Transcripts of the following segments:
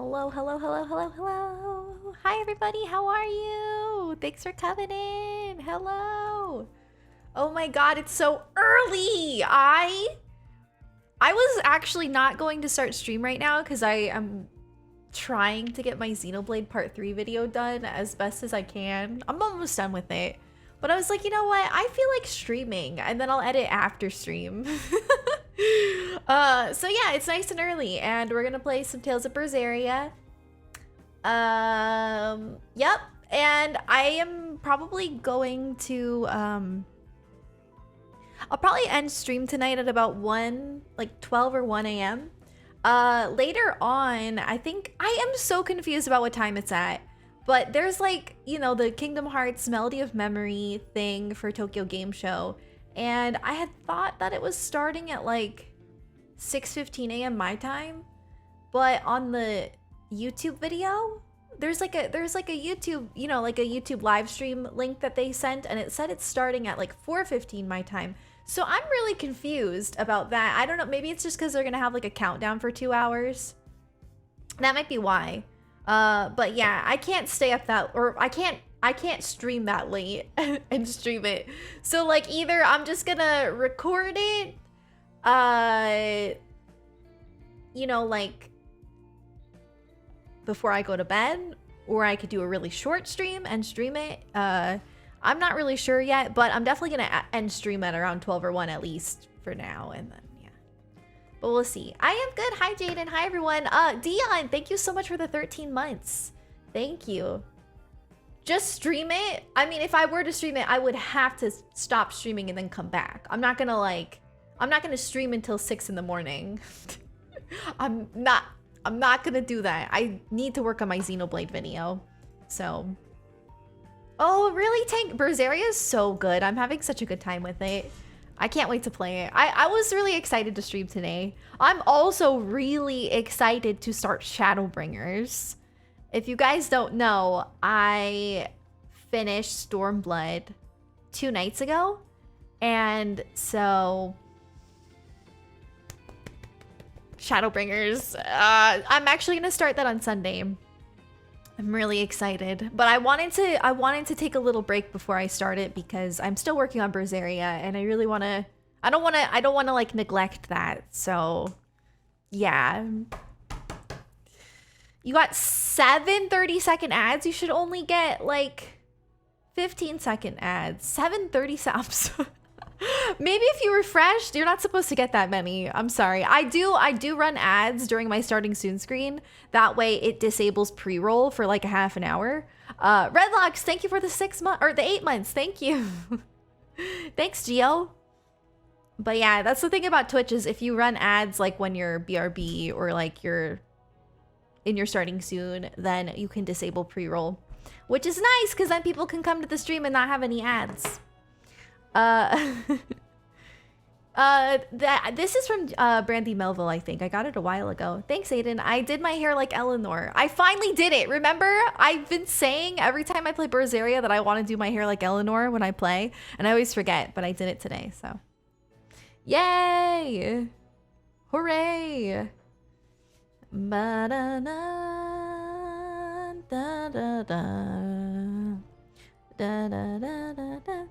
Hello, hello, hello, hello, hello. Hi, everybody. How are you? Thanks for coming in. Hello. Oh my god, it's so early. I was actually not going to start stream right now because I am trying to get my Xenoblade Part 3 video done as best as I can. I'm almost done with it. But I was like, you know what? I feel like streaming and then I'll edit after stream. So yeah, it's nice and early and we're gonna play some Tales of Berseria. Yep. And I am probably going to, I'll probably end stream tonight at about 12 or 1 a.m. Later on, I think I am so confused about what time it's at. But there's like, you know, the Kingdom Hearts Melody of Memory thing for Tokyo Game Show. And I had thought that it was starting at like 6:15 a.m. my time. But on the YouTube video, there's like a YouTube, you know, like a YouTube live stream link that they sent. And it said it's starting at like 4:15 my time. So I'm really confused about that. I don't know. Maybe it's just because they're going to have like a countdown for 2 hours. That might be why. But yeah, I can't stay up that, or I can't stream that late and stream it. So like either I'm just gonna record it, you know, like before I go to bed, or I could do a really short stream and stream it. I'm not really sure yet, but I'm definitely gonna end stream at around 12 or 1 at least for now, and then but we'll see. I am good. Hi, Jaden. Hi, everyone. Dion, thank you so much for the 13 months. Thank you. Just stream it. I mean, if I were to stream it, I would have to stop streaming and then come back. I'm not gonna stream until 6 in the morning. I'm not gonna do that. I need to work on my Xenoblade video. So. Oh, really, Tank? Berseria is so good. I'm having such a good time with it. I can't wait to play it. I was really excited to stream today. I'm also really excited to start Shadowbringers. If you guys don't know, I finished Stormblood 2 nights ago. And so Shadowbringers, I'm actually gonna start that on Sunday. I'm really excited, but I wanted to take a little break before I start it because I'm still working on Berseria and I really want to, I don't want to like neglect that. So yeah. You got 7 30-second ads. You should only get like 15-second ads. 7 30-seconds. Maybe if you refreshed, you're not supposed to get that many. I'm sorry. I do run ads during my starting soon screen. That way it disables pre-roll for like a half an hour. Redlocks, thank you for the 6 months or the 8 months. Thank you. Thanks, Gio. But yeah, that's the thing about Twitch is if you run ads like when you're BRB or like you're in your starting soon, then you can disable pre-roll, which is nice because then people can come to the stream and not have any ads. This is from Brandy Melville, I think. I got it a while ago. Thanks, Aiden. I did my hair like Eleanor. I finally did it. Remember? I've been saying every time I play Berseria that I want to do my hair like Eleanor when I play, and I always forget, but I did it today, so. Yay! Hooray! Ba-da-da, da-da-da, da-da-da-da-da.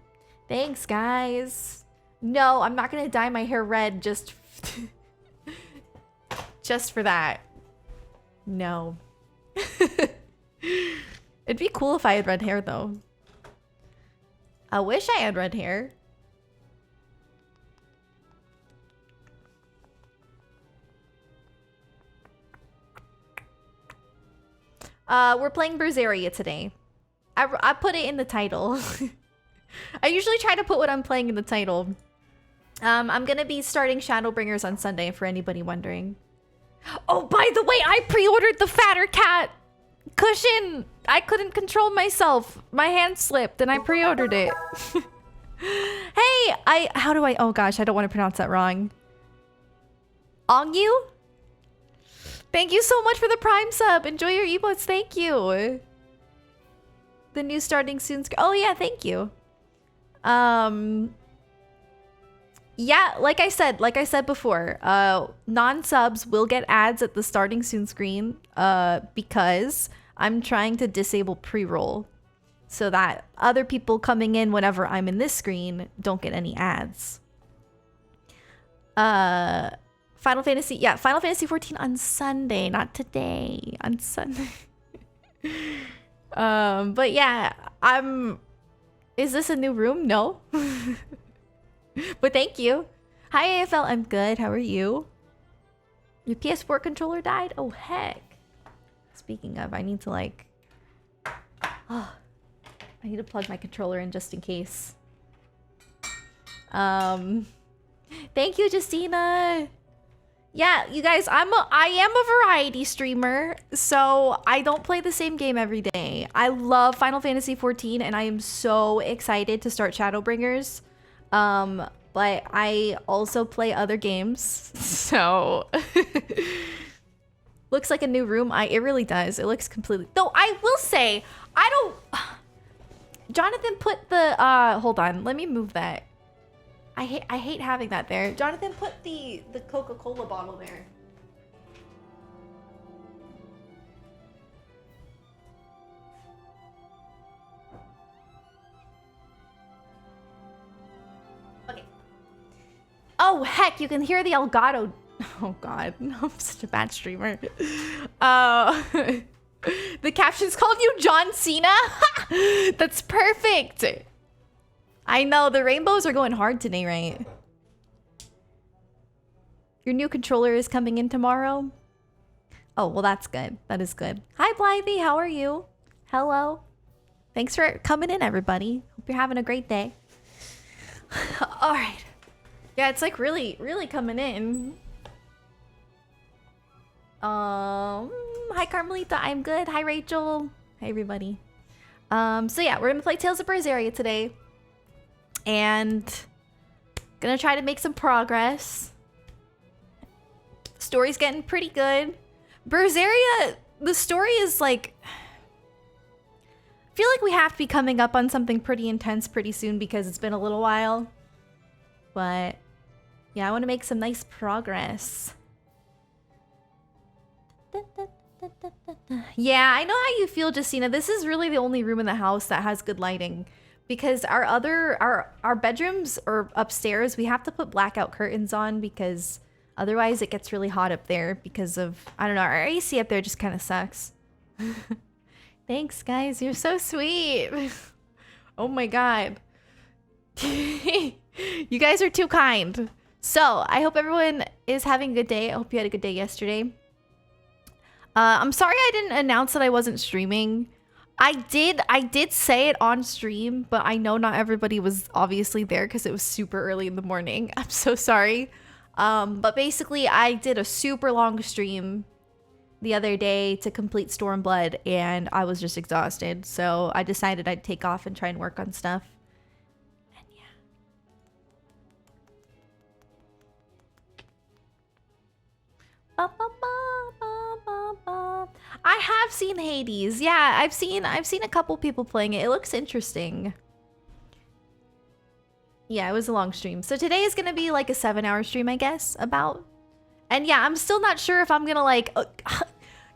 Thanks, guys. No, I'm not gonna dye my hair red just for that. No. It'd be cool if I had red hair, though. I wish I had red hair. We're playing Berseria today. I put it in the title. I usually try to put what I'm playing in the title. I'm gonna be starting Shadowbringers on Sunday for anybody wondering. Oh, by the way, I pre-ordered the Fatter Cat cushion. I couldn't control myself. My hand slipped and I pre-ordered it. Hey, how do I, oh gosh, I don't want to pronounce that wrong. Ongyu? Thank you so much for the Prime sub. Enjoy your emotes, thank you. The new starting soon. Oh yeah, thank you. Yeah, like I said before, non-subs will get ads at the starting soon screen, because I'm trying to disable pre-roll so that other people coming in whenever I'm in this screen don't get any ads. Final Fantasy 14 on Sunday, not today, on Sunday. But yeah, is this a new room? No. But thank you. Hi AFL, I'm good. How are you? Your PS4 controller died? Oh heck. Speaking of, I need to I need to plug my controller in just in case. Thank you, Justina. Yeah, you guys, I am a variety streamer, so I don't play the same game every day. I love Final Fantasy 14 and I am so excited to start Shadowbringers. But I also play other games, so looks like a new room. It really does. It looks completely. Though I will say, I don't. Jonathan put the hold on, let me move that. I hate having that there. Jonathan, put the Coca-Cola bottle there. Okay. Oh heck, you can hear the Elgato. Oh god, I'm such a bad streamer. The captions called you John Cena. That's perfect. I know, the rainbows are going hard today, right? Your new controller is coming in tomorrow? Oh, well, that's good. That is good. Hi, Blythe. How are you? Hello. Thanks for coming in, everybody. Hope you're having a great day. All right. Yeah, it's like really, really coming in. Hi, Carmelita. I'm good. Hi, Rachel. Hi, everybody. So yeah, we're gonna play Tales of Berseria today. And gonna try to make some progress. Story's getting pretty good. Berseria, the story is like, I feel like we have to be coming up on something pretty intense pretty soon because it's been a little while. But yeah, I want to make some nice progress. Yeah, I know how you feel, Justina. This is really the only room in the house that has good lighting. Because our bedrooms are upstairs, we have to put blackout curtains on because otherwise it gets really hot up there because of, I don't know, our AC up there just kind of sucks. Thanks, guys. You're so sweet. Oh my god. You guys are too kind. So, I hope everyone is having a good day. I hope you had a good day yesterday. I'm sorry I didn't announce that I wasn't streaming. I did say it on stream, but I know not everybody was obviously there because it was super early in the morning. I'm so sorry. But basically, I did a super long stream the other day to complete Stormblood, and I was just exhausted. So I decided I'd take off and try and work on stuff. And yeah. Ba, ba, ba, ba, ba, ba. I have seen Hades. Yeah, I've seen a couple people playing it. It looks interesting. Yeah, it was a long stream. So today is gonna be like a 7-hour stream, I guess, about. And yeah, I'm still not sure if I'm gonna like.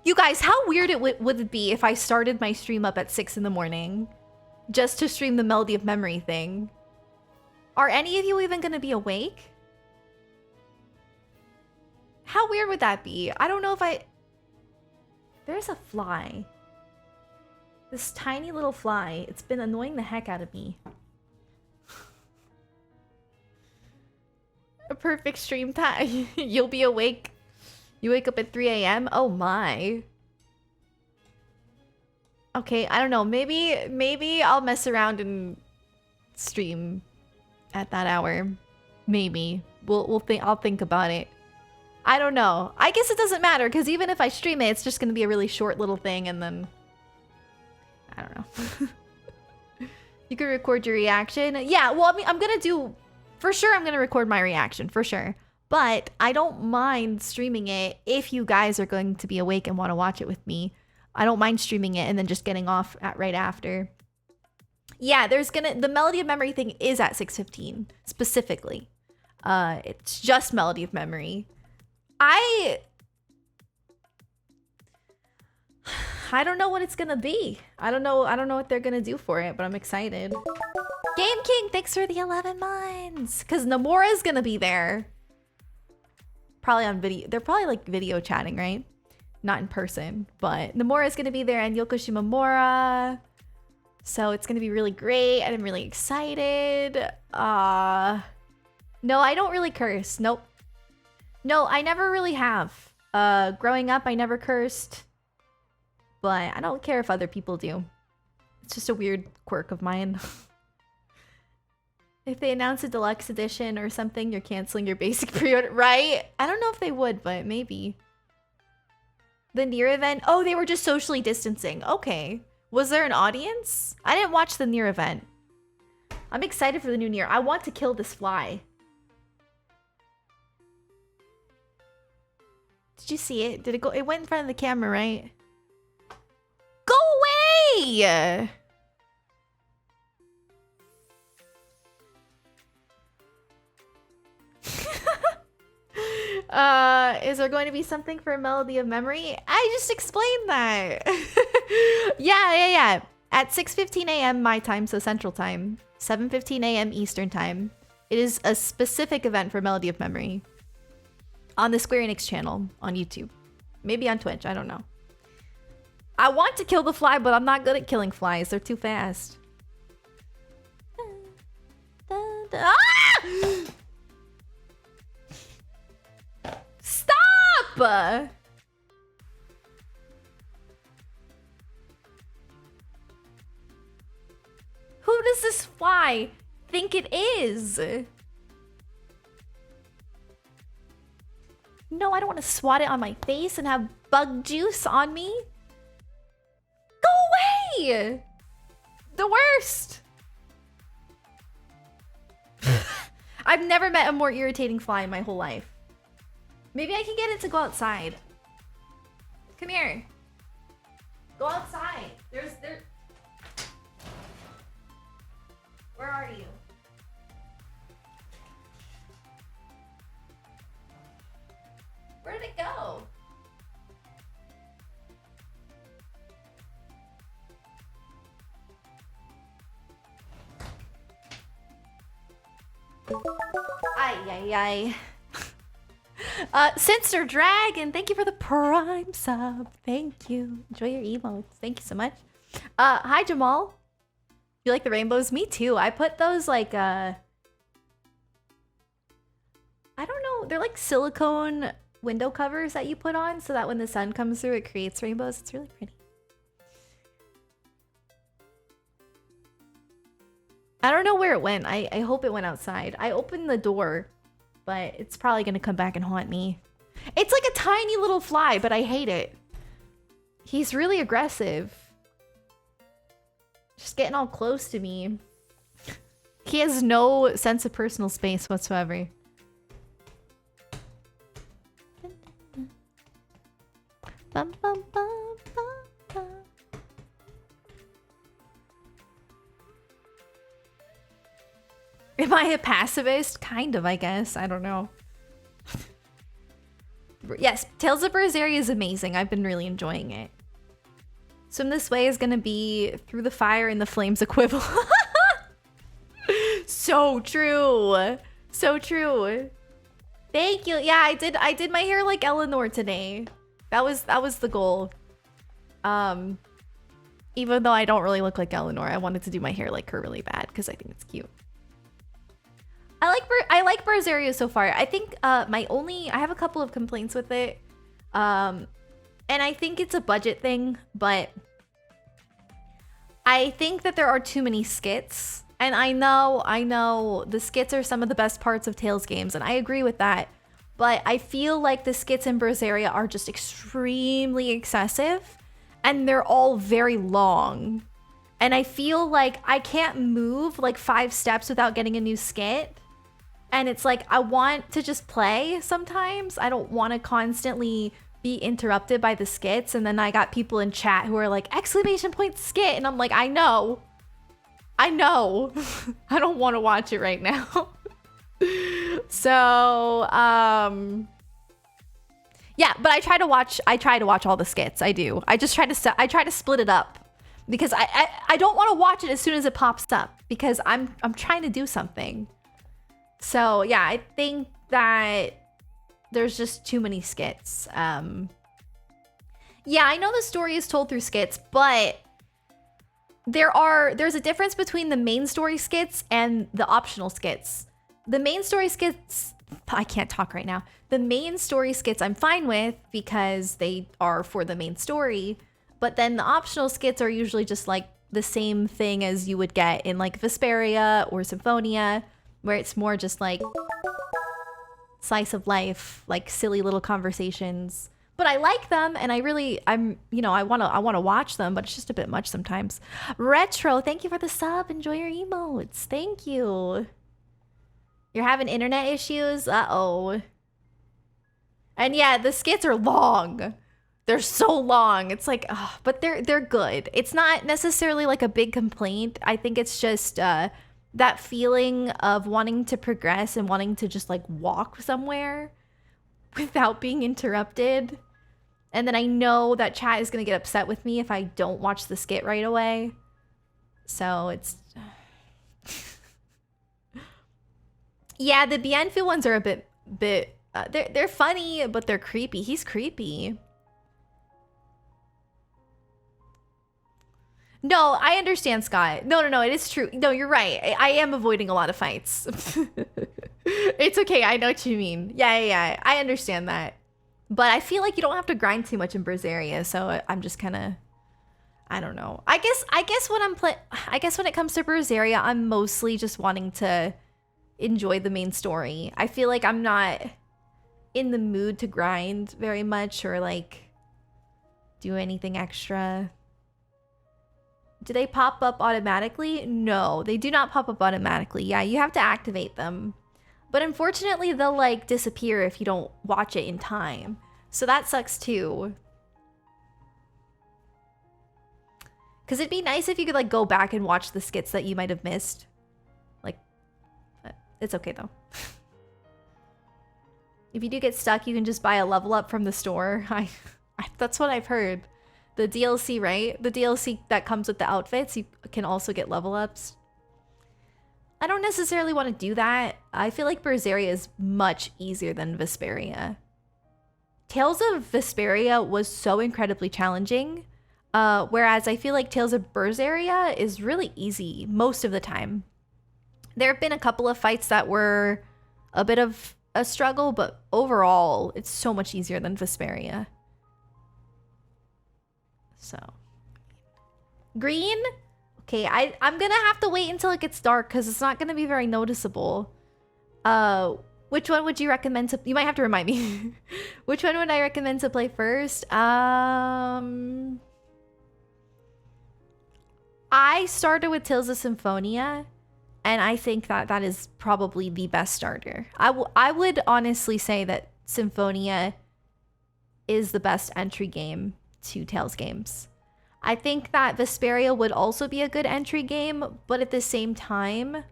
You guys, how weird would it be if I started my stream up at 6 in the morning, just to stream the Melody of Memory thing? Are any of you even gonna be awake? How weird would that be? I don't know if I. There's a fly. This tiny little fly. It's been annoying the heck out of me. A perfect stream time. You'll be awake. You wake up at 3 a.m.? Oh my. Okay, I don't know. Maybe I'll mess around and stream at that hour. Maybe. I'll think about it. I don't know. I guess it doesn't matter because even if I stream it, it's just going to be a really short little thing and then I don't know. You can record your reaction. Yeah, well, I mean, I'm going to do for sure. I'm going to record my reaction for sure. But I don't mind streaming it if you guys are going to be awake and want to watch it with me. I don't mind streaming it and then just getting off right after. Yeah, the Melody of Memory thing is at 6:15 specifically. It's just Melody of Memory. I don't know what it's gonna be. I don't know what they're gonna do for it, but I'm excited. Game King, thanks for the 11 months. Cause Nomura's gonna be there. Probably on video. They're probably like video chatting, right? Not in person, but Nomura's gonna be there and Yoko Shimomura. So it's gonna be really great and I'm really excited. No, I don't really curse. Nope. No, I never really have. Growing up, I never cursed. But I don't care if other people do. It's just a weird quirk of mine. If they announce a deluxe edition or something, you're canceling your basic pre-order, right? I don't know if they would, but maybe. The Nier event? Oh, they were just socially distancing. Okay. Was there an audience? I didn't watch the Nier event. I'm excited for the new Nier. I want to kill this fly. Did you see it? Did it go? It went in front of the camera, right? Go away! Is there going to be something for Melody of Memory? I just explained that. Yeah. At 6:15 a.m. my time, so Central Time. 7:15 a.m. Eastern Time. It is a specific event for Melody of Memory. On the Square Enix channel on YouTube. Maybe on Twitch, I don't know. I want to kill the fly, but I'm not good at killing flies. They're too fast. Ah! Stop! Who does this fly think it is? No, I don't want to swat it on my face and have bug juice on me. Go away! The worst! I've never met a more irritating fly in my whole life. Maybe I can get it to go outside. Come here. Go outside. There. Where are you? Where did it go? Ay. Sinister Dragon, thank you for the Prime sub. Thank you. Enjoy your emotes. Thank you so much. Hi Jamal. You like the rainbows? Me too. I put those like I don't know, they're like silicone window covers that you put on so that when the sun comes through it creates rainbows. It's really pretty. I don't know where it went. I hope it went outside. I opened the door, but it's probably gonna come back and haunt me. It's like a tiny little fly, but I hate it. He's really aggressive. Just getting all close to me. He has no sense of personal space whatsoever. Bum, bum, bum, bum, bum. Am I a pacifist? Kind of, I guess. I don't know. Yes, Tales of Berseria is amazing. I've been really enjoying it. Swim This Way is gonna be Through the Fire and the Flames equivalent. So true. So true. Thank you. Yeah, I did my hair like Eleanor today. That was the goal. Even though I don't really look like Eleanor, I wanted to do my hair like her really bad because I think it's cute. I like Berseria so far. I think I have a couple of complaints with it. And I think it's a budget thing, but I think that there are too many skits. And I know the skits are some of the best parts of Tales games, and I agree with that. But I feel like the skits in Berseria are just extremely excessive, and they're all very long. And I feel like I can't move like 5 steps without getting a new skit. And it's like, I want to just play sometimes. I don't want to constantly be interrupted by the skits. And then I got people in chat who are like, exclamation point skit. And I'm like, I know. I don't want to watch it right now. So, yeah, but I try to watch all the skits. I do. I just try to split it up because I don't want to watch it as soon as it pops up because I'm trying to do something. So, yeah, I think that there's just too many skits. Yeah, I know the story is told through skits, but there's a difference between the main story skits and the optional skits. The main story skits, I can't talk right now. The main story skits I'm fine with because they are for the main story, but then the optional skits are usually just like the same thing as you would get in like Vesperia or Symphonia, where it's more just like slice of life, like silly little conversations. But I like them, and I wanna watch them, but it's just a bit much sometimes. Retro, thank you for the sub. Enjoy your emotes. Thank you. You're having internet issues? Uh-oh. And yeah, the skits are long. They're so long. It's like, ugh, but they're good. It's not necessarily like a big complaint. I think it's just that feeling of wanting to progress and wanting to just like walk somewhere without being interrupted. And then I know that chat is going to get upset with me if I don't watch the skit right away. So it's... yeah, the Bienfu ones are a bit they're funny, but they're creepy. He's creepy. No, I understand, Scott. No, it is true. No, you're right. I am avoiding a lot of fights. It's okay. I know what you mean. Yeah. I understand that. But I feel like you don't have to grind too much in Berseria, so I'm just kind of, I don't know. I guess when it comes to Berseria, I'm mostly just wanting to enjoy the main story. I feel like I'm not in the mood to grind very much or like do anything extra. Do they pop up automatically? No, they do not pop up automatically. Yeah, you have to activate them. But unfortunately, they'll like disappear if you don't watch it in time. So that sucks too. Because it'd be nice if you could like go back and watch the skits that you might have missed. Like, it's okay though. If you do get stuck, you can just buy a level up from the store. That's what I've heard. The DLC, right? The DLC that comes with the outfits, you can also get level ups. I don't necessarily want to do that. I feel like Berseria is much easier than Vesperia. Tales of Vesperia was so incredibly challenging, whereas I feel like Tales of Berseria is really easy most of the time. There have been a couple of fights that were a bit of a struggle, but overall, it's so much easier than Vesperia. So, green? Okay, I'm gonna have to wait until it gets dark because it's not gonna be very noticeable. Which one would you recommend to... You might have to remind me. Which one would I recommend to play first? I started with Tales of Symphonia, and I think that is probably the best starter. I would honestly say that Symphonia is the best entry game to Tales games. I think that Vesperia would also be a good entry game, but at the same time,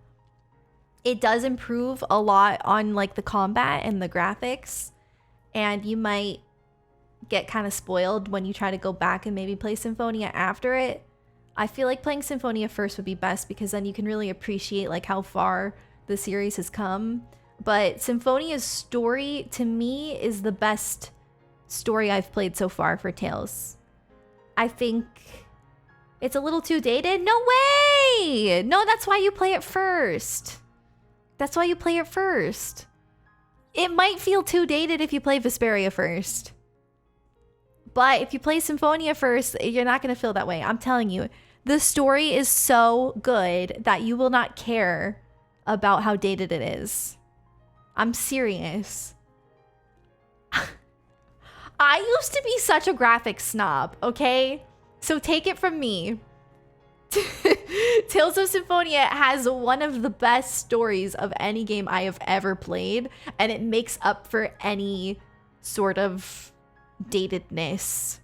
it does improve a lot on like the combat and the graphics, and you might get kind of spoiled when you try to go back and maybe play Symphonia after it. I feel like playing Symphonia first would be best because then you can really appreciate like how far the series has come. But Symphonia's story to me is the best story I've played so far for Tales. I think it's a little too dated. No way! No, that's why you play it first. That's why you play it first. It might feel too dated if you play Vesperia first. But if you play Symphonia first, you're not going to feel that way. I'm telling you. The story is so good that you will not care about how dated it is. I'm serious. I used to be such a graphics snob, okay? So take it from me. Tales of Symphonia has one of the best stories of any game I have ever played, and it makes up for any sort of datedness.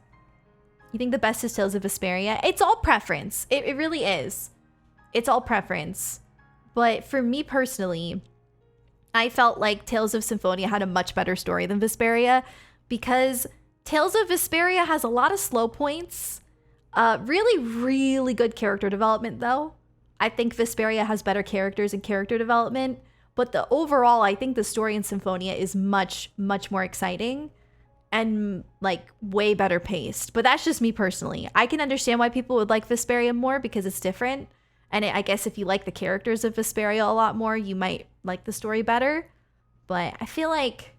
You think the best is Tales of Vesperia? It's all preference. It really is. It's all preference. But for me personally, I felt like Tales of Symphonia had a much better story than Vesperia, because Tales of Vesperia has a lot of slow points. Really, really good character development, though. I think Vesperia has better characters and character development, but the overall, I think the story in Symphonia is much, much more exciting and like way better paced. But that's just me personally. I can understand why people would like Vesperia more because it's different. And I guess if you like the characters of Vesperia a lot more, you might like the story better. But I feel like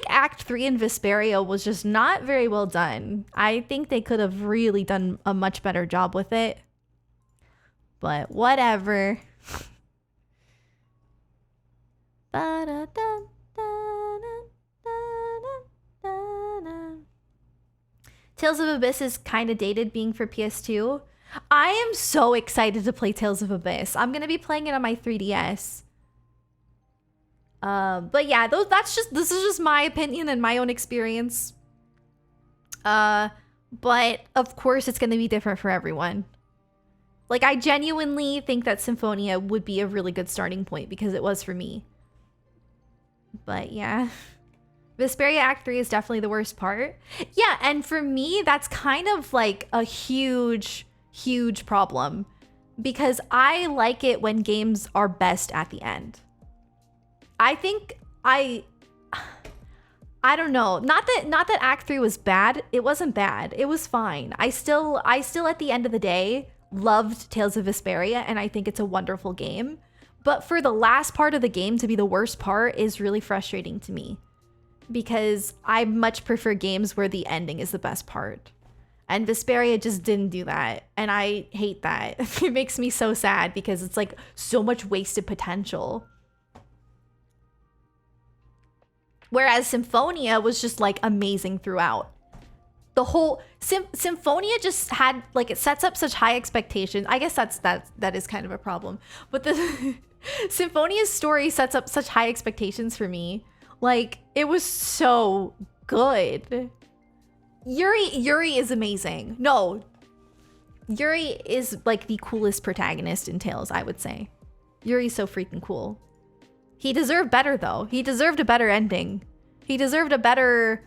Act 3 in Vesperia was just not very well done. I think they could have really done a much better job with it. But whatever. Tales of Abyss is kind of dated being for PS2. I am so excited to play Tales of Abyss. I'm going to be playing it on my 3DS. But yeah, this is just my opinion and my own experience. But of course it's going to be different for everyone. Like, I genuinely think that Symphonia would be a really good starting point because it was for me. But yeah. Vesperia Act 3 is definitely the worst part. Yeah, and for me, that's kind of like a huge, huge problem. Because I like it when games are best at the end. I think I don't know. Not that Act 3 was bad. It wasn't bad. It was fine. I still at the end of the day loved Tales of Vesperia, and I think it's a wonderful game. But for the last part of the game to be the worst part is really frustrating to me. Because I much prefer games where the ending is the best part. And Vesperia just didn't do that. And I hate that. It makes me so sad because it's like so much wasted potential. Whereas Symphonia was just like amazing throughout. The whole Symphonia just had like, it sets up such high expectations. I guess that is kind of a problem. But the Symphonia's story sets up such high expectations for me. Like, it was so good. Yuri is amazing. No, Yuri is like the coolest protagonist in Tales, I would say. Yuri's so freaking cool. He deserved better, though. He deserved a better ending. He deserved a better,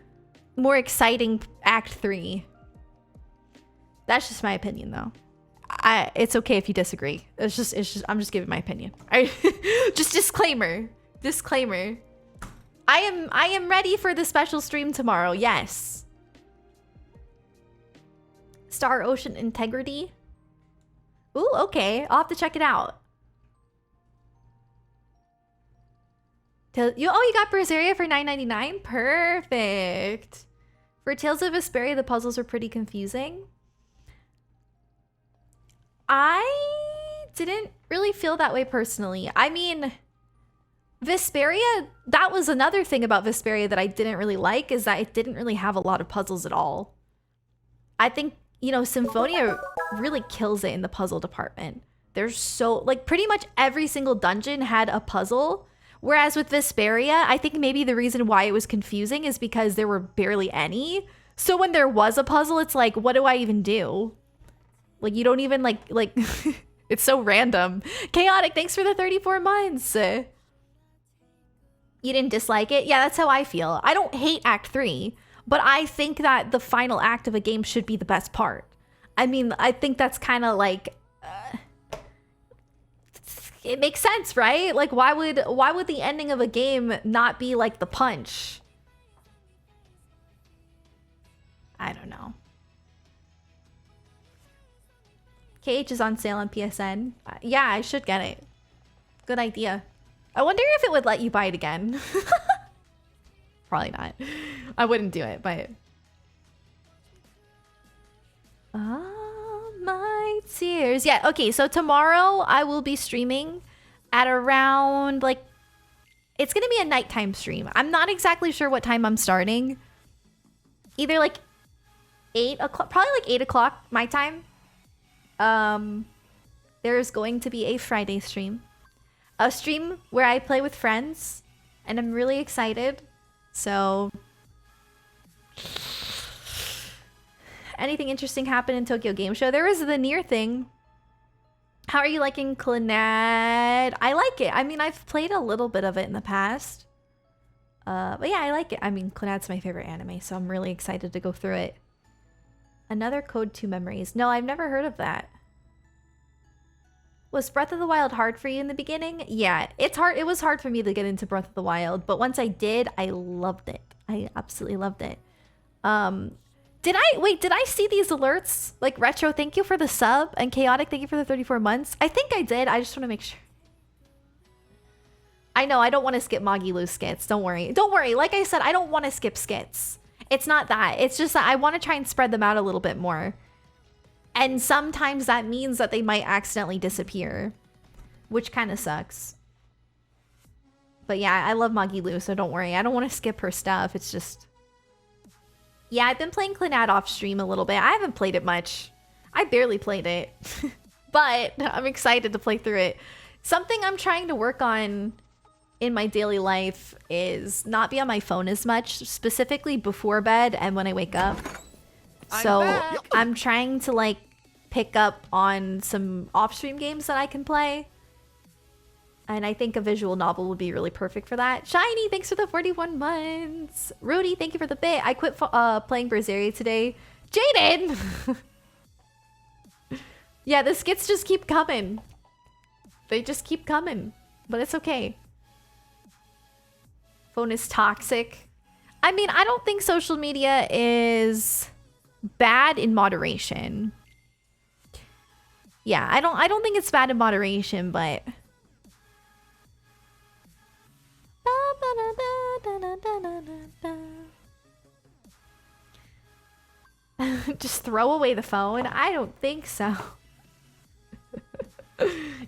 more exciting Act 3. That's just my opinion, though. It's okay if you disagree. It's just I'm just giving my opinion. Just disclaimer. I am ready for the special stream tomorrow. Yes. Star Ocean Integrity. Ooh, okay. I'll have to check it out. You got Berseria for $9.99? Perfect. For Tales of Vesperia, the puzzles were pretty confusing. I didn't really feel that way personally. I mean, Vesperia, that was another thing about Vesperia that I didn't really like, is that it didn't really have a lot of puzzles at all. I think, you know, Symphonia really kills it in the puzzle department. There's so, like, pretty much every single dungeon had a puzzle. Whereas with Vesperia, I think maybe the reason why it was confusing is because there were barely any. So when there was a puzzle, it's like, what do I even do? Like, you don't even like it's so random. Chaotic, thanks for the 34 months. You didn't dislike it? Yeah, that's how I feel. I don't hate Act 3, but I think that the final act of a game should be the best part. I mean, I think that's kind of like... it makes sense, right? Like, why would the ending of a game not be like the punch? I don't know. KH is on sale on PSN. Yeah, I should get it. Good idea. I wonder if it would let you buy it again. Probably not. I wouldn't do it, but... my tears. Yeah, okay, so tomorrow I will be streaming at around, like... It's gonna be a nighttime stream. I'm not exactly sure what time I'm starting. Either, like, 8 o'clock... Probably, like, 8 o'clock my time. There's going to be a Friday stream. A stream where I play with friends. And I'm really excited. So... Anything interesting happened in Tokyo Game Show? There was the Nier thing. How are you liking Clannad? I like it. I mean, I've played a little bit of it in the past. But yeah, I like it. I mean, Clannad's my favorite anime, so I'm really excited to go through it. Another Code 2 Memories. No, I've never heard of that. Was Breath of the Wild hard for you in the beginning? Yeah, it's hard. It was hard for me to get into Breath of the Wild, but once I did, I loved it. I absolutely loved it. Did I see these alerts? Like Retro, thank you for the sub, and Chaotic, thank you for the 34 months. I think I did. I just want to make sure. I know, I don't want to skip Magilu skits. Don't worry. Don't worry. Like I said, I don't want to skip skits. It's not that. It's just that I want to try and spread them out a little bit more. And sometimes that means that they might accidentally disappear, which kind of sucks. But yeah, I love Magilu, so don't worry. I don't want to skip her stuff. It's just... Yeah, I've been playing Clannad off stream a little bit. I haven't played it much. I barely played it. But I'm excited to play through it. Something I'm trying to work on in my daily life is not be on my phone as much, specifically before bed and when I wake up. So I'm trying to like pick up on some off-stream games that I can play. And I think a visual novel would be really perfect for that. Shiny, thanks for the 41 months. Rudy, thank you for the bit. I quit playing Berseria today. Jaden! Yeah, the skits just keep coming. They just keep coming. But it's okay. Phone is toxic. I mean, I don't think social media is bad in moderation. Yeah, I don't think it's bad in moderation, but just throw away the phone? I don't think so.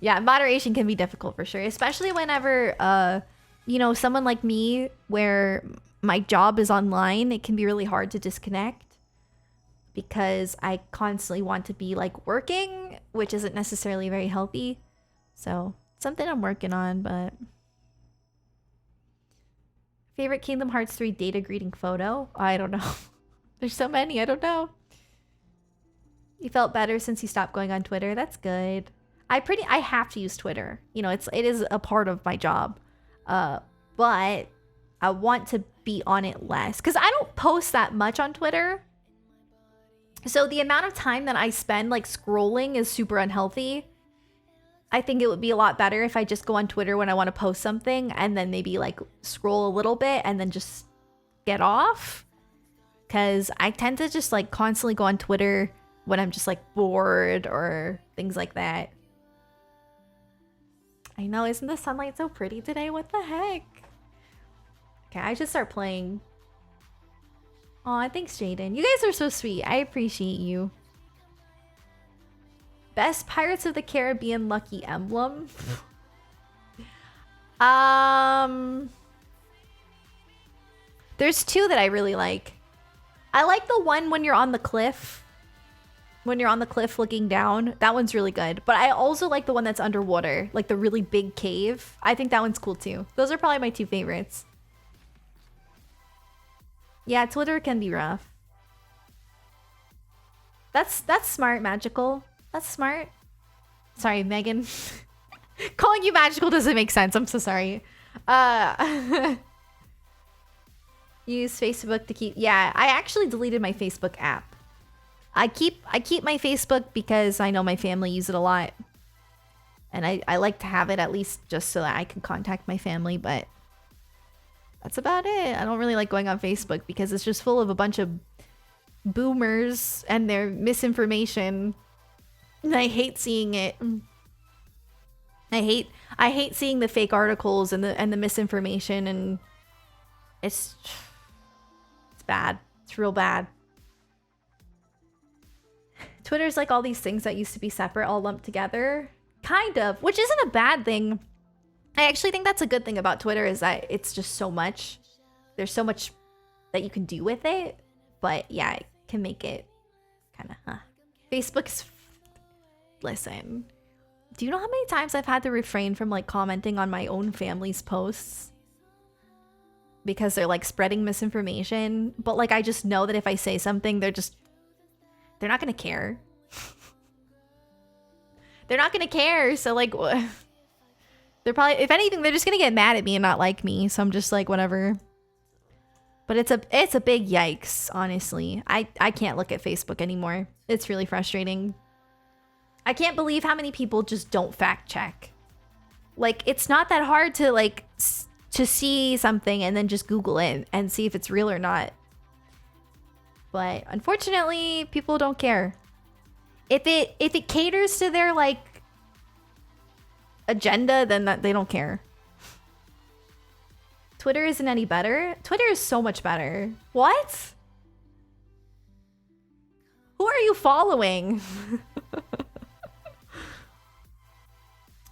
Yeah, moderation can be difficult for sure, especially whenever you know, someone like me where my job is online. It can be really hard to disconnect because I constantly want to be like working, which isn't necessarily very healthy. So something I'm working on. But favorite Kingdom Hearts 3 data greeting photo? I don't know. There's so many. I don't know. You felt better since you stopped going on Twitter. That's good. I have to use Twitter. You know, it is a part of my job. But I want to be on it less because I don't post that much on Twitter. So the amount of time that I spend like scrolling is super unhealthy. I think it would be a lot better if I just go on Twitter when I want to post something and then maybe like scroll a little bit and then just get off. Because I tend to just like constantly go on Twitter when I'm just like bored or things like that. I know, isn't the sunlight so pretty today? What the heck? Okay, I should start playing. Aw, thanks, Jaden. You guys are so sweet. I appreciate you. Best Pirates of the Caribbean lucky emblem? There's two that I really like. I like the one when you're on the cliff. When you're on the cliff looking down. That one's really good. But I also like the one that's underwater. Like the really big cave. I think that one's cool too. Those are probably my two favorites. Yeah, Twitter can be rough. That's smart, Magical. That's smart. Sorry, Megan. Calling you Magical doesn't make sense. I'm so sorry. Use Facebook to keep... Yeah, I actually deleted my Facebook app. I keep my Facebook because I know my family use it a lot. And I like to have it at least just so that I can contact my family, but that's about it. I don't really like going on Facebook because it's just full of a bunch of boomers and their misinformation. And I hate seeing it. I hate seeing the fake articles and the misinformation, and it's bad. It's real bad. Twitter's like all these things that used to be separate all lumped together. Kind of, which isn't a bad thing. I actually think that's a good thing about Twitter is that it's just so much. There's so much that you can do with it. But yeah, it can make it kind of, Facebook's... Listen. Do you know how many times I've had to refrain from like commenting on my own family's posts? Because they're like spreading misinformation. But like I just know that if I say something, they're not gonna care. They're not gonna care. So like, they're probably, if anything, they're just gonna get mad at me and not like me. So I'm just like, whatever. But it's a big yikes, honestly. I can't look at Facebook anymore. It's really frustrating. I can't believe how many people just don't fact check. Like, it's not that hard to like to see something and then just Google it and see if it's real or not. But unfortunately, people don't care. If it caters to their like agenda, then they don't care. Twitter isn't any better. Twitter is so much better. What? Who are you following?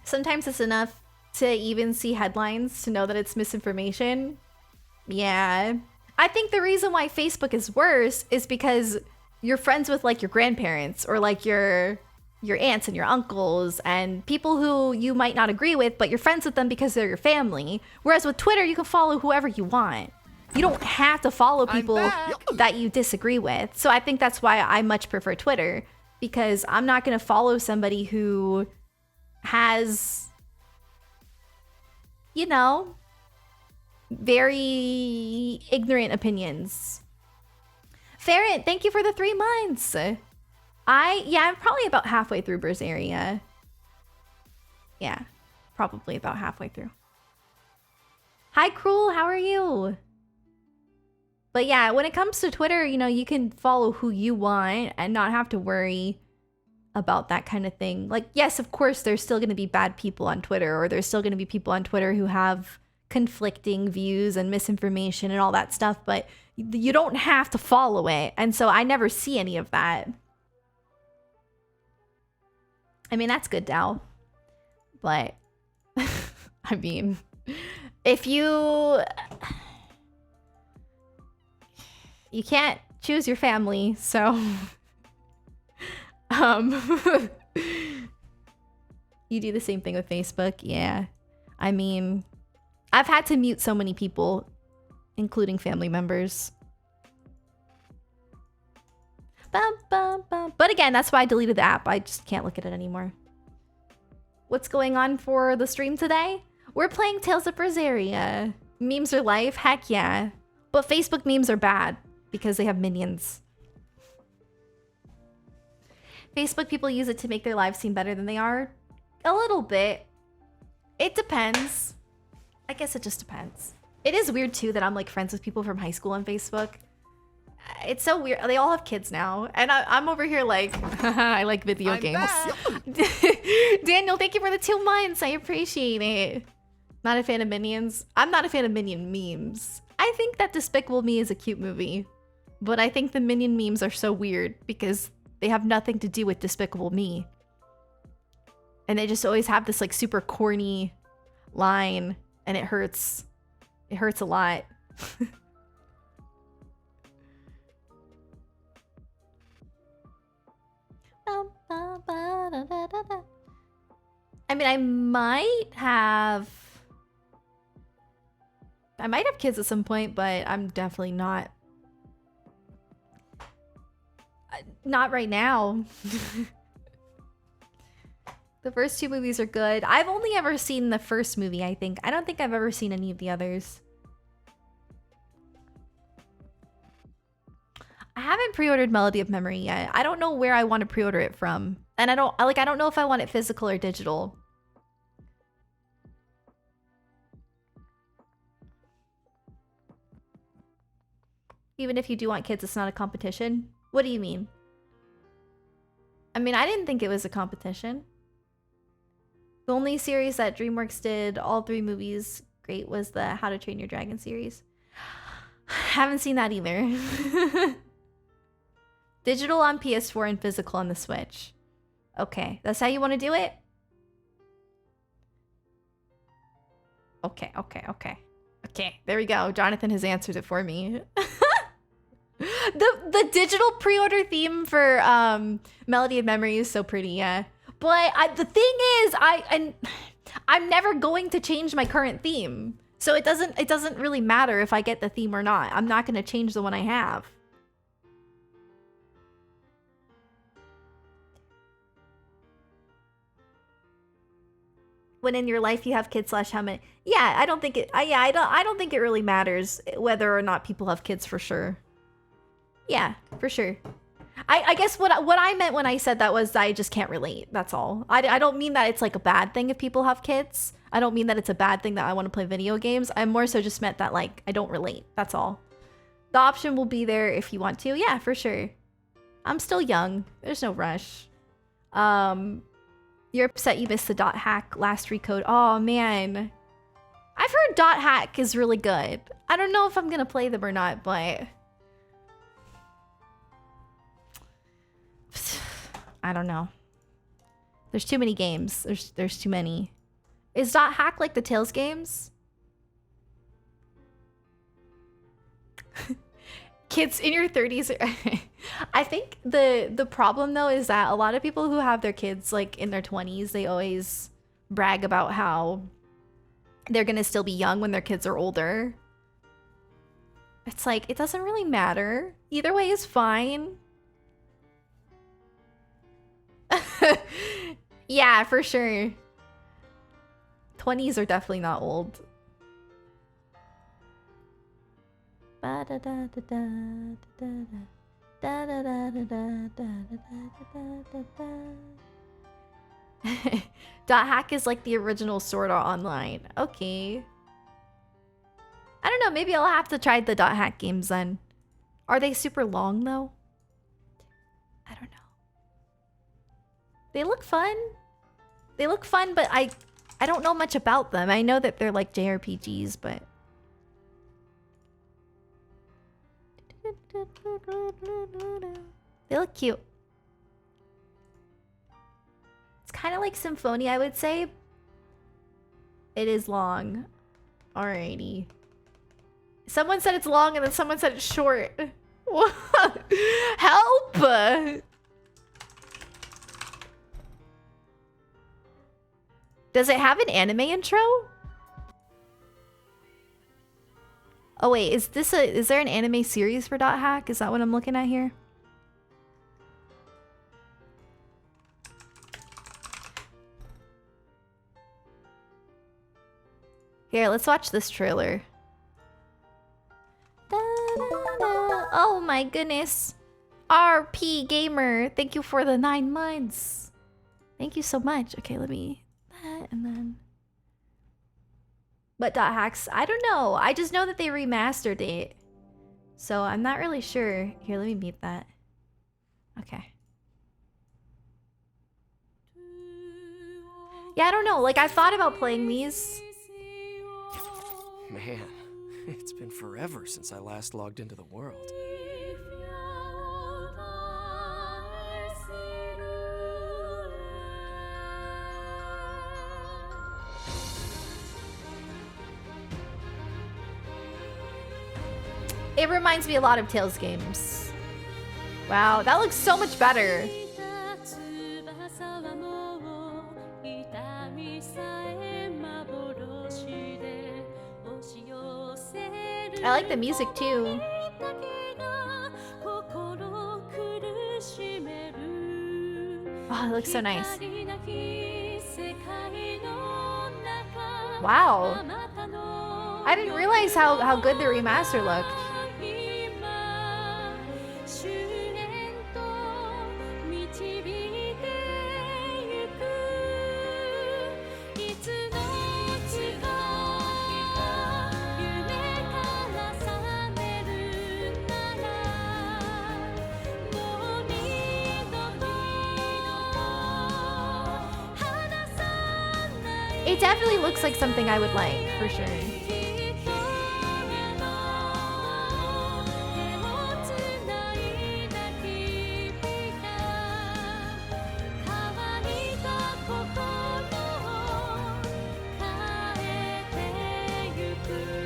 Sometimes it's enough to even see headlines to know that it's misinformation. Yeah. I think the reason why Facebook is worse is because you're friends with like your grandparents or like your aunts and your uncles and people who you might not agree with, but you're friends with them because they're your family. Whereas with Twitter, you can follow whoever you want. You don't have to follow people that you disagree with. So I think that's why I much prefer Twitter, because I'm not going to follow somebody who has, you know, very ignorant opinions. Ferret, thank you for the 3 months. I'm probably about halfway through Berseria. Yeah, probably about halfway through. Hi, Cruel, how are you? But yeah, when it comes to Twitter, you know, you can follow who you want and not have to worry about that kind of thing. Like, yes, of course, there's still going to be bad people on Twitter, or there's still going to be people on Twitter who have conflicting views and misinformation and all that stuff, but you don't have to follow it. And so I never see any of that. I mean, that's good, Dow. But, I mean, if you can't choose your family, so you do the same thing with Facebook. Yeah. I mean, I've had to mute so many people, including family members. Bum, bum, bum. But again, that's why I deleted the app. I just can't look at it anymore. What's going on for the stream today? We're playing Tales of Berseria. Memes are life? Heck yeah. But Facebook memes are bad because they have minions. Facebook people use it to make their lives seem better than they are. A little bit. It depends. I guess it just depends. It is weird too that I'm like friends with people from high school on Facebook. It's so weird. They all have kids now. And I'm over here like, I like video games. Daniel, thank you for the 2 months. I appreciate it. Not a fan of Minions. I'm not a fan of Minion memes. I think that Despicable Me is a cute movie. But I think the Minion memes are so weird because they have nothing to do with Despicable Me. And they just always have this like super corny line. And it hurts. It hurts a lot. I mean, I might have kids at some point, but I'm definitely not right now. The first 2 movies are good. I've only ever seen the first movie, I think. I don't think I've ever seen any of the others. I haven't pre-ordered Melody of Memory yet. I don't know where I want to pre-order it from. And I don't know if I want it physical or digital. Even if you do want kids, it's not a competition. What do you mean? I mean, I didn't think it was a competition. The only series that DreamWorks did all 3 movies great was the How to Train Your Dragon series. Haven't seen that either. Digital on PS4 and physical on the Switch. Okay, that's how you want to do it? Okay. Okay, there we go. Jonathan has answered it for me. The digital pre-order theme for Melody of Memory is so pretty, yeah. But the thing is, I'm never going to change my current theme. So it doesn't really matter if I get the theme or not. I'm not going to change the one I have. when in your life you have kids / how many. Yeah, I don't think it. I don't think it really matters whether or not people have kids for sure. Yeah, for sure. I guess what I meant when I said that was I just can't relate. That's all. I don't mean that it's like a bad thing if people have kids. I don't mean that it's a bad thing that I want to play video games. I more so just meant that like I don't relate. That's all. The option will be there if you want to. Yeah, for sure. I'm still young. There's no rush. You're upset you missed the dot hack last recode. Oh man. I've heard dot hack is really good. I don't know if I'm gonna play them or not, but I don't know. There's too many games. There's too many. Is dot hack like the Tales games? Kids in your 30s are I think the problem though is that a lot of people who have their kids like in their 20s, they always brag about how they're gonna still be young when their kids are older. It's like, it doesn't really matter. Either way is fine. Yeah, for sure. 20s are definitely not old. Dot hack is like the original Sword Art Online. Okay. I don't know, maybe I'll have to try the dot hack games then. Are they super long though? I don't know. They look fun. They look fun, but I don't know much about them. I know that they're like JRPGs, but they look cute. It's kind of like Symphonia, I would say. It is long. Alrighty. Someone said it's long and then someone said it's short. Help! Does it have an anime intro? Oh wait, is there an anime series for dot hack? Is that what I'm looking at here? Here, let's watch this trailer. Oh my goodness. RP Gamer, thank you for the 9 months. Thank you so much. Okay, let me that and then. But dot hacks, I don't know. I just know that they remastered it. So I'm not really sure. Here, let me mute that. Okay. Yeah, I don't know. Like, I thought about playing these. Man, it's been forever since I last logged into the world. It reminds me a lot of Tales games. Wow, that looks so much better. I like the music too. Oh, it looks so nice. Wow. I didn't realize how good the remaster looked. It definitely looks like something I would like, for sure.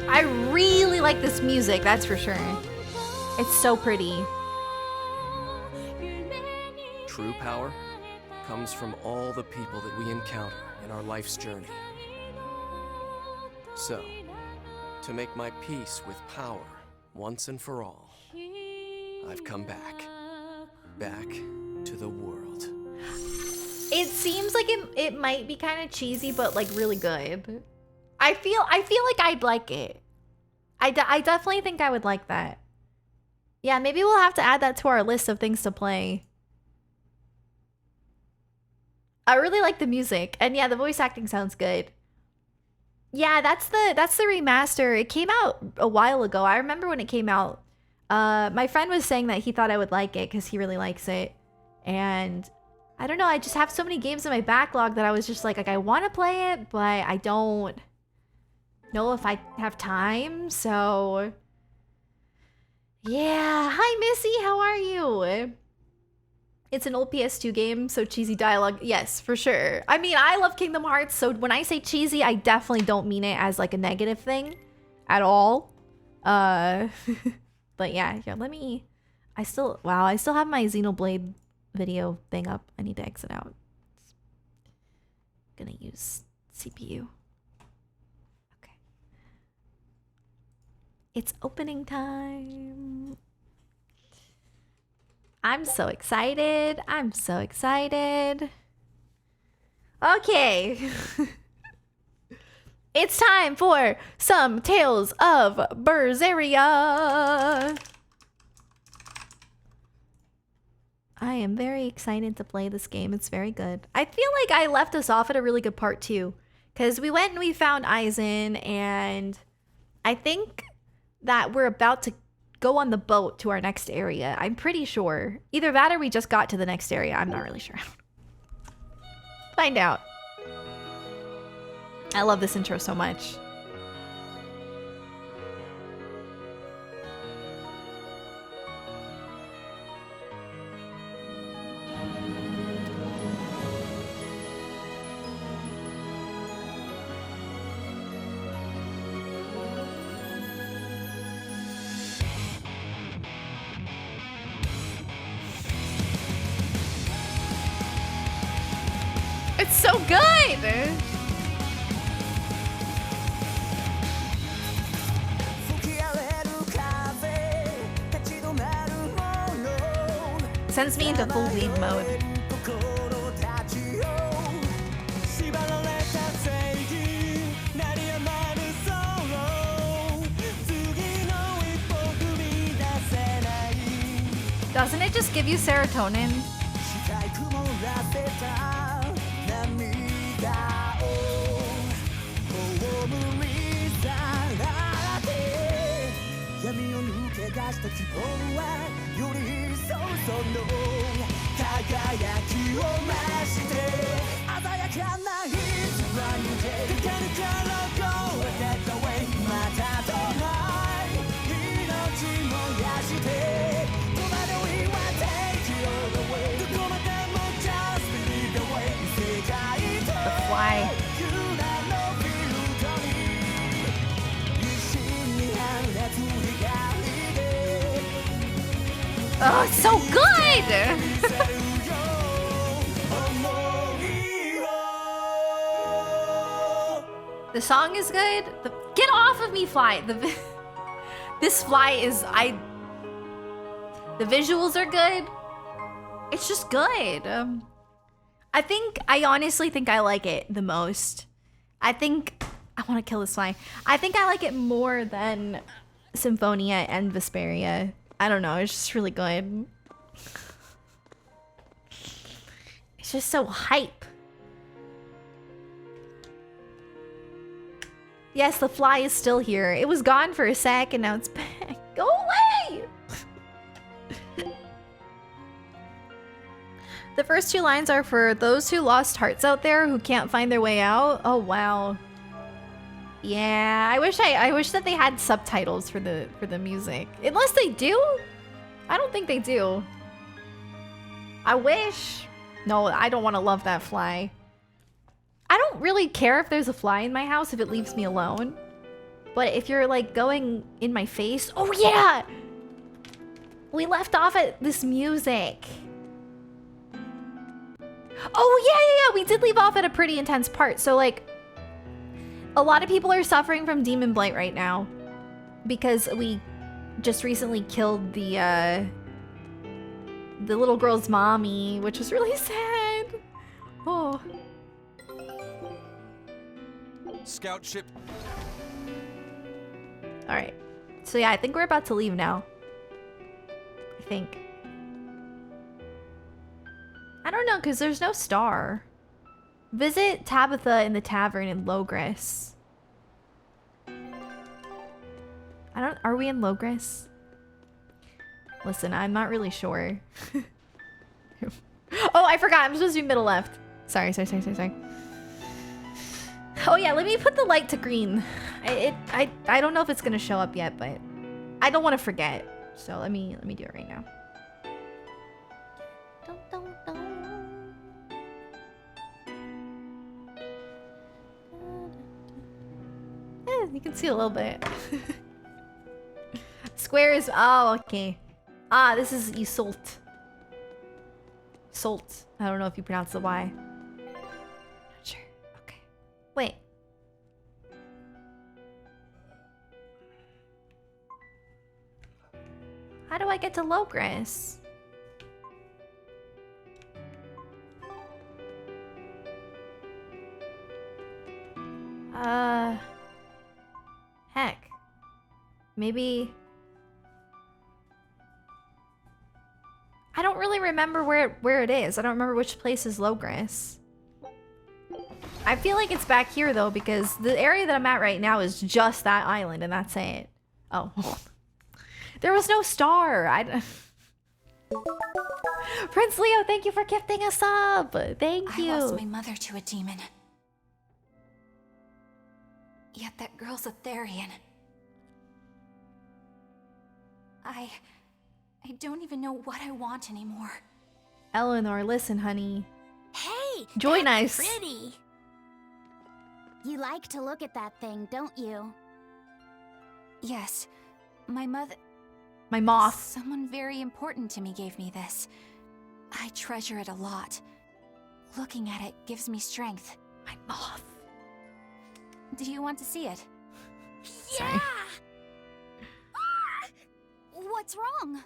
I really like this music, that's for sure. It's so pretty. True power comes from all the people that we encounter in our life's journey. So, to make my peace with power once and for all, I've come back to the world. It seems like it might be kind of cheesy, but like really good. I feel like I'd like it. I definitely think I would like that. Yeah, maybe we'll have to add that to our list of things to play. I really like the music, and yeah, the voice acting sounds good. Yeah, that's the remaster. It came out a while ago. I remember when it came out. My friend was saying that he thought I would like it because he really likes it, and I don't know. I just have so many games in my backlog that I was just like I want to play it, but I don't know if I have time. So yeah. Hi, Missy. How are you? It's an old PS2 game, so cheesy dialogue. Yes, for sure. I mean, I love Kingdom Hearts, so when I say cheesy, I definitely don't mean it as like a negative thing at all. But yeah, let me... Wow, I still have my Xenoblade video thing up. I need to exit out. Gonna use CPU. Okay. It's opening time. I'm so excited. I'm so excited. Okay. It's time for some Tales of Berseria. I am very excited to play this game. It's very good. I feel like I left us off at a really good part too, because we went and we found Aizen, and I think that we're about to go on the boat to our next area. I'm pretty sure. Either that or we just got to the next area. I'm not really sure. Find out. I love this intro so much. It's so good! Sends me into full lead mode. Doesn't it just give you serotonin? The fly. Oh, it's so good! The song is good. Get off of me, fly! This fly is... The visuals are good. It's just good. I honestly think I like it the most. I want to kill this fly. I think I like it more than Symphonia and Vesperia. I don't know, it's just really good. It's just so hype. Yes, the fly is still here. It was gone for a sec and now it's back. Go away! The first two lines are for those who lost hearts out there who can't find their way out. Oh, wow. Yeah, I wish that they had subtitles for the music. Unless they do? I don't think they do. I wish. No, I don't want to love that fly. I don't really care if there's a fly in my house if it leaves me alone. But if you're like going in my face... Oh yeah! We left off at this music. Oh yeah, we did leave off at a pretty intense part. So like, a lot of people are suffering from demon blight right now because we just recently killed the little girl's mommy, which was really sad. Oh. Scout ship. Alright. So yeah, I think we're about to leave now. I think. I don't know, because there's no star. Visit Tabitha in the tavern in Logris. Are we in Logris? Listen, I'm not really sure. Oh, I forgot. I'm supposed to be middle left. Sorry. Oh yeah, let me put the light to green. I don't know if it's gonna show up yet, but I don't want to forget. So let me do it right now. You can see a little bit. Square is... Oh, okay. Ah, this is Isolt. Salt. I don't know if you pronounce the Y. Not sure. Okay. Wait. How do I get to Logris? Heck. Maybe... I don't really remember where it is. I don't remember which place is Logris. I feel like it's back here though, because the area that I'm at right now is just that island and that's it. Oh. There was no star. Prince Leo, thank you for gifting us up. Thank you. I lost my mother to a demon. Yet that girl's a Therian. I don't even know what I want anymore. Eleanor, listen, honey. Hey! Join that's us. Pretty! You like to look at that thing, don't you? Yes. My mother... My moth. Someone very important to me gave me this. I treasure it a lot. Looking at it gives me strength. My moth. Do you want to see it? Yeah! What's wrong?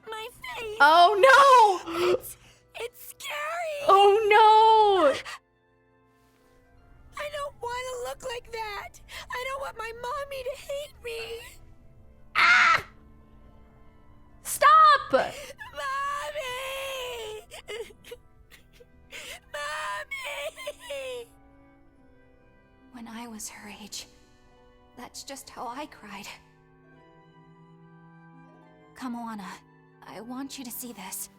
My face! Oh no! It's scary! Oh no! I don't want to look like that! I don't want my mommy to hate me! Ah! Stop! Mommy! Mommy! When I was her age, that's just how I cried. Come, Moana. I want you to see this.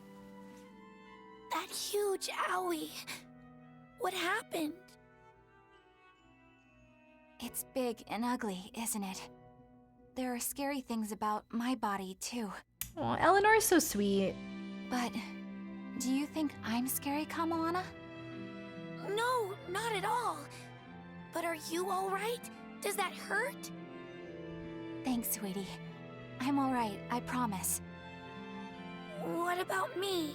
That huge owie. What happened? It's big and ugly, isn't it? There are scary things about my body, too. Oh, Eleanor is so sweet. But do you think I'm scary, Kamoana? No, not at all. But are you alright? Does that hurt? Thanks, sweetie. I'm alright, I promise. What about me?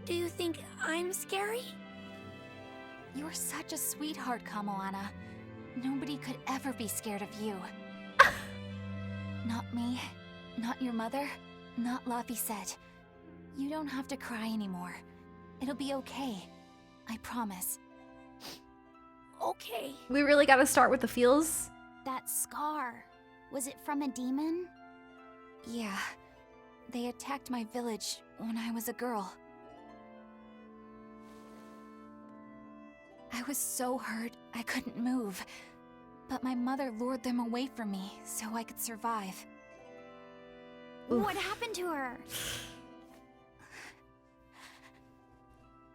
Do you think I'm scary? You're such a sweetheart, Kamoana. Nobody could ever be scared of you. Not me, not your mother, not Laphicet. You don't have to cry anymore. It'll be okay. I promise. Okay. We really gotta start with the feels. That scar. Was it from a demon? Yeah. They attacked my village when I was a girl. I was so hurt I couldn't move. But my mother lured them away from me so I could survive. Oof. What happened to her?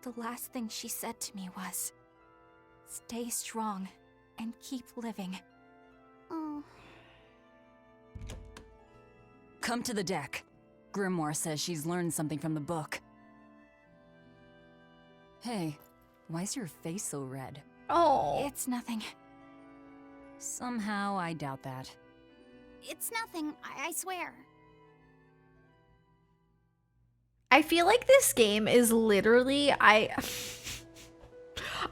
The last thing she said to me was, "Stay strong and keep living." Oh. Come to the deck. Grimoire says she's learned something from the book. Hey, why's your face so red? Oh. It's nothing. Somehow, I doubt that. It's nothing, I swear. I feel like this game is literally...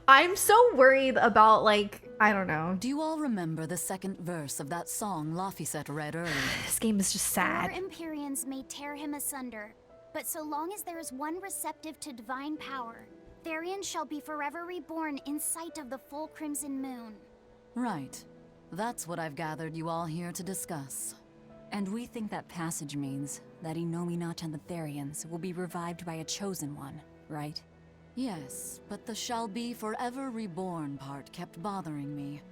I'm so worried about, like, I don't know. Do you all remember the second verse of that song Laphicet read earlier? This game is just sad. 4 Empyreans may tear him asunder, but so long as there is one receptive to divine power, Therians shall be forever reborn in sight of the full crimson moon. Right. That's what I've gathered you all here to discuss. And we think that passage means that Innominat and the Therians will be revived by a chosen one, right? Yes, but the shall be forever reborn part kept bothering me.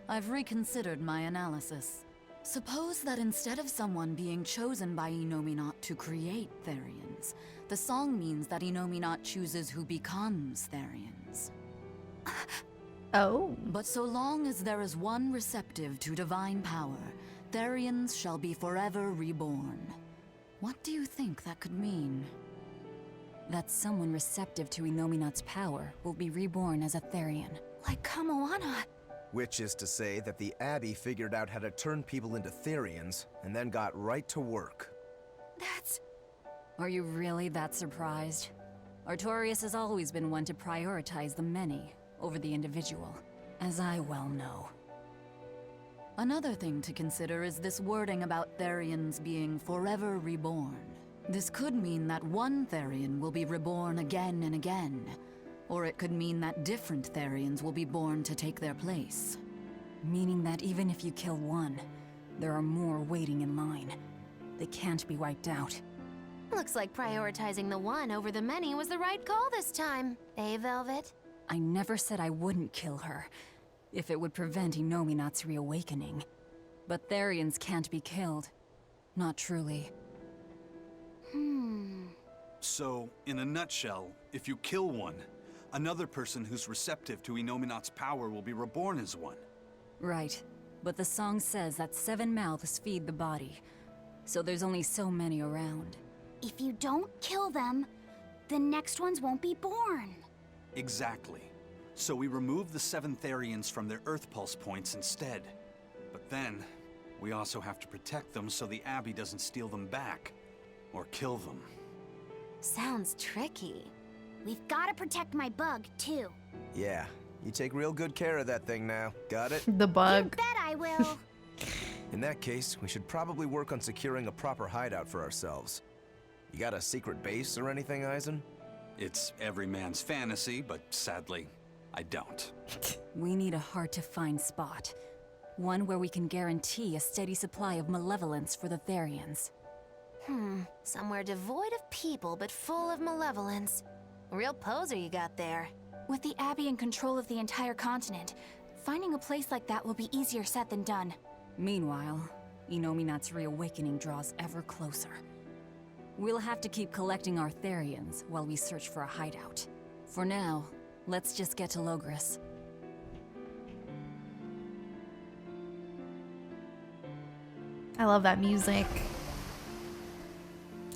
I've reconsidered my analysis. Suppose that instead of someone being chosen by Innominat to create Therians, the song means that Innominat chooses who becomes Therians. Oh. But so long as there is one receptive to divine power, Therians shall be forever reborn. What do you think that could mean? That someone receptive to Innominat's power will be reborn as a Therian. Like Kamoana. Which is to say that the Abbey figured out how to turn people into Therians, and then got right to work. That's... Are you really that surprised? Artorias has always been one to prioritize the many over the individual, as I well know. Another thing to consider is this wording about Therians being forever reborn. This could mean that one Therian will be reborn again and again, or it could mean that different Therians will be born to take their place. Meaning that even if you kill one, there are more waiting in line. They can't be wiped out. Looks like prioritizing the one over the many was the right call this time. Eh, Velvet? I never said I wouldn't kill her, if it would prevent Innominat's reawakening. But Therians can't be killed. Not truly. So, in a nutshell, if you kill one, another person who's receptive to Innominat's power will be reborn as one. Right. But the song says that 7 mouths feed the body, so there's only so many around. If you don't kill them, the next ones won't be born. Exactly. So we remove the 7 Therians from their Earth Pulse points instead. But then, we also have to protect them so the Abbey doesn't steal them back. Or kill them. Sounds tricky. We've got to protect my bug, too. Yeah, you take real good care of that thing now. Got it? The You bug. bet I will. In that case, we should probably work on securing a proper hideout for ourselves. You got a secret base or anything, Eisen? It's every man's fantasy, but sadly, I don't. We need a hard-to-find spot. One where we can guarantee a steady supply of malevolence for the Therians. Somewhere devoid of people but full of malevolence. Real poser you got there. With the Abbey in control of the entire continent, finding a place like that will be easier said than done. Meanwhile, Innominat's reawakening draws ever closer. We'll have to keep collecting our Therians while we search for a hideout. For now, let's just get to Logris. I love that music.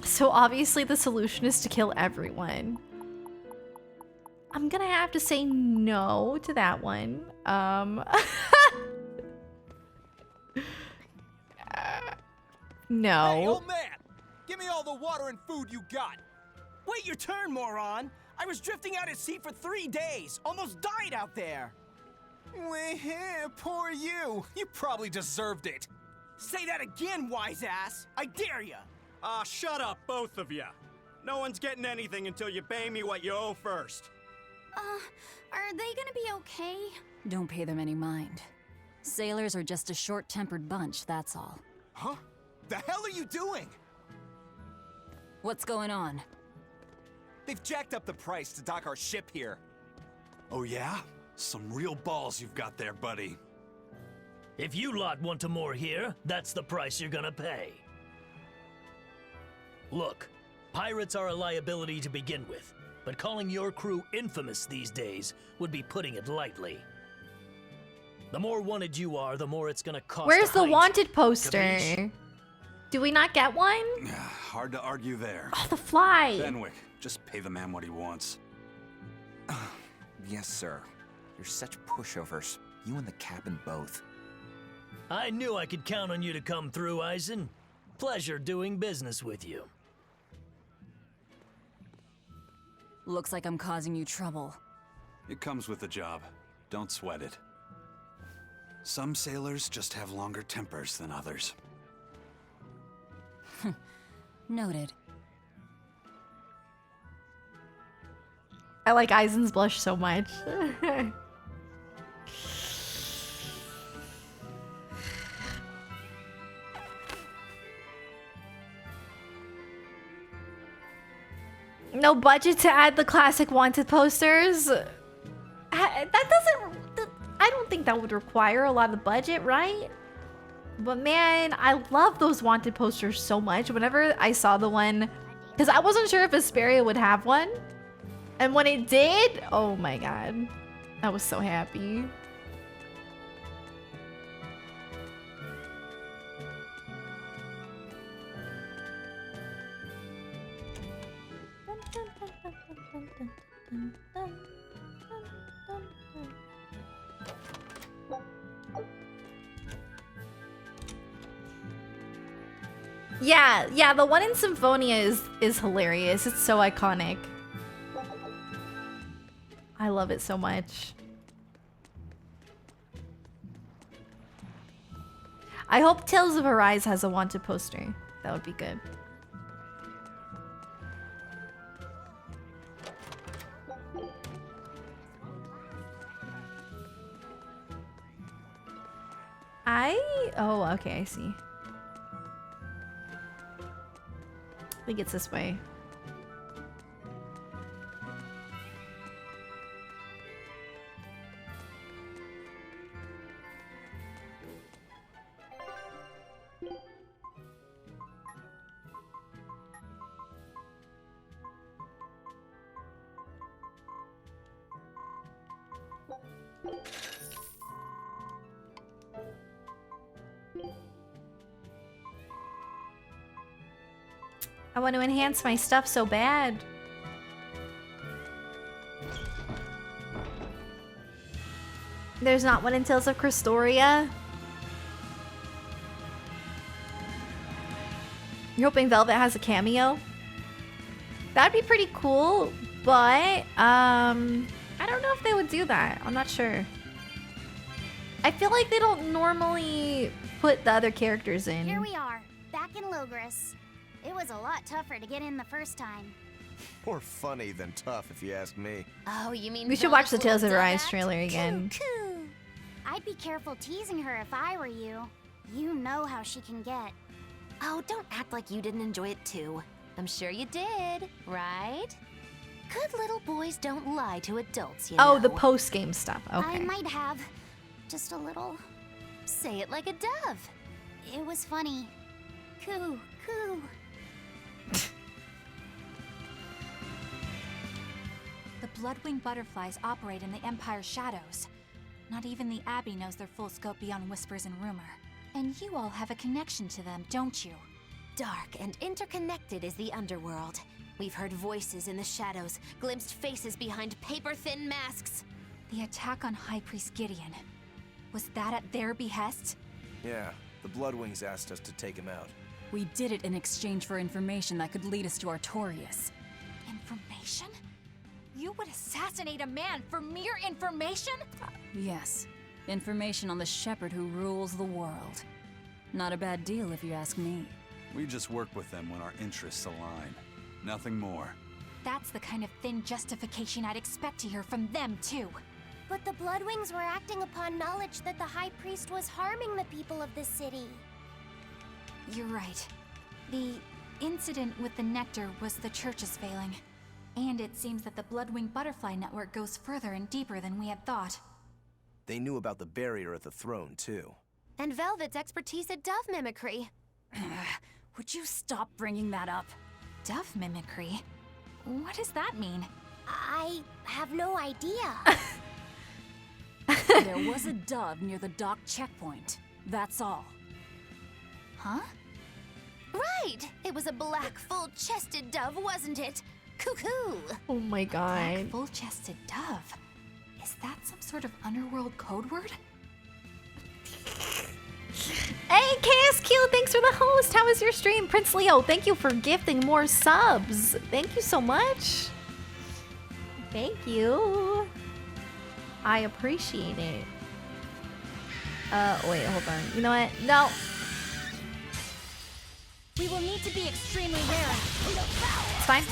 So obviously the solution is to kill everyone. I'm gonna have to say no to that one. No. Hey, old man! Give me all the water and food you got! Wait your turn, moron! I was drifting out at sea for 3 days! Almost died out there! Well, poor you! You probably deserved it! Say that again, wise ass! I dare ya! Shut up, both of ya! No one's getting anything until you pay me what you owe first. Are they gonna be okay? Don't pay them any mind. Sailors are just a short-tempered bunch, that's all. Huh? The hell are you doing? What's going on? They've jacked up the price to dock our ship here. Oh yeah? Some real balls you've got there, buddy. If you lot want to moor here, that's the price you're gonna pay. Look, pirates are a liability to begin with, but calling your crew infamous these days would be putting it lightly. The more wanted you are, the more it's gonna cost. Where's to the hide. wanted poster? Capiche? Do we not get one? Hard to argue there. Oh, the fly. Fenwick, just pay the man what he wants. Yes, sir. You're such pushovers. You and the captain both. I knew I could count on you to come through, Eisen. Pleasure doing business with you. Looks like I'm causing you trouble. It comes with the job. Don't sweat it. Some sailors just have longer tempers than others. Noted. I like Aizen's blush so much. No budget to add the classic wanted posters. That doesn't... I don't think that would require a lot of budget, right? But man, I love those wanted posters so much. Whenever I saw the one... Because I wasn't sure if Berseria would have one. And when it did, oh my god. I was so happy. Yeah, the one in Symphonia is hilarious. It's so iconic. I love it so much. I hope Tales of Arise has a wanted poster. That would be good. Oh, okay, I see. I think it's this way. I want to enhance my stuff so bad. There's not one in Tales of Crestoria. You're hoping Velvet has a cameo? That'd be pretty cool, but I don't know if they would do that. I'm not sure. I feel like they don't normally put the other characters in. Here we are, back in Logris. It was a lot tougher to get in the first time. More funny than tough, if you ask me. Oh, you mean We should watch the Tales of Arise trailer again. Coo. I'd be careful teasing her if I were you. You know how she can get. Oh, don't act like you didn't enjoy it too. I'm sure you did, right? Good little boys don't lie to adults, you know. Oh, the post-game stuff. Okay. I might have. Just a little. Say it like a dove. It was funny. Coo, coo. The Bloodwing butterflies operate in the Empire's shadows. Not even the Abbey knows their full scope beyond whispers and rumor. And you all have a connection to them, don't you? Dark and interconnected is the underworld. We've heard voices in the shadows, glimpsed faces behind paper-thin masks. The attack on High Priest Gideon. Was that at their behest? Yeah, the Bloodwings asked us to take him out. We did it in exchange for information that could lead us to Artorias. Information? You would assassinate a man for mere information? Yes. Information on the shepherd who rules the world. Not a bad deal if you ask me. We just work with them when our interests align. Nothing more. That's the kind of thin justification I'd expect to hear from them, too. But the Bloodwings were acting upon knowledge that the High Priest was harming the people of the city. You're right. The incident with the nectar was the Church's failing. And it seems that the Bloodwing Butterfly Network goes further and deeper than we had thought. They knew about the barrier at the throne, too. And Velvet's expertise at dove mimicry. Would you stop bringing that up? Dove mimicry? What does that mean? I have no idea. There was a dove near the dock checkpoint. That's all. Huh? Right! It was a black, full-chested dove, wasn't it? Cuckoo! Oh my god. Black, full-chested dove. Is that some sort of underworld code word? Hey, KSQ, thanks for the host. How was your stream? Prince Leo, thank you for gifting more subs. Thank you so much. Thank you. I appreciate it. Wait, hold on. You know what? No. We will need to be extremely rare. It's fine.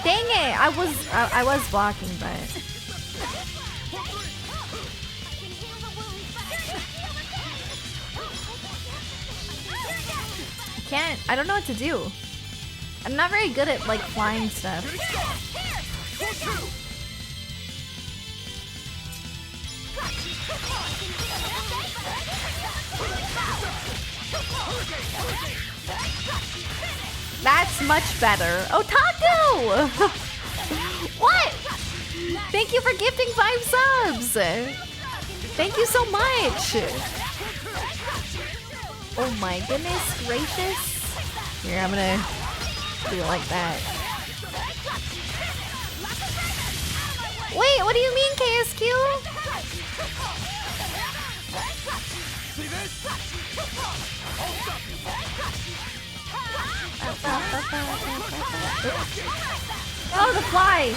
Dang it! I was blocking, but I don't know what to do. I'm not very good at like flying stuff. That's much better. Otaku! What? Thank you for gifting 5 subs! Thank you so much! Oh my goodness gracious. Here, I'm gonna do it like that. Wait, what do you mean, KSQ? Oh, the fly!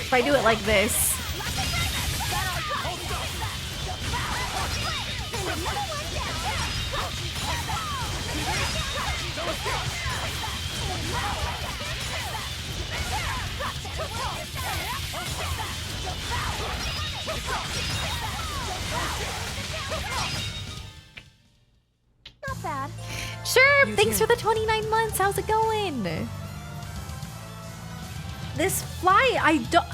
If I do it like this. Not bad. Sure, thanks for the 29 months. How's it going? This fly, I don't...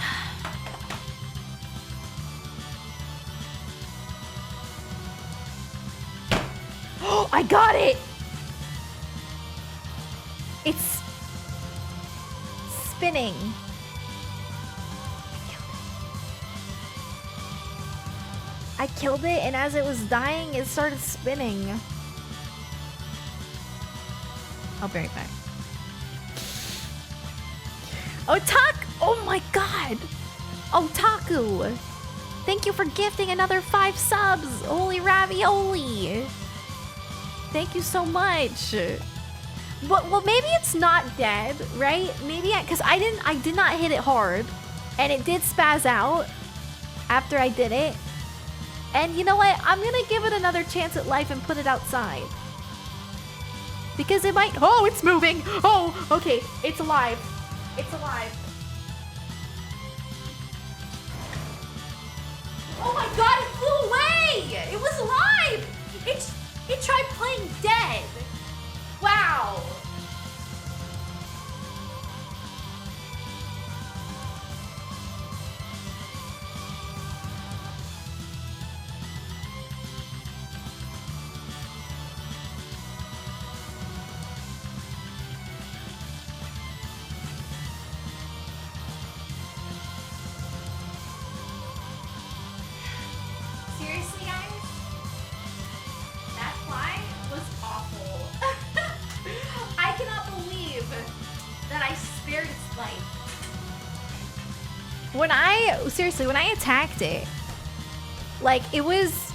Oh, I got it! It's spinning. I killed it, and as it was dying, it started spinning. I'll be right back. Otaku! Oh my god! Otaku! Thank you for gifting another 5 subs! Holy ravioli! Thank you so much! But, well, maybe it's not dead, right? Maybe because I did not hit it hard. And it did spaz out after I did it. And you know what? I'm gonna give it another chance at life and put it outside. Because it might... Oh, it's moving! Oh, okay. It's alive. It's alive. Oh my god, it flew away! It was alive! It tried playing dead. Wow. Seriously, guys? That fly was awful. I cannot believe that I spared its life. When I attacked it, like it was,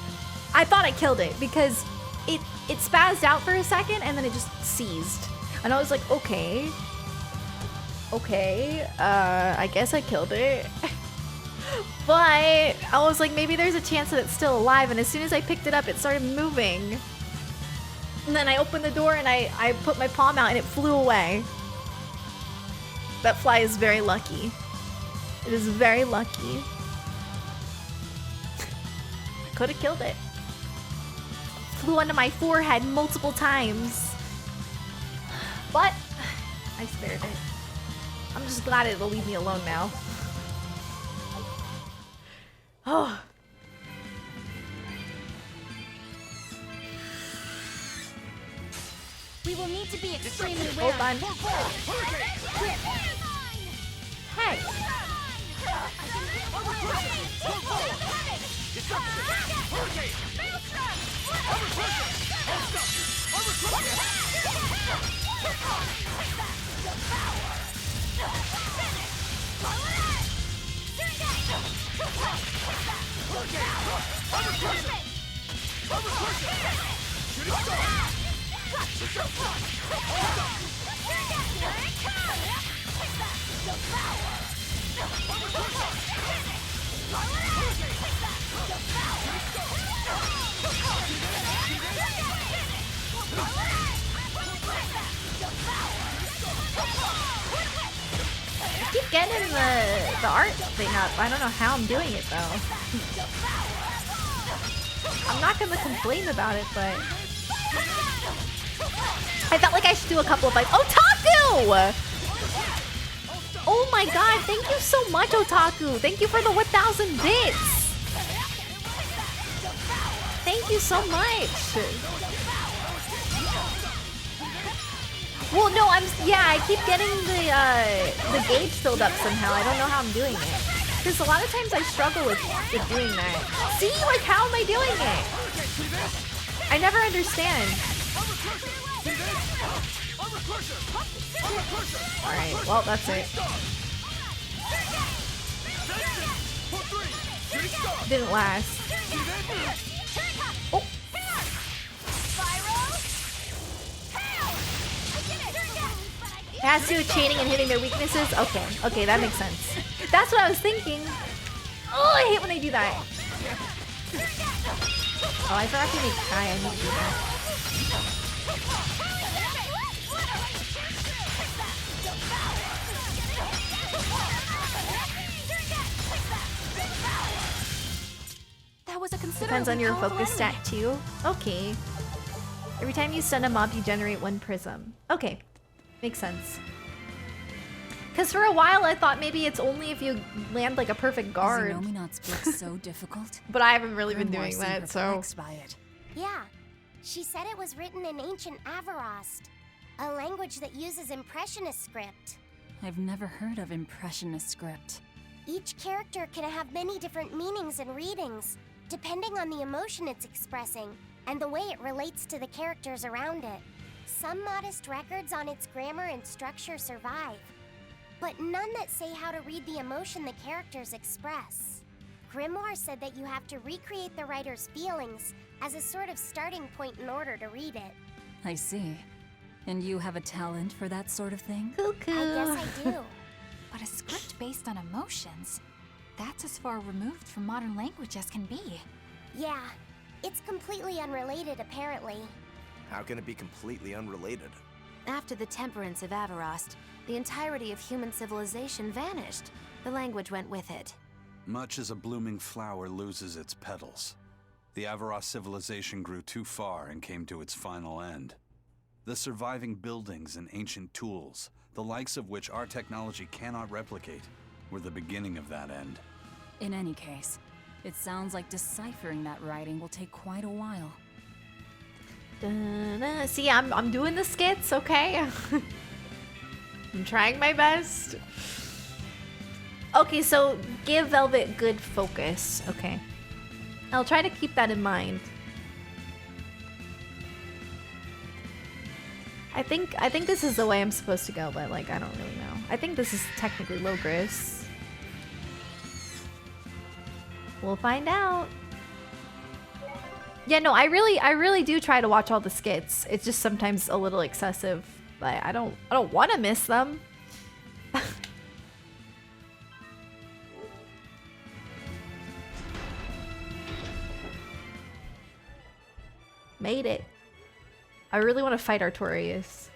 I thought I killed it because it spazzed out for a second and then it just seized. And I was like, okay, I guess I killed it. But I was like, maybe there's a chance that it's still alive. And as soon as I picked it up, it started moving. And then I opened the door and I put my palm out and it flew away. That fly is very lucky. It is very lucky. I could have killed it. Flew onto my forehead multiple times. But I spared it. I'm just glad it'll leave me alone now. Oh. We will need to be extremely wary. Hold on. Hey. I keep getting the art thing up. I don't know how I'm doing it though. I'm not gonna complain about it, but I felt like I should do a couple of like Otaku! Oh my god, thank you so much, Otaku! Thank you for the 1,000 bits! Thank you so much! Well, no, I keep getting the gauge filled up somehow. I don't know how I'm doing it. Because a lot of times I struggle with doing that. See, like, how am I doing it? I never understand. Alright, well, that's it. Didn't last. Oh. It has to do with cheating and hitting their weaknesses? Okay, okay, that makes sense. That's what I was thinking. Oh, I hate when they do that. Oh, I forgot to make Kai. I need to do that. That was a Depends on your focus stat too. Okay. Every time you stun a mob, you generate 1 prism. Okay. Makes sense. Because for a while I thought maybe it's only if you land like a perfect guard. Is Inominat's book so difficult? But I haven't really been Grimoire doing seemed that, so... perplexed by it. Yeah. She said it was written in ancient Avarost, a language that uses Impressionist script. I've never heard of Impressionist script. Each character can have many different meanings and readings, depending on the emotion it's expressing and the way it relates to the characters around it. Some modest records on its grammar and structure survive, but none that say how to read the emotion the characters express. Grimoire said that you have to recreate the writer's feelings as a sort of starting point in order to read it. I see. And you have a talent for that sort of thing? Cuckoo. I guess I do. But a script based on emotions? That's as far removed from modern language as can be. Yeah, it's completely unrelated apparently. How can it be completely unrelated? After the temperance of Avarost, the entirety of human civilization vanished. The language went with it. Much as a blooming flower loses its petals, the Avarost civilization grew too far and came to its final end. The surviving buildings and ancient tools, the likes of which our technology cannot replicate, were the beginning of that end. In any case, it sounds like deciphering that writing will take quite a while. Da-na. See, I'm doing the skits, okay? I'm trying my best. Okay, so give Velvet good focus. Okay. I'll try to keep that in mind. I think this is the way I'm supposed to go, but like I don't really know. I think this is technically Logris. We'll find out. Yeah, no, I really do try to watch all the skits. It's just sometimes a little excessive, but I don't want to miss them. Made it. I really want to fight Artorias.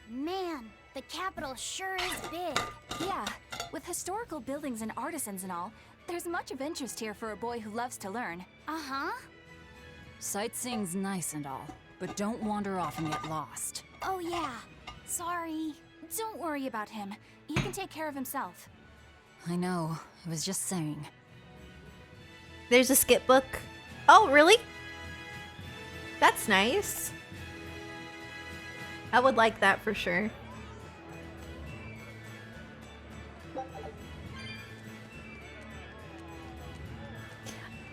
Man, the capital sure is big. Yeah, with historical buildings and artisans and all, there's much of interest here for a boy who loves to learn. Uh-huh. Sightseeing's nice and all, but don't wander off and get lost. Oh yeah. Sorry. Don't worry about him. He can take care of himself. I know, I was just saying. There's a skip book. Oh, really? That's nice. I would like that for sure.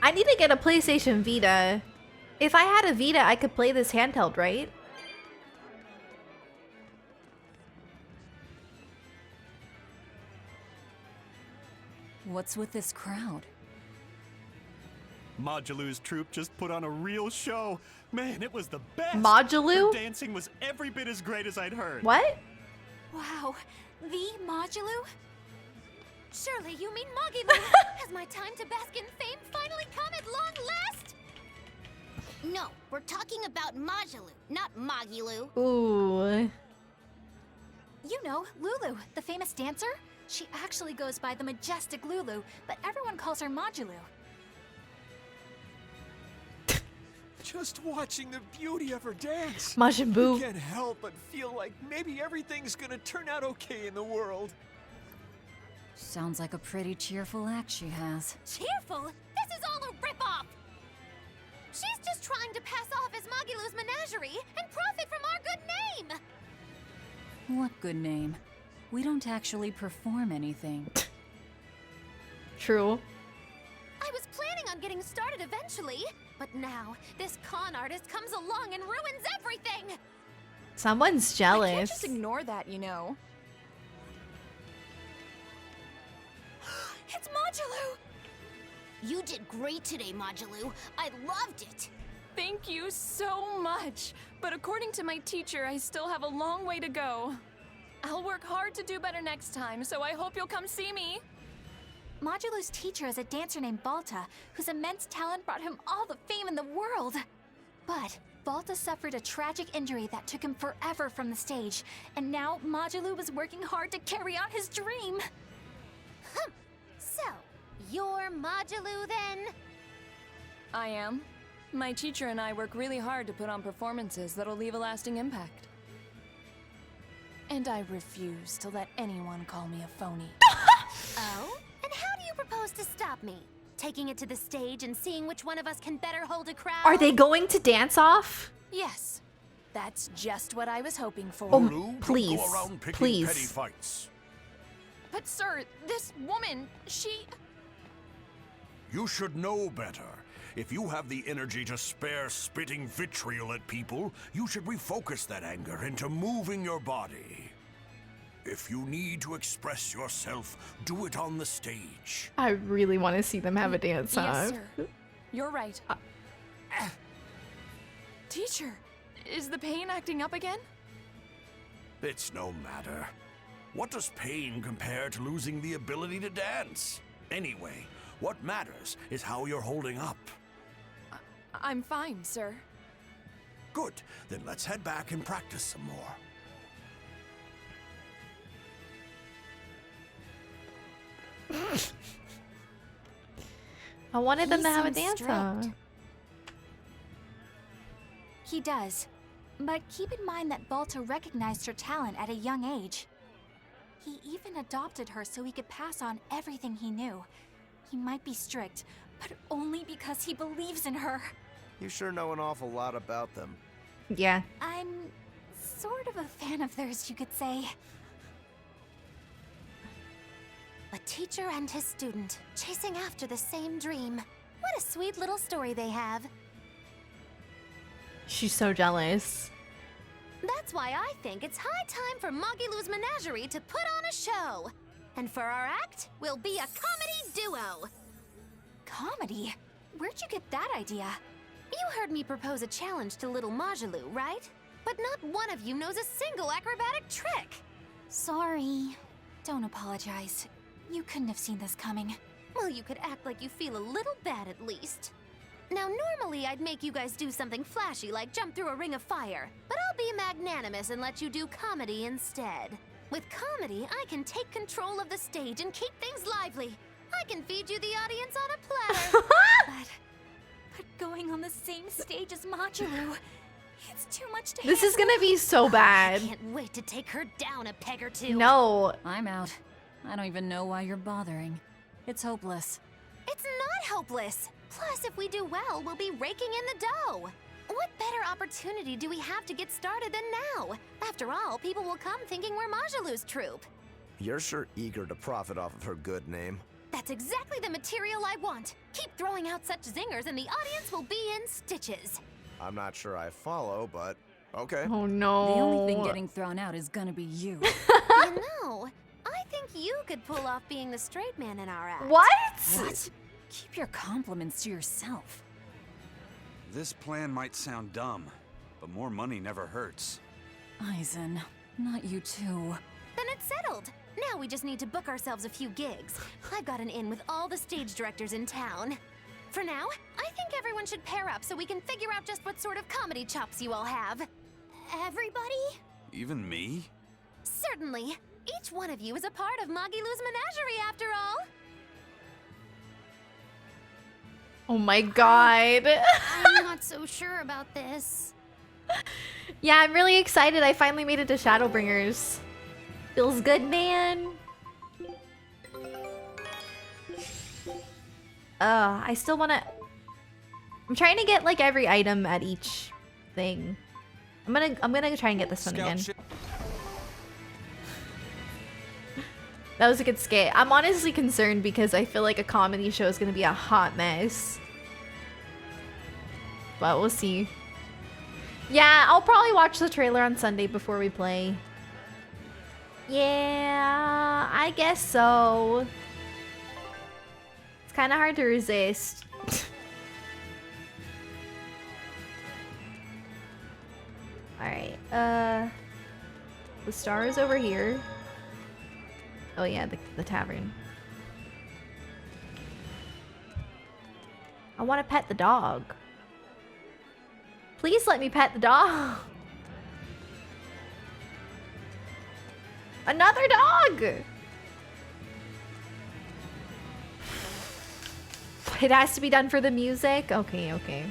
I need to get a PlayStation Vita. If I had a Vita, I could play this handheld, right? What's with this crowd? Modulu's troupe just put on a real show. Man, it was the best. Modulu? Their dancing was every bit as great as I'd heard. What? Wow, the Modulu? Surely you mean Mogilu. Has my time to bask in fame finally come at long last? No, we're talking about Majulu, not Mogilu. Ooh. You know, Lulu, the famous dancer? She actually goes by the majestic Lulu, but everyone calls her Modulu. Just watching the beauty of her dance. Majin Buu. You can't help but feel like maybe everything's gonna turn out okay in the world. Sounds like a pretty cheerful act she has. Cheerful? This is all a ripoff! She's just trying to pass off as Mogilu's menagerie and profit from our good name! What good name? We don't actually perform anything. True. I was planning on getting started eventually, but now this con artist comes along and ruins everything! Someone's I jealous. can't just ignore that, you know. It's Modulu! You did great today, Majulu. I loved it. Thank you so much. But according to my teacher, I still have a long way to go. I'll work hard to do better next time, so I hope you'll come see me. Modulu's teacher is a dancer named Balta, whose immense talent brought him all the fame in the world. But Balta suffered a tragic injury that took him forever from the stage, and now Modulu was working hard to carry out his dream. So, you're Mogilu then? I am. My teacher and I work really hard to put on performances that'll leave a lasting impact. And I refuse to let anyone call me a phony. Oh? And how do you propose to stop me? Taking it to the stage and seeing which one of us can better hold a crowd? Are they going to dance off? Yes. That's just what I was hoping for. Oh, please. Please. Petty fights. But sir, this woman, she... You should know better. If you have the energy to spare spitting vitriol at people, you should refocus that anger into moving your body. If you need to express yourself, do it on the stage. I really want to see them have a dance Yes, off. sir. You're right. Teacher, is the pain acting up again? It's no matter. What does pain compare to losing the ability to dance? Anyway, what matters is how you're holding up. I'm fine, sir. Good. Then let's head back and practice some more. I wanted them He to have a seems dance strict. off. He does. But keep in mind that Balta recognized her talent at a young age. He even adopted her so he could pass on everything he knew. He might be strict, but only because he believes in her. You sure know an awful lot about them. Yeah. I'm sort of a fan of theirs, you could say. A teacher and his student, chasing after the same dream. What a sweet little story they have. She's so jealous. That's why I think it's high time for Mogilu's menagerie to put on a show. And for our act, we'll be a comedy duo. Comedy? Where'd you get that idea? You heard me propose a challenge to little Mogilu, right? But not one of you knows a single acrobatic trick. Sorry. Don't apologize. You couldn't have seen this coming. Well, you could act like you feel a little bad at least. Now, normally I'd make you guys do something flashy like jump through a ring of fire, but I'll be magnanimous and let you do comedy instead. With comedy, I can take control of the stage and keep things lively. I can feed you the audience on a platter. But going on the same stage as Mogilu, it's too much to This is handle. gonna be so bad. I can't wait to take her down a peg or two. No. I'm out. I don't even know why you're bothering. It's hopeless. It's not hopeless. Plus, if we do well, we'll be raking in the dough. What better opportunity do we have to get started than now? After all, people will come thinking we're Mogilu's troupe. You're sure eager to profit off of her good name. That's exactly the material I want. Keep throwing out such zingers and the audience will be in stitches. I'm not sure I follow, but okay. Oh no. The only thing getting thrown out is gonna be you. You know, I think you could pull off being the straight man in our act. What? What? Keep your compliments to yourself. This plan might sound dumb, but more money never hurts. Eisen, not you too. Then it's settled. Now we just need to book ourselves a few gigs. I've got an in with all the stage directors in town. For now, I think everyone should pair up so we can figure out just what sort of comedy chops you all have. Everybody? Even me? Certainly. Each one of you is a part of Magilou's menagerie, after all. Oh my god. I'm not so sure about this. Yeah, I'm really excited. I finally made it to Shadowbringers. Feels good, man. I still wanna... I'm trying to get like every item at each thing. I'm gonna try and get this one again. That was a good skit. I'm honestly concerned because I feel like a comedy show is gonna be a hot mess. But we'll see. Yeah, I'll probably watch the trailer on Sunday before we play. Yeah, I guess so. It's kind of hard to resist. Alright, the star is over here. Oh yeah, the tavern. I want to pet the dog. Please let me pet the dog. Another dog! It has to be done for the music? Okay, okay.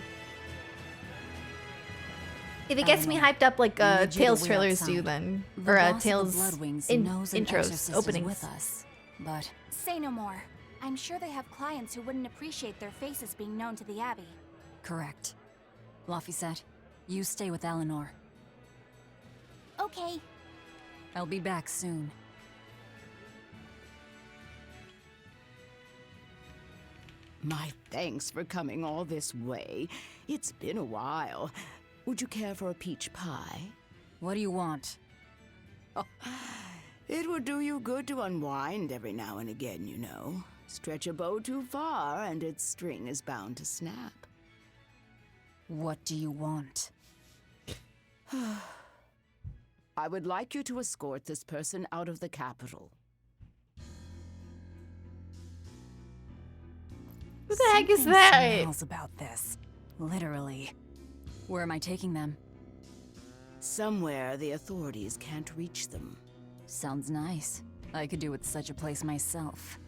If it gets me hyped up like Tales trailers do then. Or Tales intros, openings. With us, but Say no more. I'm sure they have clients who wouldn't appreciate their faces being known to the Abbey. correct. Laphicet, you stay with Eleanor. Okay. I'll be back soon. My thanks for coming all this way. It's been a while. Would you care for a peach pie? What do you want? Oh, it would do you good to unwind every now and again, you know. Stretch a bow too far and its string is bound to snap. What do you want? I would like you to escort this person out of the capital. Who the heck is Something that? smells about this. Literally. Where am I taking them? Somewhere the authorities can't reach them. Sounds nice. I could do with such a place myself.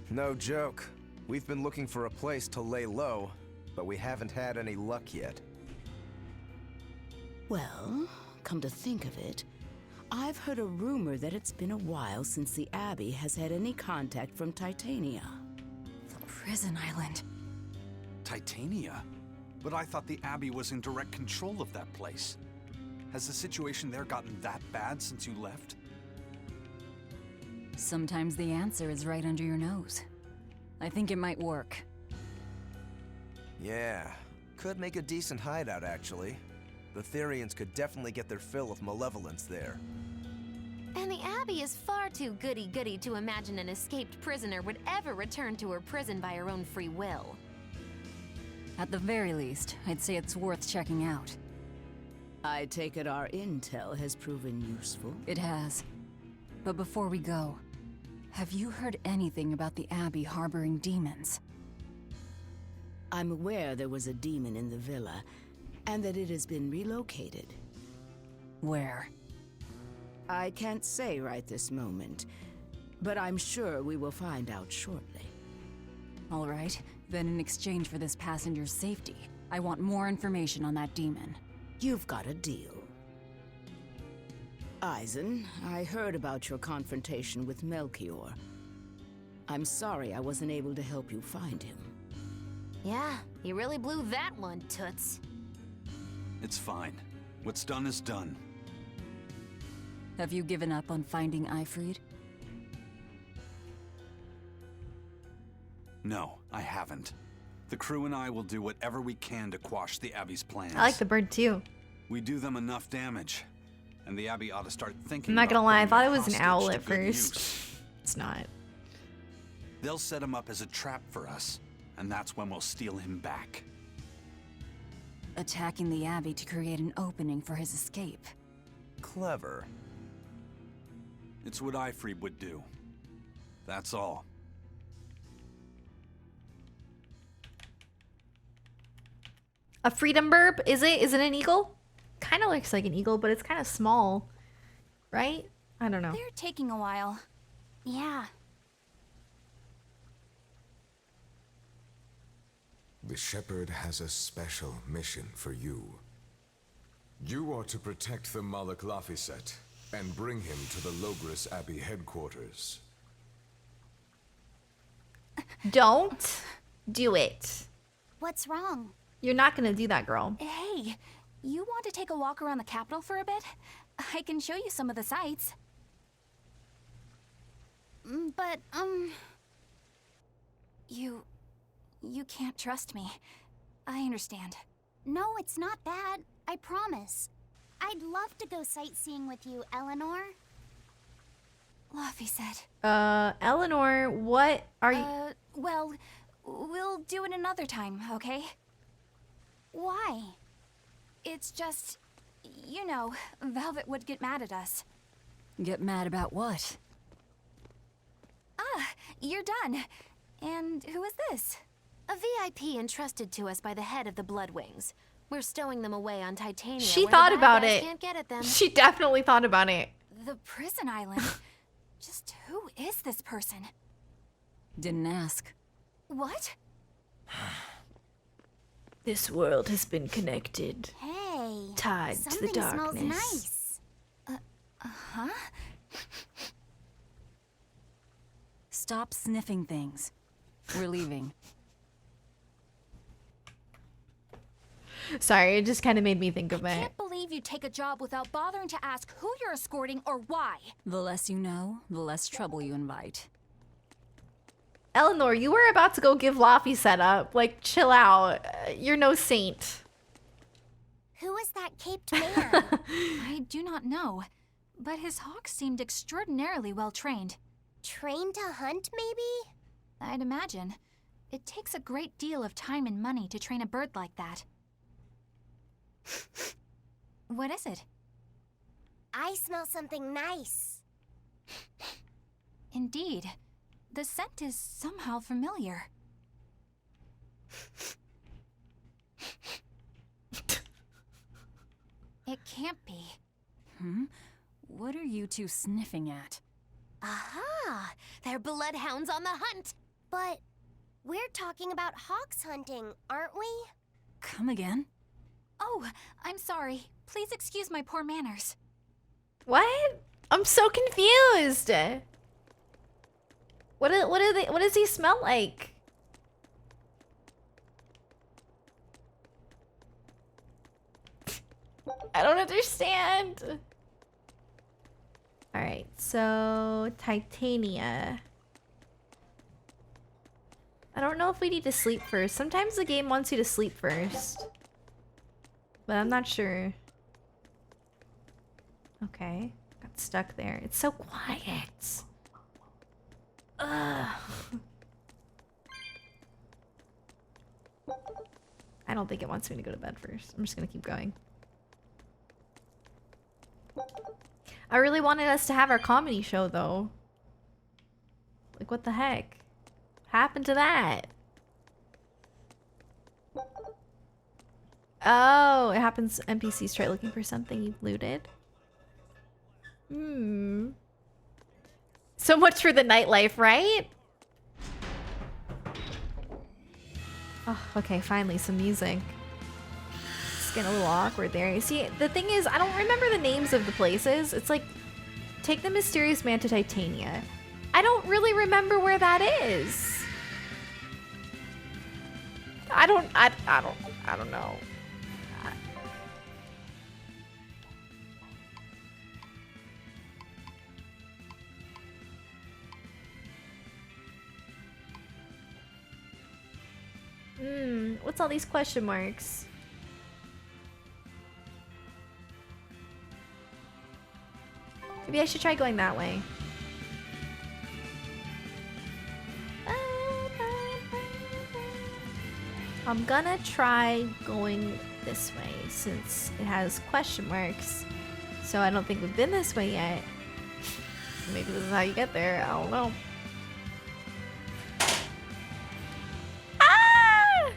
No joke. We've been looking for a place to lay low, but we haven't had any luck yet. Well, come to think of it, I've heard a rumor that it's been a while since the Abbey has had any contact from Titania. The prison island. Titania? But I thought the Abbey was in direct control of that place. Has the situation there gotten that bad since you left? Sometimes the answer is right under your nose. I think it might work. Yeah, could make a decent hideout actually. The Therians could definitely get their fill of malevolence there. And the Abbey is far too goody-goody to imagine an escaped prisoner would ever return to her prison by her own free will. At the very least, I'd say it's worth checking out. I take it our intel has proven useful. It has. But before we go, have you heard anything about the Abbey harboring demons? I'm aware there was a demon in the villa, and that it has been relocated. Where? I can't say right this moment, but I'm sure we will find out shortly. All right, then in exchange for this passenger's safety, I want more information on that demon. You've got a deal. Eisen, I heard about your confrontation with Melchior. I'm sorry I wasn't able to help you find him. Yeah, you really blew that one, Toots. It's fine. What's done is done. Have you given up on finding Eifried? No, I haven't. The crew and I will do whatever we can to quash the Abbey's plans. I like the bird too. We do them enough damage, and the Abbey ought to start thinking. I'm not gonna about lie, I putting thought it their was an hostage owl to at good first. use. It's not. They'll set him up as a trap for us. and that's when we'll steal him back. Attacking the Abbey to create an opening for his escape. Clever. It's what Ifreeb would do. That's all. A freedom burb? Is it? Is it an eagle? Kind of looks like an eagle, but it's kind of small. Right? I don't know. They're taking a while. Yeah. The Shepherd has a special mission for you. You are to protect the Malak Laphicet and bring him to the Logris Abbey headquarters. Don't do it. What's wrong? You're not gonna do that, girl. Hey, you want to take a walk around the capital for a bit? I can show you some of the sights. But, You can't trust me. I understand. No, it's not that. I promise. I'd love to go sightseeing with you, Eleanor. Laphicet. Eleanor, what are you... Well, we'll do it another time, okay? Why? It's just, you know, Velvet would get mad at us. Get mad about what? Ah, you're done. And who is this? A VIP entrusted to us by the head of the Bloodwings. We're stowing them away on Titania. She where thought the bad about guys it. Can't get at them. She definitely thought about it. The prison island? Just who is this person? Didn't ask. What? This world has been connected. Hey. Tied to the something darkness. smells nice. Huh? Stop sniffing things. We're leaving. Sorry, it just kind of made me think of I it. can't believe you take a job without bothering to ask who you're escorting or why. The less you know, the less trouble you invite. Eleanor, you were about to go give Laphicet up. Like, chill out. You're no saint. Who is that caped man? I do not know, but his hawk seemed extraordinarily well trained. Trained to hunt, maybe? I'd imagine. It takes a great deal of time and money to train a bird like that. What is it? I smell something nice. Indeed. The scent is somehow familiar. It can't be. What are you two sniffing at? Aha! They're bloodhounds on the hunt! But we're talking about hawks hunting, aren't we? Come again? Oh, I'm sorry. Please excuse my poor manners. What? I'm so confused. What does he smell like? I don't understand. All right, so Titania. I don't know if we need to sleep first. Sometimes the game wants you to sleep first. But I'm not sure. Okay, got stuck there. It's so quiet. Ugh. I don't think it wants me to go to bed first. I'm just gonna keep going. I really wanted us to have our comedy show though. Like, what the heck happened to that? Oh, it happens. NPCs try looking for something you've looted. So much for the nightlife, right? Oh, okay, finally some music. It's getting a little awkward there. You see, the thing is, I don't remember the names of the places. It's like, take the mysterious man to Titania. I don't really remember where that is. I don't know. What's all these question marks? Maybe I should try going that way. I'm gonna try going this way since it has question marks. So I don't think we've been this way yet. Maybe this is how you get there. I don't know. Ah!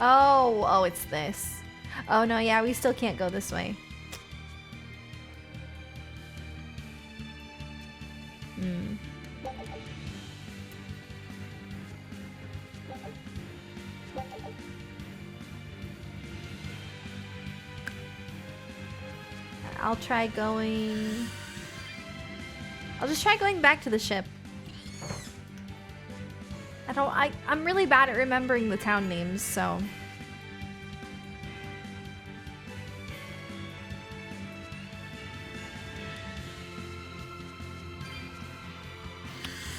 Oh, it's this. Oh no, yeah, we still can't go this way. Hmm. I'll just try going back to the ship. I'm really bad at remembering the town names, so.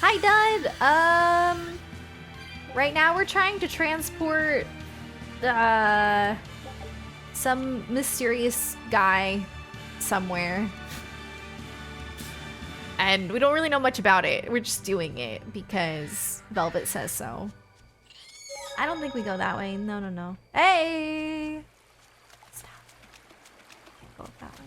Hi, Dud. Right now we're trying to transport some mysterious guy somewhere. And we don't really know much about it. We're just doing it because Velvet says so. I don't think we go that way. No, no, no. Hey! Stop. Can't go that way.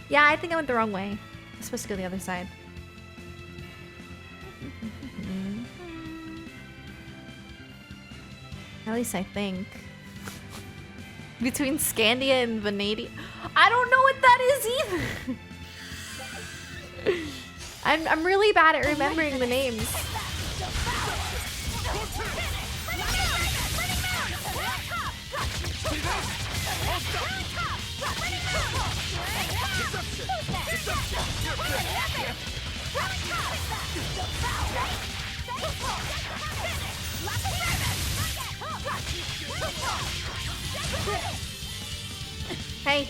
Yeah, I think I went the wrong way. I'm supposed to go the other side. At least I think. Between Scandia and Vanadium. I don't know what that is either. I'm really bad at remembering the names. Hey.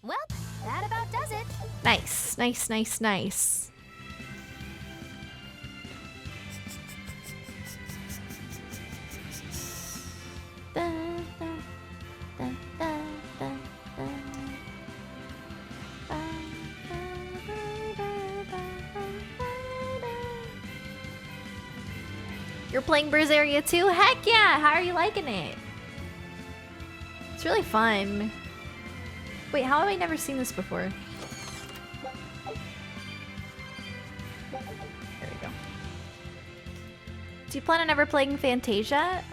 Well, that about does it. Nice, nice, nice, nice. You're playing Berseria too? Heck yeah! How are you liking it? It's really fun. Wait, how have I never seen this before? There we go. Do you plan on ever playing Fantasia?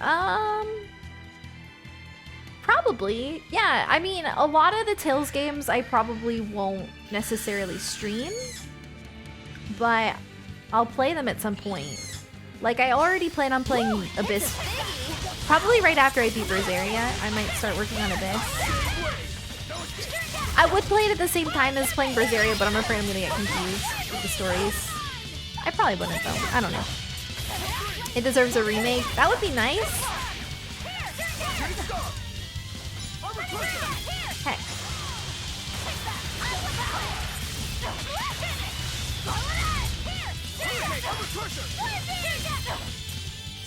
Probably. Yeah, I mean, a lot of the Tales games I probably won't necessarily stream, but I'll play them at some point. Like, I already plan on playing Abyss. Probably right after I beat Berseria, I might start working on Abyss. I would play it at the same time as playing Berseria, but I'm afraid I'm gonna get confused with the stories. I probably wouldn't though. I don't know. It deserves a remake. That would be nice. Heck.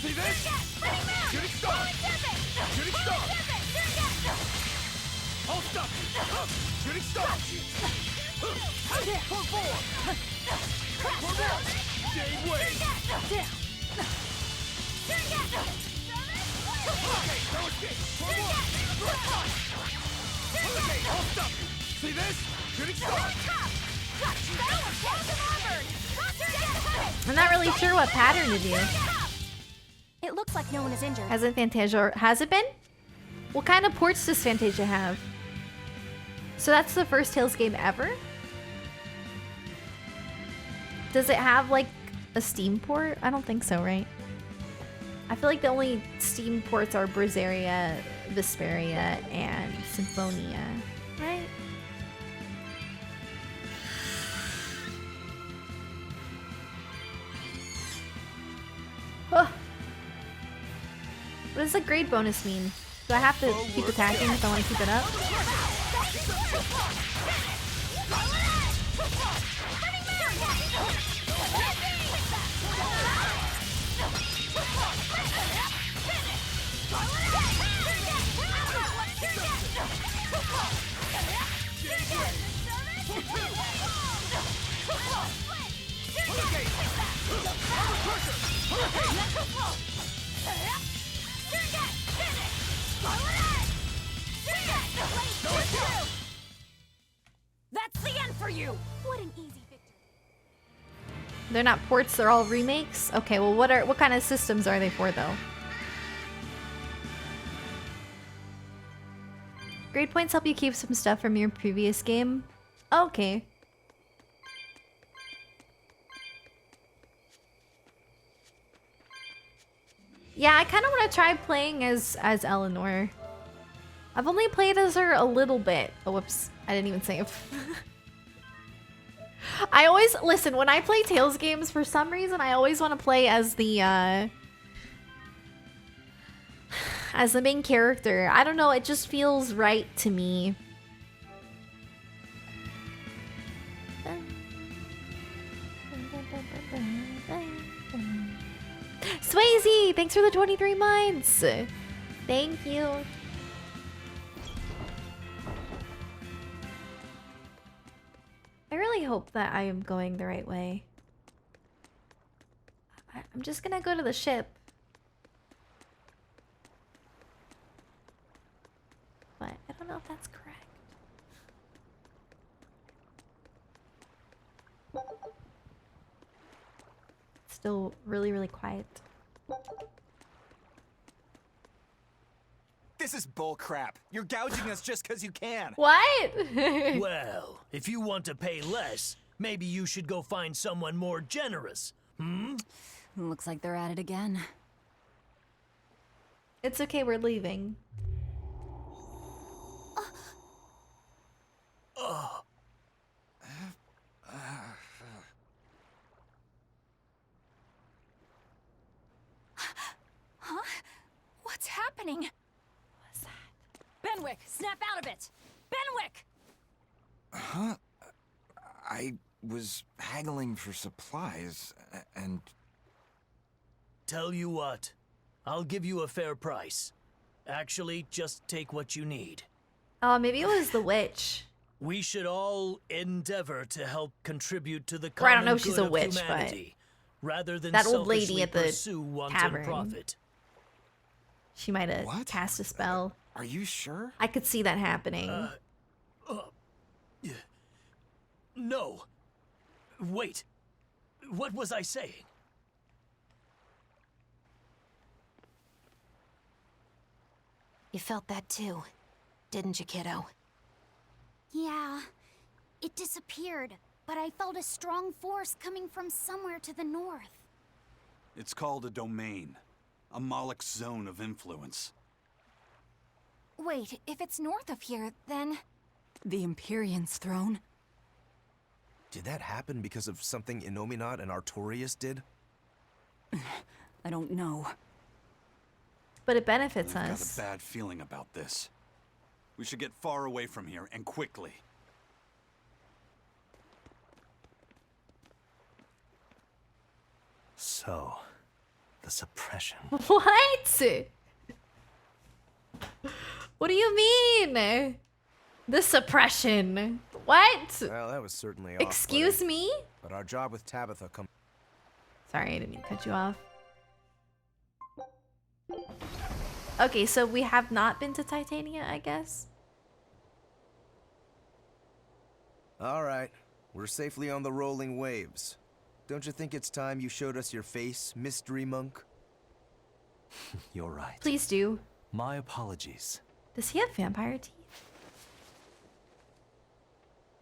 See this? Shooting star! Shooting star! I'll stop you! Shooting star! Pull forward! Pull down! Game wave! Okay, no escape! Pull forward! Okay, I'll stop you! See this? Shooting star! I'm not really sure what pattern to do. It looks like no one is injured. Hasn't Fantasia... Has it been? What kind of ports does Fantasia have? So that's the first Tales game ever? Does it have, like, a Steam port? I don't think so, right? I feel like the only Steam ports are Berseria, Vesperia, and Symphonia, right? Oh. What does the grade bonus mean? Do I have to keep attacking if I want to keep it up? That's the end for you! What an easy victory. They're not ports, they're all remakes? Okay, well what kind of systems are they for though? Grade points help you keep some stuff from your previous game. Okay. Yeah, I kind of want to try playing as Eleanor. I've only played as her a little bit. Oh, whoops. I didn't even save. I always... Listen, when I play Tales games, for some reason, I always want to play as the main character. I don't know, it just feels right to me. Swayze, thanks for the 23 months. Thank you. I really hope that I am going the right way. I'm just gonna go to the ship. But I don't know if that's correct. Still really, really quiet. This is bullcrap. You're gouging us just because you can. What? Well, if you want to pay less, maybe you should go find someone more generous. Hmm? Looks like they're at it again. It's okay, we're leaving. Huh? What's happening? What's that? Benwick, snap out of it! Benwick! Huh? I was haggling for supplies, and... Tell you what, I'll give you a fair price. Actually, just take what you need. Oh, maybe it was the witch. We should all endeavor to help contribute to the Or I don't common know if she's good a of witch, humanity, rather than that old lady selfishly at the pursue wanton tavern. profit. She might have cast a spell. Are you sure? I could see that happening. No. Wait. What was I saying? You felt that too, didn't you, kiddo? Yeah, it disappeared, but I felt a strong force coming from somewhere to the north. It's called a domain, a Moloch zone of influence. Wait, if it's north of here, then... The Empyrean's throne? Did that happen because of something Innominat and Artorias did? I don't know. But it benefits I've us. got a bad feeling about this. We should get far away from here, and quickly. So, the suppression. What? What do you mean? The suppression. What? Well, that was certainly off. Excuse me? But our job with Tabitha comes... Sorry, I didn't mean to cut you off. Okay, so we have not been to Titania, I guess? All right. We're safely on the rolling waves. Don't you think it's time you showed us your face, Mystery Monk? You're right. Please do. My apologies. Does he have vampire teeth?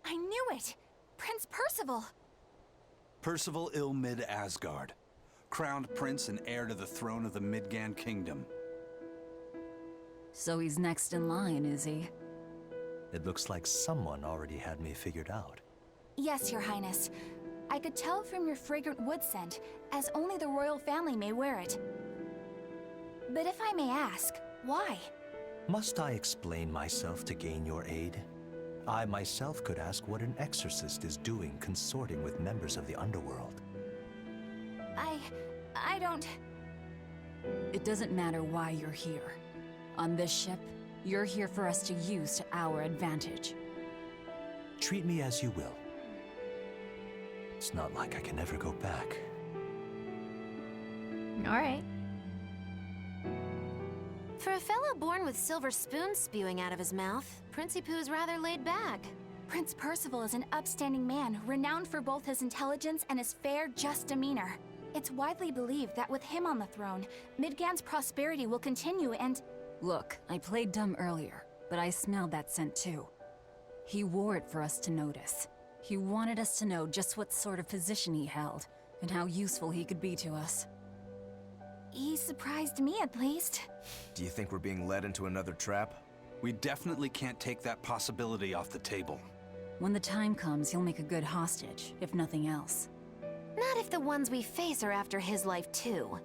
I knew it! Prince Percival! Percival Ilmid Asgard, crowned prince and heir to the throne of the Midgand Kingdom. So he's next in line, is he? It looks like someone already had me figured out. Yes, Your Highness. I could tell from your fragrant wood scent, as only the royal family may wear it. But if I may ask, why? Must I explain myself to gain your aid? I myself could ask what an exorcist is doing consorting with members of the underworld. I don't... It doesn't matter why you're here. On this ship, you're here for us to use to our advantage. Treat me as you will. It's not like I can ever go back. All right. For a fellow born with silver spoons spewing out of his mouth, Princi Poo's rather laid back. Prince Percival is an upstanding man, renowned for both his intelligence and his fair, just demeanor. It's widely believed that with him on the throne, Midgand's prosperity will continue and... Look, I played dumb earlier, but I smelled that scent too. He wore it for us to notice. He wanted us to know just what sort of position he held, and how useful he could be to us. He surprised me, at least. Do you think we're being led into another trap? We definitely can't take that possibility off the table. When the time comes, he'll make a good hostage, if nothing else. Not if the ones we face are after his life too.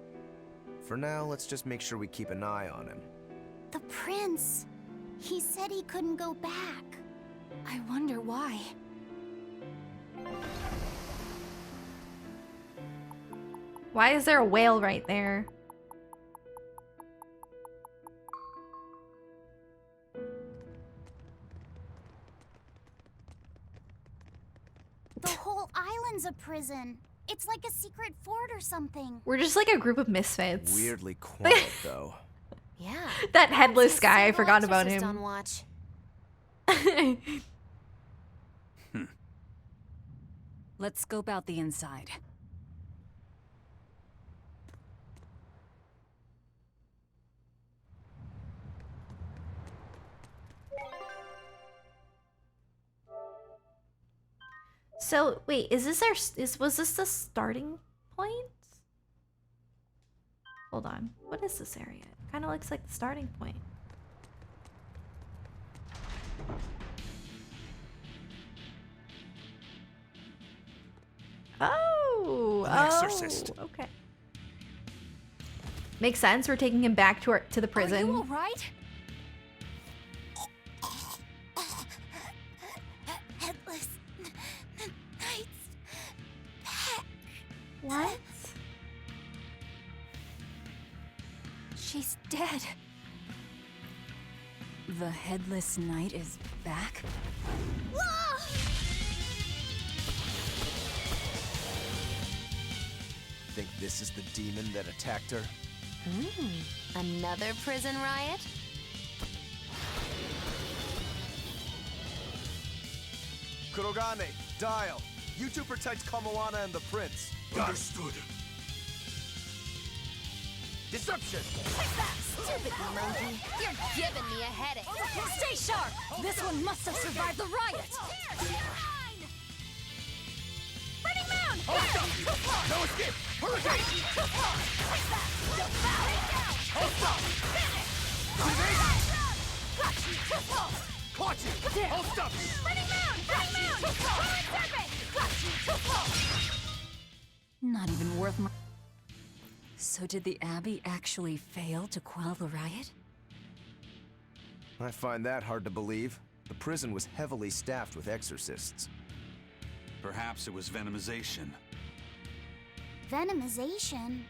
For now, let's just make sure we keep an eye on him. The prince. He said he couldn't go back. I wonder why. Why is there a whale right there? The whole island's a prison. It's like a secret fort or something. We're just like a group of misfits. Weirdly quiet, though. Yeah. That headless guy, I forgot about him. On watch. Let's scope out the inside. So wait, is this was this the starting point? Hold on. What is this area? It kind of looks like the starting point. Oh, An exorcist. Okay. Makes sense. We're taking him back to the prison. Are you all right? Headless Knight's back. What? She's dead. The Headless Knight is back? Think this is the demon that attacked her? Another prison riot? Kurogane, Dial, you two protect Kamoana and the prince. Understood. Deception! Stupid monkey. You're giving me a headache. Stay sharp! This one must have survived the riot! Burning Mound! No escape! Hurricane! Caught you! I'll stop you! Burning Mound! Burning Mound! Not even worth my... So did the Abbey actually fail to quell the riot? I find that hard to believe. The prison was heavily staffed with exorcists. Perhaps it was venomization. Venomization?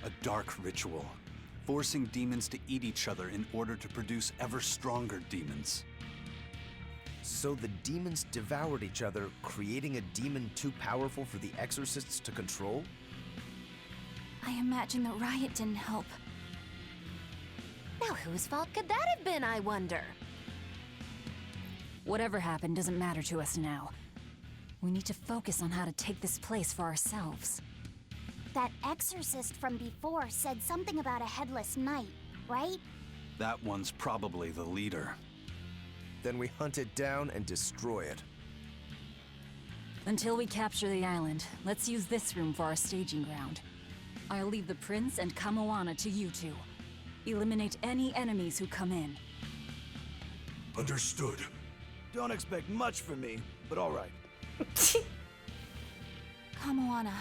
A dark ritual, forcing demons to eat each other in order to produce ever stronger demons. So the demons devoured each other, creating a demon too powerful for the exorcists to control? I imagine the riot didn't help. Now whose fault could that have been, I wonder? Whatever happened doesn't matter to us now. We need to focus on how to take this place for ourselves. That exorcist from before said something about a headless knight, right? That one's probably the leader. Then we hunt it down and destroy it. Until we capture the island, let's use this room for our staging ground. I'll leave the prince and Kamoana to you two. Eliminate any enemies who come in. Understood. Don't expect much from me, but all right. Kamoana,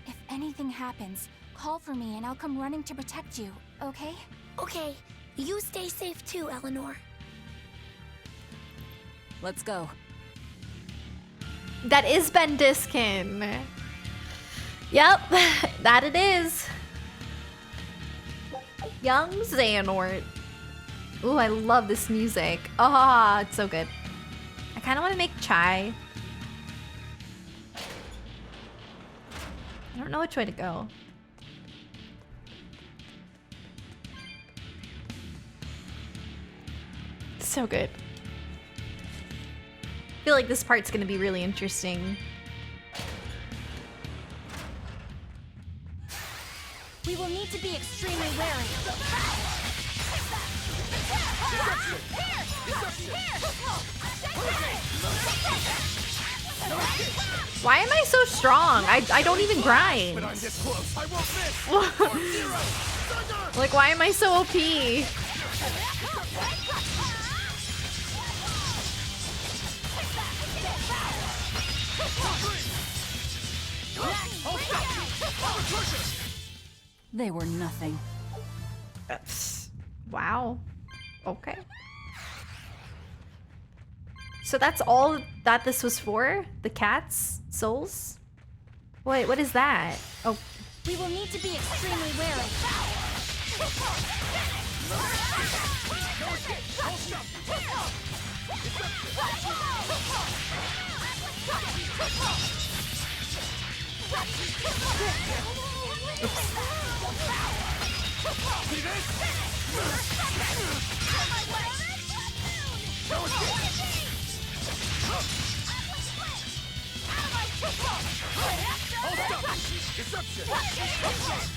if anything happens, call for me and I'll come running to protect you, okay? Okay, you stay safe too, Eleanor. Let's go. That is Ben Diskin. Yep, that it is. Young Xehanort. Ooh, I love this music. Ah, it's so good. I kind of want to make chai. I don't know which way to go. So good. I feel like this part's gonna be really interesting. We will need to be extremely wary. Why am I so strong? I don't even grind. But I'm this close. I won't miss. Like, why am I so OP? They were nothing. Wow. Okay. So that's all that this was for? The cat's souls? Wait, what is that? Oh. We will need to be extremely wary.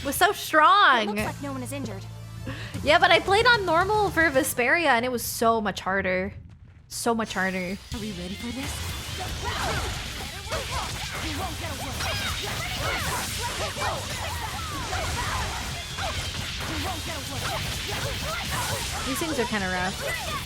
Was so strong. It looks like no one is injured. Yeah, but I played on normal for Vesperia and it was so much harder. So much harder. Are we ready for this? These things are kind of rough.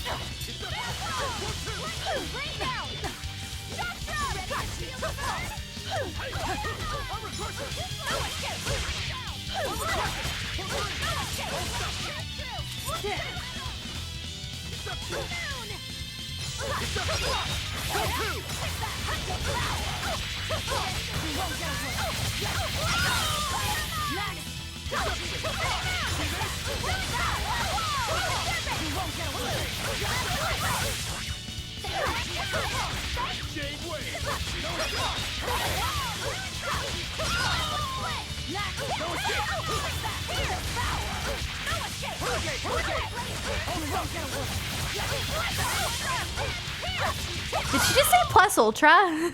Did she just say plus ultra?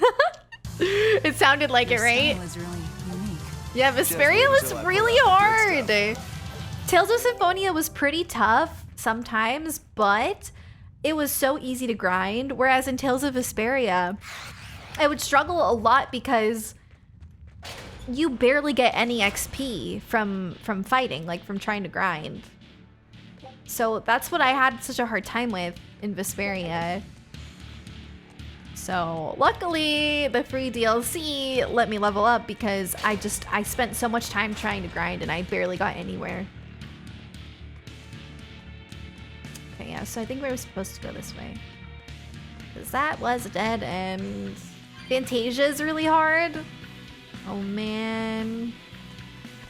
It sounded like it, right? Yeah, Vesperia was really hard. Tales of Symphonia was pretty tough sometimes, but it was so easy to grind. Whereas in Tales of Vesperia, I would struggle a lot because you barely get any XP from fighting, like from trying to grind. So that's what I had such a hard time with in Vesperia. So luckily the free DLC let me level up because I spent so much time trying to grind and I barely got anywhere. Okay, yeah, so I think we were supposed to go this way. Because that was a dead end. Fantasia is really hard. Oh man.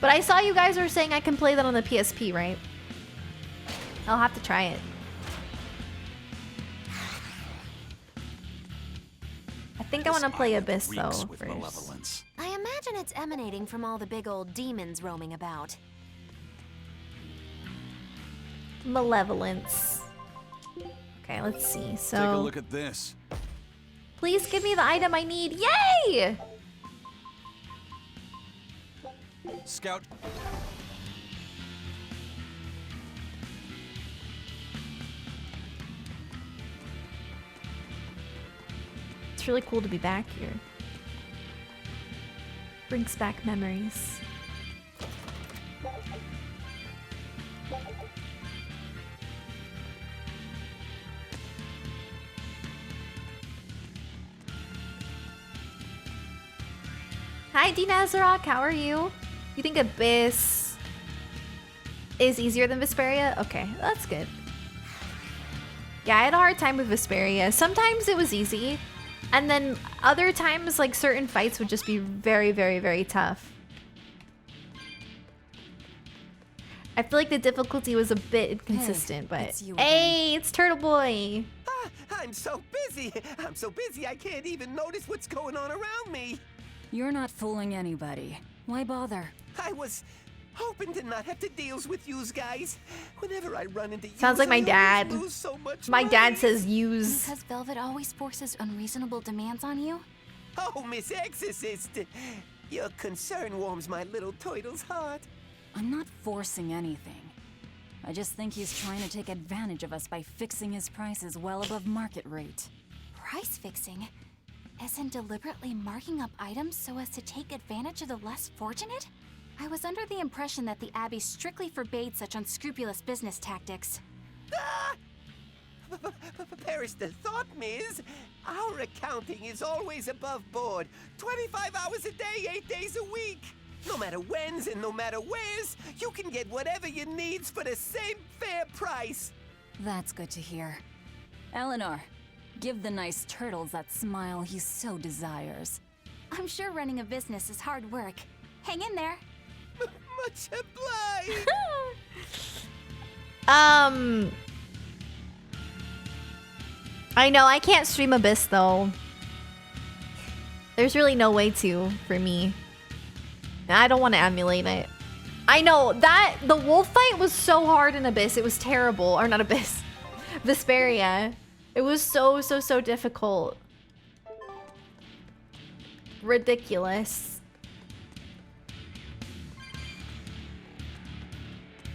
But I saw you guys were saying I can play that on the PSP, right? I'll have to try it. I think I want to play Abyss though first. I imagine it's emanating from all the big old demons roaming about. Malevolence. Okay, let's see. So take a look at this. Please give me the item I need. Yay! Scout. It's really cool to be back here. Brings back memories. Hi, D Nazarok, how are you? You think Abyss is easier than Vesperia? Okay, that's good. Yeah, I had a hard time with Vesperia. Sometimes it was easy, and then other times, like, certain fights would just be very, very, very tough. I feel like the difficulty was a bit inconsistent, but hey, it's Turtle Boy. I'm so busy. I'm so busy I can't even notice what's going on around me. You're not fooling anybody. Why bother? I was hoping to not have to deal with yous guys. Whenever I run into Sounds like my dad. lose so much My money. dad says use. Because Velvet always forces unreasonable demands on you? Oh, Miss Exorcist. Your concern warms my little turtle's heart. I'm not forcing anything. I just think he's trying to take advantage of us by fixing his prices well above market rate. Price fixing? As in deliberately marking up items so as to take advantage of the less fortunate? I was under the impression that the Abbey strictly forbade such unscrupulous business tactics. Perish the thought, Miss. Our accounting is always above board. 25 hours a day, 8 days a week. No matter when's and no matter where's, you can get whatever you needs for the same fair price. That's good to hear. Eleanor, give the nice turtles that smile he so desires. I'm sure running a business is hard work. Hang in there. Much obliged. I know I can't stream Abyss though. There's really no way to for me. I don't want to emulate it. I know that the wolf fight was so hard in Abyss. It was terrible. Or not Abyss. Vesperia. It was so difficult. Ridiculous.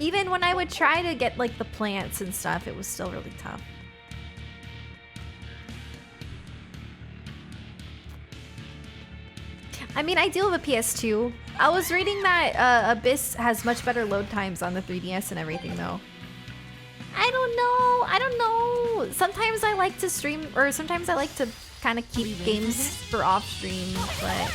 Even when I would try to get like the plants and stuff, it was still really tough. I mean, I do have a PS2. I was reading that Abyss has much better load times on the 3DS and everything, though. I don't know. Sometimes I like to stream, or sometimes I like to kind of keep games for off stream, but...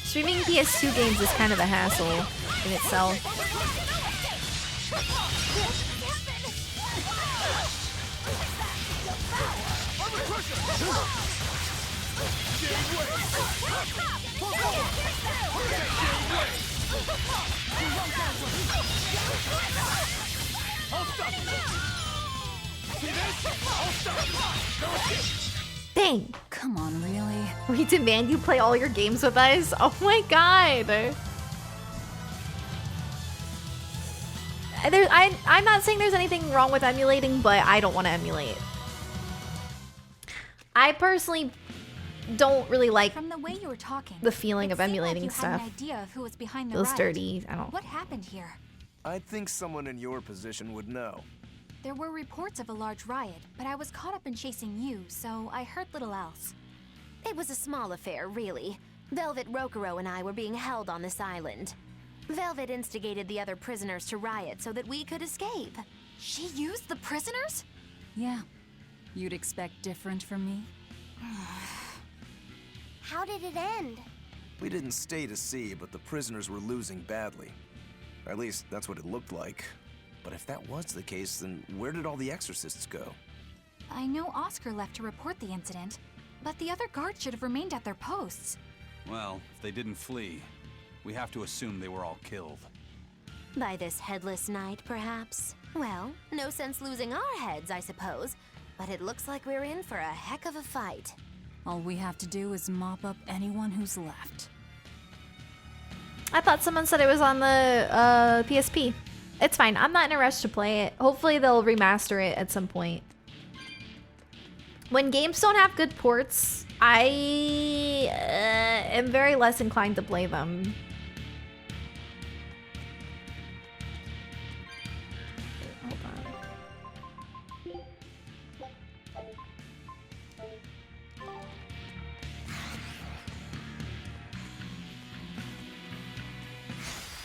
Streaming PS2 games is kind of a hassle in itself. Dang. Come on, really? We demand you play all your games with us? Oh my god. I'm not saying there's anything wrong with emulating, but I don't want to emulate. I personally don't really like From the way you were talking, the feeling it of seemed emulating like you stuff. had an idea of who was behind the Feels riot. dirty. I don't. What happened here? I think someone in your position would know. There were reports of a large riot, but I was caught up in chasing you, so I heard little else. It was a small affair, really. Velvet Rokuro and I were being held on this island. Velvet instigated the other prisoners to riot so that we could escape. She used the prisoners? Yeah. You'd expect different from me? How did it end? We didn't stay to see, but the prisoners were losing badly. At least, that's what it looked like. But if that was the case, then where did all the exorcists go? I know Oscar left to report the incident, but the other guards should have remained at their posts. Well, if they didn't flee, we have to assume they were all killed. By this headless night, perhaps? Well, no sense losing our heads, I suppose. But it looks like we're in for a heck of a fight. All we have to do is mop up anyone who's left. I thought someone said it was on the PSP. It's fine. I'm not in a rush to play it. Hopefully they'll remaster it at some point. When games don't have good ports, I am very less inclined to play them. Hold on.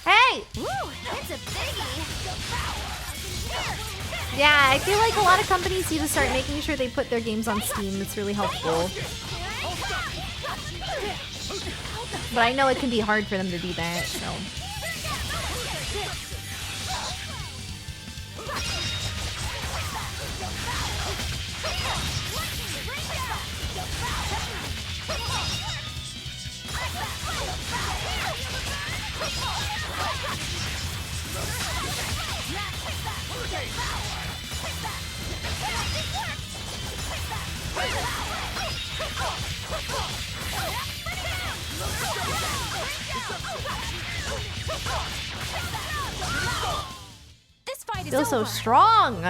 Hey! Woo! It's a biggie! Yeah, I feel like a lot of companies need to start making sure they put their games on Steam. It's really helpful. But I know it can be hard for them to do that, so... fight is Feel so over. strong.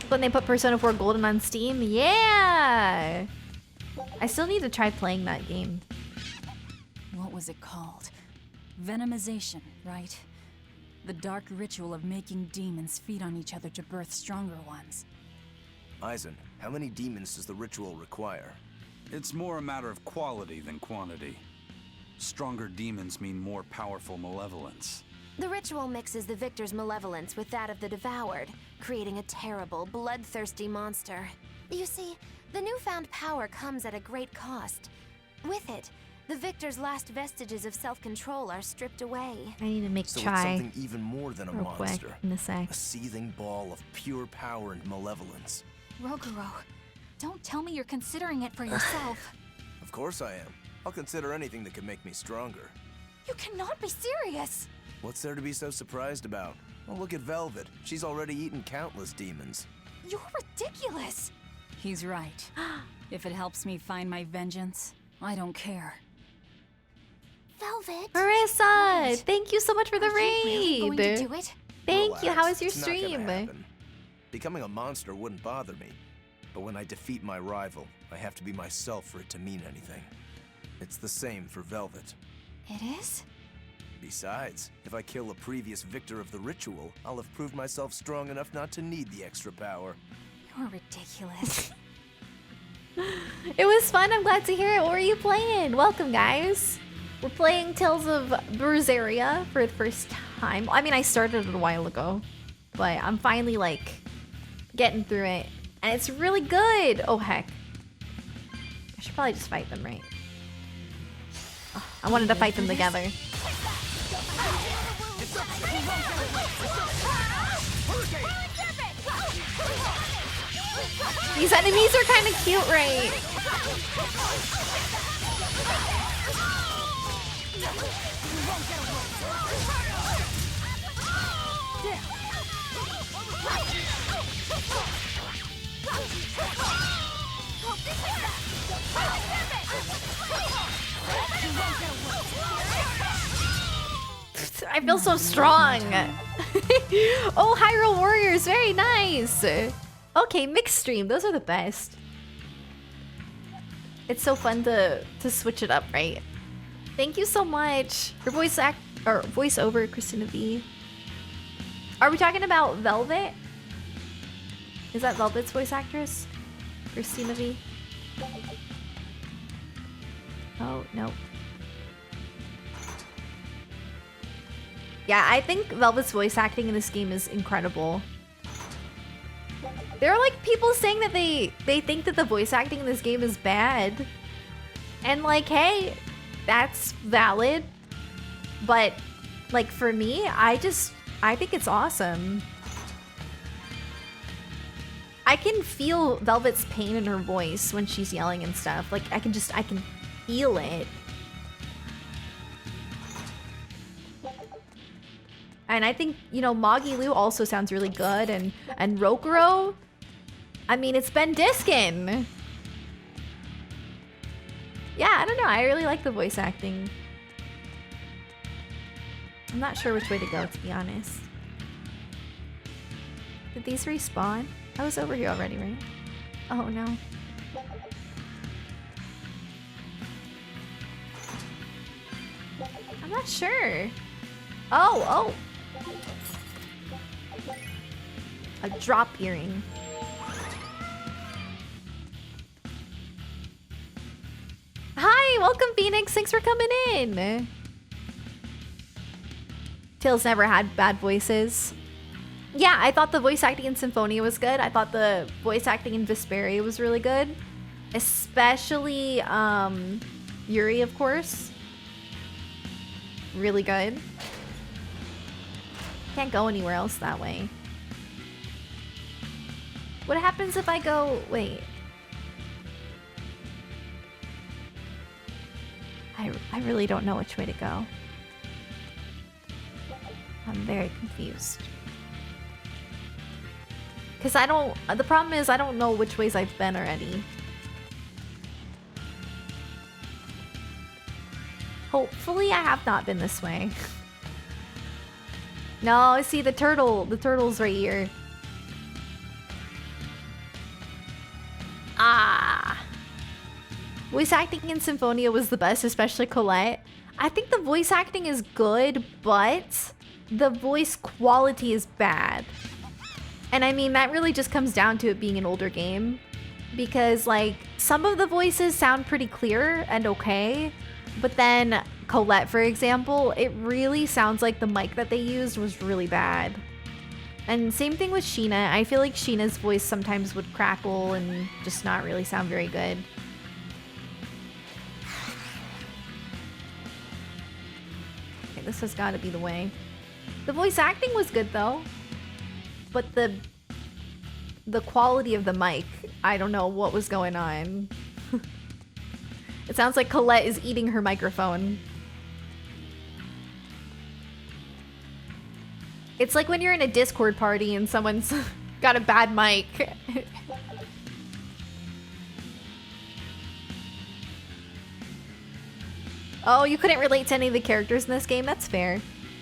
When they put Persona 4 Golden on Steam, yeah. I still need to try playing that game. What was it called? Venomization, right? The dark ritual of making demons feed on each other to birth stronger ones. Eisen, how many demons does the ritual require? It's more a matter of quality than quantity. Stronger demons mean more powerful malevolence. The ritual mixes the victor's malevolence with that of the devoured, creating a terrible, bloodthirsty monster. You see, the newfound power comes at a great cost. With it, the victor's last vestiges of self-control are stripped away. I need to make So chai. it's something even more than a real quick monster. in a sec. A seething ball of pure power and malevolence. Roguro, don't tell me you're considering it for yourself. Of course I am. I'll consider anything that could make me stronger. You cannot be serious. What's there to be so surprised about? Well, look at Velvet. She's already eaten countless demons. You're ridiculous. He's right. If it helps me find my vengeance, I don't care. Velvet. Marissa, thank you so much for the Are you really raid. going to do it? Thank you. How Relax, was your it's not gonna stream? happen. Becoming a monster wouldn't bother me. But when I defeat my rival, I have to be myself for it to mean anything. It's the same for Velvet. It is? Besides, if I kill a previous victor of the ritual, I'll have proved myself strong enough not to need the extra power. You're ridiculous. It was fun. I'm glad to hear it. What were you playing? Welcome, guys. We're playing Tales of Berseria for the first time. I mean, I started it a while ago, but I'm finally, like, getting through it. And it's really good. Oh, heck. I should probably just fight them, right? Oh, I wanted to fight them together. These enemies are kind of cute, right? I feel so strong. Oh, Hyrule Warriors, very nice. Okay, mixed stream, those are the best. It's so fun to switch it up, right? Thank you so much for voiceover, Christina V. Are we talking about Velvet? Is that Velvet's voice actress? Christina V? Oh, no. Yeah, I think Velvet's voice acting in this game is incredible. There are like people saying that they think that the voice acting in this game is bad. And like, hey, that's valid. But like for me, I think it's awesome. I can feel Velvet's pain in her voice when she's yelling and stuff. Like I can feel it. And I think, you know, Moggy Lou also sounds really good, and Rokuro, I mean, it's Ben Diskin. Yeah, I don't know. I really like the voice acting. I'm not sure which way to go, to be honest. Did these respawn? I was over here already, right? Oh, no. I'm not sure. Oh. A drop earring. Hi, welcome Phoenix. Thanks for coming in. Tails never had bad voices. Yeah, I thought the voice acting in Symphonia was good. I thought the voice acting in Vesperia was really good. Especially Yuri, of course. Really good. Can't go anywhere else that way. What happens if I go... Wait. I really don't know which way to go. I'm very confused. Because I don't... The problem is I don't know which ways I've been already. Hopefully I have not been this way. No, see the turtle. The turtle's right here. Ah. Voice acting in Symphonia was the best, especially Colette. I think the voice acting is good, but the voice quality is bad. And I mean, that really just comes down to it being an older game. Because, like, some of the voices sound pretty clear and okay. But then Colette, for example, it really sounds like the mic that they used was really bad. And same thing with Sheena. I feel like Sheena's voice sometimes would crackle and just not really sound very good. Okay, this has got to be the way. The voice acting was good though. But the quality of the mic, I don't know what was going on. It sounds like Colette is eating her microphone. It's like when you're in a Discord party and someone's got a bad mic. Oh, you couldn't relate to any of the characters in this game? That's fair.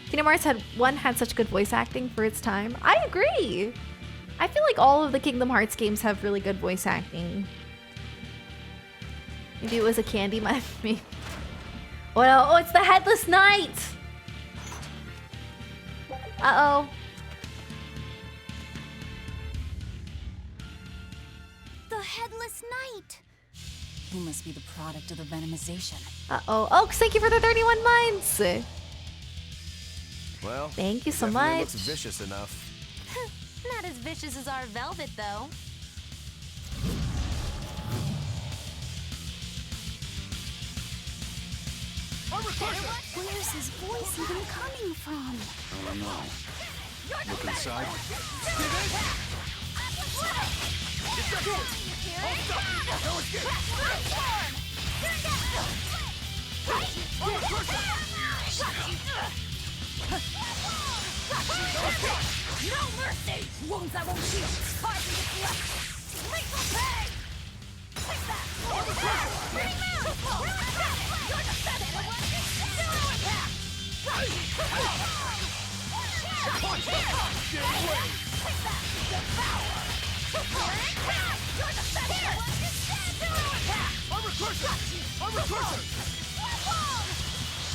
Kingdom Hearts had such good voice acting for its time. I agree. I feel like all of the Kingdom Hearts games have really good voice acting. Maybe it was a candy maybe. Oh, it's the Headless Knight! Uh-oh. The Headless Knight! He must be the product of the venomization. Uh-oh. Oh, thank you for the 31 months! Well, thank you so definitely much. Looks vicious enough. Not as vicious as our Velvet, though. Where's his voice even coming from? I don't know. Look inside. No mercy! Wounds I won't heal! Poison gets left! Lethal pain! Take that! You're defenseless! Zero impact! Get away! Take that! Devour! You're defenseless! Zero impact! I'm recursive! I'm recursive!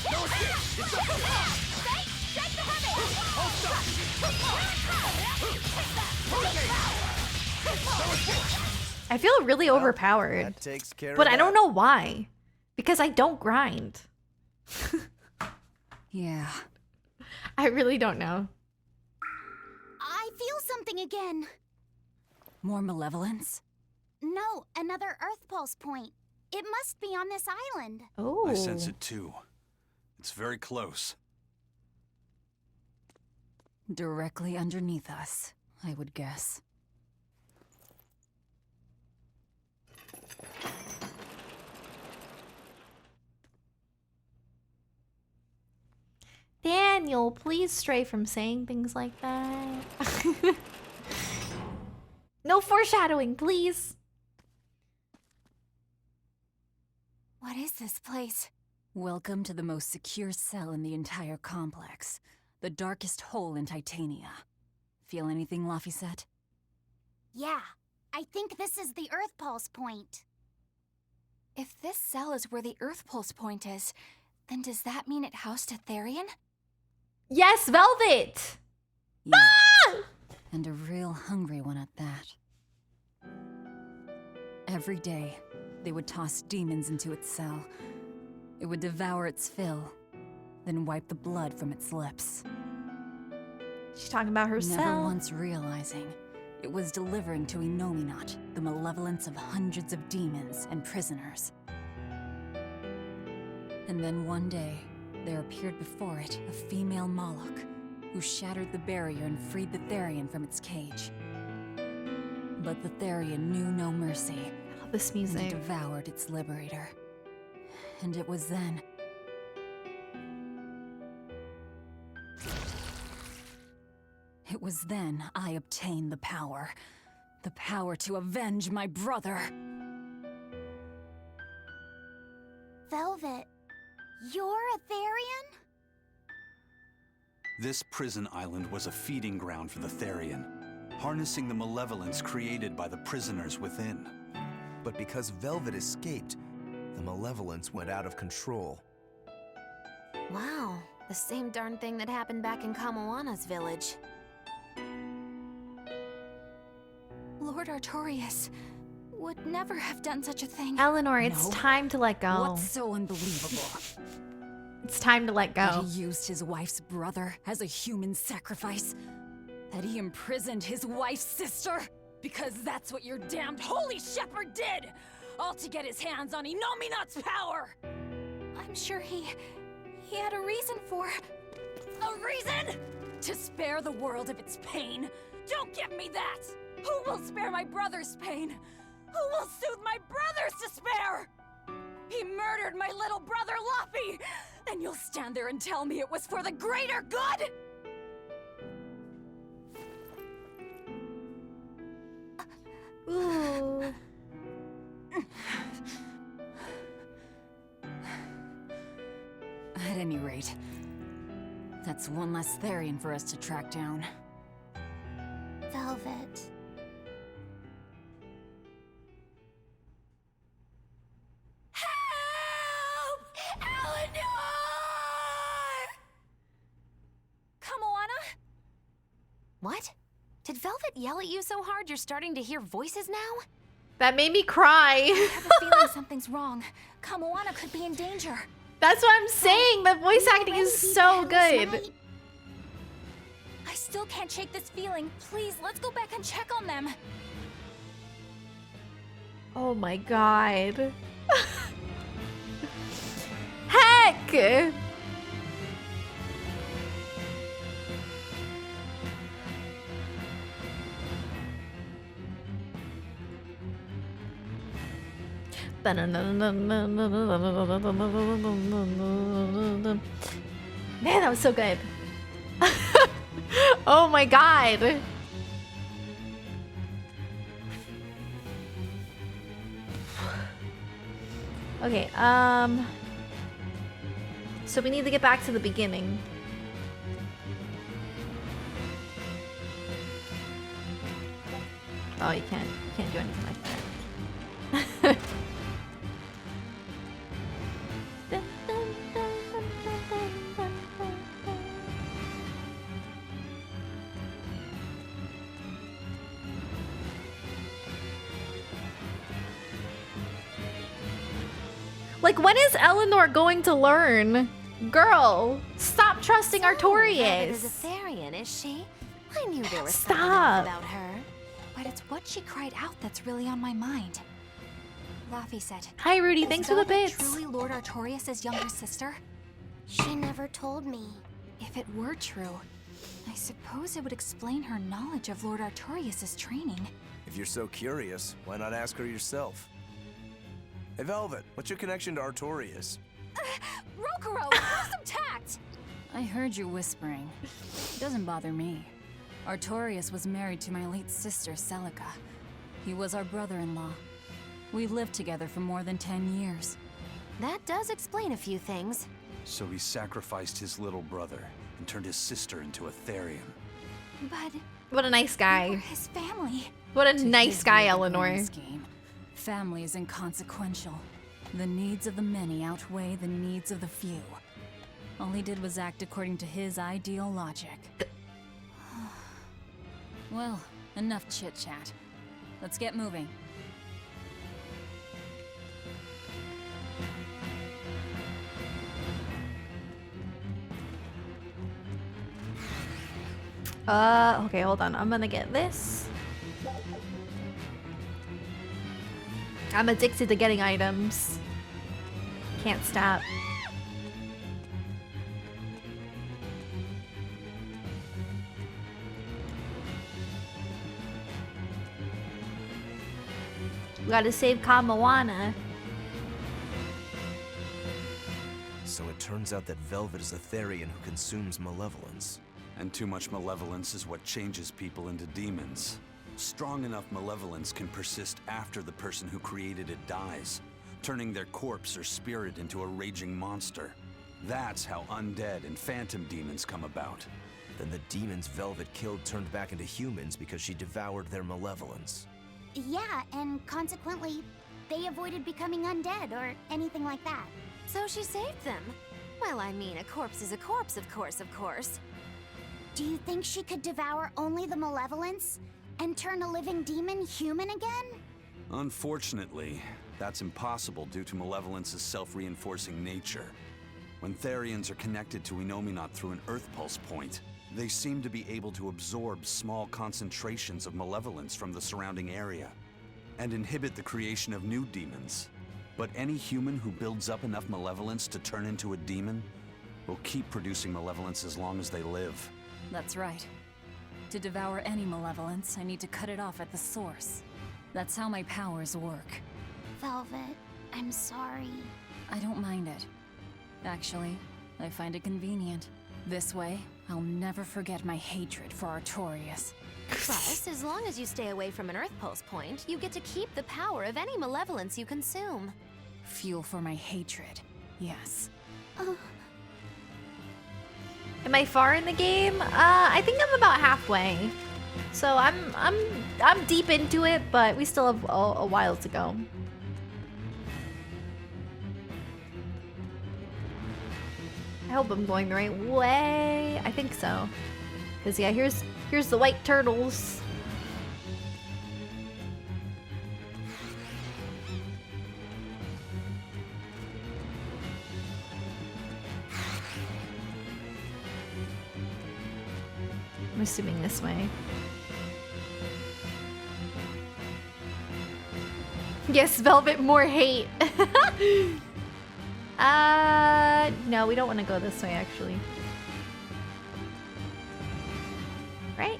No escape! It's up here! Shake the heavy! I'll stop you! I feel really overpowered. That takes care But of I don't that. know why. Because I don't grind. Yeah. I really don't know. I feel something again. More malevolence? No, another Earth Pulse point. It must be on this island. Oh. I sense it too. It's very close. Directly underneath us, I would guess. Daniel, please stray from saying things like that. No foreshadowing, please. What is this place? Welcome to the most secure cell in the entire complex. The darkest hole in Titania. Feel anything, Laphicet? Yeah, I think this is the Earth Pulse point. If this cell is where the Earth Pulse point is, then does that mean it housed a Therian? Yes, Velvet! Yeah. And a real hungry one at that. Every day, they would toss demons into its cell. It would devour its fill, then wipe the blood from its lips. She's talking about herself. Never once realizing it was delivering to Inominat the malevolence of hundreds of demons and prisoners. And then one day, there appeared before it a female Moloch who shattered the barrier and freed the Therian from its cage. But the Therian knew no mercy. I love this music. And it devoured its liberator. And it was then... It was then I obtained the power. The power to avenge my brother. Velvet, You're a Therian? This prison island was a feeding ground for the Therian, harnessing the malevolence created by the prisoners within. But because Velvet escaped, the malevolence went out of control. Wow, the same darn thing that happened back in Kamoana's village. Lord Artorias would never have done such a thing. Eleanor, it's time to let go. What's so unbelievable? It's time to let go. That he used his wife's brother as a human sacrifice? That he imprisoned his wife's sister? Because that's what your damned holy shepherd did! All to get his hands on Inominat's power! I'm sure he had a reason for... A reason? To spare the world of its pain? Don't give me that! Who will spare my brother's pain? Who will soothe my brother's despair? He murdered my little brother Luffy! And you'll stand there and tell me it was for the greater good? Ooh. At any rate, that's one less Therian for us to track down. Velvet. What? Did Velvet yell at you so hard you're starting to hear voices now? That made me cry. I have a feeling something's wrong. Kamoana could be in danger. That's what I'm saying. The voice acting is so good. I still can't shake this feeling. Please, let's go back and check on them. Oh my god. Heck! Man, that was so good. Oh my god. Okay, so we need to get back to the beginning. Oh, you can't do anything like that. Like, when is Eleanor going to learn? Girl, stop trusting Artorias. Velvet is a Therian, is she? I knew there was something Stop. else about her. But it's what she cried out that's really on my mind. Laffy said, Hi, Rudy. "Is Thanks for the Velvet bits. truly Lord Artorias' younger sister? She never told me. If it were true, I suppose it would explain her knowledge of Lord Artorias' training. If you're so curious, why not ask her yourself? Hey, Velvet, what's your connection to Artorias? Rokuro, have some tact! I heard you whispering. It doesn't bother me. Artorias was married to my late sister, Celica. He was our brother-in-law. We lived together for more than 10 years. That does explain a few things. So he sacrificed his little brother and turned his sister into a Therian. But What a nice guy. we're his family. What a To nice his guy, view of the Eleanor. grand scheme, family is inconsequential. The needs of the many outweigh the needs of the few. All he did was act according to his ideal logic. Well, enough chit-chat. Let's get moving. Okay, hold on. I'm gonna get this. I'm addicted to getting items. Can't stop. We gotta save Kamoana. So it turns out that Velvet is a Therian who consumes malevolence. And too much malevolence is what changes people into demons. Strong enough malevolence can persist after the person who created it dies, turning their corpse or spirit into a raging monster. That's how undead and phantom demons come about. Then the demons Velvet killed turned back into humans because she devoured their malevolence. Yeah, and consequently, they avoided becoming undead or anything like that. So she saved them. Well, I mean, a corpse is a corpse, of course. Do you think she could devour only the malevolence and turn a living demon human again? Unfortunately, that's impossible due to Malevolence's self-reinforcing nature. When Therians are connected to Enominat through an Earth Pulse point, they seem to be able to absorb small concentrations of malevolence from the surrounding area and inhibit the creation of new demons. But any human who builds up enough malevolence to turn into a demon will keep producing malevolence as long as they live. That's right. To devour any malevolence, I need to cut it off at the source. That's how my powers work. Velvet, I'm sorry. I don't mind it. Actually, I find it convenient. This way, I'll never forget my hatred for Artorias. Plus, as long as you stay away from an Earth Pulse point, you get to keep the power of any malevolence you consume. Fuel for my hatred, yes. Am I far in the game? I think I'm about halfway. So I'm deep into it, but we still have a while to go. I hope I'm going the right way. I think so. Cause yeah, here's the white turtles. I'm assuming this way. Yes, Velvet, more hate. No, we don't want to go this way, actually. Right?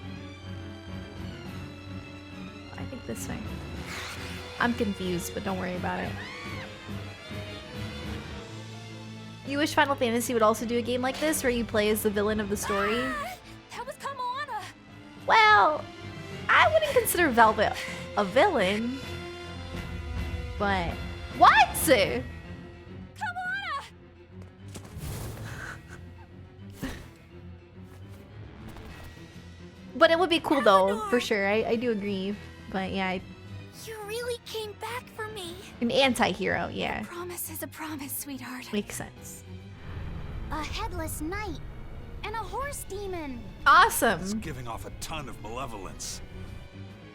I think this way. I'm confused, but don't worry about it. You wish Final Fantasy would also do a game like this, where you play as the villain of the story? That was Kamoana! Well, I wouldn't consider Velvet a villain. But... What? But it would be cool though, for sure. I do agree. But yeah, You really came back for me. an anti-hero, yeah. A promise is a promise, sweetheart. Makes sense. A headless knight and a horse demon. Awesome. It's giving off a ton of malevolence.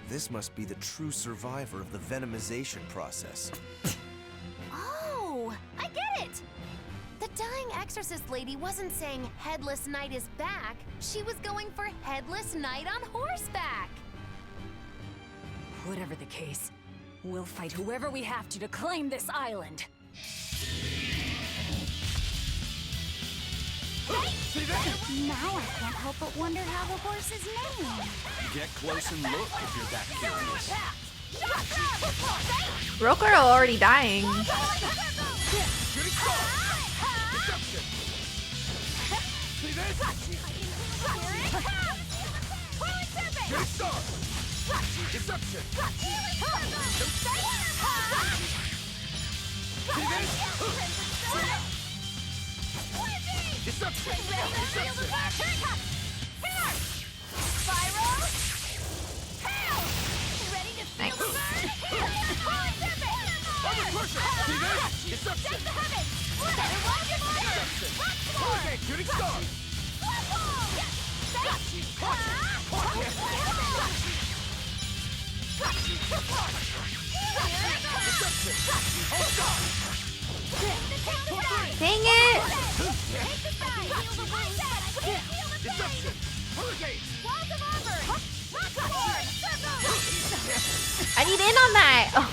This must be the true survivor of the venomization process. Oh, I get it! The dying exorcist lady wasn't saying Headless Knight is back. She was going for Headless Knight on horseback. Whatever the case, we'll fight whoever we have to claim this island. Now I can't help but wonder how the horse is named. Get close and look if you're that curious. Rokuro already dying. Dang it! I need in on that! Oh.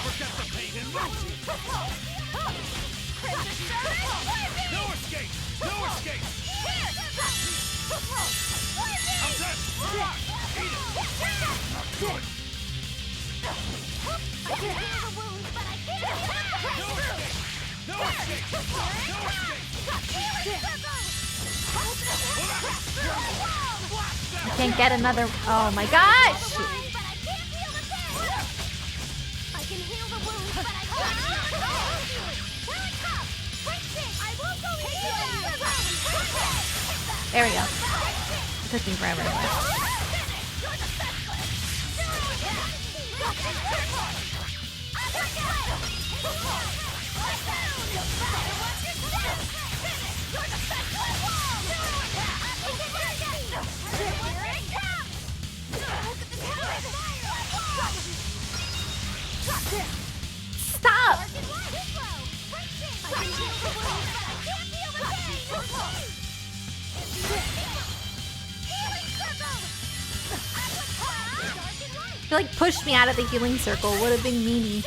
Forget the pain and move! No escape! No escape! I'm dead! Eat it! Good! I can heal the wounds, but I can't. I can't get another. Oh my gosh! I can heal the wounds, but I can't heal the pain. Here it comes! I won't go easy on you! There we go. It took me forever to watch. Stop! He like pushed me out of the healing circle. What a big meanie.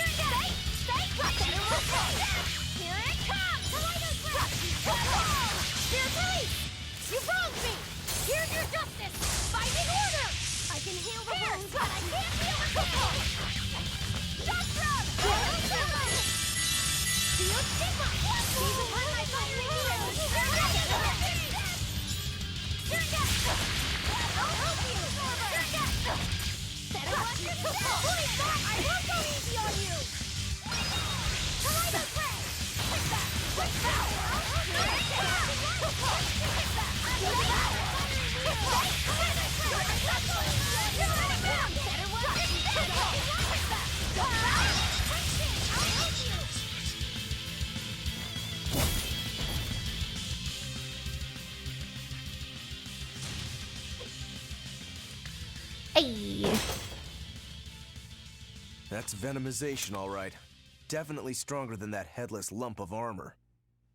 You wronged me! Here's your justice! Fighting order! I can heal the wounds, but I can't heal the pain! Death rub! Feel stigma! These are what my fighting heals! I'll help you! Better watch your step! I won't go easy on you! Kaleido Press! Quick back! Quick power! Hey. That's venomization, all right. Definitely stronger than that headless lump of armor.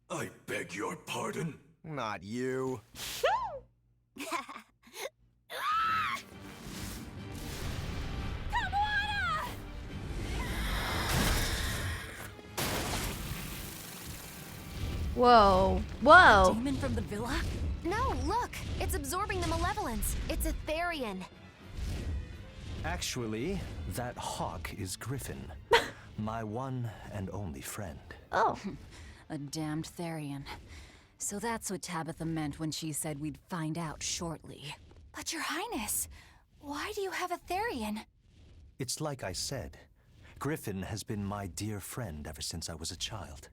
I beg your pardon? Not you. Whoa. Whoa. Demon from the villa? No, look! It's absorbing the malevolence. It's a Therian. Actually, that hawk is Griffin. My one and only friend. Oh. A damned Therian. So that's what Tabitha meant when she said we'd find out shortly. But Your Highness, why do you have a Therian? It's like I said. Griffin has been my dear friend ever since I was a child.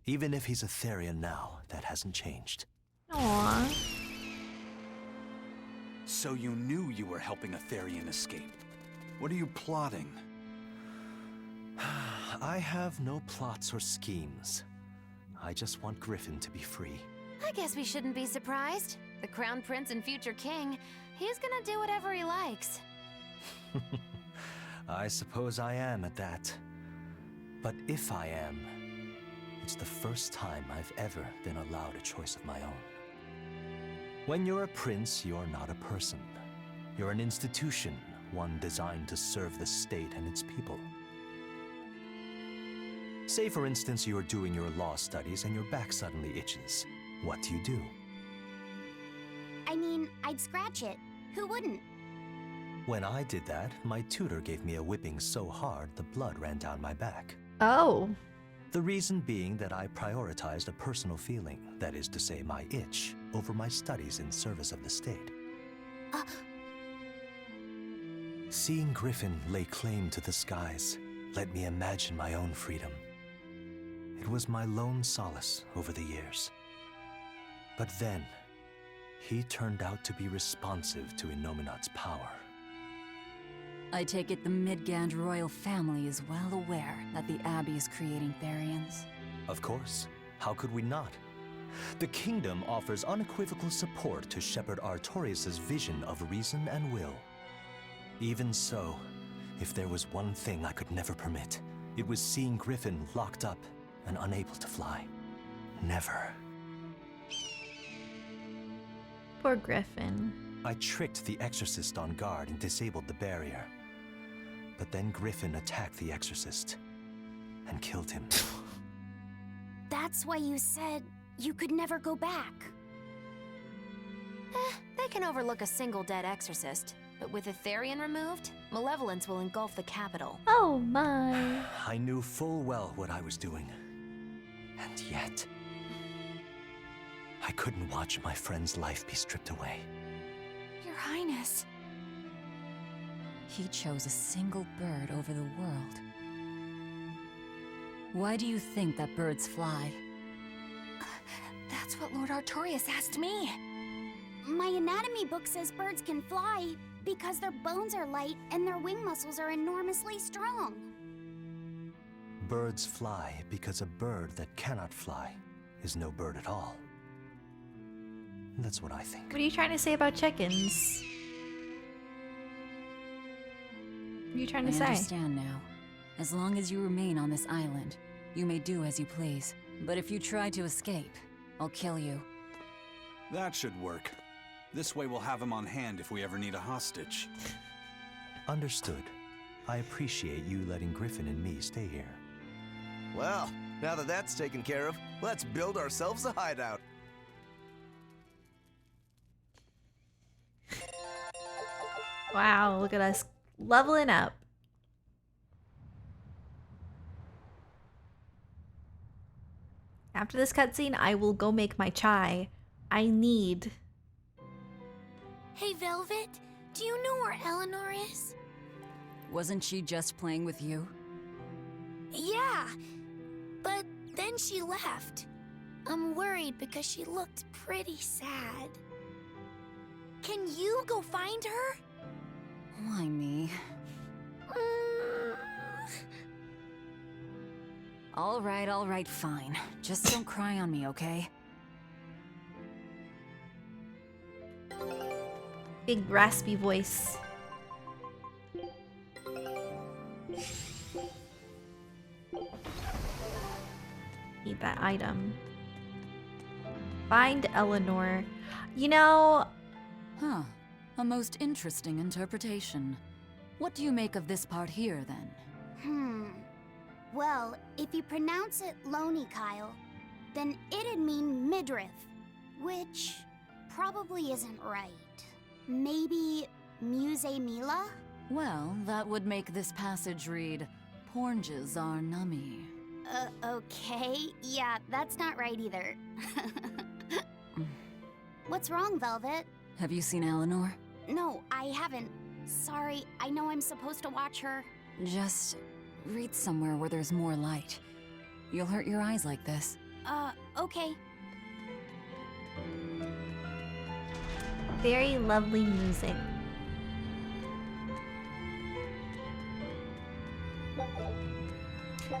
Even if he's a Therian now, that hasn't changed. Aww. So you knew you were helping a Therian escape. What are you plotting? I have no plots or schemes. I just want Griffin to be free. I guess we shouldn't be surprised. The Crown Prince and future king, he's gonna do whatever he likes. I suppose I am at that. But if I am, it's the first time I've ever been allowed a choice of my own. When you're a prince, you're not a person. You're an institution, one designed to serve the state and its people. Say, for instance, you're doing your law studies and your back suddenly itches. What do? I mean, I'd scratch it. Who wouldn't? When I did that, my tutor gave me a whipping so hard the blood ran down my back. Oh. The reason being that I prioritized a personal feeling, that is to say my itch, over my studies in service of the state. Seeing Griffin lay claim to the skies let me imagine my own freedom. It was my lone solace over the years. But then, he turned out to be responsive to Innominat's power. I take it the Midgand royal family is well aware that the Abbey is creating Therians. Of course. How could we not? The kingdom offers unequivocal support to Shepherd Artorius' vision of reason and will. Even so, if there was one thing I could never permit, it was seeing Griffin locked up and unable to fly. Never. Poor Griffin. I tricked the Exorcist on guard and disabled the barrier. But then Griffin attacked the Exorcist and killed him. That's why you said you could never go back. They can overlook a single dead exorcist. But with Etherian removed, malevolence will engulf the capital. Oh my. I knew full well what I was doing. And yet, I couldn't watch my friend's life be stripped away. Your Highness. He chose a single bird over the world. Why do you think that birds fly? That's what Lord Artorias asked me. My anatomy book says birds can fly because their bones are light and their wing muscles are enormously strong. Birds fly because a bird that cannot fly is no bird at all. That's what I think. What are you trying to say about chickens? What are you trying to say? I understand now. As long as you remain on this island, you may do as you please. But if you try to escape, I'll kill you. That should work. This way we'll have him on hand if we ever need a hostage. Understood. I appreciate you letting Griffin and me stay here. Well, now that that's taken care of, let's build ourselves a hideout. Wow, look at us leveling up. After this cutscene, I will go make my chai. I need... Hey, Velvet, do you know where Eleanor is? Wasn't she just playing with you? Yeah, but then she left. I'm worried because she looked pretty sad. Can you go find her? Why me? All right, fine. Just don't cry on me, okay? Big raspy voice. Need that item. Find Eleanor. You know... Huh. A most interesting interpretation. What do you make of this part here, then? Well, if you pronounce it Loney Kyle, then it'd mean midriff, which probably isn't right. Maybe Muse Mila? Well, that would make this passage read, Pornges are nummy. Okay. Yeah, that's not right either. What's wrong, Velvet? Have you seen Eleanor? No, I haven't. Sorry, I know I'm supposed to watch her. Just read somewhere where there's more light. You'll hurt your eyes like this. Okay. Very lovely music.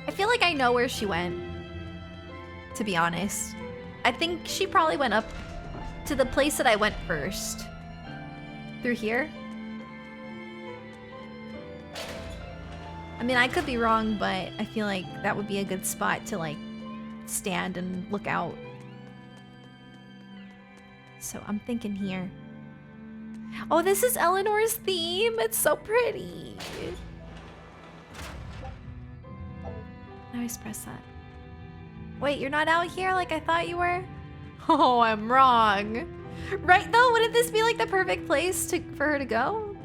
I feel like I know where she went, to be honest. I think she probably went up to the place that I went first. Through here? I mean, I could be wrong, but I feel like that would be a good spot to, like, stand and look out. So I'm thinking here. Oh, this is Eleanor's theme. It's so pretty. I always press that. Wait, you're not out here like I thought you were? Oh, I'm wrong. Right though? Wouldn't this be like the perfect place for her to go?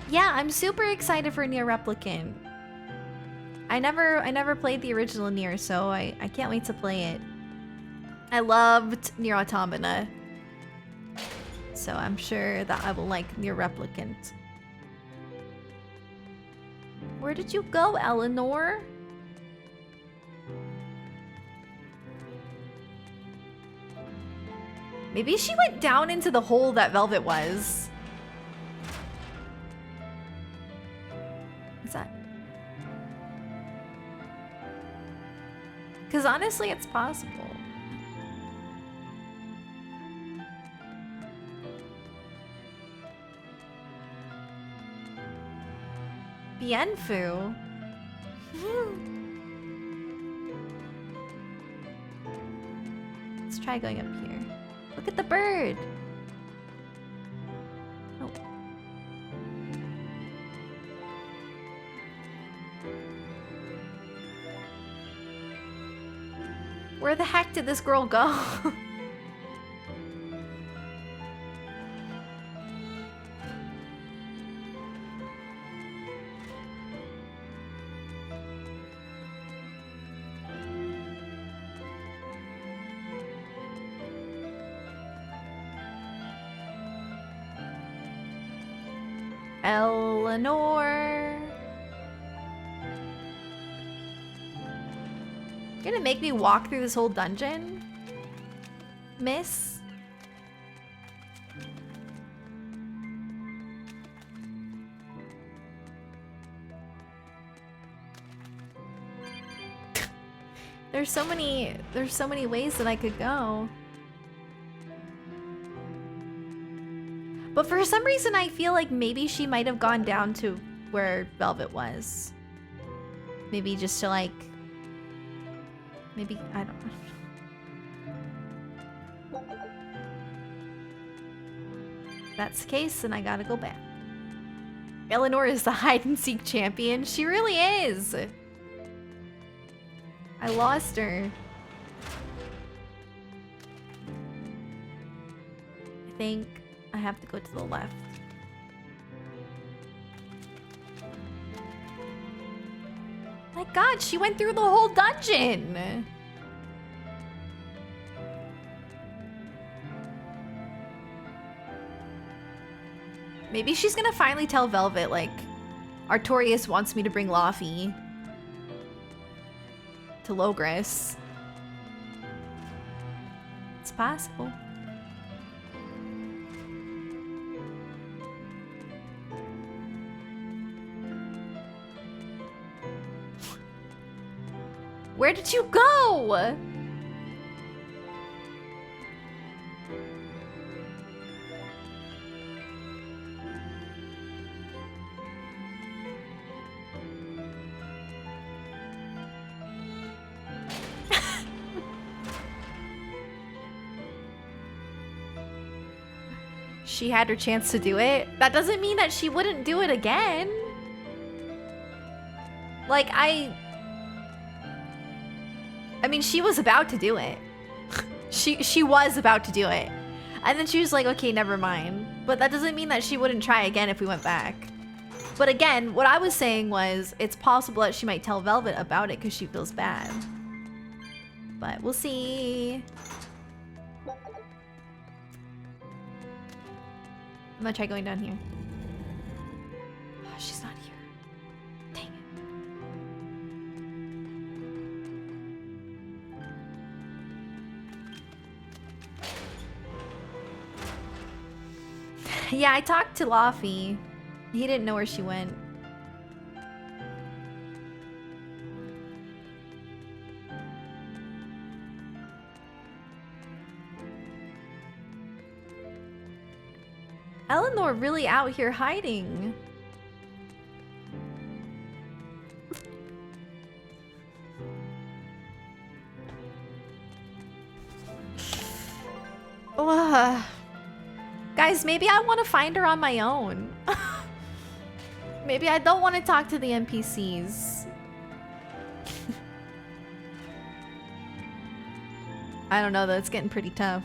Yeah, I'm super excited for Nier Replicant. I never played the original Nier, so I can't wait to play it. I loved Nier Automata, so I'm sure that I will like Nier Replicant. Where did you go, Eleanor? Maybe she went down into the hole that Velvet was. What's that? Because honestly, it's possible. Bienfu. Let's try going up here. Look at the bird. Oh. Where the heck did this girl go? Eleanor. You're gonna make me walk through this whole dungeon? Miss? There's so many ways that I could go. But for some reason I feel like maybe she might have gone down to where Velvet was. Maybe just to like... Maybe, I don't know. If that's the case, then I gotta go back. Eleanor is the hide-and-seek champion. She really is. I lost her. I think I have to go to the left. My god, she went through the whole dungeon! Maybe she's gonna finally tell Velvet, like, Artorias wants me to bring Laufey to Logres. It's possible. Where did you go? She had her chance to do it. That doesn't mean that she wouldn't do it again. Like, I mean, she was about to do it. She was about to do it. And then she was like, okay, never mind. But that doesn't mean that she wouldn't try again if we went back. But again, what I was saying was, it's possible that she might tell Velvet about it because she feels bad. But we'll see. I'm gonna try going down here. Oh, she's not here. Dang it. Yeah, I talked to Laufey. He didn't know where she went. Eleanor really out here hiding. Ugh. Guys, maybe I want to find her on my own. Maybe I don't want to talk to the NPCs. I don't know though, it's getting pretty tough.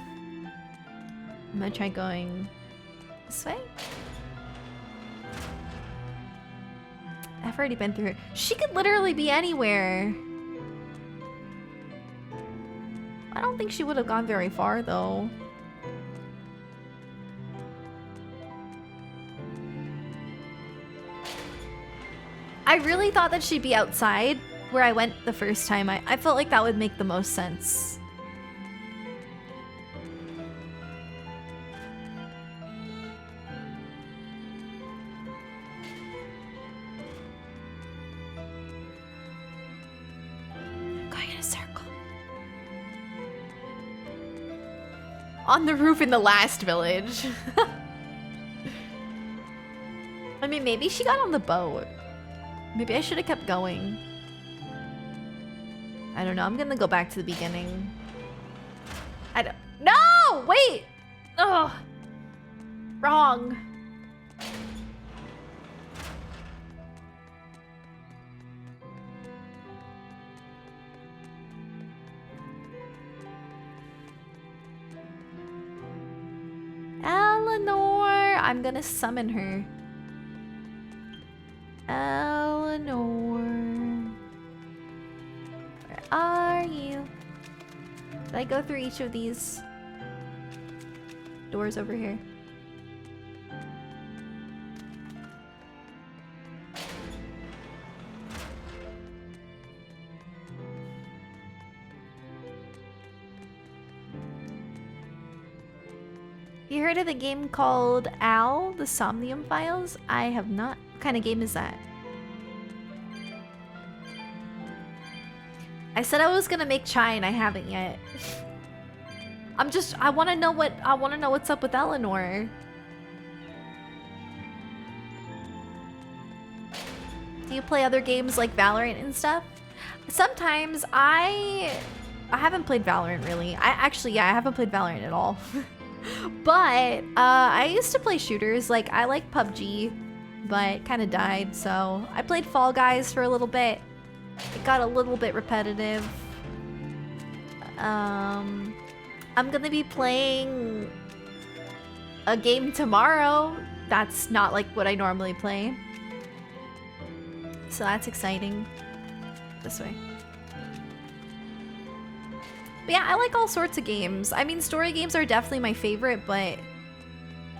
I'm gonna try going this way. I've already been through her. She could literally be anywhere. I don't think she would have gone very far though. I really thought that she'd be outside where I went the first time. I felt like that would make the most sense. Going in a circle. On the roof in the last village. I mean, maybe she got on the boat. Maybe I should have kept going. I don't know. I'm gonna go back to the beginning. I don't... No! Wait! Oh, wrong. I'm gonna summon her. Eleanor. Where are you? Did I go through each of these doors over here? You heard of the game called Owl, the Somnium Files? I have not. What kind of game is that? I said I was gonna make chai and I haven't yet. I wanna know what's up with Eleanor. Do you play other games like Valorant and stuff? Sometimes I haven't played Valorant really. I haven't played Valorant at all. But I used to play shooters. Like I like PUBG, but kind of died. So I played Fall Guys for a little bit. It got a little bit repetitive. I'm gonna be playing a game tomorrow. That's not like what I normally play. So that's exciting. This way. But yeah, I like all sorts of games. I mean, story games are definitely my favorite, but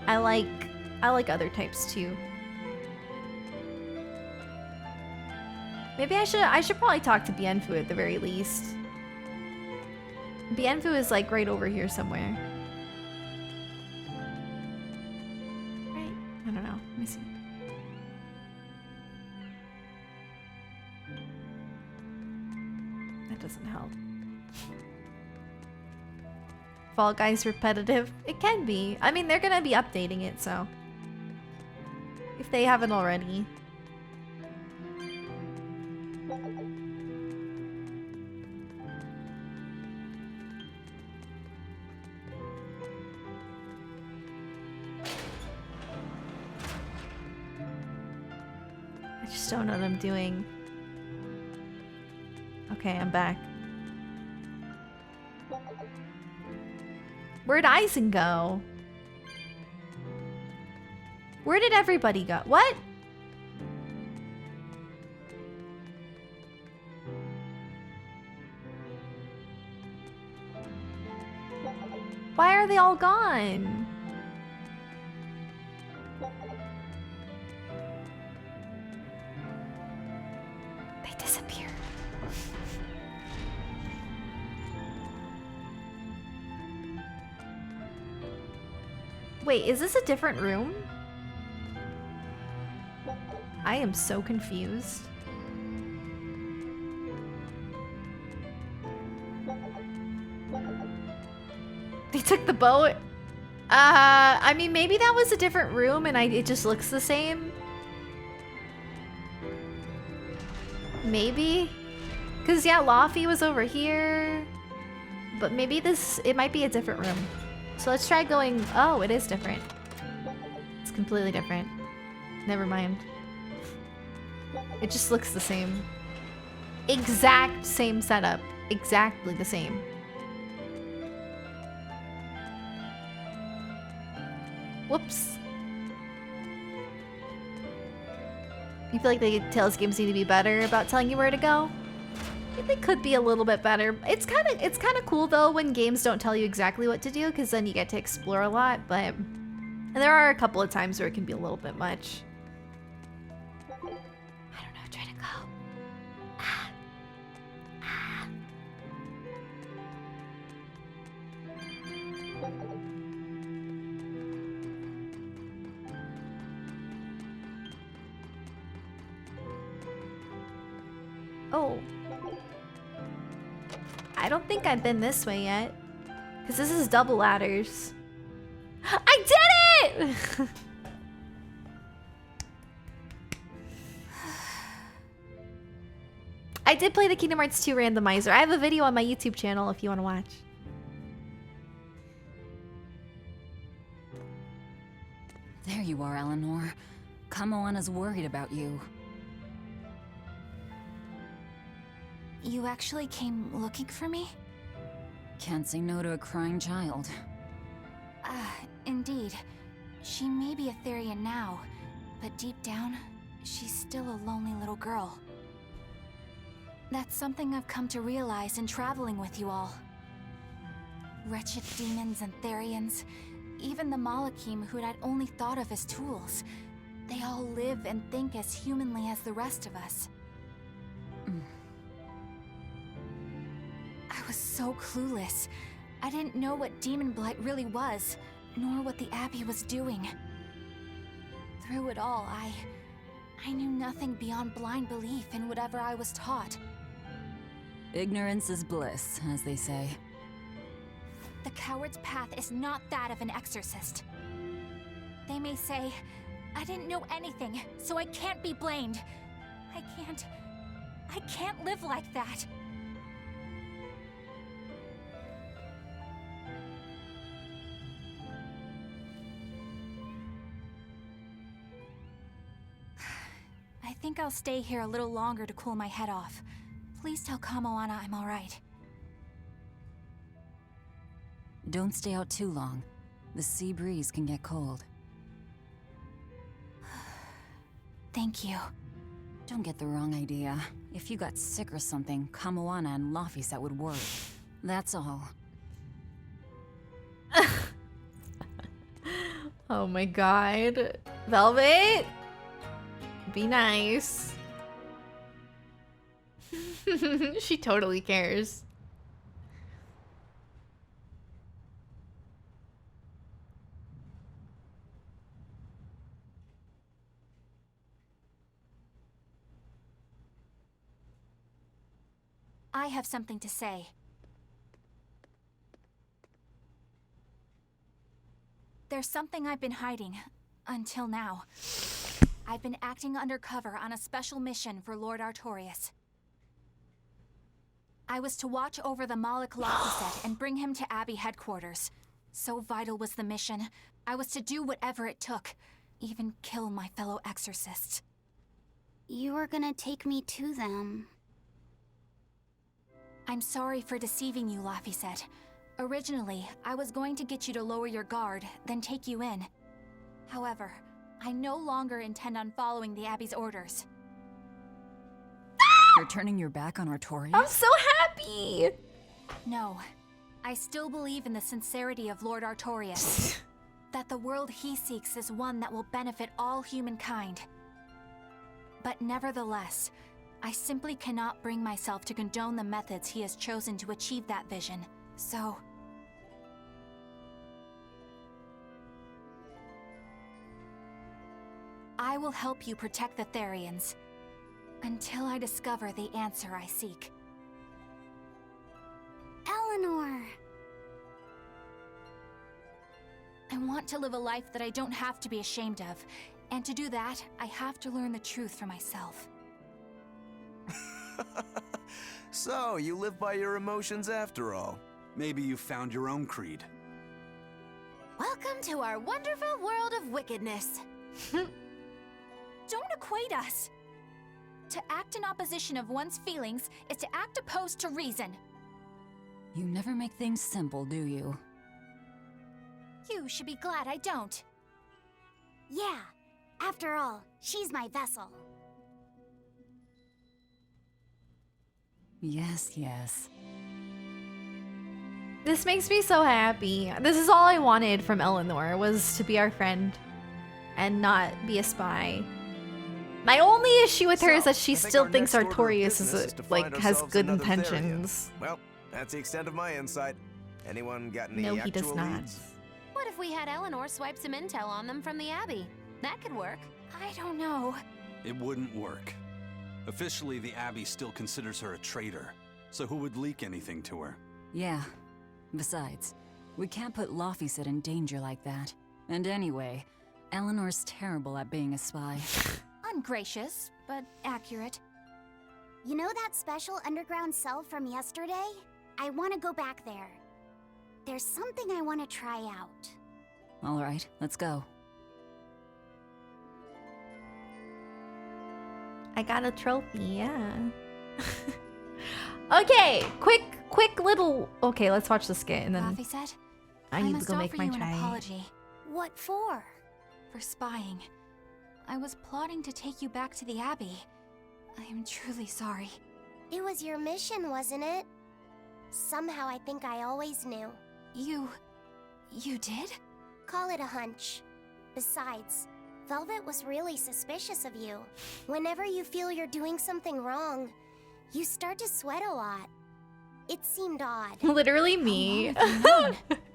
I like other types too. Maybe I should probably talk to Bienfu at the very least. Bienfu is like right over here somewhere. Right? I don't know. Let me see. That doesn't help. Fall Guys repetitive? It can be. I mean, they're gonna be updating it, so. If they haven't already. I just don't know what I'm doing. Okay, I'm back. Where'd Eisen go? Where did everybody go? What? Why are they all gone? They disappeared. Wait, is this a different room? I am so confused. They took the boat. I mean, maybe that was a different room and it just looks the same. Maybe. Because, yeah, Laufey was over here. But maybe it might be a different room. So let's try going... Oh, it is different. It's completely different. Never mind. It just looks the same. Exact same setup. Exactly the same. Whoops. You feel like the Tales games need to be better about telling you where to go? I think they could be a little bit better. It's kind of cool though when games don't tell you exactly what to do, because then you get to explore a lot. But there are a couple of times where it can be a little bit much. I don't know. Try to go. Oh. I don't think I've been this way yet. Because this is double ladders. I did it! I did play the Kingdom Hearts 2 randomizer. I have a video on my YouTube channel if you want to watch. There you are, Eleanor. Kamoana's worried about you. You actually came looking for me? Can't say no to a crying child. Indeed. She may be a Therian now, but deep down, she's still a lonely little girl. That's something I've come to realize in traveling with you all. Wretched demons and Therians, even the Malakim who I'd only thought of as tools, they all live and think as humanly as the rest of us. I was so clueless. I didn't know what demon blight really was, nor what the Abbey was doing. Through it all, I knew nothing beyond blind belief in whatever I was taught. Ignorance is bliss, as they say. The coward's path is not that of an exorcist. They may say, I didn't know anything, so I can't be blamed. I can't live like that. I think I'll stay here a little longer to cool my head off. Please tell Kamoana I'm alright. Don't stay out too long. The sea breeze can get cold. Thank you. Don't get the wrong idea. If you got sick or something, Kamoana and Laphicet would worry. That's all. Oh my god. Velvet? Be nice. She totally cares. I have something to say. There's something I've been hiding, until now. I've been acting undercover on a special mission for Lord Artorias. I was to watch over the Malik Laphicet and bring him to Abbey headquarters. So vital was the mission, I was to do whatever it took, even kill my fellow exorcists. You were gonna take me to them. I'm sorry for deceiving you, Laphicet. Originally, I was going to get you to lower your guard, then take you in. However, I no longer intend on following the Abbey's orders. You're turning your back on Artorias? I'm so happy! No. I still believe in the sincerity of Lord Artorias. That the world he seeks is one that will benefit all humankind. But nevertheless, I simply cannot bring myself to condone the methods he has chosen to achieve that vision. So... I will help you protect the Therians. Until I discover the answer I seek. Eleanor! I want to live a life that I don't have to be ashamed of. And to do that, I have to learn the truth for myself. So, you live by your emotions after all. Maybe you found your own creed. Welcome to our wonderful world of wickedness. Don't equate us! To act in opposition of one's feelings is to act opposed to reason. You never make things simple, do you? You should be glad I don't. Yeah. After all, she's my vessel. Yes, yes. This makes me so happy. This is all I wanted from Eleanor, was to be our friend and not be a spy. My only issue with her is that she still thinks Artorias has good intentions. Well, that's the extent of my insight. Anyone got any No, he does actual not. leads? What if we had Eleanor swipe some intel on them from the Abbey? That could work. I don't know. It wouldn't work. Officially, the Abbey still considers her a traitor. So who would leak anything to her? Yeah. Besides, we can't put Laphicet in danger like that. And anyway, Eleanor's terrible at being a spy. Ungracious, but accurate. You know that special underground cell from yesterday? I want to go back there. There's something I want to try out. All right, let's go. I got a trophy, yeah. Okay, quick little... Okay, let's watch the skit and then Laphicet, I need to go make my must offer you an try. apology. What for? for spying. I was plotting to take you back to the Abbey. I am truly sorry. It was your mission, wasn't it? Somehow I think I always knew. You did? Call it a hunch. Besides, Velvet was really suspicious of you. Whenever you feel you're doing something wrong, you start to sweat a lot. It seemed odd. Literally me.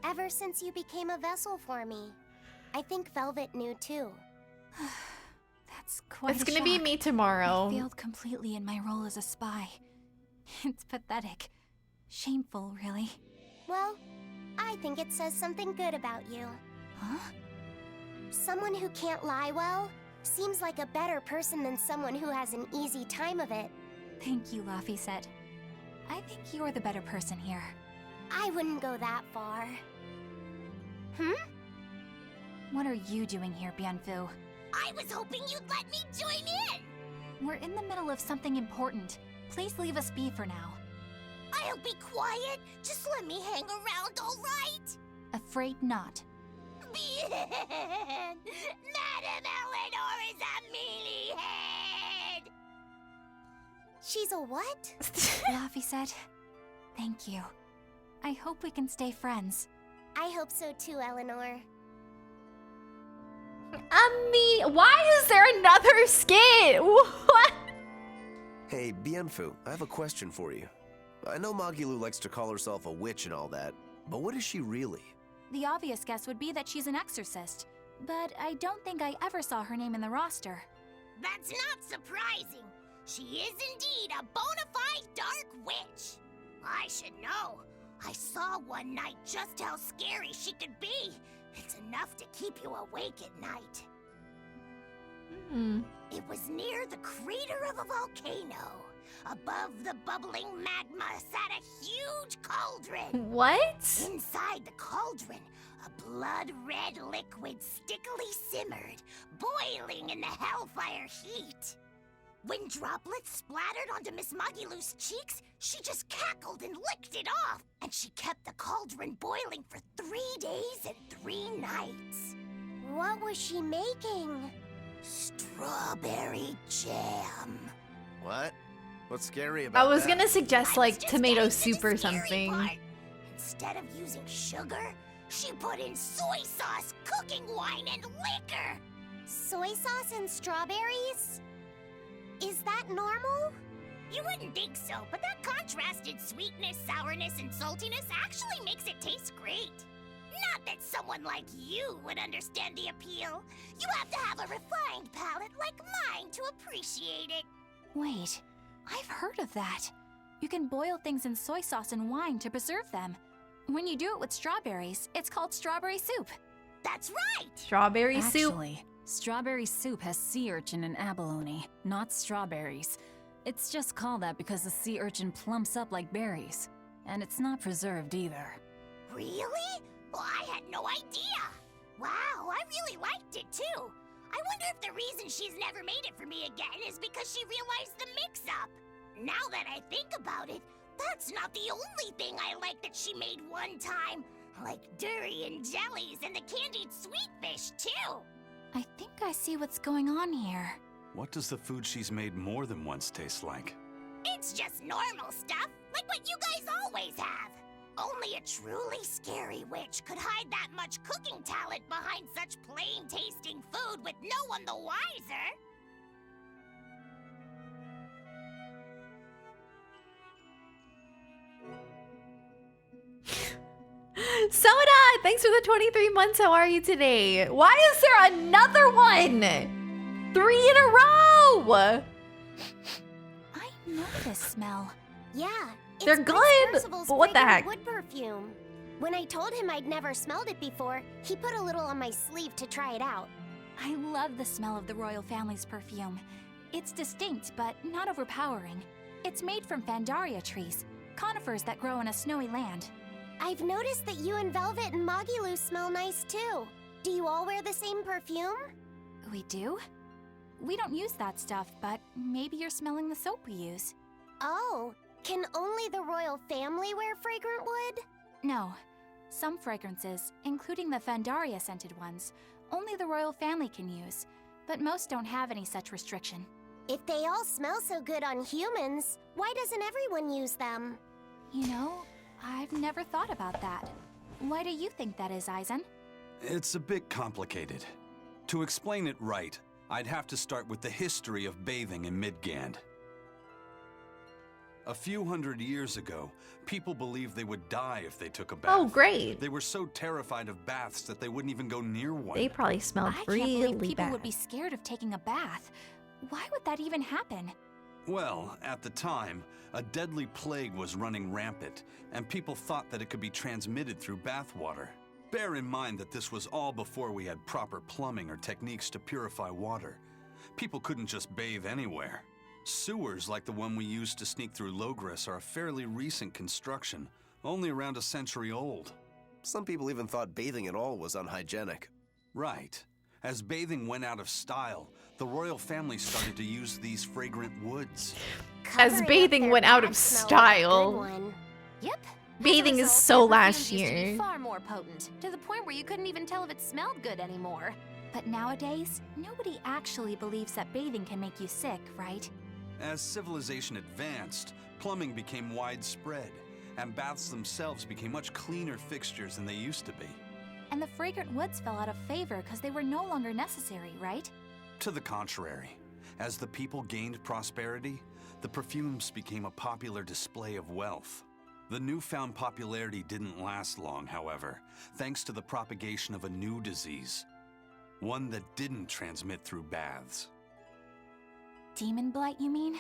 Ever since you became a vessel for me. I think Velvet knew too. That's quite It's a gonna be shock. me tomorrow. I failed completely in my role as a spy. It's pathetic. Shameful, really. Well, I think it says something good about you. Huh? Someone who can't lie well seems like a better person than someone who has an easy time of it. Thank you, Laphicet. I think you're the better person here. I wouldn't go that far. What are you doing here, Bienfu? I was hoping you'd let me join in! We're in the middle of something important. Please leave us be for now. I'll be quiet. Just let me hang around, all right? Afraid not. Bien! Madame Eleanor is a mealyhead! She's a what? Laphicet, thank you. I hope we can stay friends. I hope so too, Eleanor. I mean, why is there another skit? What? Hey, Bienfu, I have a question for you. I know Magilou likes to call herself a witch and all that, but what is she really? The obvious guess would be that she's an exorcist, but I don't think I ever saw her name in the roster. That's not surprising. She is indeed a bona fide dark witch. I should know. I saw one night just how scary she could be. It's enough to keep you awake at night. It was near the crater of a volcano. Above the bubbling magma sat a huge cauldron. What? Inside the cauldron, a blood-red liquid stickily simmered, boiling in the hellfire heat. When droplets splattered onto Miss Magilou's cheeks, she just cackled and licked it off. And she kept the cauldron boiling for 3 days and 3 nights. What was she making? Strawberry jam. What? What's scary about I was that? gonna suggest like tomato soup or something. Instead of using sugar, she put in soy sauce, cooking wine, and liquor. Soy sauce and strawberries? Is that normal? You wouldn't think so, but that contrasted sweetness, sourness, and saltiness actually makes it taste great. Not that someone like you would understand the appeal. You have to have a refined palate like mine to appreciate it. Wait, I've heard of that. You can boil things in soy sauce and wine to preserve them. When you do it with strawberries, it's called strawberry soup. That's right! Strawberry soup. Actually, strawberry soup has sea urchin and abalone, not strawberries. It's just called that because the sea urchin plumps up like berries. And it's not preserved either. Really? Well, I had no idea. Wow, I really liked it too. I wonder if the reason she's never made it for me again is because she realized the mix-up. Now that I think about it, that's not the only thing I like that she made one time. Like durian jellies and the candied sweet fish too. I think I see what's going on here. What does the food she's made more than once taste like? It's just normal stuff, like what you guys always have. Only a truly scary witch could hide that much cooking talent behind such plain-tasting food with no one the wiser. Soda, thanks for the 23 months. How are you today? Why is there another one? 3 in a row. I know this smell. Yeah, They're it's good, Prince Percival's but what the fragrant heck? wood perfume. When I told him I'd never smelled it before, he put a little on my sleeve to try it out. I love the smell of the royal family's perfume. It's distinct, but not overpowering. It's made from Fandaria trees, conifers that grow in a snowy land. I've noticed that you and Velvet and Magilou smell nice too. Do you all wear the same perfume? We do? We don't use that stuff, but maybe you're smelling the soap we use. Oh, can only the royal family wear fragrant wood? No. Some fragrances, including the Fandaria scented ones, only the royal family can use, but most don't have any such restriction. If they all smell so good on humans, why doesn't everyone use them? You know, I've never thought about that. Why do you think that is, Aizen? It's a bit complicated. To explain it right, I'd have to start with the history of bathing in Midgand. A few hundred years ago, people believed they would die if they took a bath. Oh, great. They were so terrified of baths that they wouldn't even go near one. They probably smelled I really can't believe people bad. would be scared of taking a bath. Why would that even happen? Well, at the time, a deadly plague was running rampant, and people thought that it could be transmitted through bathwater. Bear in mind that this was all before we had proper plumbing or techniques to purify water. People couldn't just bathe anywhere. Sewers like the one we used to sneak through Logres are a fairly recent construction, only around a century old. Some people even thought bathing at all was unhygienic. Right. As bathing went out of style, the royal family started to use these fragrant woods. As bathing went out of style. Yep. Bathing is As a so result, their last perfumes used to be year. far more potent, to the point where you couldn't even tell if it smelled good anymore. But nowadays, nobody actually believes that bathing can make you sick, right? As civilization advanced, plumbing became widespread, and baths themselves became much cleaner fixtures than they used to be. And the fragrant woods fell out of favor because they were no longer necessary, right? To the contrary, as the people gained prosperity, the perfumes became a popular display of wealth. The newfound popularity didn't last long, however, thanks to the propagation of a new disease. One that didn't transmit through baths. Demon blight, you mean?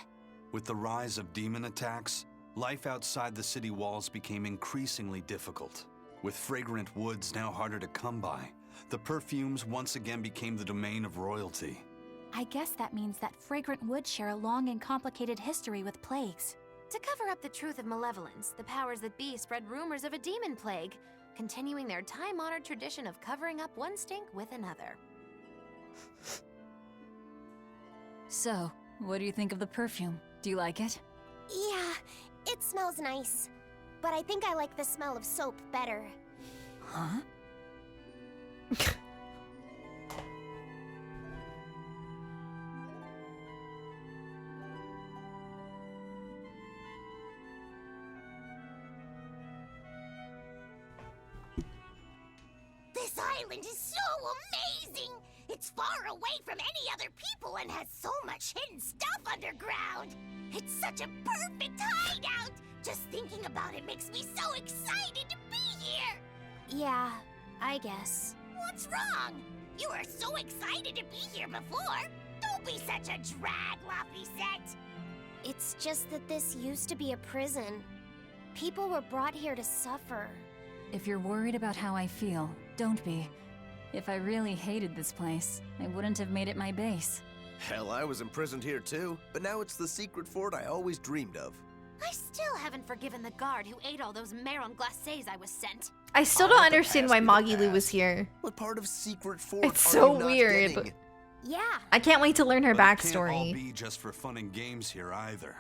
With the rise of demon attacks, life outside the city walls became increasingly difficult. With fragrant woods now harder to come by, the perfumes once again became the domain of royalty. I guess that means that fragrant woods share a long and complicated history with plagues. To cover up the truth of malevolence, the powers that be spread rumors of a demon plague, continuing their time-honored tradition of covering up one stink with another. So, what do you think of the perfume? Do you like it? Yeah, it smells nice. But I think I like the smell of soap better. Huh? This island is so amazing! It's far away from any other people and has so much hidden stuff underground! It's such a perfect hideout! Just thinking about it makes me so excited to be here! Yeah, I guess. What's wrong? You were so excited to be here before! Don't be such a drag, Laphicet! It's just that this used to be a prison. People were brought here to suffer. If you're worried about how I feel, don't be. If I really hated this place, I wouldn't have made it my base. Hell, I was imprisoned here too, but now it's the secret fort I always dreamed of. I still haven't forgiven the guard who ate all those marron glacés I was sent. I still don't understand why Magilu was here. What part of secret fort It's are so you not weird. getting? Yeah. I can't wait to learn her But it can't all backstory. be just for fun and games here either.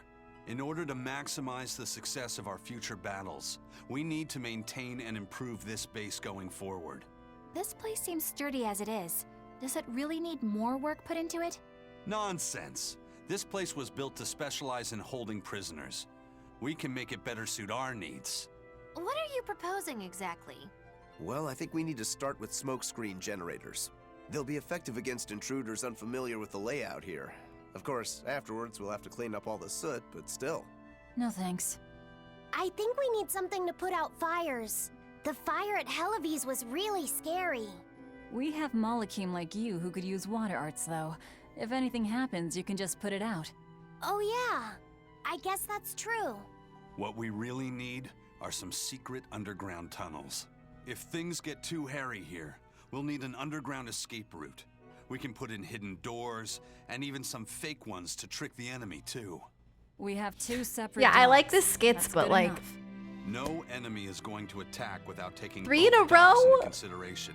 In order to maximize the success of our future battles, we need to maintain and improve this base going forward. This place seems sturdy as it is. Does it really need more work put into it? Nonsense. This place was built to specialize in holding prisoners. We can make it better suit our needs. What are you proposing exactly? Well, I think we need to start with smokescreen generators. They'll be effective against intruders unfamiliar with the layout here. Of course, afterwards we'll have to clean up all the soot, but still. No thanks. I think we need something to put out fires. The fire at Helavi's was really scary. We have Malakim like you who could use water arts, though. If anything happens, you can just put it out. Oh yeah, I guess that's true. What we really need are some secret underground tunnels. If things get too hairy here, we'll need an underground escape route. We can put in hidden doors, and even some fake ones to trick the enemy, too. We have 2 separate Yeah, I like docks. the skits, That's but good like enough. No enemy is going to attack without taking 3 in a both docks row? into consideration.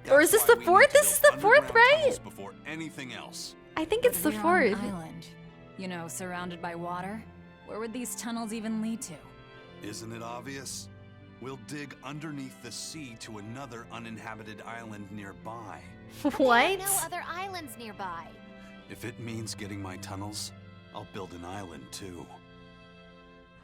Or is this That's the why we fourth? need to This is build the fourth, underground right? tunnels before anything else. I think it's the But we're on an fourth. island. You know, surrounded by water. Where would these tunnels even lead to? Isn't it obvious? We'll dig underneath the sea to another uninhabited island nearby. What? There are no other islands nearby. If it means getting my tunnels, I'll build an island too.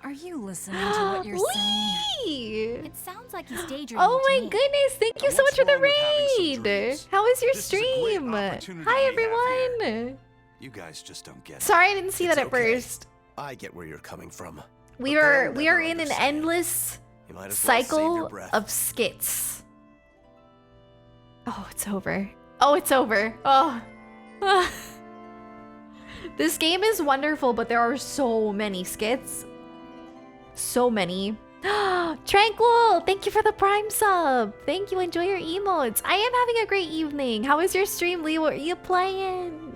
Are you listening to what you're saying? It sounds like he's daydreaming. Oh my to me. goodness, thank you so much for the raid. How was your stream? Hi everyone. You guys just don't get it. Sorry I didn't see that It's at okay. first. I get where you're coming from. We But are they'll we never are in an understand. endless You might as well save your cycle breath. of skits. Oh, it's over. Oh, it's over. Oh. This game is wonderful, but there are so many skits. So many. Tranquil, thank you for the Prime sub. Thank you, enjoy your emotes. I am having a great evening. How was your stream, Lee? What are you playing?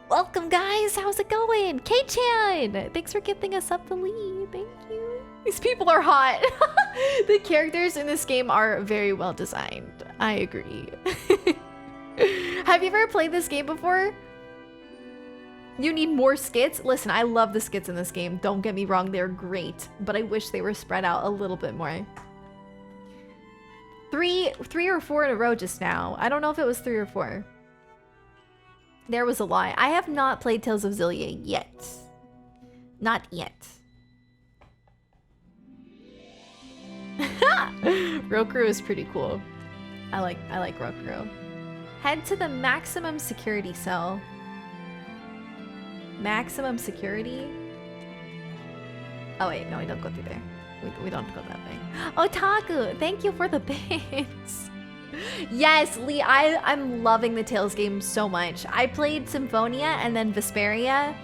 Welcome, guys. How's it going? K-chan, thanks for gifting us up the lead. Thank you. These people are hot. The characters in this game are very well designed. I agree. Have you ever played this game before? You need more skits? Listen, I love the skits in this game. Don't get me wrong, they're great. But I wish they were spread out a little bit more. Three or four in a row just now. I don't know if it was 3 or 4. There was a lot. I have not played Tales of Xillia yet. Not yet. Roku is pretty cool. I like Roku. Head to the maximum security cell. Maximum security? Oh wait, no, we don't go through there. We don't go that way. Otaku, thank you for the bits. Yes, Lee, I'm loving the Tales games so much. I played Symphonia and then Vesperia,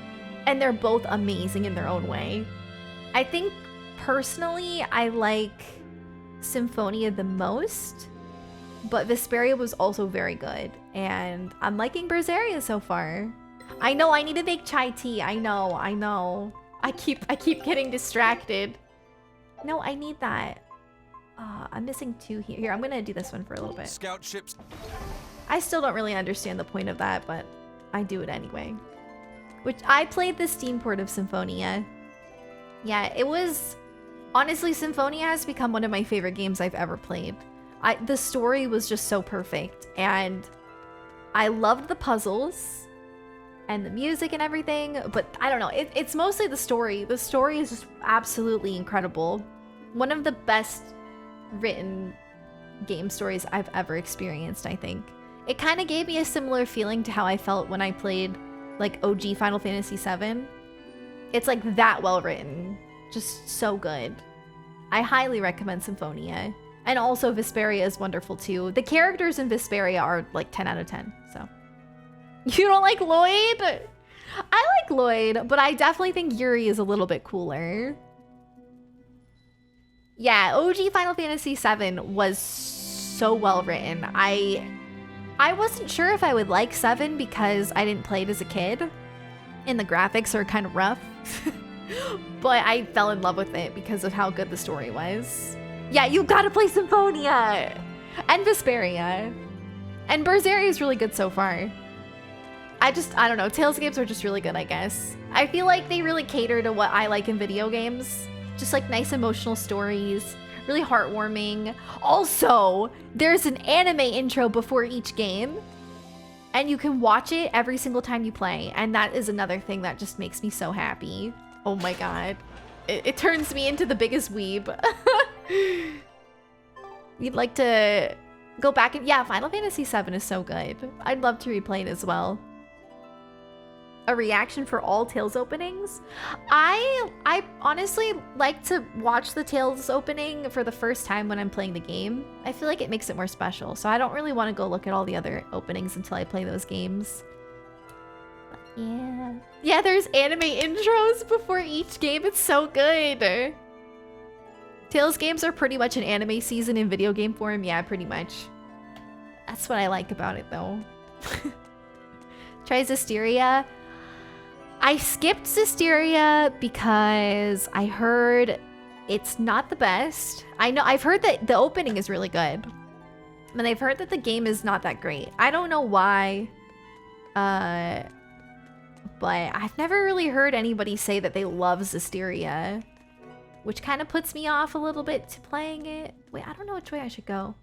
and they're both amazing in their own way. I think personally I like Symphonia the most, but Vesperia was also very good, and I'm liking Berseria so far. I know I need to make chai tea. I know. I keep getting distracted. No, I need that. I'm missing 2 here. Here, I'm gonna do this one for a little bit. Scout ships. I still don't really understand the point of that, but I do it anyway. Which I played the Steam port of Symphonia. Yeah, it was honestly, Symphonia has become one of my favorite games I've ever played. The story was just so perfect, and I loved the puzzles and the music and everything, but I don't know, it's mostly the story. The story is just absolutely incredible. One of the best written game stories I've ever experienced, I think. It kind of gave me a similar feeling to how I felt when I played like OG Final Fantasy VII. It's like that well written, just so good. I highly recommend Symphonia. And also Vesperia is wonderful too. The characters in Vesperia are like 10 out of 10, so. You don't like Lloyd? I like Lloyd, but I definitely think Yuri is a little bit cooler. Yeah, OG Final Fantasy VII was so well written. I wasn't sure if I would like 7 because I didn't play it as a kid, and the graphics are kind of rough. But I fell in love with it because of how good the story was. Yeah, you gotta play Symphonia! And Vesperia. And Berseria is really good so far. I don't know, Tales games are just really good, I guess. I feel like they really cater to what I like in video games. Just like nice emotional stories, really heartwarming. Also, there's an anime intro before each game, and you can watch it every single time you play, and that is another thing that just makes me so happy. Oh my god. It turns me into the biggest weeb. You'd like to go back and... Yeah, Final Fantasy VII is so good. I'd love to replay it as well. A reaction for all Tales openings? I honestly like to watch the Tales opening for the first time when I'm playing the game. I feel like it makes it more special, so I don't really want to go look at all the other openings until I play those games. But yeah. Yeah, there's anime intros before each game. It's so good. Tales games are pretty much an anime season in video game form. Yeah, pretty much. That's what I like about it, though. Try Zestiria. I skipped Zestiria because I heard it's not the best. I know I've heard that the opening is really good, and I've heard that the game is not that great. I don't know why, but I've never really heard anybody say that they love Zestiria. which kind of puts me off a little bit to playing it. Wait, I don't know which way I should go.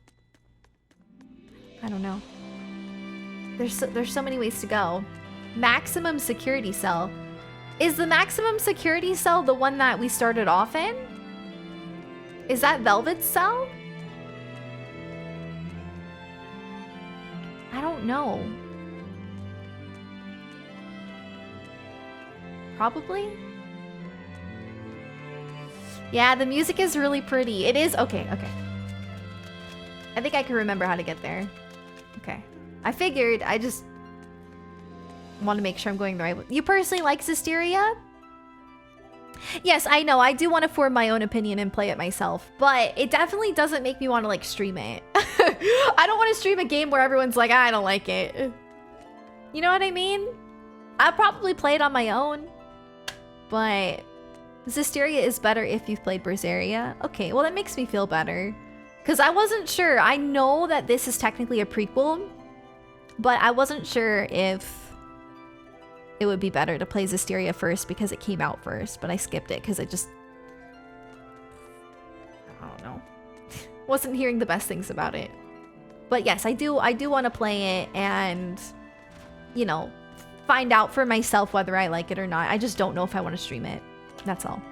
I don't know. There's so many ways to go. Maximum security cell. Is the maximum security cell the one that we started off in? Is that Velvet's cell? I don't know. Probably? Yeah, the music is really pretty. It is? Okay, okay. I think I can remember how to get there. Okay. I figured, I just want to make sure I'm going the right way. You personally like Zisteria? Yes, I know. I do want to form my own opinion and play it myself, but it definitely doesn't make me want to like stream it. I don't want to stream a game where everyone's like, I don't like it. You know what I mean? I'll probably play it on my own, but Zisteria is better if you've played Berseria. Okay, well that makes me feel better. Because I wasn't sure. I know that this is technically a prequel, but I wasn't sure if it would be better to play Zisteria first because it came out first, but I skipped it because I don't know. Wasn't hearing the best things about it. But yes, I do want to play it and, you know, find out for myself whether I like it or not. I just don't know if I want to stream it. That's all.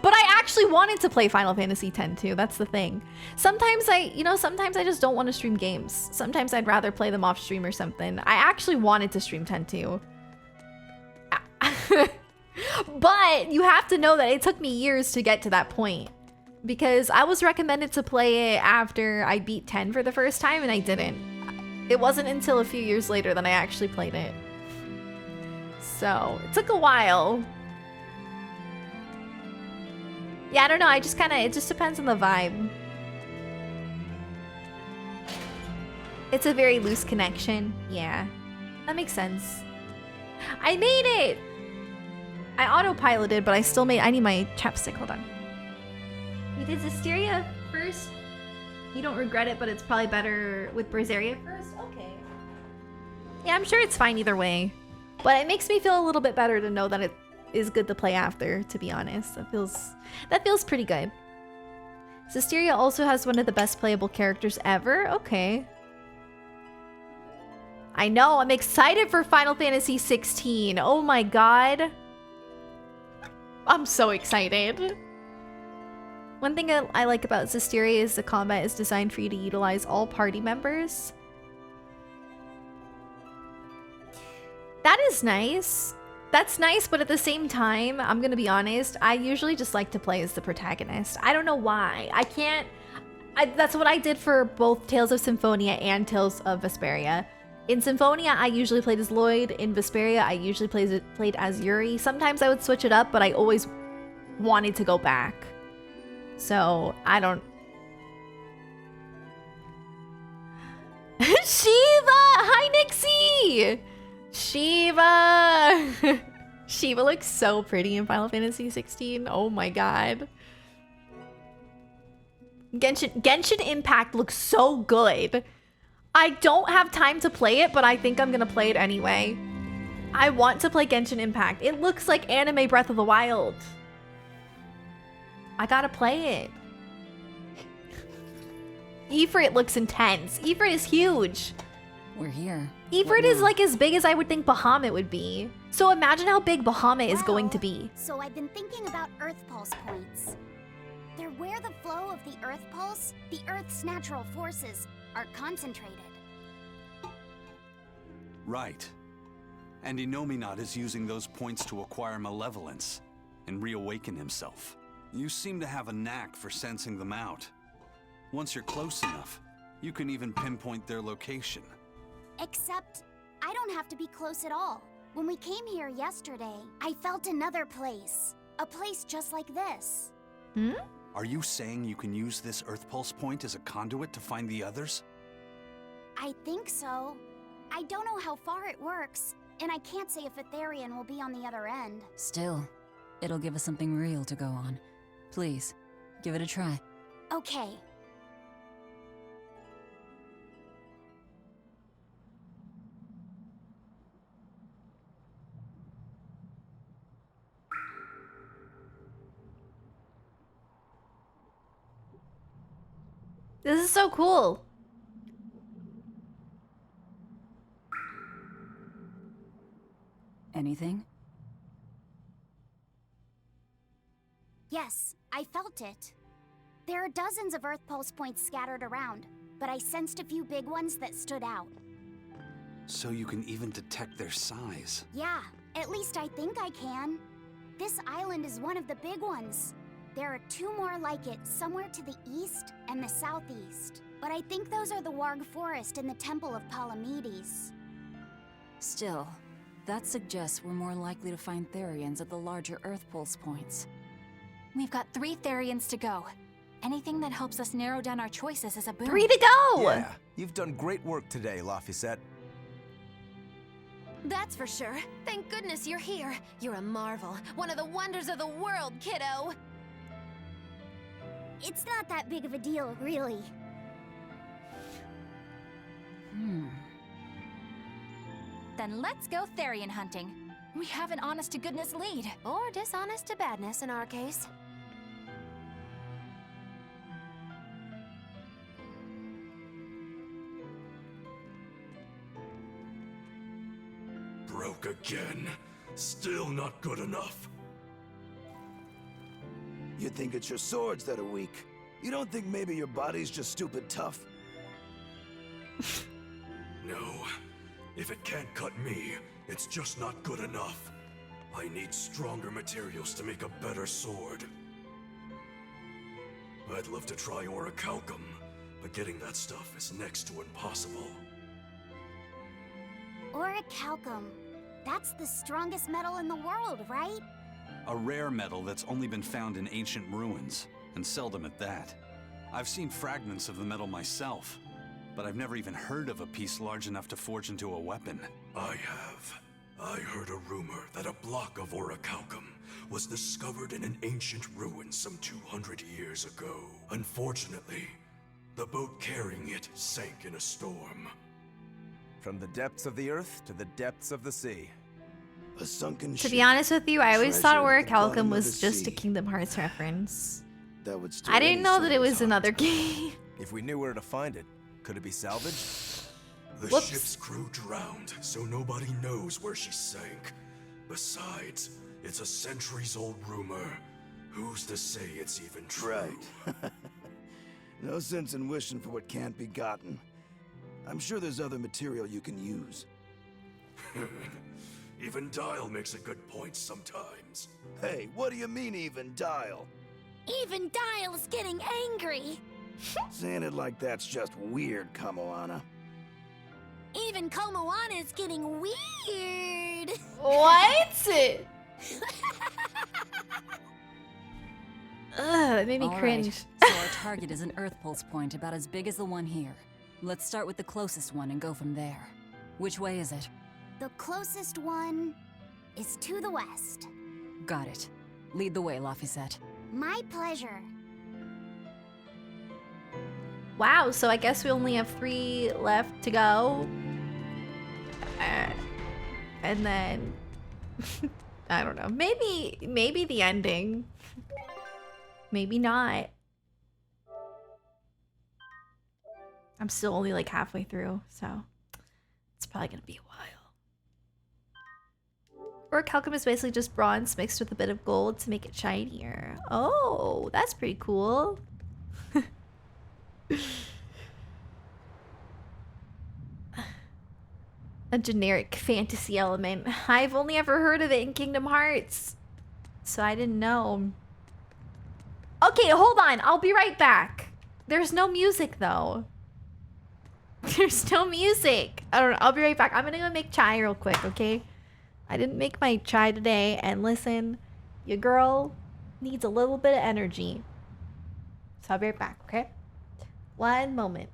But I actually wanted to play Final Fantasy X too. That's the thing. Sometimes sometimes I just don't want to stream games. Sometimes I'd rather play them off stream or something. I actually wanted to stream 10 too. But you have to know that it took me years to get to that point. Because I was recommended to play it after I beat 10 for the first time and I didn't. It wasn't until a few years later that I actually played it. So, it took a while. Yeah, I don't know. I just it just depends on the vibe. It's a very loose connection. Yeah, that makes sense. I made it! I autopiloted, but I still made... I need my chapstick. Hold on. You did Zisteria first? You don't regret it, but it's probably better with Berseria first? Okay. Yeah, I'm sure it's fine either way. But it makes me feel a little bit better to know that it is good to play after, to be honest. That feels pretty good. Zisteria also has one of the best playable characters ever. Okay. I know, I'm excited for Final Fantasy 16. Oh my god. I'm so excited. One thing I like about Zisteria is the combat is designed for you to utilize all party members. That is nice. That's nice, but at the same time, I'm gonna be honest, I usually just like to play as the protagonist. I don't know why. That's what I did for both Tales of Symphonia and Tales of Vesperia. In Symphonia, I usually played as Lloyd. In Vesperia, I usually played as Yuri. Sometimes I would switch it up, but I always wanted to go back. So, I don't... Shiva! Hi, Nixie! Shiva! Shiva looks so pretty in Final Fantasy 16. Oh my god. Genshin Impact looks so good. I don't have time to play it, but I think I'm gonna play it anyway. I want to play Genshin Impact. It looks like anime Breath of the Wild. I gotta play it. Ifrit looks intense. Ifrit is huge. We're here. Ifrit is like as big as I would think Bahamut would be. So imagine how big Bahamut is going to be. So I've been thinking about Earth Pulse points. They're where the flow of the Earth Pulse, the Earth's natural forces, are concentrated. Right. And Inominat is using those points to acquire malevolence and reawaken himself. You seem to have a knack for sensing them out. Once you're close enough, you can even pinpoint their location. Except, I don't have to be close at all. When we came here yesterday, I felt another place. A place just like this. Hmm? Are you saying you can use this Earth Pulse point as a conduit to find the others? I think so. I don't know how far it works, and I can't say if Etherian will be on the other end. Still, it'll give us something real to go on. Please, give it a try. Okay. This is so cool. Anything? Yes, I felt it. There are dozens of Earth Pulse points scattered around, but I sensed a few big ones that stood out. So you can even detect their size. Yeah, at least I think I can. This island is one of the big ones. There are 2 more like it somewhere to the east and the southeast. But I think those are the Warg Forest and the Temple of Palamedes. Still, that suggests we're more likely to find Therians at the larger Earth Pulse points. We've got 3 Therians to go. Anything that helps us narrow down our choices is a boon. 3 to go! Yeah, you've done great work today, Laphicet. That's for sure. Thank goodness you're here. You're a marvel. One of the wonders of the world, kiddo. It's not that big of a deal, really. Then let's go Therian hunting. We have an honest-to-goodness lead. Or dishonest to badness in our case. Broke again. Still not good enough. You think it's your swords that are weak. You don't think maybe your body's just stupid tough? No. If it can't cut me, it's just not good enough. I need stronger materials to make a better sword. I'd love to try orichalcum, but getting that stuff is next to impossible. Orichalcum. That's the strongest metal in the world, right? A rare metal that's only been found in ancient ruins, and seldom at that. I've seen fragments of the metal myself, but I've never even heard of a piece large enough to forge into a weapon. I have. I heard a rumor that a block of orichalcum was discovered in an ancient ruin some 200 years ago. Unfortunately, the boat carrying it sank in a storm. From the depths of the earth to the depths of the sea. A sunken To be honest with you, I always thought treasure at the bottom orichalcum of was the just a sea. Kingdom Hearts reference. That would stir I didn't any know that it sailor's was heart. another game. If we knew where to find it, could it be salvaged? The Whoops. ship's crew drowned, so nobody knows where she sank. Besides, it's a centuries-old rumor. Who's to say it's even true? Right. No sense in wishing for what can't be gotten. I'm sure there's other material you can use. Even Dial makes a good point sometimes. Hey, what do you mean, even Dial? Even Dial's getting angry. Saying it like that's just weird, Kamoana. Even Komoana's getting weird. What? Ugh, it made me All cringe. right, so our target is an Earth Pulse point about as big as the one here. Let's start with the closest one and go from there. Which way is it? The closest one is to the west. Got it. Lead the way, Laphicet. My pleasure. Wow, so I guess we only have 3 left to go. And then I don't know. Maybe the ending. Maybe not. I'm still only like halfway through, so it's probably gonna be a while. Orichalcum is basically just bronze mixed with a bit of gold to make it shinier. Oh, that's pretty cool. A generic fantasy element. I've only ever heard of it in Kingdom Hearts, so I didn't know. Okay, hold on. I'll be right back. There's no music, though. There's no music. I don't know. I'll be right back. I'm gonna go make chai real quick, okay? I didn't make my chai today, and listen, your girl needs a little bit of energy. So I'll be right back, okay? One moment.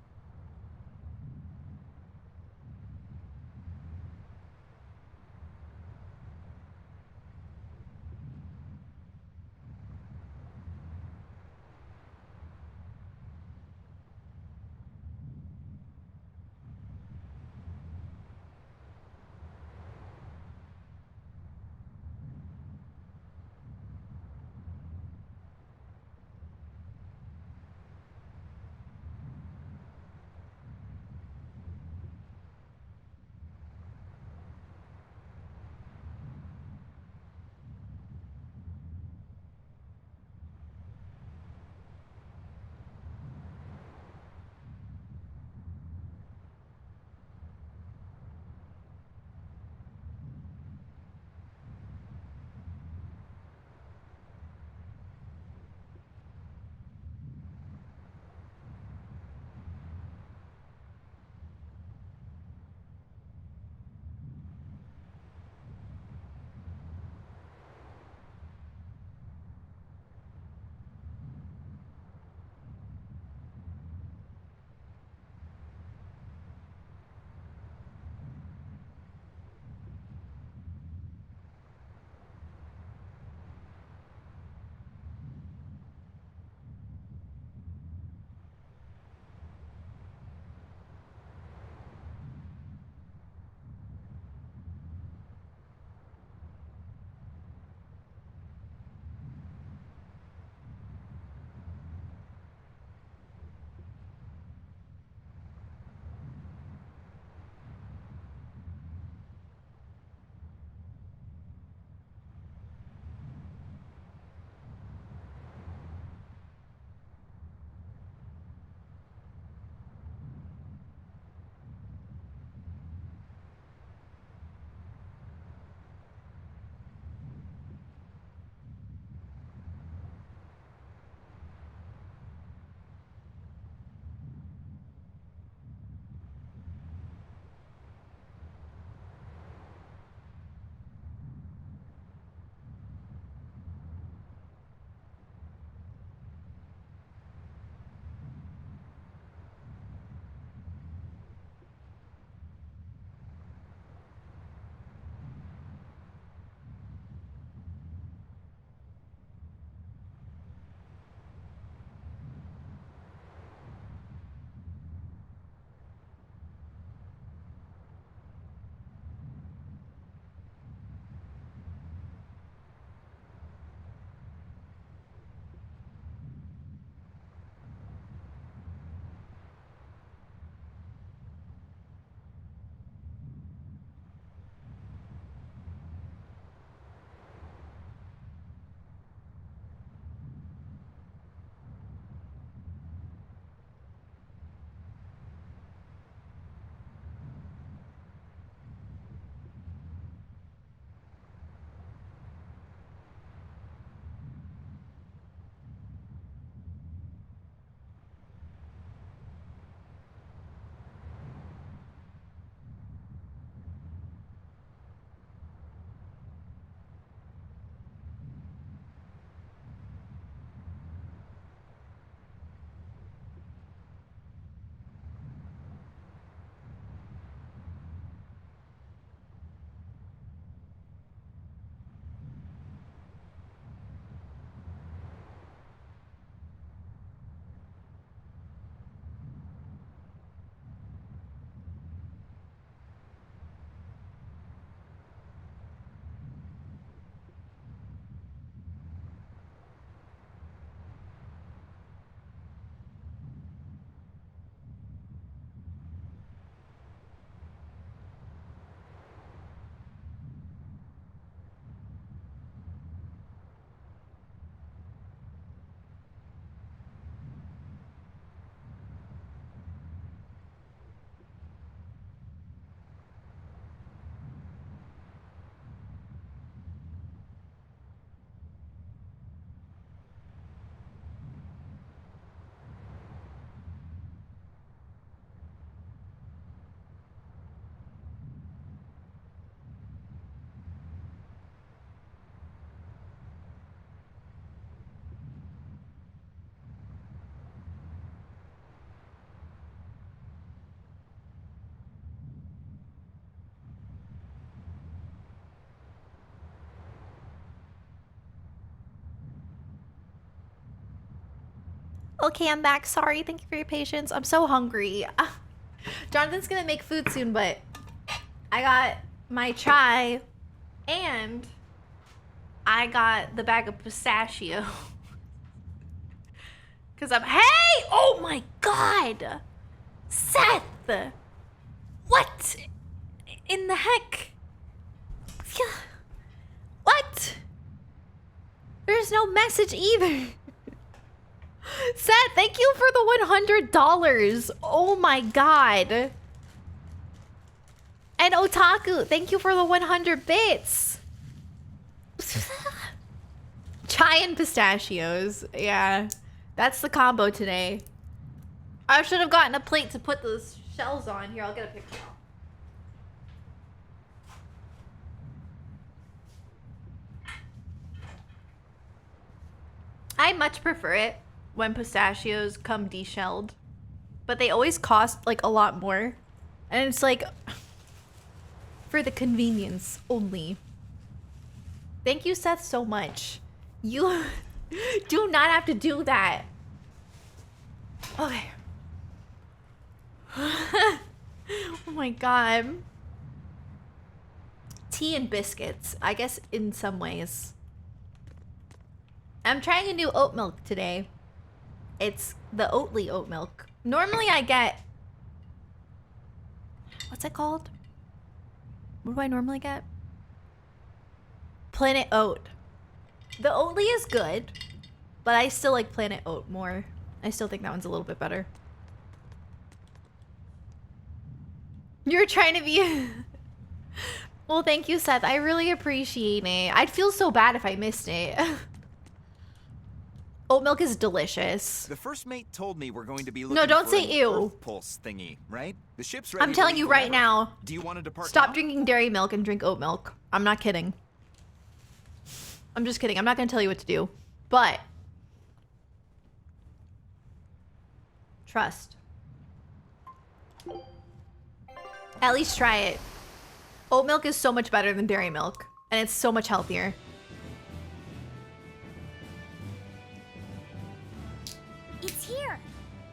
Okay, I'm back. Sorry. Thank you for your patience. I'm so hungry. Jonathan's gonna make food soon, but I got my chai and I got the bag of pistachio. Cause I'm, hey! Oh my God! Seth! What in the heck? What? There's no message either. Seth, thank you for the $100. Oh my God. And Otaku, thank you for the 100 bits. Chai and pistachios. Yeah, that's the combo today. I should have gotten a plate to put those shells on. Here, I'll get a picture. I much prefer it when pistachios come deshelled, but they always cost like a lot more, and it's like for the convenience only. Thank you, Seth, so much. You do not have to do that. Okay. Oh my God. Tea and biscuits, I guess in some ways. I'm trying a new oat milk today. It's the Oatly oat milk. Normally I get... What's it called? What do I normally get? Planet Oat. The Oatly is good, but I still like Planet Oat more. I still think that one's a little bit better. You're trying to be... Well, thank you, Seth. I really appreciate it. I'd feel so bad if I missed it. Oat milk is delicious. The first mate told me we're going to be looking No, don't for say an ew. Earth pulse thingy, right? The ship's ready. I'm telling you right now. Do you want to depart Stop now? drinking dairy milk and drink oat milk. I'm not kidding. I'm just kidding. I'm not going to tell you what to do. But trust. At least try it. Oat milk is so much better than dairy milk, and it's so much healthier. It's here.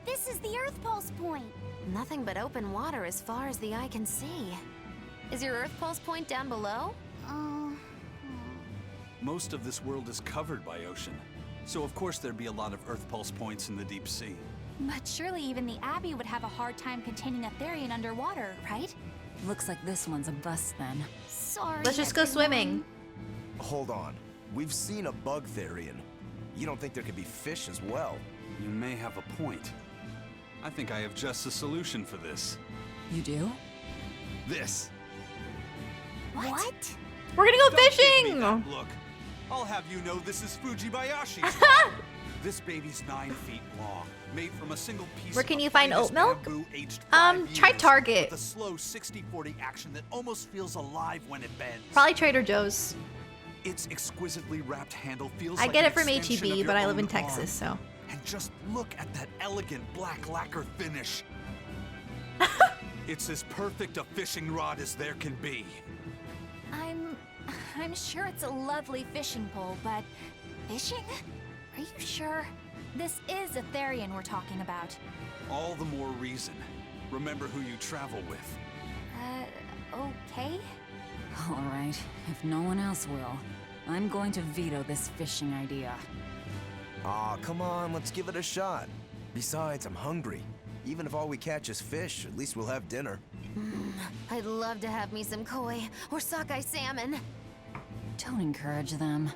This is the Earth Pulse point. Nothing but open water as far as the eye can see. Is your Earth Pulse point down below? Most of this world is covered by ocean, so of course there'd be a lot of Earth Pulse points in the deep sea. But surely even the Abbey would have a hard time containing a Therian underwater, right? Looks like this one's a bust then. Sorry. Let's just go swimming. Hold on. We've seen a bug Therian. You don't think there could be fish as well? You may have a point. I think I have just a solution for this. You do? This. What? We're gonna go Don't give me fishing! that look. I'll have you know this is Fujibayashi's. This baby's 9 feet long, made from a single piece. Where can of you find finest oat milk? bamboo aged 5 Try years, Target. with a slow 60-40 action that almost feels alive when it bends. Probably Trader Joe's. Its exquisitely wrapped handle feels I like get an it from extension of HEB, but your I live in own Texas, arm. so. And just look at that elegant black lacquer finish. It's as perfect a fishing rod as there can be. I'm sure it's a lovely fishing pole, but fishing? Are you sure? This is a Therian we're talking about. All the more reason. Remember who you travel with. Okay? All right, if no one else will, I'm going to veto this fishing idea. Aw, come on, let's give it a shot. Besides, I'm hungry. Even if all we catch is fish, at least we'll have dinner. I'd love to have me some koi or sockeye salmon. Don't encourage them.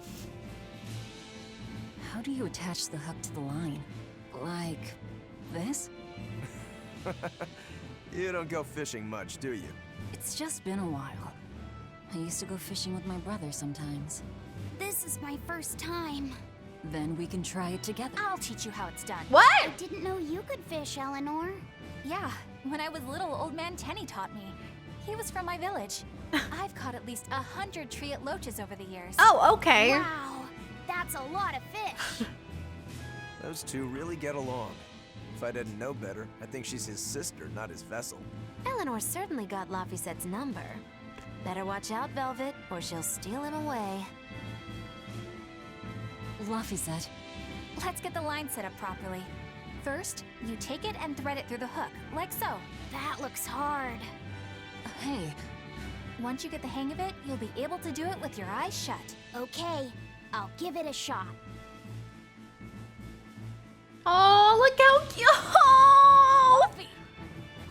How do you attach the hook to the line? Like this? You don't go fishing much, do you? It's just been a while. I used to go fishing with my brother sometimes. This is my first time. Then we can try it together. I'll teach you how it's done. What? I didn't know you could fish, Eleanor. Yeah, when I was little, old man Tenny taught me. He was from my village. I've caught at least 100 triot loaches over the years. Oh, okay. Wow, that's a lot of fish. Those two really get along. If I didn't know better, I think she's his sister, not his vessel. Eleanor certainly got Lafisette's number. Better watch out, Velvet, or she'll steal him away. Lafisette. Let's get the line set up properly. First, you take it and thread it through the hook, like so. That looks hard. Hey. Once you get the hang of it, you'll be able to do it with your eyes shut. Okay, I'll give it a shot. Oh, look how cute!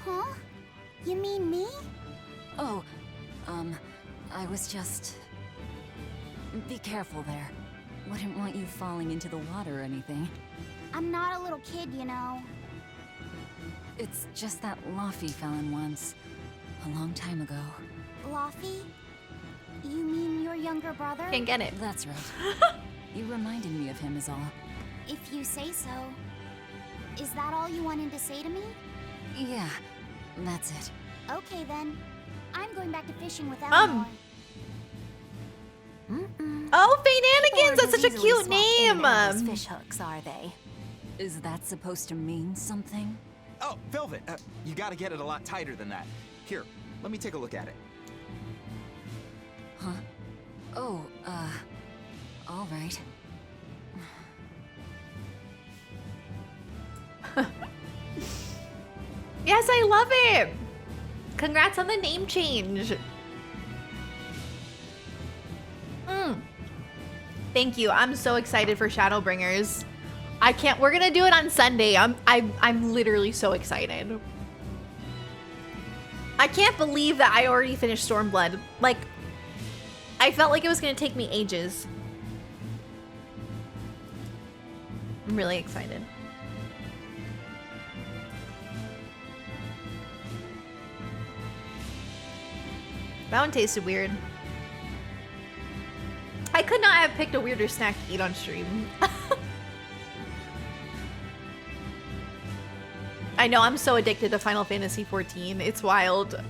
Huh? You mean me? Oh, I was just... Be careful there. Wouldn't want you falling into the water or anything. I'm not a little kid, you know. It's just that Laffy fell in once. A long time ago. Laffy? You mean your younger brother? Can't get it. That's right. You reminded me of him is all. If you say so. Is that all you wanted to say to me? Yeah, that's it. Okay then. I'm going back to fishing with Eleanor. Oh, Fainanigans! That's such a cute name! Fish hooks, are they? Is that supposed to mean something? Oh, Velvet, you gotta get it a lot tighter than that. Here, let me take a look at it. Huh? Oh, all right. Yes, I love it! Congrats on the name change. Thank you. I'm so excited for Shadowbringers. I can't. We're gonna do it on Sunday. I'm literally so excited. I can't believe that I already finished Stormblood. Like, I felt like it was gonna take me ages. I'm really excited. That one tasted weird. I could not have picked a weirder snack to eat on stream. I know, I'm so addicted to Final Fantasy XIV. It's wild.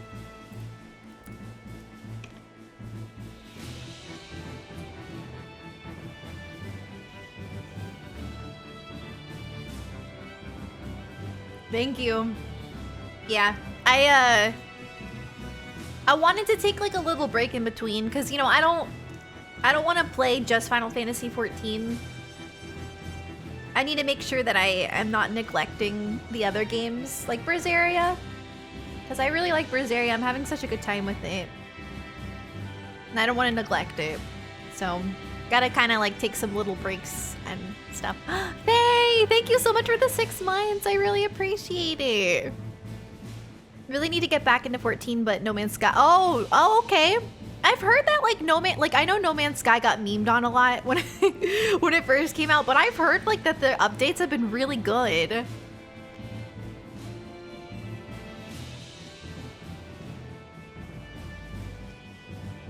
Thank you. Yeah, I wanted to take like a little break in between because, you know, I don't want to play just Final Fantasy XIV. I need to make sure that I am not neglecting the other games like Berseria, because I really like Berseria. I'm having such a good time with it, and I don't want to neglect it. So, gotta kind of like take some little breaks and stuff. Hey, thank you so much for the 6 months. I really appreciate it. Really need to get back into 14, but No Man's Sky. Oh, okay. I've heard that like I know No Man's Sky got memed on a lot when when it first came out, but I've heard like that the updates have been really good.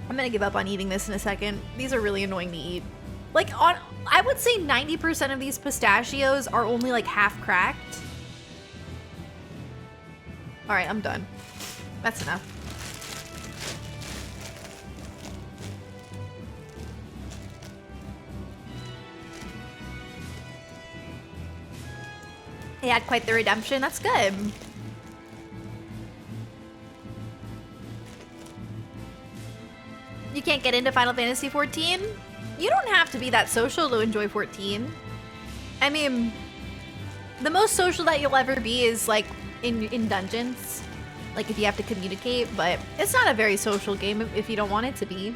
I'm gonna give up on eating this in a second. These are really annoying to eat. Like I would say 90% of these pistachios are only like half cracked. All right, I'm done. That's enough. He had quite the redemption. That's good. You can't get into Final Fantasy 14? You don't have to be that social to enjoy 14. I mean, the most social that you'll ever be is like in dungeons. Like if you have to communicate, but it's not a very social game if you don't want it to be.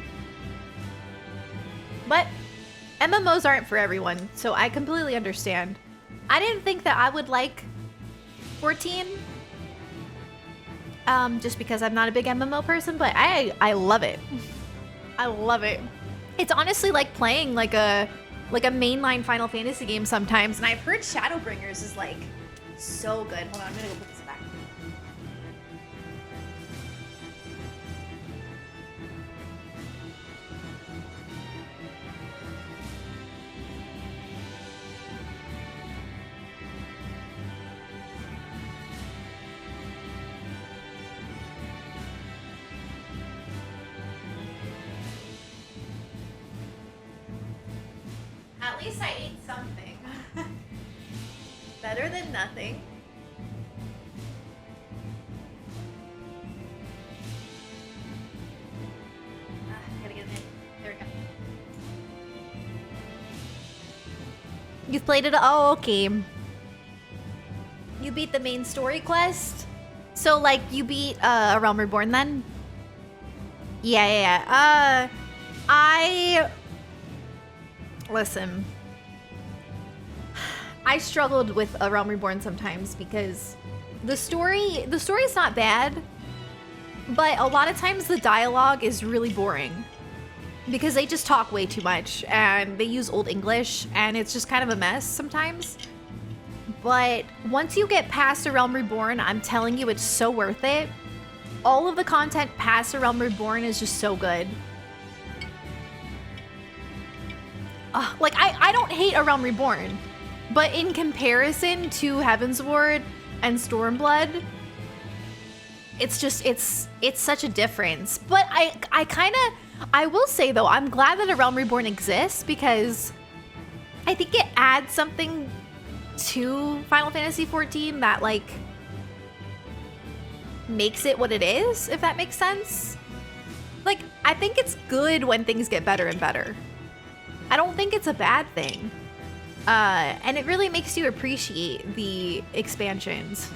But MMOs aren't for everyone, so I completely understand. I didn't think that I would like 14, just because I'm not a big MMO person, but I love it. I love it. It's honestly like playing like a mainline Final Fantasy game sometimes, and I've heard Shadowbringers is like so good. Hold on, I'm gonna go put this back. At least I ate something. Better than nothing. Gotta get it in. There we go. You've played it? Oh, okay. You beat the main story quest? So, like, you beat A Realm Reborn then? Yeah. Listen. I struggled with A Realm Reborn sometimes because the story's not bad, but a lot of times the dialogue is really boring because they just talk way too much and they use Old English and it's just kind of a mess sometimes. But once you get past A Realm Reborn, I'm telling you, it's so worth it. All of the content past A Realm Reborn is just so good. Like, I don't hate A Realm Reborn, but in comparison to Heavensward and Stormblood, it's just, it's such a difference. But I will say though, I'm glad that A Realm Reborn exists because I think it adds something to Final Fantasy XIV that like makes it what it is, if that makes sense. Like, I think it's good when things get better and better. I don't think it's a bad thing. And it really makes you appreciate the expansions.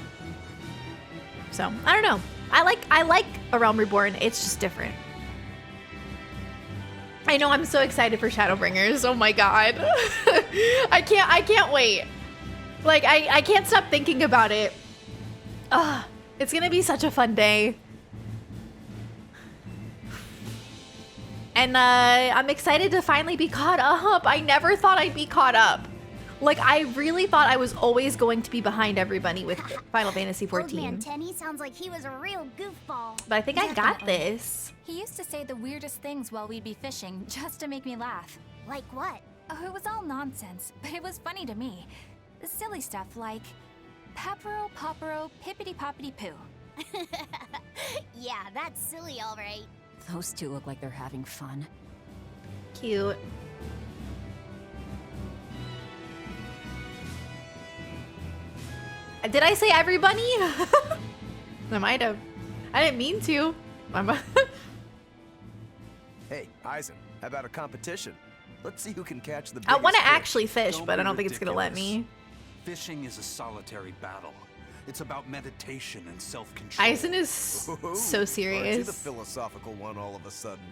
So, I don't know. I like A Realm Reborn. It's just different. I know, I'm so excited for Shadowbringers. Oh my god. I can't wait. Like, I can't stop thinking about it. It's gonna be such a fun day. And I'm excited to finally be caught up. I never thought I'd be caught up. Like, I really thought I was always going to be behind everybody with Final Fantasy XIV. Old Man Tenny sounds like he was a real goofball. But I think I got this. He used to say the weirdest things while we'd be fishing, just to make me laugh. Like what? Oh, it was all nonsense, but it was funny to me. The silly stuff like Papero, Popero, Pippity Poppity Poo. Yeah, that's silly, all right. Those two look like they're having fun. Cute. Did I say everybody? I might have. I didn't mean to. Hey, Eisen, how about a competition? Let's see who can catch the biggest I want to fish. actually fish, Don't but I be don't think it's going to let ridiculous. me. Fishing is a solitary battle. It's about meditation and self-control. Eisen is Ooh, so Aren't you serious. the philosophical one all of a sudden?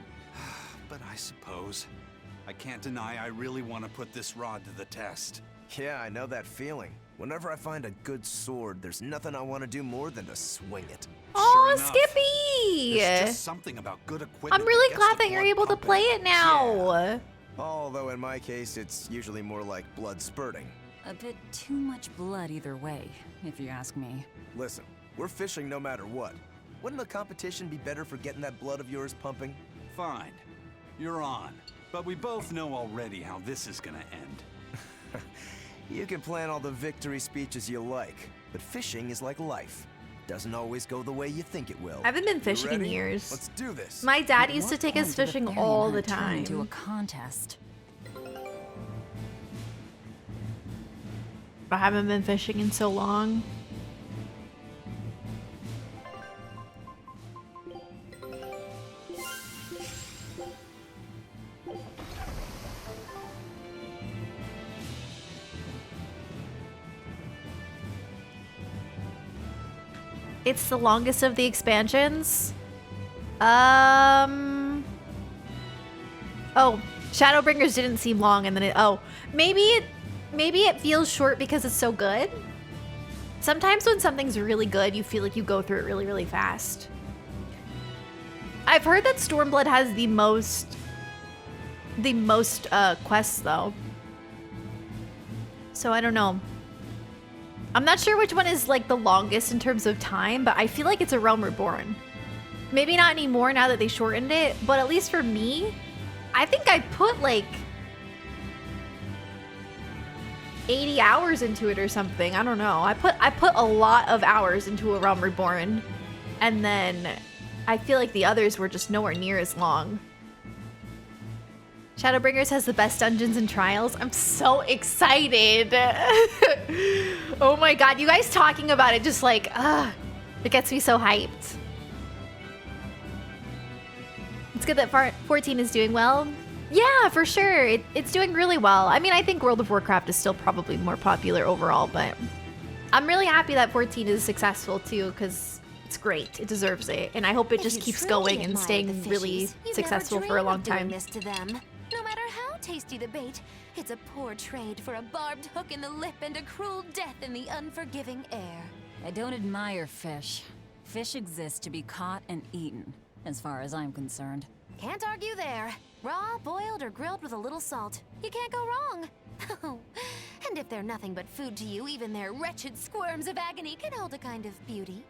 But I suppose. I can't deny I really want to put this rod to the test. Yeah, I know that feeling. Whenever I find a good sword, there's nothing I want to do more than to swing it. Oh, Sure enough. Skippy! There's just something about good equipment. I'm really that glad gets the that you're blood able to pumping. play it now. Although in my case, it's usually more like blood spurting. A bit too much blood either way, if you ask me. Listen, we're fishing no matter what. Wouldn't a competition be better for getting that blood of yours pumping? Fine. You're on. But we both know already how this is gonna end. You can plan all the victory speeches you like, but fishing is like life. Doesn't always go the way you think it will. I haven't been You fishing in ready? years. Let's do this. My dad At used to what take us point did fishing ferry all the hunt turn into a time. contest? I haven't been fishing in so long. It's the longest of the expansions. Oh, Shadowbringers didn't seem long, and then maybe it feels short because it's so good. Sometimes when something's really good, you feel like you go through it really, really fast. I've heard that Stormblood has the most quests though. So I don't know. I'm not sure which one is like the longest in terms of time, but I feel like it's A Realm Reborn. Maybe not anymore now that they shortened it, but at least for me, I think I put like 80 hours into it or something. I don't know. I put a lot of hours into A Realm Reborn, and then I feel like the others were just nowhere near as long. Shadowbringers has the best dungeons and trials. I'm so excited. Oh my god, you guys talking about it just like, it gets me so hyped. It's good that 14 is doing well. Yeah, for sure. It's doing really well. I mean, I think World of Warcraft is still probably more popular overall, but I'm really happy that 14 is successful too, because it's great. It deserves it, and I hope it just keeps going and staying really successful for a long time. This to them. No matter how tasty the bait, it's a poor trade for a barbed hook in the lip and a cruel death in the unforgiving air. I don't admire fish. Fish exist to be caught and eaten, as far as I'm concerned. Can't argue there. Raw, boiled, or grilled with a little salt. You can't go wrong. And if they're nothing but food to you, even their wretched squirms of agony can hold a kind of beauty.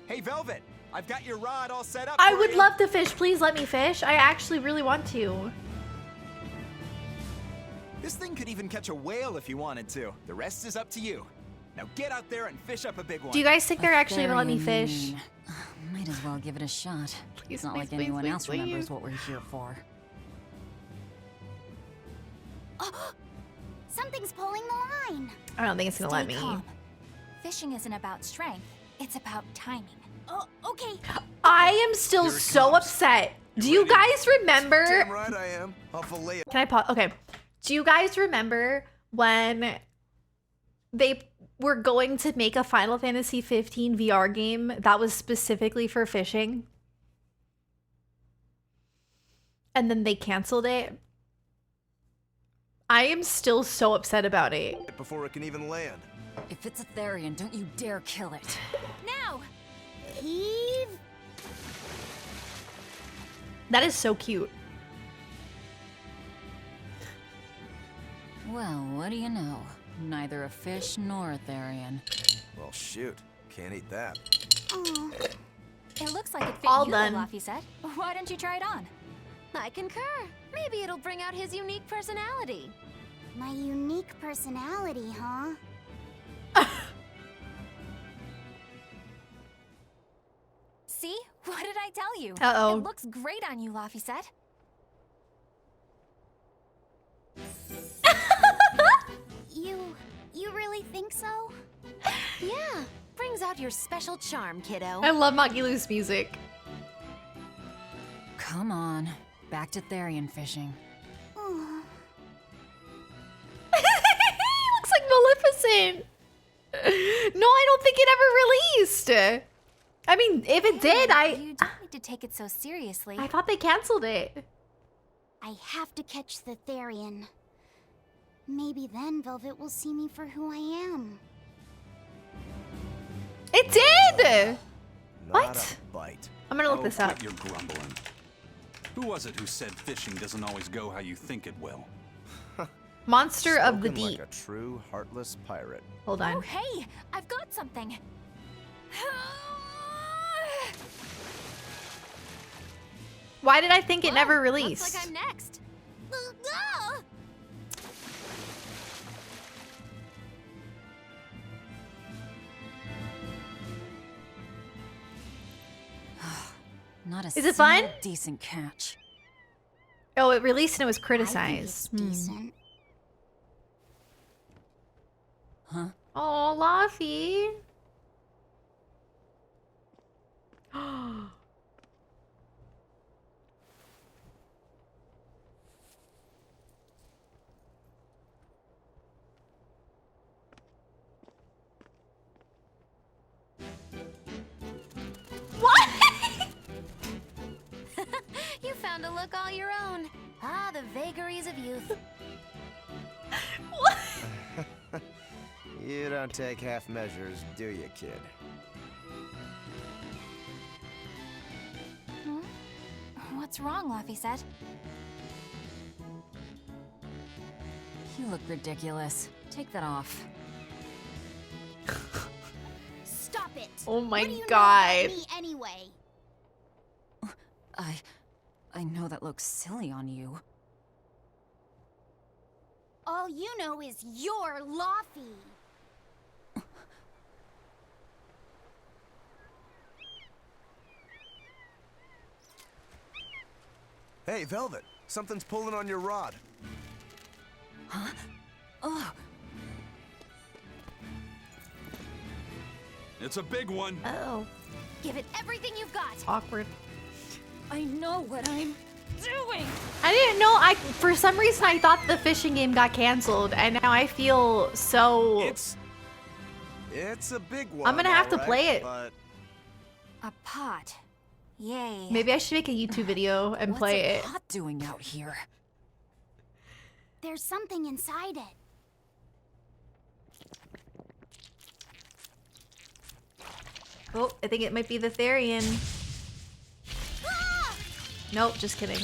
Hey, Velvet, I've got your rod all set up. I for would you. love to fish. Please let me fish. I actually really want to. This thing could even catch a whale if you wanted to. The rest is up to you. Now get out there and fish up a big one. Do you guys think they're actually gonna let me fish? Might as well give it a shot. It's not like please, anyone please, else please. remembers what we're here for. Something's pulling the line. I don't think it's gonna let me. Calm. Fishing isn't about strength, it's about timing. Oh, okay. I am still so upset. Do you guys remember? Damn right I am. I'll fillet it. Can I pause? Okay. Do you guys remember when they were going to make a Final Fantasy 15 VR game that was specifically for fishing? And then they canceled it? I am still so upset about it. Before it can even land. If it's a Therian, don't you dare kill it. Now! Heave! That is so cute. Well, what do you know? Neither a fish nor a Therian. Well, shoot. Can't eat that. Oh. It looks like it fit All you, done. Laffy said. Why don't you try it on? I concur. Maybe it'll bring out his unique personality. My unique personality, huh? See? What did I tell you? Uh-oh. It looks great on you, Laffy said. You really think so? Yeah, brings out your special charm, kiddo. I love Magilu's music. Come on. Back to Therian fishing. Oh. He looks like Maleficent. No, I don't think it ever released. I mean, if it did, You don't need to take it so seriously. I thought they canceled it. I have to catch the Therian. Maybe then Velvet will see me for who I am. It did! Not What? a bite. I'm gonna look this quit up. your grumbling. Who was it who said fishing doesn't always go how you think it will? Monster of the Spoken Deep. like a true heartless pirate. Hold on. Oh, hey! I've got something. Why did I think it never released? Looks like I'm next. Not a Is it fun? single decent catch. Oh, it released and it was I think it's criticized. decent. Huh? Oh, Laffy. What? You found a look all your own. Ah, the vagaries of youth. What? You don't take half measures, do you, kid? What's wrong, Laffy said? You look ridiculous. Take that off. Stop it! Oh my What do you know God. about me anyway? I know that looks silly on you. All you know is you're Laffy. Hey, Velvet. Something's pulling on your rod. Huh? Oh. It's a big one. Oh. Give it everything you've got. Awkward. I know what I'm doing. I didn't know. For some reason I thought the fishing game got canceled, and now I feel so It's a big one. I'm gonna have to alright, play it. But A pot. Yay. Maybe I should make a YouTube video and play it. What's a pot doing out here? There's something inside it. Oh, I think it might be the Therian. Nope, just kidding.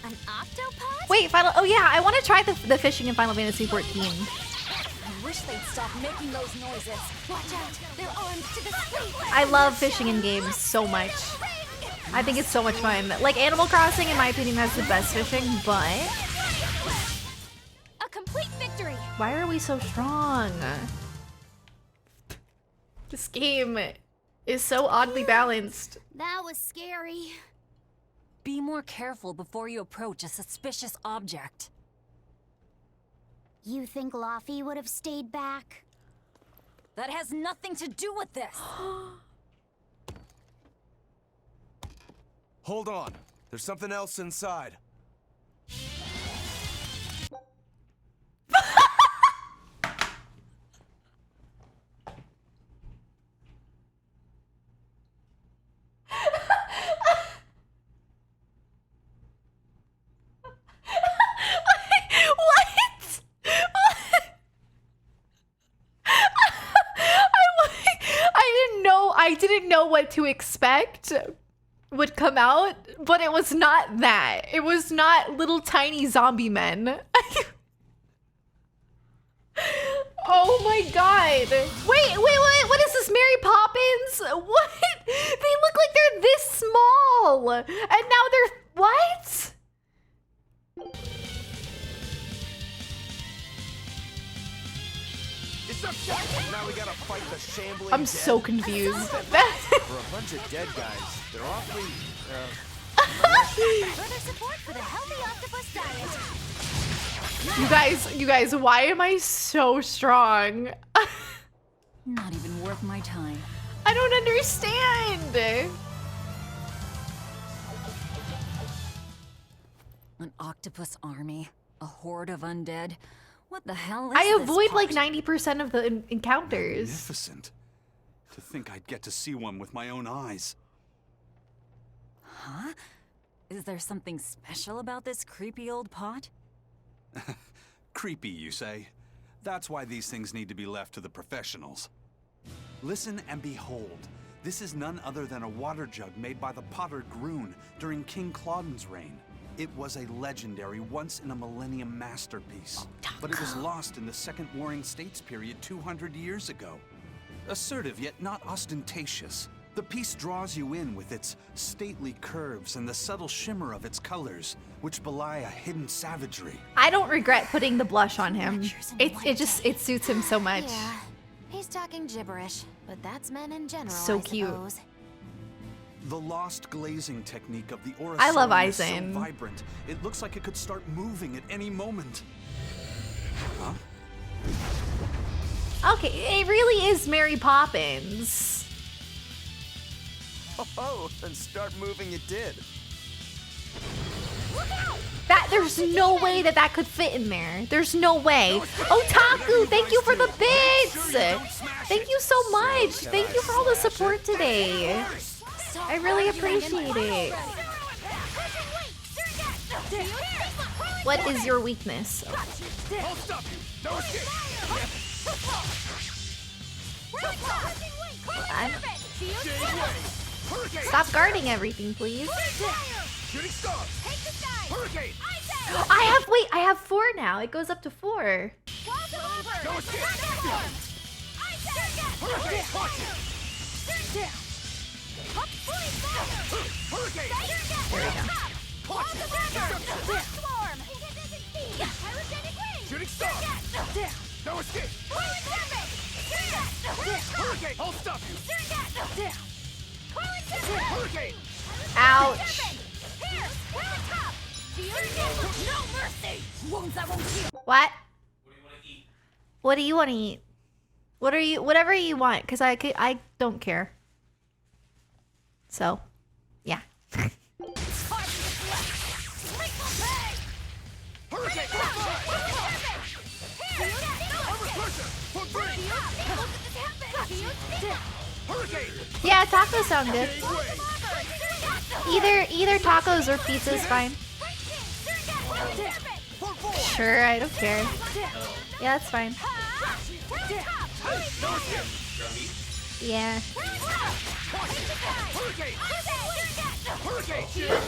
An octopus? Wait, oh yeah, I want to try the fishing in Final Fantasy 14. I wish they'd stop making those noises. Watch out, they're armed to the sleep. I love fishing in games so much. I think it's so much fun. Like Animal Crossing, in my opinion, has the best fishing, but A complete victory. why are we so strong? This game is so oddly balanced. That was scary. Be more careful before you approach a suspicious object. You think Laufey would have stayed back? That has nothing to do with this. hold on. There's something else inside. I didn't know what to expect would come out, but it was not that. It was not little tiny zombie men. Oh my god. Wait, what is this, Mary Poppins? What? They look like they're this small. And now they're, what? Now we gotta fight the shambling I'm dead. so confused. For a bunch of dead guys, they're awfully, Further support for the healthy octopus diet. You guys, why am I so strong? Not even worth my time. I don't understand. An octopus army? A horde of undead? What the hell is I this avoid part? like 90% of the encounters. Magnificent. To think I'd get to see one with my own eyes. Huh? Is there something special about this creepy old pot? Creepy, you say? That's why these things need to be left to the professionals. Listen and behold. This is none other than a water jug made by the potter Groon during King Clauden's reign. It was a legendary, once-in-a-millennium masterpiece, but it was lost in the Second Warring States period 200 years ago. Assertive, yet not ostentatious, the piece draws you in with its stately curves and the subtle shimmer of its colors, which belie a hidden savagery. I don't regret putting the blush on him. It suits him so much. Yeah, he's talking gibberish, but that's men in general, So I cute. suppose. The lost glazing technique of the Aura I love is so Aizen. vibrant, it looks like it could start moving at any moment. Huh? Okay, it really is Mary Poppins. Oh, and start moving it did. There's no way that could fit in there. There's no way. Otaku, thank you for the bits. Thank you so much. Thank you for all the support today. I really appreciate it. What is your weakness? Stop guarding everything, please. I have 4 now. It goes up to 4. There we go. Shooting star! No escape! Hurricane! I'll stop you! Hurricane! Ouch. What? What do you want to eat? Whatever you want, because I don't care. So, yeah. Yeah, tacos sound good. Either tacos or pizza is fine. Sure, I don't care. Yeah, that's fine. Yeah.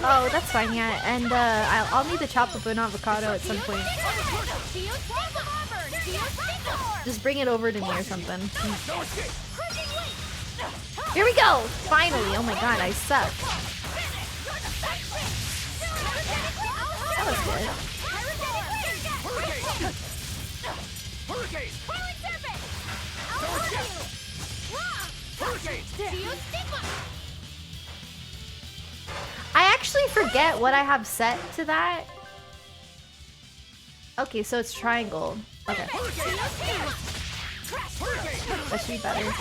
Oh, that's fine, yeah. And I'll need to chop up an avocado at some point. Just bring it over to me or something. Here we go! Finally! Oh my god, I suck. That was good. I actually forget what I have set to that. Okay, so it's triangle. Okay. That should be better.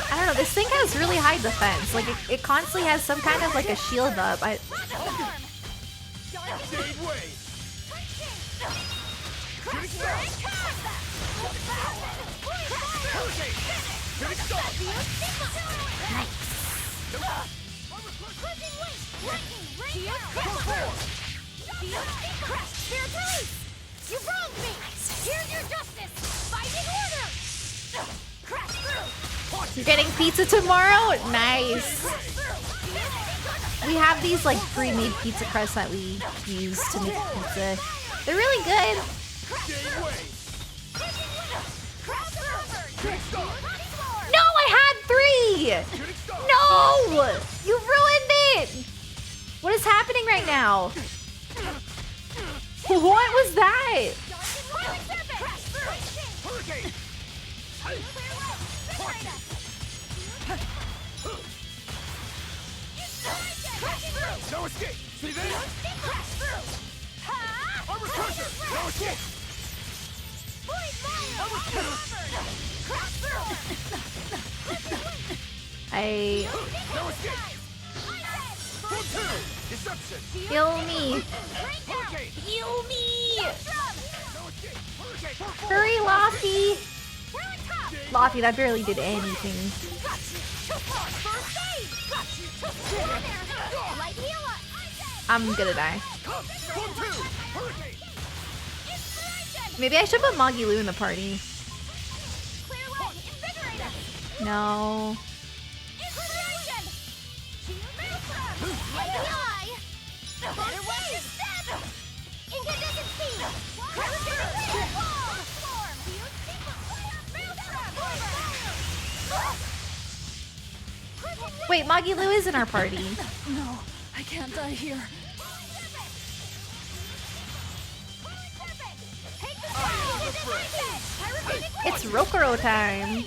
I don't know, this thing has really high defense. Like, it constantly has some kind of like a shield up. You wronged me! Here's your justice! Fighting order! Crash through! You're getting pizza tomorrow? Nice. We have these like pre-made pizza crusts that we use to make pizza. They're really good. No, I had 3! No! You ruined it! What is happening right now? What was that? No escape! See this? Armor crusher! No escape! No Heal me! Heal me! Hurry, Lofty! Lofty, that barely did anything. I'm gonna die. Maybe I should put Magilu in the party. No. Wait, Magilu is in our party. No, I can't die here. It's Rokuro time.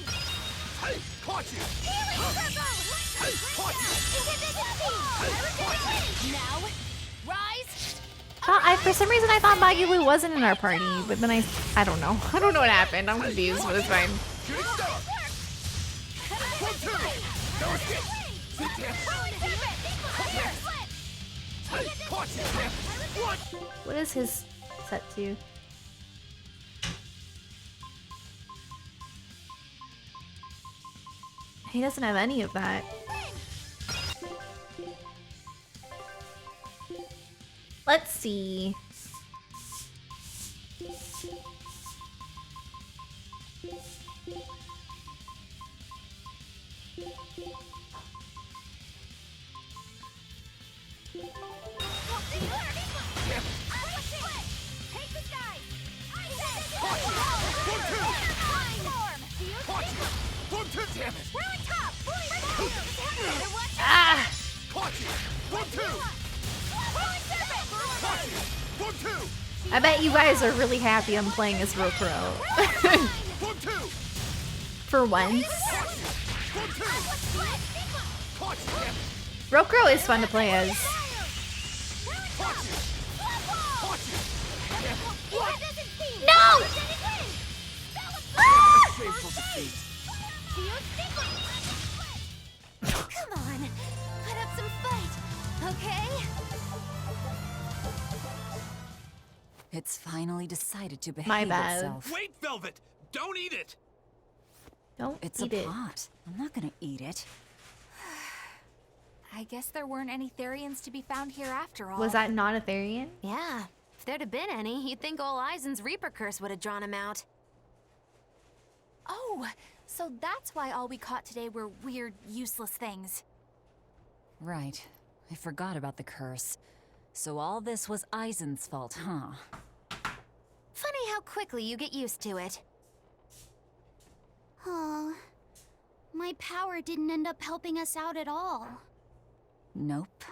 For some reason I thought Magilu wasn't in our party, but then I don't know. I don't know what happened. I'm confused, but it's fine. What is his set to? He doesn't have any of that. Let's see. Ah! I bet you guys are really happy I'm playing as Rokuro. For once. Rokuro is fun to play as. No! Ah! It's finally decided to behave My bad. itself. Wait, Velvet! Don't eat it! Don't It's eat a it. pot. I'm not gonna eat it. I guess there weren't any Therians to be found here after all. Was that not a Therian? Yeah, if there'd have been any, you'd think old Eisen's Reaper curse would have drawn him out. Oh, so that's why all we caught today were weird, useless things. Right. I forgot about the curse. So all this was Eisen's fault, huh? Funny how quickly you get used to it. Oh, my power didn't end up helping us out at all. Nope.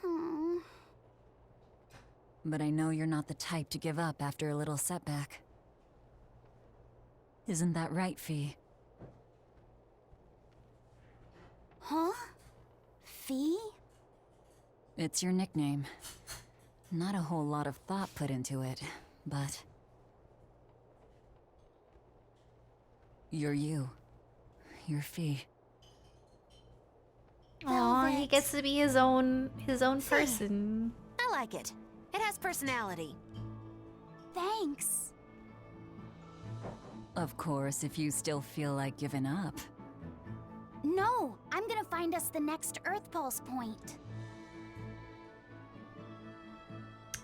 Hmm. But I know you're not the type to give up after a little setback. Isn't that right, Fee? Huh? Fee? It's your nickname. Not a whole lot of thought put into it, but... You're you. You're Fee. Aw, he gets to be his own person. I like it. It has personality. Thanks. Of course, if you still feel like giving up. No, I'm gonna find us the next Earth Pulse point.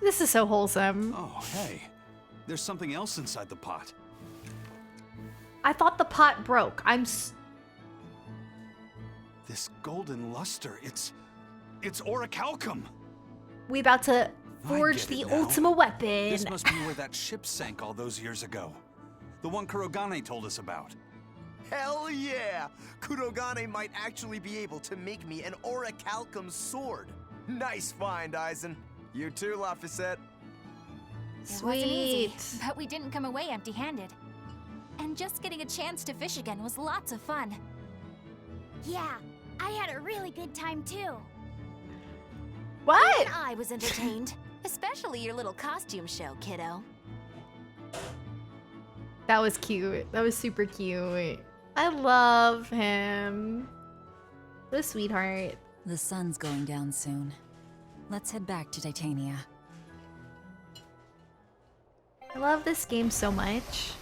This is so wholesome. Oh, hey. There's something else inside the pot. I thought the pot broke. This golden luster, it's orichalcum. We about to I forge get the it now. ultimate weapon. This must be where that ship sank all those years ago. The one Kurogane told us about. Hell yeah! Kurogane might actually be able to make me an orichalcum sword. Nice find, Eisen. You too, Laphicet. It wasn't easy, Sweet. but we didn't come away empty-handed. And just getting a chance to fish again was lots of fun. Yeah, I had a really good time too. What? Even I was entertained. Especially your little costume show, kiddo. That was cute. That was super cute. I love him. What a sweetheart. The sun's going down soon. Let's head back to Titania. I love this game so much.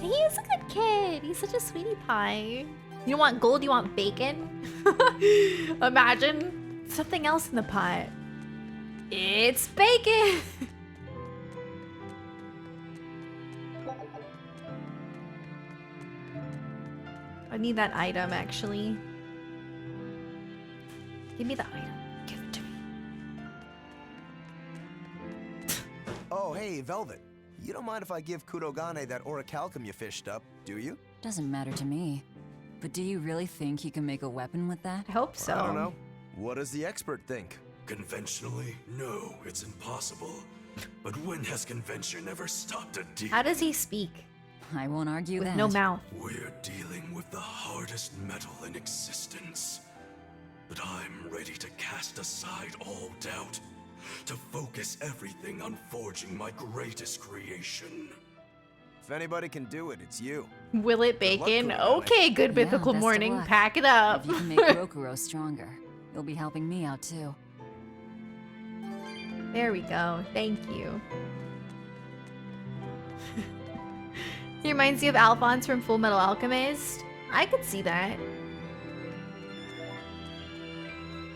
He is a good kid. He's such a sweetie pie. You don't want gold, you want bacon? Imagine something else in the pot. It's bacon! I need that item, actually. Give me the item. Give it to me. Oh, hey, Velvet. You don't mind if I give Kurogane that orichalcum you fished up, do you? Doesn't matter to me. But do you really think he can make a weapon with that? I hope so. I don't know. What does the expert think? Conventionally, no, it's impossible. But when has convention ever stopped a deal? How does he speak? I won't argue With that. no mouth. We're dealing with the hardest metal in existence. But I'm ready to cast aside all doubt, to focus everything on forging my greatest creation. If anybody can do it, it's you. Will it Good luck, bacon? Kurogane. Okay, good Yeah, mythical best of morning. luck. Pack it up. If you can make Rokuro stronger, you'll be helping me out too. There we go. Thank you. He reminds you of Alphonse from Full Metal Alchemist. I could see that.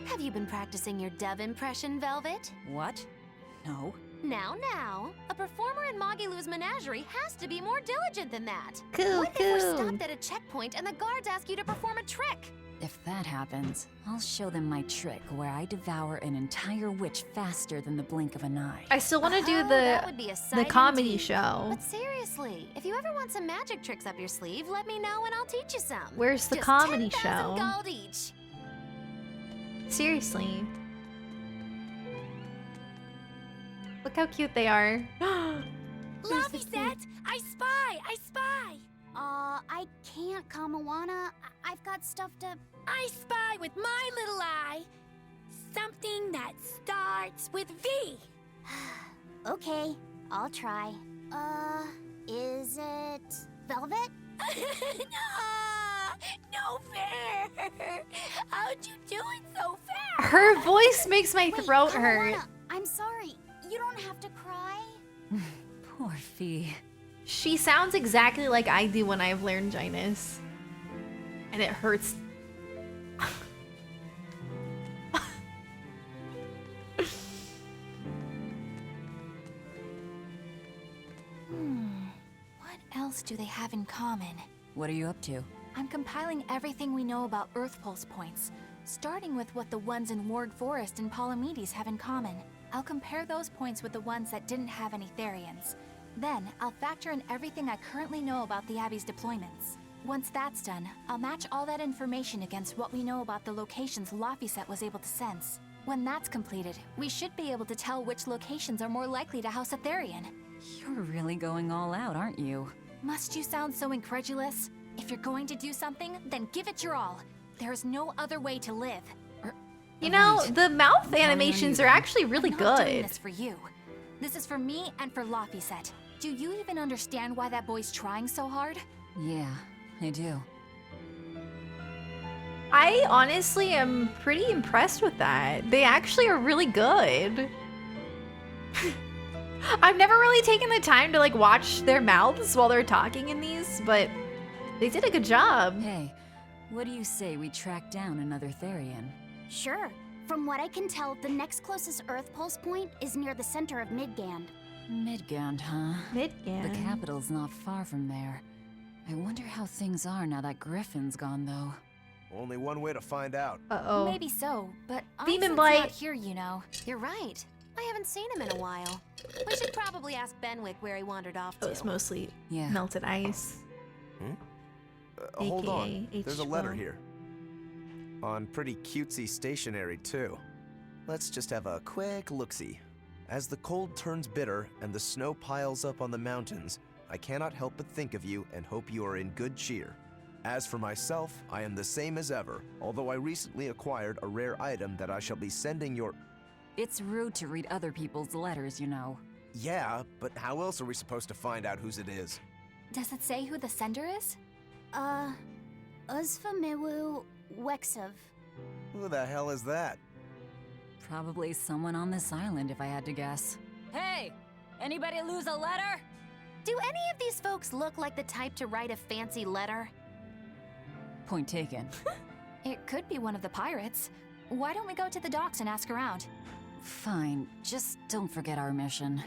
Have you been practicing your dove impression, Velvet? What? No. Now, a performer in Magilou's menagerie has to be more diligent than that. Cool, What if we're cool. stopped at a checkpoint and the guards ask you to perform a trick? If that happens, I'll show them my trick where I devour an entire witch faster than the blink of an eye. I still want to do that would be a the sight comedy indeed. show. But seriously, if you ever want some magic tricks up your sleeve, let me know and I'll teach you some. Where's the Just comedy 10,000 show? gold each. Seriously. Look how cute they are. Laphicet! I spy! I can't, Kamawana. I've got stuff to... I spy with my little eye. Something that starts with V. Okay, I'll try. Is it velvet? No fair! How'd you do it so fast? Her voice makes my throat hurt. Kamawana, I'm sorry. You don't have to cry. Poor Fee. She sounds exactly like I do when I have laryngitis. And it hurts. What else do they have in common? What are you up to? I'm compiling everything we know about Earth Pulse points, starting with what the ones in Ward Forest and Palamedes have in common. I'll compare those points with the ones that didn't have any Therians. Then, I'll factor in everything I currently know about the Abbey's deployments. Once that's done, I'll match all that information against what we know about the locations Laphicet was able to sense. When that's completed, we should be able to tell which locations are more likely to house a Therian. You're really going all out, aren't you? Must you sound so incredulous? If you're going to do something, then give it your all. There's no other way to live. You know, the mouth animations are actually really I'm not doing good. this for you. This is for me and for Laphicet. Do you even understand why that boy's trying so hard? Yeah, I do. I honestly am pretty impressed with that. They actually are really good. I've never really taken the time to like watch their mouths while they're talking in these, but they did a good job. Hey, what do you say we track down another Therian? Sure. From what I can tell, the next closest Earth Pulse point is near the center of Midgand. Midgand, huh? Midgand. The capital's not far from there. I wonder how things are now that Griffin's gone, though. Only one way to find out. Uh-oh. Maybe so, but Demon Isaac's Blight. not here, you know. You're right. I haven't seen him in a while. We should probably ask Benwick where he wandered off to. Oh, it's mostly Yeah. melted ice. Hold on. AKA There's a letter H2O. here. On pretty cutesy stationery, too. Let's just have a quick look-see. As the cold turns bitter and the snow piles up on the mountains, I cannot help but think of you and hope you are in good cheer. As for myself, I am the same as ever, although I recently acquired a rare item that I shall be sending your... It's rude to read other people's letters, you know. Yeah, but how else are we supposed to find out whose it is? Does it say who the sender is? Uzfamiwu Wexov. Who the hell is that? Probably someone on this island, if I had to guess. Hey! Anybody lose a letter? Do any of these folks look like the type to write a fancy letter? Point taken. It could be one of the pirates. Why don't we go to the docks and ask around? Fine, just don't forget our mission.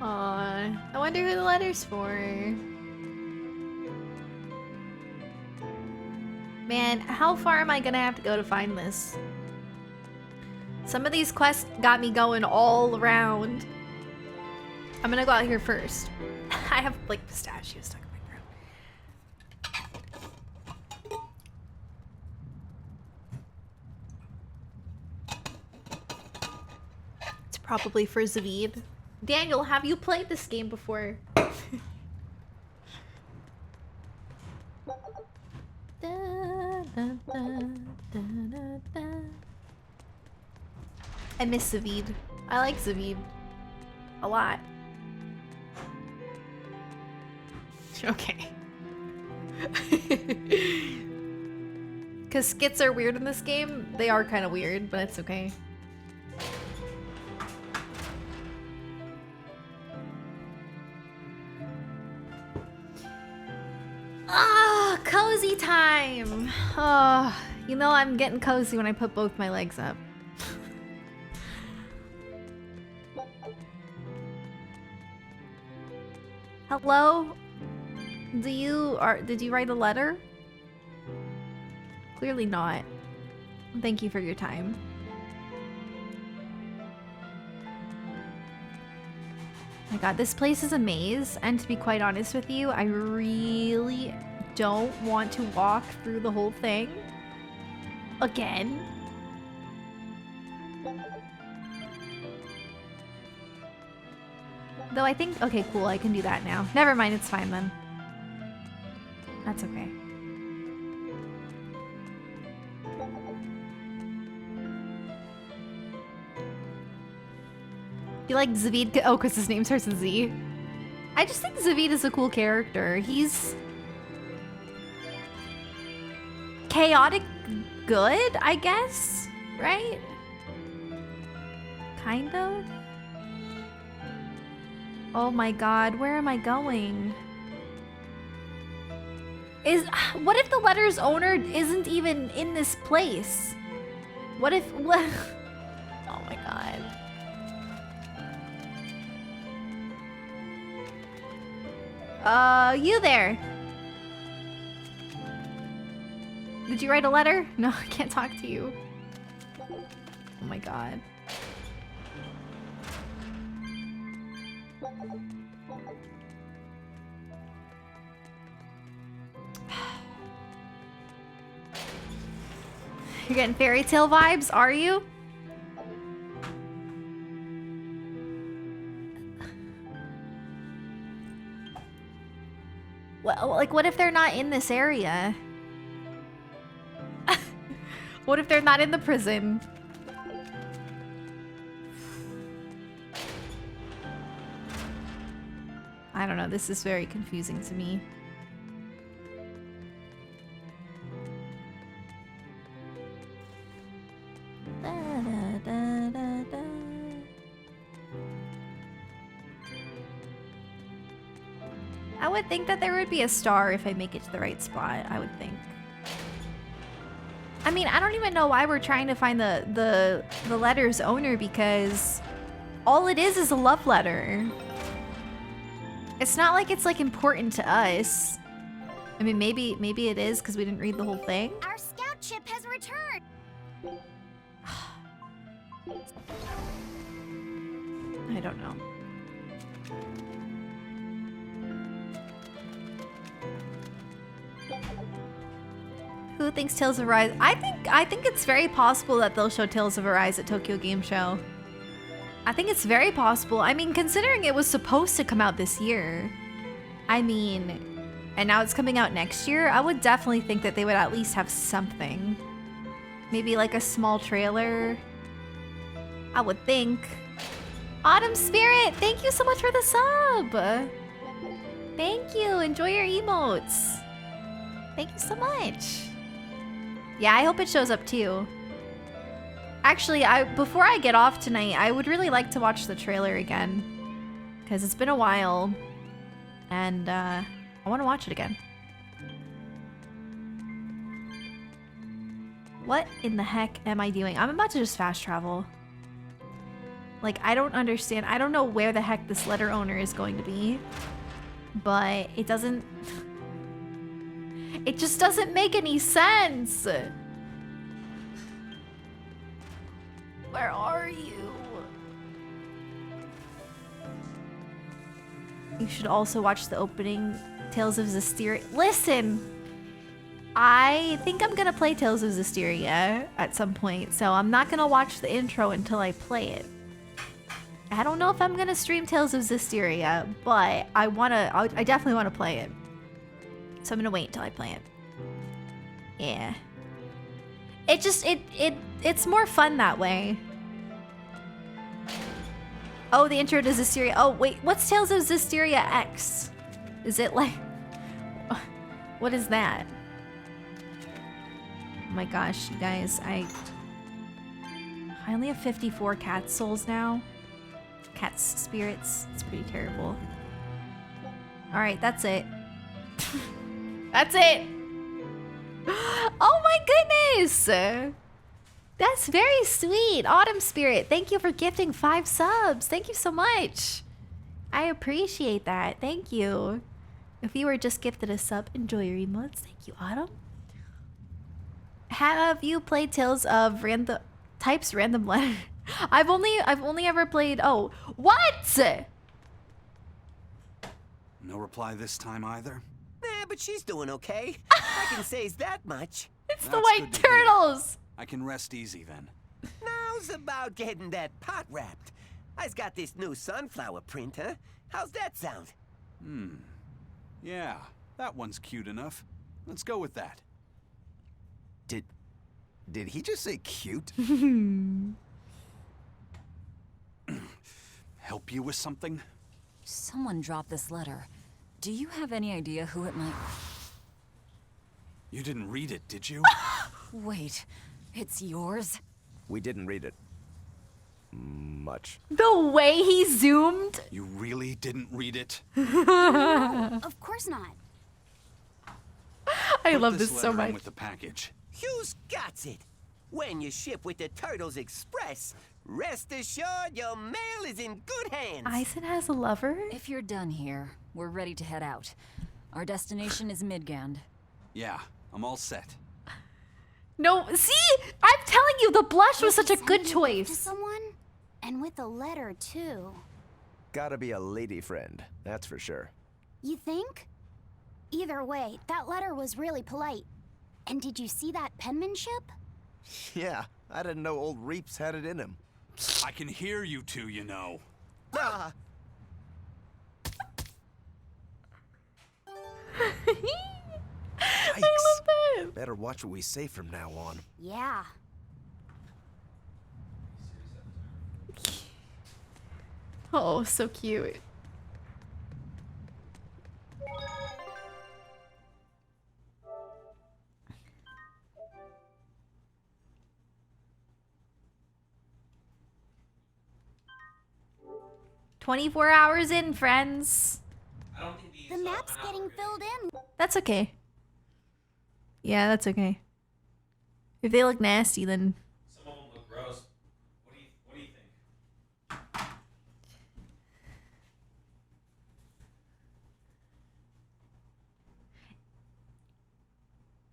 Aw, I wonder who the letter's for. Man, how far am I gonna have to go to find this? Some of these quests got me going all around. I'm gonna go out here first. I have like pistachios stuck in my throat. It's probably for Zavid. Daniel, have you played this game before? I miss Zavid. I like Zavid a lot. Okay. Because skits are weird in this game. They are kind of weird, but it's okay. Ah, cozy time. Oh, you know I'm getting cozy when I put both my legs up. Hello? Did you write a letter? Clearly not. Thank you for your time. My god, this place is a maze, and to be quite honest with you, I really don't want to walk through the whole thing again. Though I think, okay, cool, I can do that now. Never mind, it's fine then. That's okay. You like Zavid? Oh, because his name starts with Z. I just think Zavid is a cool character. He's chaotic good, I guess, right? Kind of. Oh my god, where am I going? What if the letter's owner isn't even in this place? What if what? Oh my god. You there? Did you write a letter? No, I can't talk to you. Oh my god. You're getting fairy tale vibes, are you? Well, like, what if they're not in this area? What if they're not in the prison? I don't know, this is very confusing to me. I would think that there would be a star if I make it to the right spot, I would think. I mean, I don't even know why we're trying to find the letter's owner, because all it is a love letter. It's not like it's like important to us. I mean, maybe it is because we didn't read the whole thing. Our scout ship has returned. I don't know. Who thinks Tales of Arise? I think it's very possible that they'll show Tales of Arise at Tokyo Game Show. I think it's very possible. I mean, considering it was supposed to come out this year. I mean, and now it's coming out next year, I would definitely think that they would at least have something. Maybe like a small trailer. I would think. Autumn Spirit, thank you so much for the sub. Thank you. Enjoy your emotes. Thank you so much. Yeah, I hope it shows up too. Actually, before I get off tonight, I would really like to watch the trailer again. Because it's been a while. And I want to watch it again. What in the heck am I doing? I'm about to just fast travel. Like, I don't understand. I don't know where the heck this letter owner is going to be. But it doesn't... It just doesn't make any sense. Where are you? You should also watch the opening Tales of Zestiria. Listen! I think I'm gonna play Tales of Zestiria at some point, so I'm not gonna watch the intro until I play it. I don't know if I'm gonna stream Tales of Zestiria, but I definitely wanna play it. So I'm gonna wait until I play it. Yeah. It just, it's more fun that way. Oh, the intro to Zestiria. Oh, wait, what's Tales of Zestiria X? Is it like... What is that? Oh my gosh, you guys, I only have 54 cat souls now. Cat spirits. It's pretty terrible. Alright, that's it. That's it! Oh my goodness! That's very sweet. Autumn Spirit, thank you for gifting 5 subs. Thank you so much. I appreciate that. Thank you. If you were just gifted a sub, enjoy your emotes. Thank you, Autumn. Have you played Tales of Random Letter? I've only ever played... Oh, what? No reply this time either? But she's doing okay. I can say that much. It's the White Turtles! I can rest easy then. Now's about getting that pot wrapped. I's got this new sunflower printer. How's that sound? Yeah, that one's cute enough. Let's go with that. Did he just say cute? Help you with something? Someone dropped this letter. Do you have any idea who it might... You didn't read it, did you? Wait, it's yours? We didn't read it. Much. The way he zoomed. You really didn't read it? No, of course not. I Put love this so letter in much. with the package. Who's got it? When you ship with the Turtles Express, rest assured your mail is in good hands. Aizen has a lover? If you're done here, we're ready to head out. Our destination is Midgand. Yeah, I'm all set. No, see? I'm telling you, the blush was such a good To choice. someone? And with a letter, too. Gotta be a lady friend, that's for sure. You think? Either way, that letter was really polite. And did you see that penmanship? Yeah, I didn't know old Reeps had it in him. I can hear you two, you know. Ah, I love that. Better watch what we say from now on. Yeah. Oh, so cute. "24 hours in, friends." The map's getting filled in. That's okay. Yeah, that's okay. If they look nasty, then... Some of them look gross. What do you think?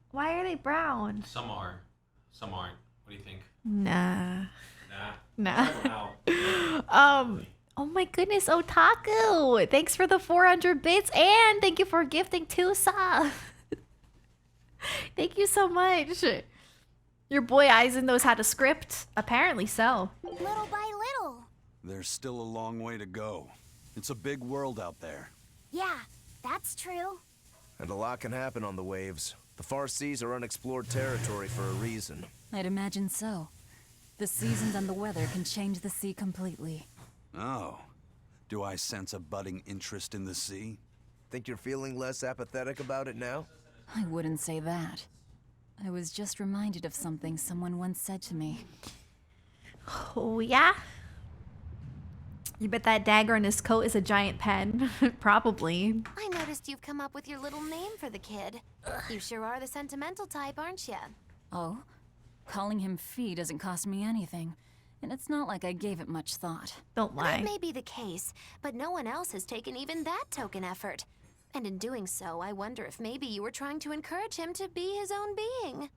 Why are they brown? Some are. Some aren't. What do you think? Nah. Nah. Nah. Wow. Oh my goodness, Otaku! Thanks for the 400 bits, and thank you for gifting 2 subs. Thank you so much. Your boy Aizen knows how to script. Apparently so. Little by little. There's still a long way to go. It's a big world out there. Yeah, that's true. And a lot can happen on the waves. The far seas are unexplored territory for a reason. I'd imagine so. The seasons and the weather can change the sea completely. Oh. Do I sense a budding interest in the sea? Think you're feeling less apathetic about it now? I wouldn't say that. I was just reminded of something someone once said to me. Oh yeah? You bet that dagger in his coat is a giant pen. Probably. I noticed you've come up with your little name for the kid. You sure are the sentimental type, aren't you? Oh? Calling him Fee doesn't cost me anything. And it's not like I gave it much thought. Don't lie. That may be the case, but no one else has taken even that token effort. And in doing so, I wonder if maybe you were trying to encourage him to be his own being.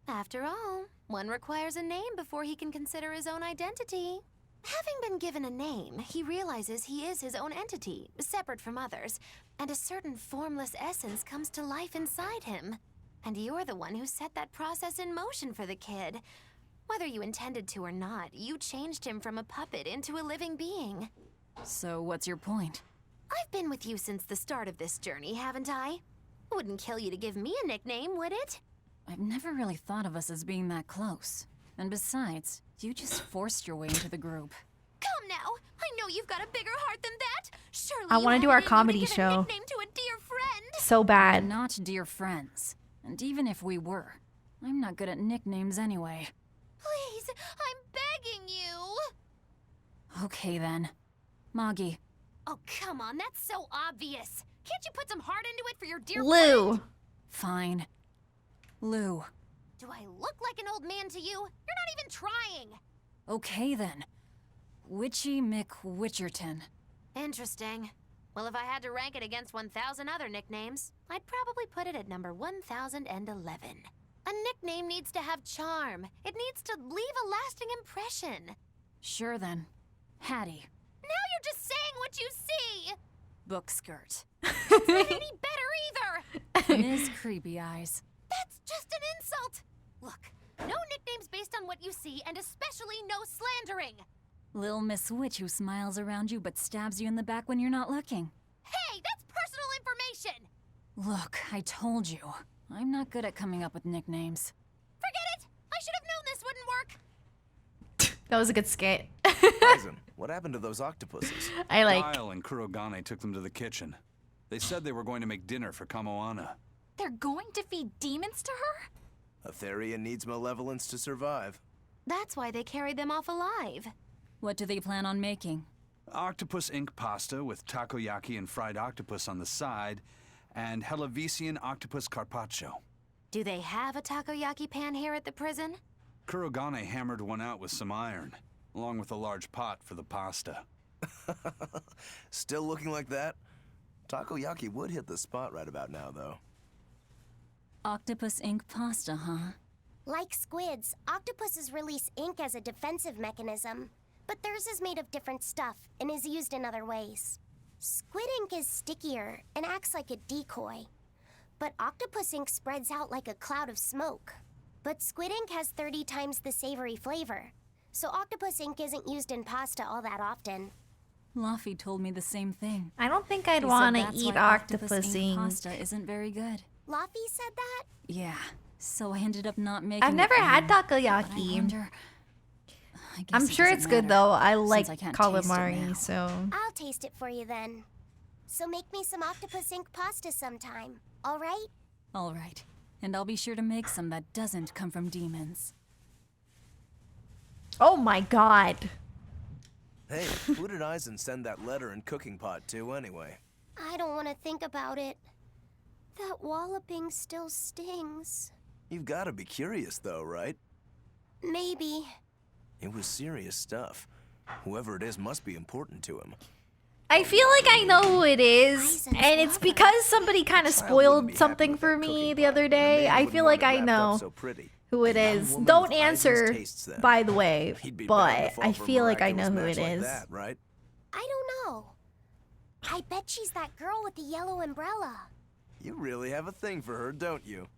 After all, one requires a name before he can consider his own identity. Having been given a name, he realizes he is his own entity, separate from others, and a certain formless essence comes to life inside him. And you're the one who set that process in motion for the kid. Whether you intended to or not, you changed him from a puppet into a living being. So what's your point? I've been with you since the start of this journey, haven't I? Wouldn't kill you to give me a nickname, would it? I've never really thought of us as being that close. And besides, you just forced your way into the group. Come now! I know you've got a bigger heart than that! Surely I you want to do had our it in you comedy to give a show. nickname to a dear friend! So bad. We're not dear friends. And even if we were, I'm not good at nicknames anyway. Please, I'm begging you! Okay then. Moggy. Oh, come on, that's so obvious. Can't you put some heart into it for your dear Lou. friend? Fine. Lou. Do I look like an old man to you? You're not even trying! Okay then. Witchy McWitcherton. Interesting. Well, if I had to rank it against 1,000 other nicknames, I'd probably put it at number 1011. A nickname needs to have charm. It needs to leave a lasting impression. Sure then. Hattie. Now you're just saying what you see! Book skirt. It's not any better either! Ms. Creepy Eyes. That's just an insult! Look, no nicknames based on what you see, and especially no slandering! Lil Miss Witch who smiles around you but stabs you in the back when you're not looking. Hey, that's personal information! Look, I told you. I'm not good at coming up with nicknames. Forget it! I should have known this wouldn't work! That was a good skit. Aizen, what happened to those octopuses? I like. Guile and Kurogane took them to the kitchen. They said they were going to make dinner for Kamoana. They're going to feed demons to her? A Therian needs malevolence to survive. That's why they carried them off alive. What do they plan on making? Octopus ink pasta with takoyaki and fried octopus on the side, and Hellavesian octopus carpaccio. Do they have a takoyaki pan here at the prison? Kurogane hammered one out with some iron, along with a large pot for the pasta. Still looking like that? Takoyaki would hit the spot right about now, though. Octopus ink pasta, huh? Like squids, octopuses release ink as a defensive mechanism, but theirs is made of different stuff and is used in other ways. Squid ink is stickier and acts like a decoy, but octopus ink spreads out like a cloud of smoke. But squid ink has 30 times the savory flavor, so octopus ink isn't used in pasta all that often. Laffy told me the same thing. I don't think I'd He want said to that's eat why octopus ink. pasta isn't very good. Laffy said that? Yeah, so I ended up not making I've never it had but I takoyaki. wonder... I guess I'm it sure doesn't it's good matter, though. I like since I can't taste it now. calamari, so. I'll taste it for you then. So make me some octopus ink pasta sometime, all right? All right, and I'll be sure to make some that doesn't come from demons. Oh my god. Hey, who did Aizen send that letter and cooking pot to, anyway? I don't want to think about it. That walloping still stings. You've got to be curious, though, right? Maybe. It was serious stuff. Whoever it is must be important to him. I feel like I know who it is, and it's because somebody kind of spoiled something for me the other day. I feel like I know who it is. Don't answer, by the way, but I feel like I know who it is. Right? I don't know. I bet she's that girl with the yellow umbrella. You really have a thing for her, don't you?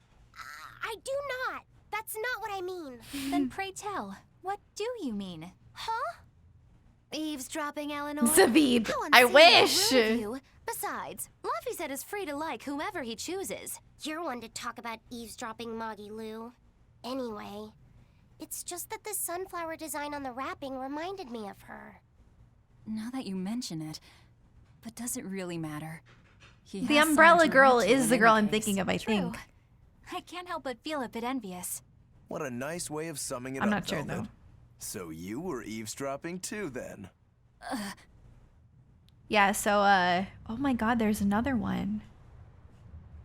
I do not. That's not what I mean. Then pray tell, what do you mean? Huh? Eavesdropping, Eleanor? Zavid, How I unseemly wish. rude of you. Besides, Luffy said is free to like whomever he chooses. You're one to talk about eavesdropping, Moggy Lou. Anyway, it's just that the sunflower design on the wrapping reminded me of her. Now that you mention it, but does it really matter? The umbrella girl is the girl I'm thinking of, I think. I can't help but feel a bit envious. What a nice way of summing it I'm up, not sure, Velvet. though. So you were eavesdropping too, then? Yeah, so, oh my god, there's another one.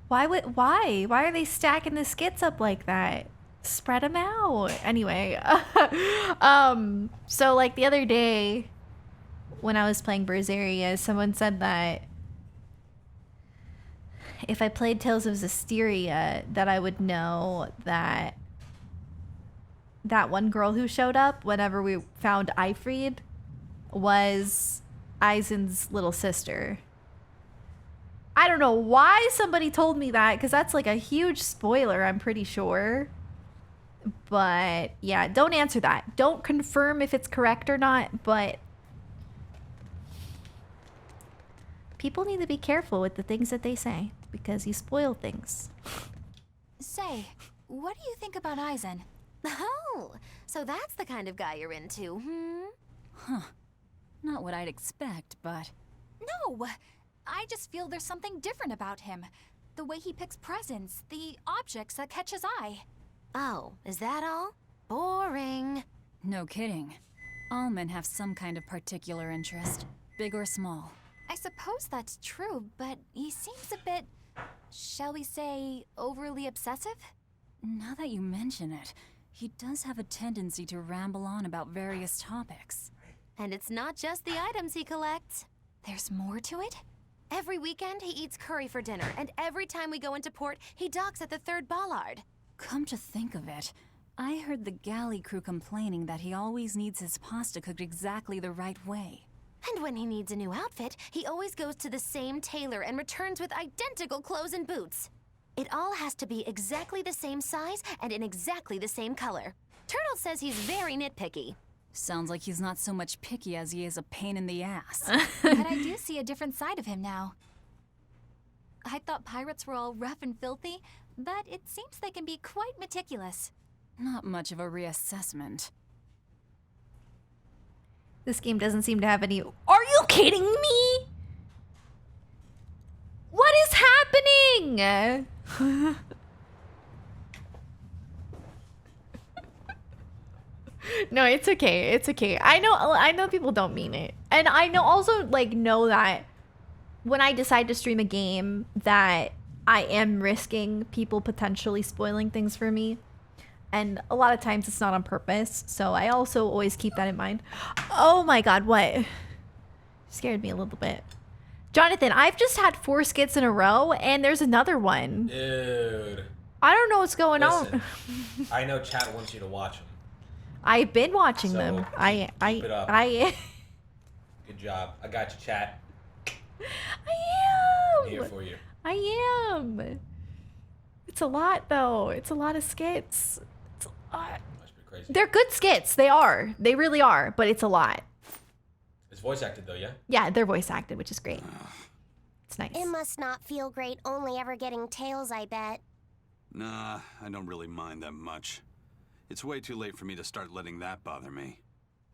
Why are they stacking the skits up like that? Spread them out. Anyway, so like the other day when I was playing Berseria, someone said that if I played Tales of Zestiria, that I would know that that one girl who showed up whenever we found Eifried was Aizen's little sister. I don't know why somebody told me that, because that's like a huge spoiler, I'm pretty sure. But yeah, don't answer that. Don't confirm if it's correct or not, but people need to be careful with the things that they say, because you spoil things. Say, what do you think about Aizen? Oh, so that's the kind of guy you're into, hmm? Huh. Not what I'd expect, but... No! I just feel there's something different about him. The way he picks presents, the objects that catch his eye. Oh, is that all? Boring. No kidding. All men have some kind of particular interest, big or small. I suppose that's true, but he seems a bit, shall we say, overly obsessive? Now that you mention it, he does have a tendency to ramble on about various topics. And it's not just the items he collects. There's more to it? Every weekend, he eats curry for dinner, and every time we go into port, he docks at the 3rd Bollard. Come to think of it, I heard the galley crew complaining that he always needs his pasta cooked exactly the right way. And when he needs a new outfit, he always goes to the same tailor and returns with identical clothes and boots. It all has to be exactly the same size and in exactly the same color. Turtle says he's very nitpicky. Sounds like he's not so much picky as he is a pain in the ass. But I do see a different side of him now. I thought pirates were all rough and filthy, but it seems they can be quite meticulous. Not much of a reassessment. This game doesn't seem to have any... Are you kidding me? What is happening? No, it's okay. It's okay. I know people don't mean it. And I know that when I decide to stream a game that I am risking people potentially spoiling things for me. And a lot of times it's not on purpose. So I also always keep that in mind. Oh my god, what? Scared me a little bit. Jonathan, I've just had 4 skits in a row and there's another one. Dude. I don't know what's going on. I know chat wants you to watch them. I've been watching them. Keep it up. Good job. I got you, chat. I am. I'm here for you. I am. It's a lot though. It's a lot of skits. It's a lot. Must be crazy. They're good skits. They are. They really are. But it's a lot. It's voice acted though, yeah? Yeah, they're voice acted, which is great. It's nice. It must not feel great only ever getting tails, I bet. Nah, I don't really mind that much. It's way too late for me to start letting that bother me.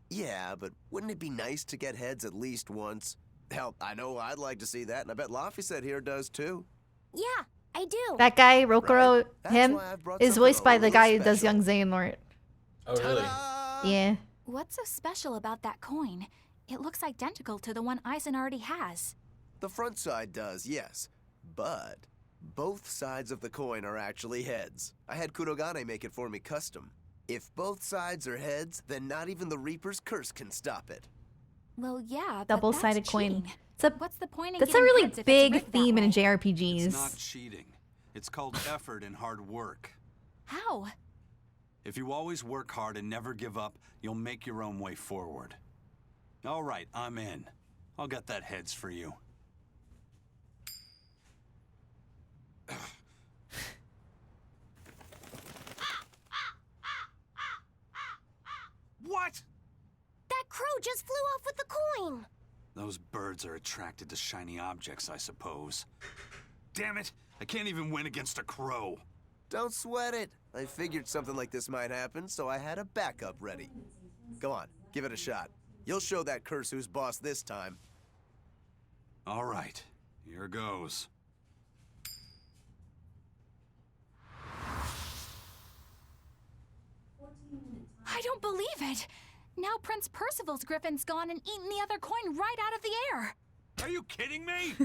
Yeah, but wouldn't it be nice to get heads at least once? Hell, I know I'd like to see that, and I bet Laphicet here does too. Yeah, I do. That guy, Rokuro, him, why I've brought is something voiced by a the little guy who does special. Young Xehanort. Oh, really? Yeah. What's so special about that coin? It looks identical to the one Aizen already has. The front side does, yes. But both sides of the coin are actually heads. I had Kurogane make it for me custom. If both sides are heads, then not even the Reaper's curse can stop it. Well, yeah, but Double-sided that's coin. cheating. It's a, What's the point in that's a getting really heads if it's big rigged that theme in way? JRPGs. It's not cheating. It's called effort and hard work. How? If you always work hard and never give up, you'll make your own way forward. All right, I'm in. I'll get that heads for you. What? That crow just flew off with the coin. Those birds are attracted to shiny objects, I suppose. Damn it! I can't even win against a crow. Don't sweat it. I figured something like this might happen, so I had a backup ready. Go on, give it a shot. You'll show that curse who's boss this time. All right, here goes. I don't believe it! Now Prince Percival's griffin's gone and eaten the other coin right out of the air! Are you kidding me?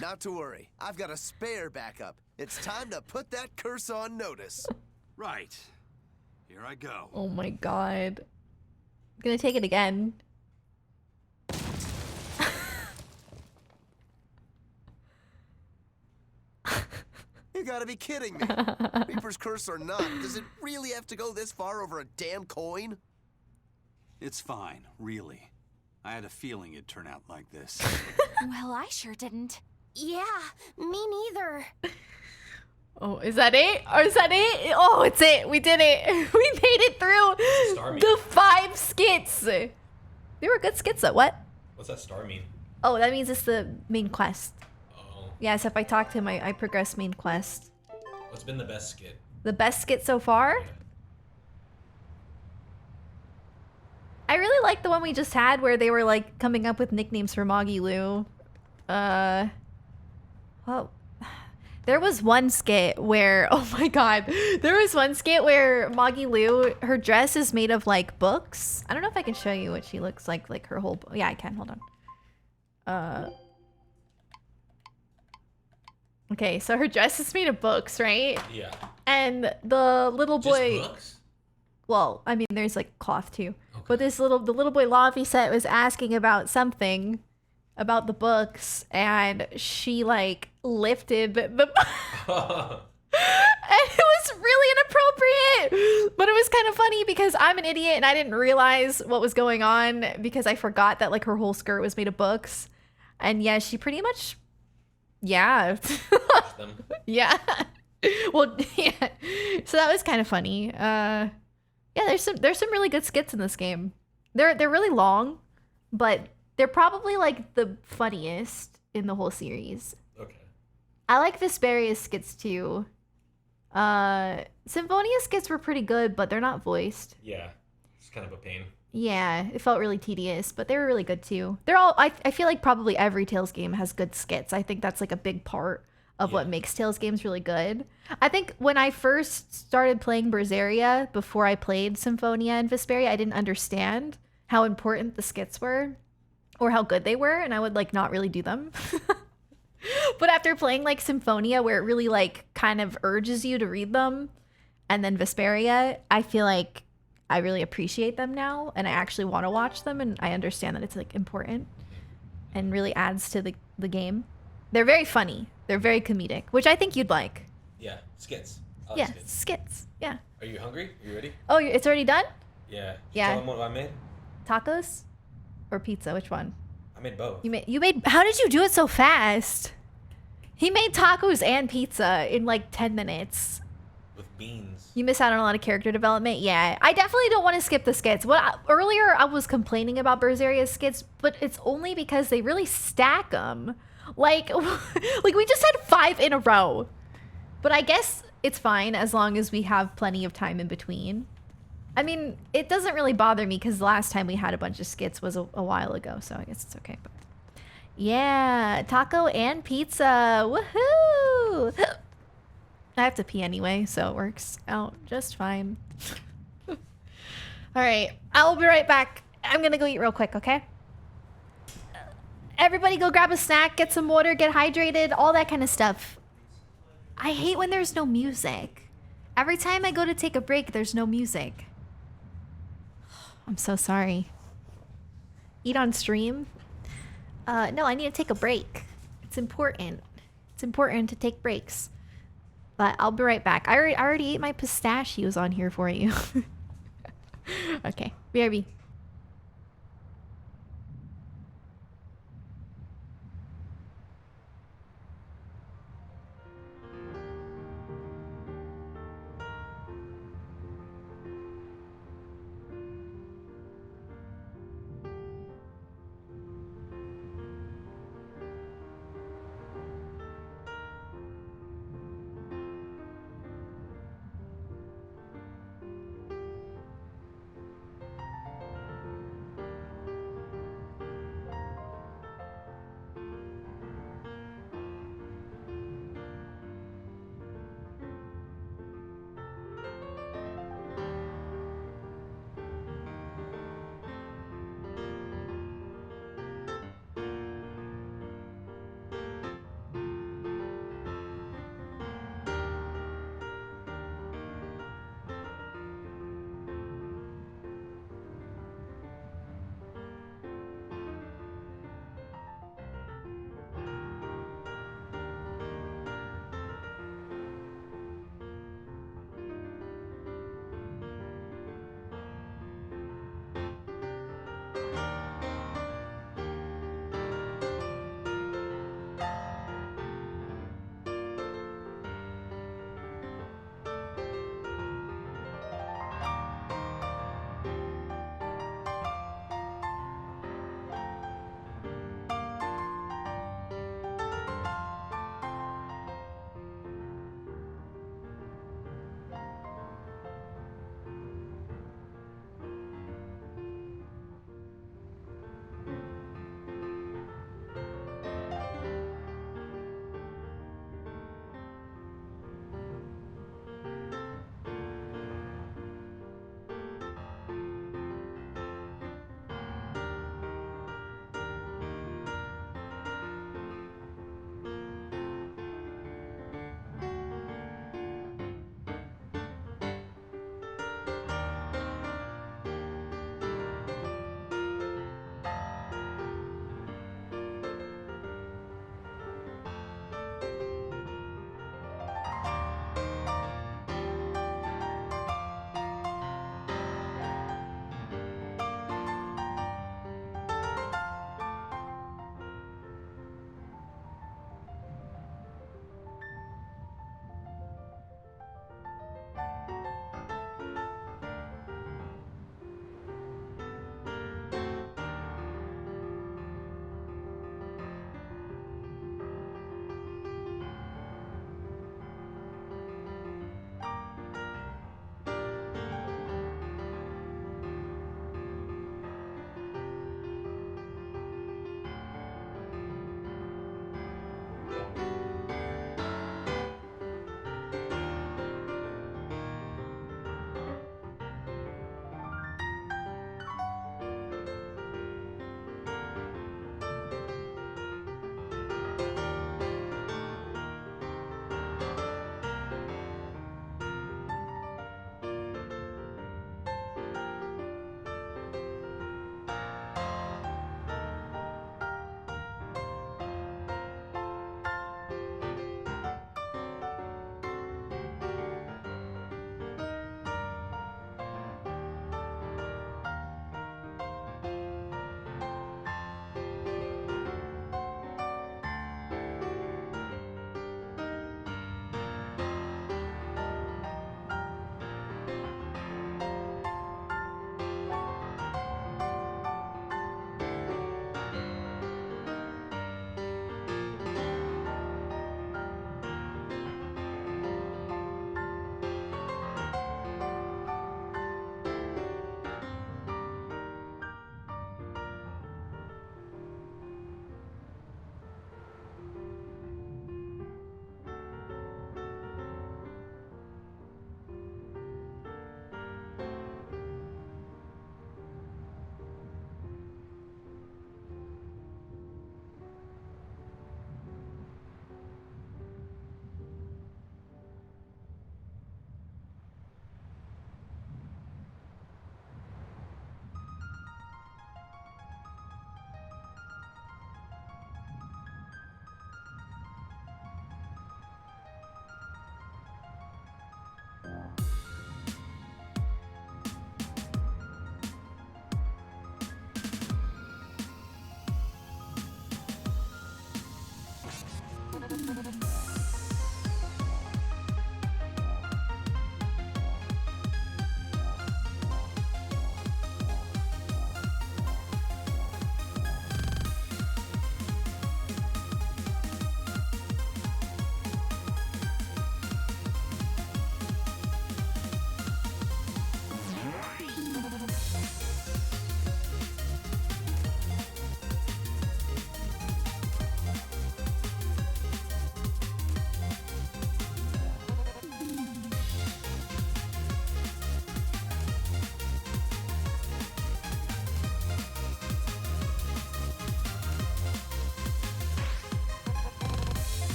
Not to worry, I've got a spare backup. It's time to put that curse on notice. Right. Here I go. Oh my god. I'm gonna take it again. You gotta be kidding me. Reaper's curse or not, does it really have to go this far over a damn coin? It's fine, really. I had a feeling it'd turn out like this. Well, I sure didn't. Yeah, me neither. Oh, is that it? Or is that it? Oh, it's it. We did it. We made it through the 5 skits. They were good skits though. What? What's that star mean? Oh, that means it's the main quest. Oh. Yes, if I talk to him, I progress main quest. What's been the best skit? The best skit so far? I really like the one we just had where they were like coming up with nicknames for Moggy Lou. Well, there was one skit where, oh my god, there was one skit where Moggy Lou, her dress is made of like books. I don't know if I can show you what she looks like her whole, yeah, I can, hold on. Okay, so her dress is made of books, right? Yeah. And the little boy, Just books? well, I mean, there's like cloth too. Okay. But the little boy Laphicet was asking about something about the books, and she like lifted the and it was really inappropriate. But it was kind of funny because I'm an idiot and I didn't realize what was going on because I forgot that like her whole skirt was made of books. And yeah, she pretty much, yeah. Yeah. Well, yeah. So that was kind of funny. Yeah, there's some really good skits in this game. They're really long, but they're probably like the funniest in the whole series. Okay. I like Vesperia's skits too. Symphonia skits were pretty good, but they're not voiced. Yeah. It's kind of a pain. Yeah, it felt really tedious, but they were really good too. They're all I feel like probably every Tales game has good skits. I think that's like a big part of what makes Tales games really good. I think when I first started playing Berseria, before I played Symphonia and Vesperia, I didn't understand how important the skits were or how good they were, and I would like not really do them. But after playing like Symphonia, where it really like kind of urges you to read them, and then Vesperia, I feel like I really appreciate them now, and I actually want to watch them, and I understand that it's like important and really adds to the game. They're very funny. They're very comedic, which I think you'd like. Yeah, skits. I like Yeah, skits. skits. Yeah. Are you hungry? Are you ready? Oh, it's already done? Yeah. Yeah. Tell them what I made. Tacos or pizza? Which one? I made both. You made how did you do it so fast? He made tacos and pizza in like 10 minutes. With beans. You miss out on a lot of character development. Yeah, I definitely don't want to skip the skits. Earlier I was complaining about Berseria's skits, but it's only because they really stack them. Like we just had 5 in a row. But I guess it's fine as long as we have plenty of time in between. I mean, it doesn't really bother me because the last time we had a bunch of skits was a while ago, so I guess it's okay. But yeah, taco and pizza. Woohoo! I have to pee anyway, so it works out just fine. All right, I'll be right back. I'm gonna go eat real quick, okay? Everybody go grab a snack, get some water, get hydrated, all that kind of stuff. I hate when there's no music. Every time I go to take a break, there's no music. I'm so sorry. Eat on stream? No, I need to take a break. It's important. It's important to take breaks. But I'll be right back. I already ate my pistachios on here for you. Okay, BRB.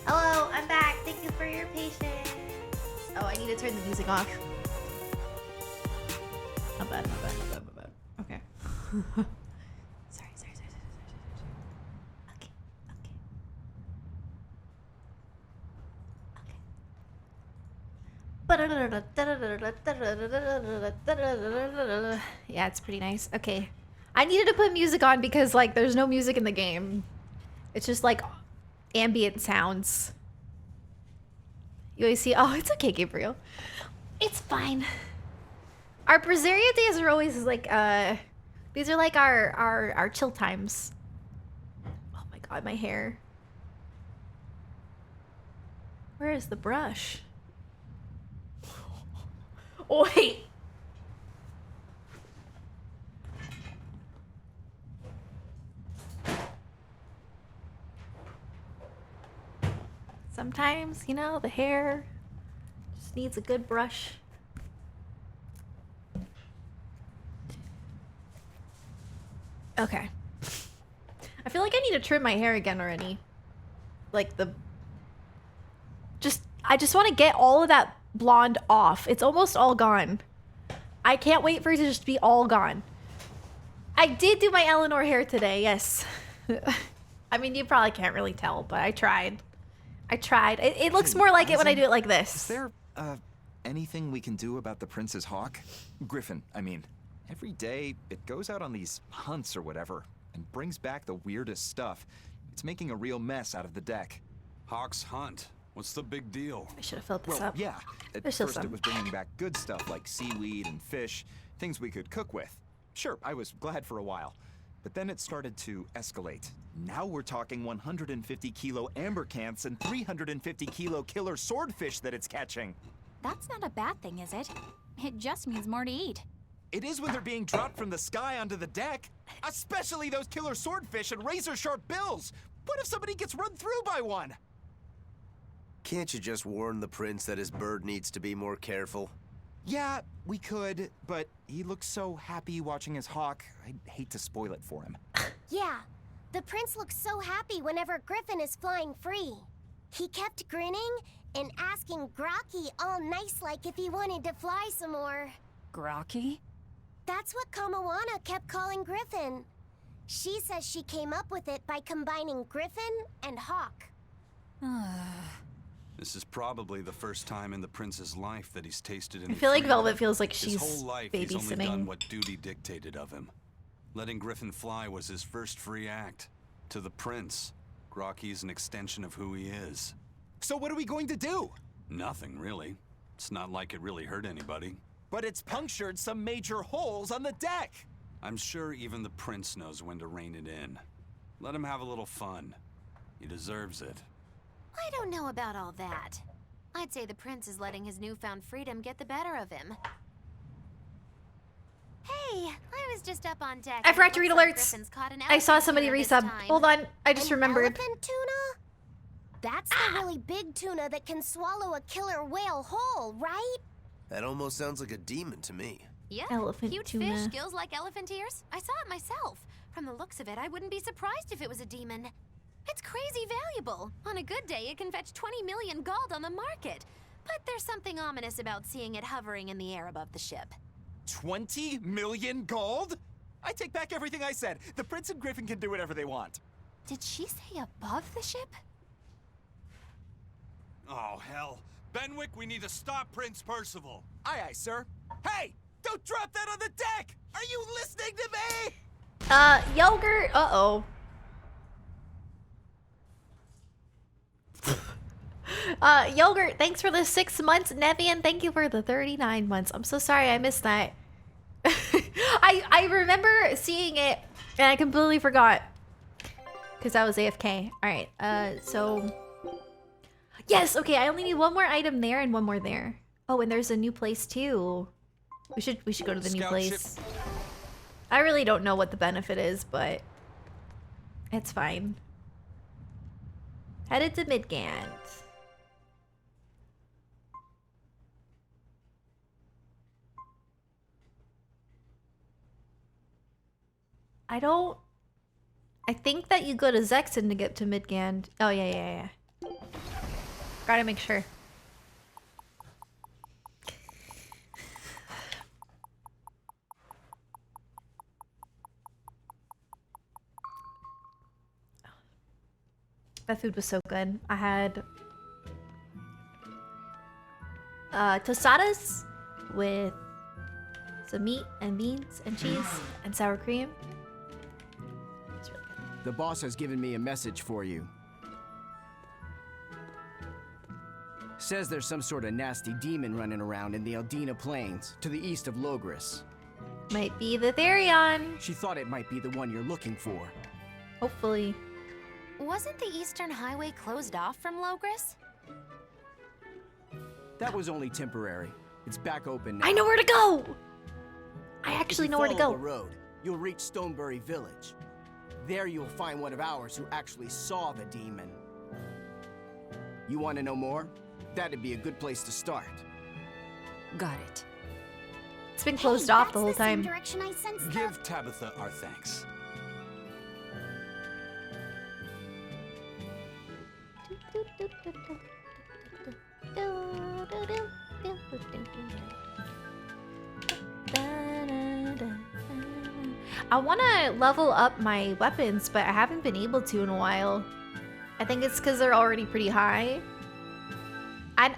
Hello, I'm back. Thank you for your patience. Oh, I need to turn the music off. Not bad, not bad, not bad, not bad. Okay. Sorry. Okay. Yeah, it's pretty nice. Okay. I needed to put music on because, like, there's no music in the game. It's just, like, ambient sounds. You always see... Oh, it's okay, Gabriel. It's fine. Our Berseria days are always, like, these are, like, our chill times. Oh my god, my hair. Where is the brush? Oh, wait. Sometimes, you know, the hair just needs a good brush. Okay. I feel like I need to trim my hair again already. Like I just want to get all of that blonde off. It's almost all gone. I can't wait for it to just be all gone. I did do my Eleanor hair today, yes. I mean, you probably can't really tell, but I tried. It looks more like it when I do it like this. Is there, anything we can do about the Prince's hawk? Griffin, I mean. Every day, it goes out on these hunts or whatever, and brings back the weirdest stuff. It's making a real mess out of the deck. Hawk's hunt. What's the big deal? I should have filled this up. Yeah. At There's still first, some. it was bringing back good stuff like seaweed and fish, things we could cook with. Sure, I was glad for a while. But then it started to escalate. Now we're talking 150 kilo ambercants and 350 kilo killer swordfish that it's catching. That's not a bad thing, is it? It just means more to eat. It is when they're being dropped from the sky onto the deck. Especially those killer swordfish and razor-sharp bills. What if somebody gets run through by one? Can't you just warn the prince that his bird needs to be more careful? Yeah, we could, but he looks so happy watching his hawk. I'd hate to spoil it for him. Yeah, the prince looks so happy whenever Griffin is flying free. He kept grinning and asking Grocky all nice-like if he wanted to fly some more. Grocky? That's what Kamawana kept calling Griffin. She says she came up with it by combining Griffin and Hawk. This is probably the first time in the prince's life that he's tasted any I feel like freedom. Velvet feels like she's His whole life he's only babysitting. done what duty dictated of him. Letting Griffin fly was his first free act. To the prince, Grocky's an extension of who he is. So what are we going to do? Nothing, really. It's not like it really hurt anybody. But it's punctured some major holes on the deck. I'm sure even the prince knows when to rein it in. Let him have a little fun. He deserves it. I don't know about all that. I'd say the prince is letting his newfound freedom get the better of him. Hey, I was just up on deck. I and forgot it to read looks like alerts. Griffin's caught an I saw elephant somebody tuna this resub. time. Hold on, I just An remembered. elephant tuna? That's the really big tuna that can swallow a killer whale whole, right? That almost sounds like a demon to me. Yeah, Elephant huge tuna. fish, gills like elephant ears. I saw it myself. From the looks of it, I wouldn't be surprised if it was a demon. It's crazy valuable. On a good day, it can fetch 20 million gold on the market. But there's something ominous about seeing it hovering in the air above the ship. 20 million gold? I take back everything I said. The prince and Griffin can do whatever they want. Did she say above the ship? Oh, hell. Benwick, we need to stop Prince Percival. Aye, aye, sir. Hey, don't drop that on the deck! Are you listening to me? Yogurt. Uh-oh. Yogurt, thanks for the 6 months. Nevian, thank you for the 39 months. I'm so sorry I missed that. I remember seeing it and I completely forgot. Because I was AFK. Alright, so... Yes, okay, I only need one more item there and one more there. Oh, and there's a new place too. We should go to the new place. I really don't know what the benefit is, but it's fine. Headed to Midgand. I think that you go to Zexen to get to Midgand. Oh, yeah. Gotta make sure. That food was so good. I had tostadas with some meat and beans and cheese and sour cream. It's really good. The boss has given me a message for you. Says there's some sort of nasty demon running around in the Eldina Plains, to the east of Logris. Might be the Therion. She thought it might be the one you're looking for. Hopefully. Wasn't the Eastern Highway closed off from Logris? That was only temporary. It's back open now. I know where to go! I actually know where to Follow go. the road, you'll reach Stonebury Village. There you'll find one of ours who actually saw the demon. You want to know more? That'd be a good place to start. Got it. It's been closed off the whole time. Direction I sensed. Give Tabitha our thanks. I want to level up my weapons, but I haven't been able to in a while. I think it's because they're already pretty high. And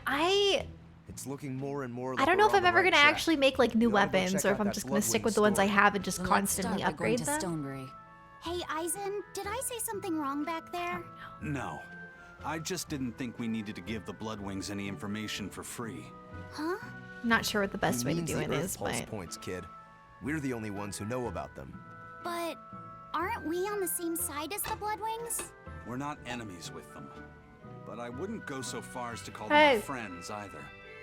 It's looking more and more. I don't know if I'm ever gonna actually make like new weapons, or if I'm just gonna stick with the ones I have and just constantly upgrade them. Stonebury. Hey, Eisen, did I say something wrong back there? No. I just didn't think we needed to give the Bloodwings any information for free. Huh? I'm not sure what the best way to do it is, Pulse but points, kid. We're the only ones who know about them. But aren't we on the same side as the Bloodwings? We're not enemies with them. But I wouldn't go so far as to call Hey. them our friends either.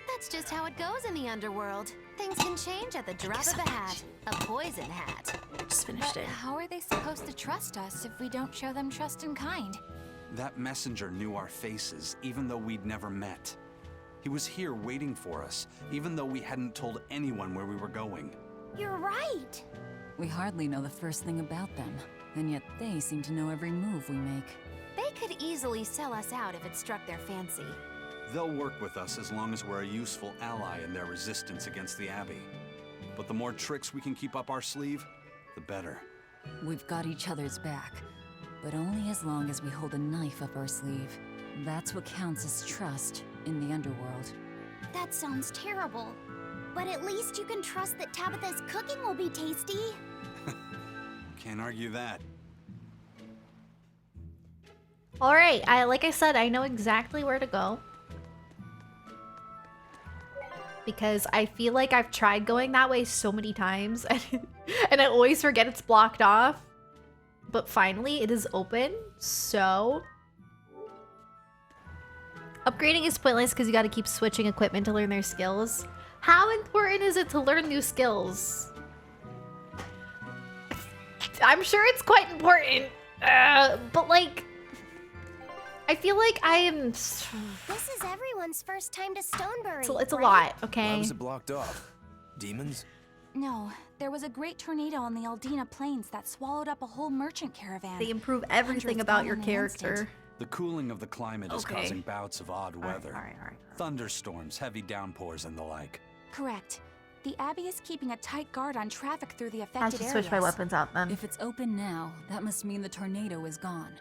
That's just how it goes in the underworld. Things can change at the drop of a hat. A poison hat. Just finished it. How are they supposed to trust us if we don't show them trust in kind? That messenger knew our faces, even though we'd never met. He was here waiting for us, even though we hadn't told anyone where we were going. You're right. We hardly know the first thing about them, and yet they seem to know every move we make. They could easily sell us out if it struck their fancy. They'll work with us as long as we're a useful ally in their resistance against the Abbey. But the more tricks we can keep up our sleeve, the better. We've got each other's back, but only as long as we hold a knife up our sleeve. That's what counts as trust in the underworld. That sounds terrible. But at least you can trust that Tabitha's cooking will be tasty. Can't argue that. all right. Like I said, I know exactly where to go because I feel like I've tried going that way so many times, and I always forget it's blocked off. But finally, it is open. So upgrading is pointless because you got to keep switching equipment to learn their skills. How important is it to learn new skills? I'm sure it's quite important, but like, I feel like I am. This is everyone's first time to Stonebury. It's a right? lot, okay? Why was it blocked off? Demons? No, there was a great tornado on the Eldina Plains that swallowed up a whole merchant caravan. They improve everything about your gone in an character. instant. The cooling of the climate is Okay. causing bouts of odd weather. All right. Thunderstorms, heavy downpours, and the like. Correct. The Abbey is keeping a tight guard on traffic through the I affected should areas. switch my weapons out then. If it's open now, that must mean the tornado is gone.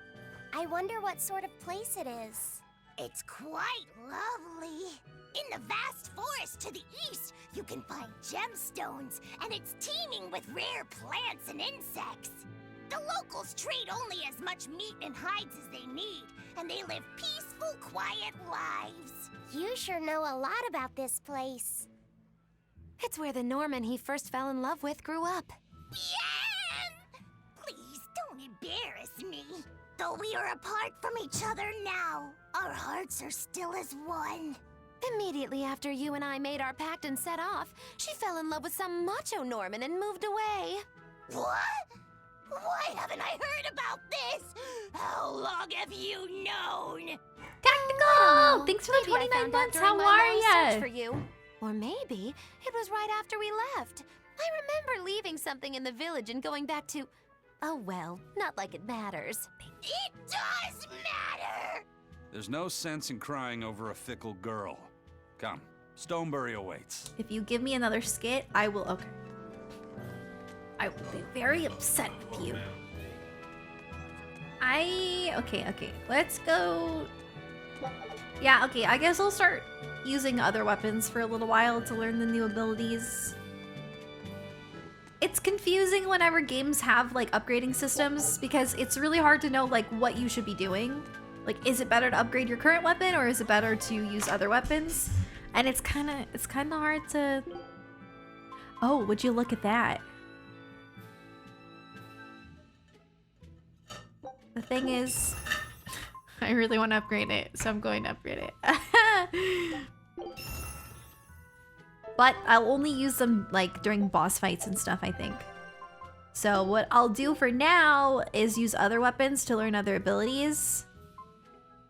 I wonder what sort of place it is. It's quite lovely. In the vast forest to the east, you can find gemstones, and it's teeming with rare plants and insects. The locals trade only as much meat and hides as they need, and they live peaceful, quiet lives. You sure know a lot about this place. It's where the Norman he first fell in love with grew up. Bien! Please don't embarrass me. Though we are apart from each other now, our hearts are still as one. Immediately after you and I made our pact and set off, she fell in love with some macho Norman and moved away. What? Why haven't I heard about this? How long have you known? Tactical! Thanks for the Maybe I 29 found out months. during How my are long search ya? for you. Or maybe it was right after we left. I remember leaving something in the village and going back to... Oh well, not like it matters. It does matter! There's no sense in crying over a fickle girl. Come, Stonebury awaits. If you give me another skit, I will. Okay. I will be very upset with you. Okay. Let's go. Yeah, okay. I guess I'll start using other weapons for a little while to learn the new abilities. It's confusing whenever games have like upgrading systems because it's really hard to know like what you should be doing. Like, is it better to upgrade your current weapon or is it better to use other weapons? And it's kind of hard to. Oh, would you look at that? The thing is, I really want to upgrade it, so I'm going to upgrade it. But I'll only use them like during boss fights and stuff, I think. So what I'll do for now is use other weapons to learn other abilities.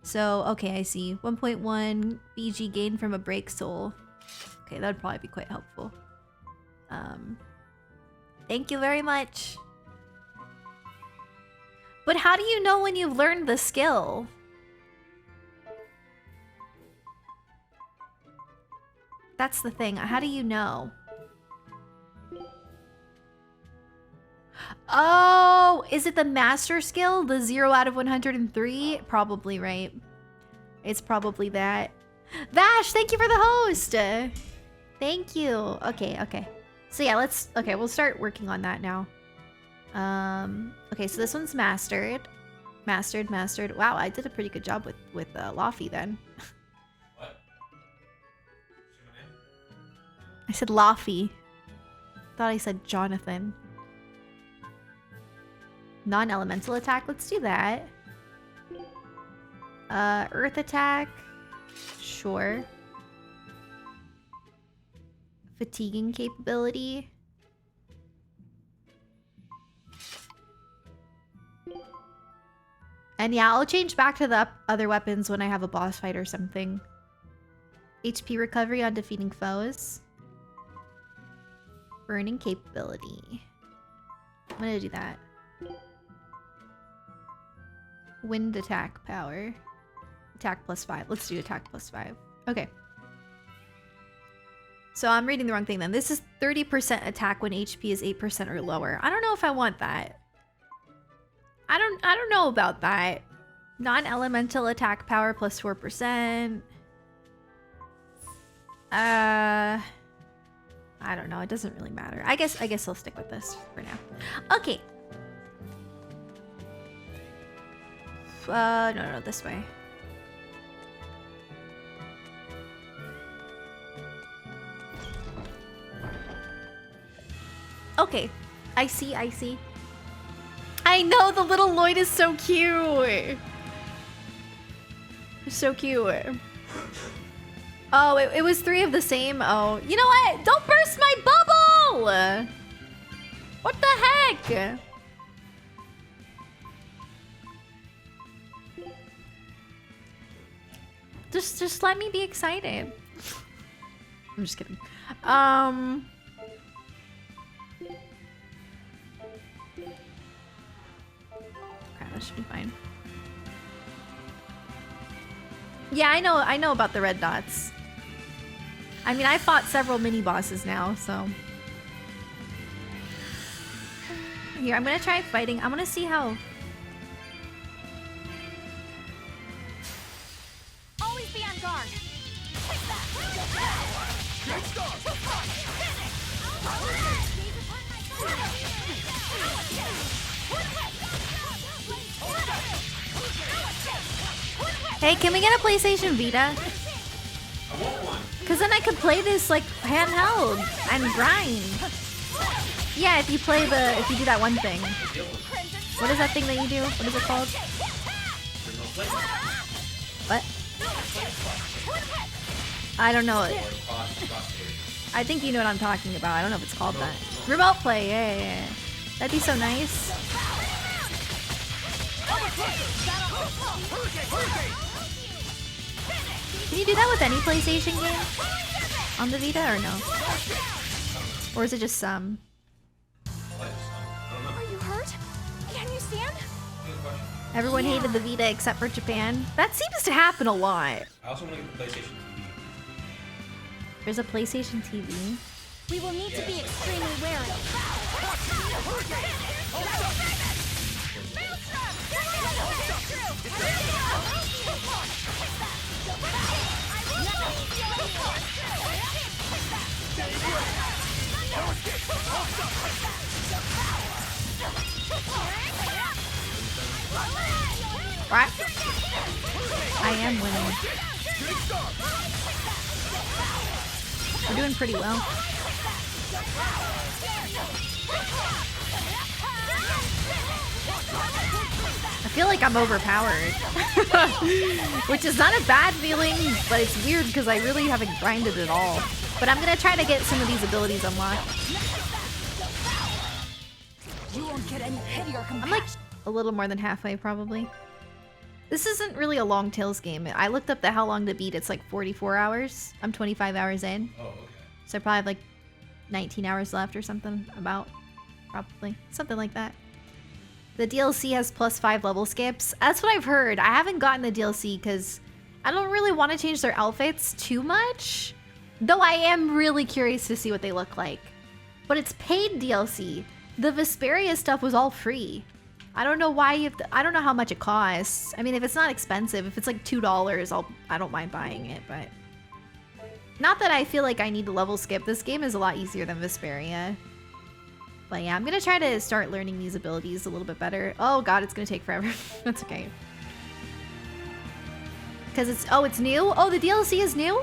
So, okay, I see. 1.1 BG gain from a break soul. Okay, that'd probably be quite helpful. Thank you very much. But how do you know when you've learned the skill? That's the thing. How do you know? Oh, is it the master skill? The 0 out of 103? Probably, right? It's probably that. Vash, thank you for the host! Thank you. Okay. So yeah, we'll start working on that now. Okay, so this one's mastered. Mastered. Wow, I did a pretty good job with Laffy then. What? I said Laffy. Thought I said Jonathan. Non-elemental attack, let's do that. Earth attack. Sure. Fatiguing capability. And yeah, I'll change back to the other weapons when I have a boss fight or something. HP recovery on defeating foes. Burning capability. I'm gonna do that. Wind attack power. Attack +5. Let's do attack +5. Okay. So I'm reading the wrong thing then. This is 30% attack when HP is 8% or lower. I don't know if I want that. I don't know about that. Non-elemental attack power +4%. I don't know. It doesn't really matter. I guess I'll stick with this for now. Okay. No, this way. Okay. I see. I know, the little Lloyd is so cute. So cute. Oh, it was 3 of the same. Oh, you know what? Don't burst my bubble! What the heck? Just let me be excited. I'm just kidding. Okay, that should be fine. Yeah, I know about the red dots. I mean, I fought several mini bosses now, so. Here, I'm gonna try fighting. I'm gonna see how. Always be on guard. Hey, can we get a PlayStation Vita? I want one. Cause then I could play this like handheld and grind. Yeah, if you do that one thing. What is that thing that you do? What is it called? What? I don't know. I think you know what I'm talking about. I don't know if it's called that. Remote play, yeah. That'd be so nice. Can you do that with any PlayStation game? On the Vita or no? Or is it just some? Are you hurt? Everyone hated the Vita except for Japan. That seems to happen a lot. I also want to get the PlayStation TV. There's a PlayStation TV. We will need to be extremely wary. What? I am winning. We're doing pretty well. I feel like I'm overpowered. Which is not a bad feeling, but it's weird because I really haven't grinded at all. But I'm gonna try to get some of these abilities unlocked. You won't get any pity or I'm like a little more than halfway probably. This isn't really a long Tales game. I looked up how long to beat. It's like 44 hours. I'm 25 hours in. Oh, okay. So I probably have like 19 hours left or something about. Probably. Something like that. The DLC has +5 level skips. That's what I've heard. I haven't gotten the DLC because I don't really want to change their outfits too much. Though I am really curious to see what they look like. But it's paid DLC. The Vesperia stuff was all free. I don't know why you have to, I don't know how much it costs. I mean, if it's not expensive, if it's like $2, I don't mind buying it, but not that I feel like I need to level skip. This game is a lot easier than Vesperia. But yeah, I'm gonna try to start learning these abilities a little bit better. Oh god, it's gonna take forever. That's okay. Because it's new? Oh, the DLC is new?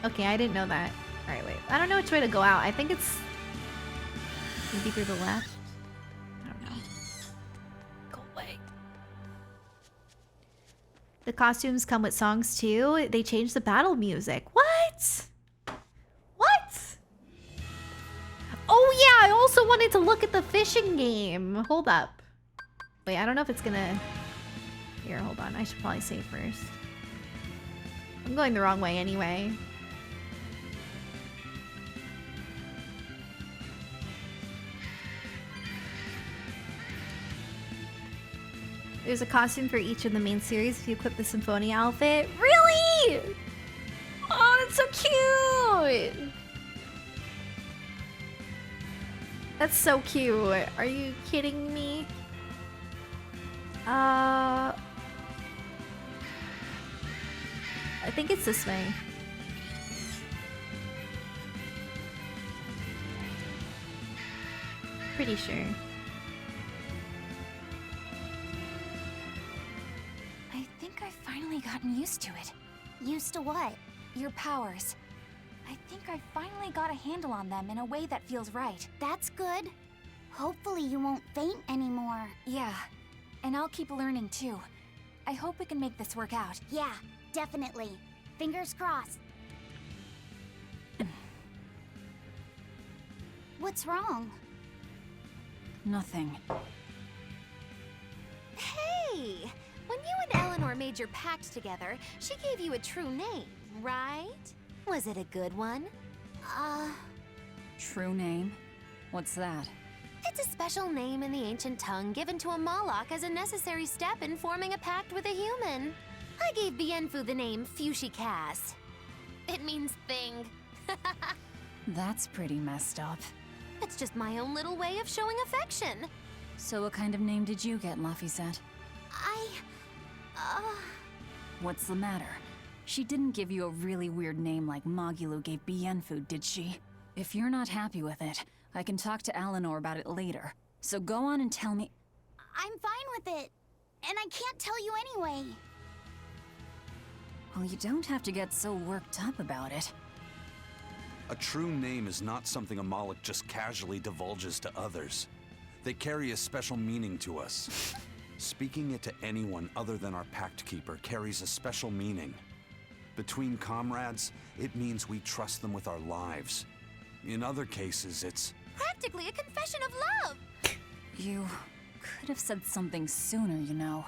Okay, I didn't know that. Alright, wait. I don't know which way to go out. I think it's maybe through the left. I don't know. Go away. The costumes come with songs too. They changed the battle music. What? What? Oh yeah, I also wanted to look at the fishing game. Hold up. Wait, I don't know if it's gonna... Here, hold on. I should probably save first. I'm going the wrong way anyway. There's a costume for each of the main series if you equip the Symphonia outfit. Really? Oh, that's so cute! That's so cute. Are you kidding me? I think it's this way. Pretty sure. I think I've finally gotten used to it. Used to what? Your powers. I think I finally got a handle on them in a way that feels right. That's good. Hopefully you won't faint anymore. Yeah, and I'll keep learning too. I hope we can make this work out. Yeah, definitely. Fingers crossed. What's wrong? Nothing. Hey! When you and Eleanor made your pact together, she gave you a true name, right? Was it a good one? True name? What's that? It's a special name in the ancient tongue given to a Moloch as a necessary step in forming a pact with a human. I gave Bienfu the name Fushicast. It means thing. That's pretty messed up. It's just my own little way of showing affection. So what kind of name did you get, Laphicet? What's the matter? She didn't give you a really weird name like Magulu gave Bienfu, did she? If you're not happy with it, I can talk to Eleanor about it later. So go on and tell me... I'm fine with it. And I can't tell you anyway. Well, you don't have to get so worked up about it. A true name is not something a Moloch just casually divulges to others. They carry a special meaning to us. Speaking it to anyone other than our Pact Keeper carries a special meaning. Between comrades, it means we trust them with our lives. In other cases, it's... Practically a confession of love! You could have said something sooner, you know.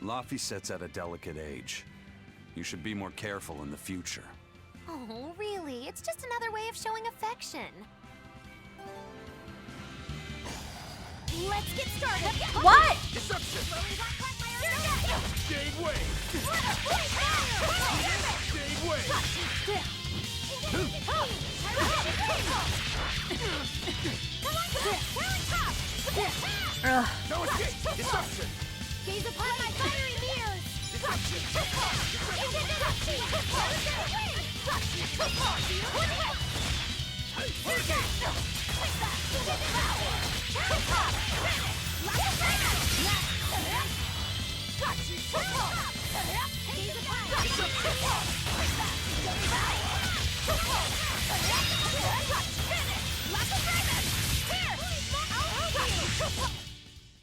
Laphicet's at a delicate age. You should be more careful in the future. Oh, really? It's just another way of showing affection. Let's get started. What? Deception. Shade Wave! Shade Wave! Ugh. No escape! Disruption! Gaze upon my fiery mirrors! Disruption!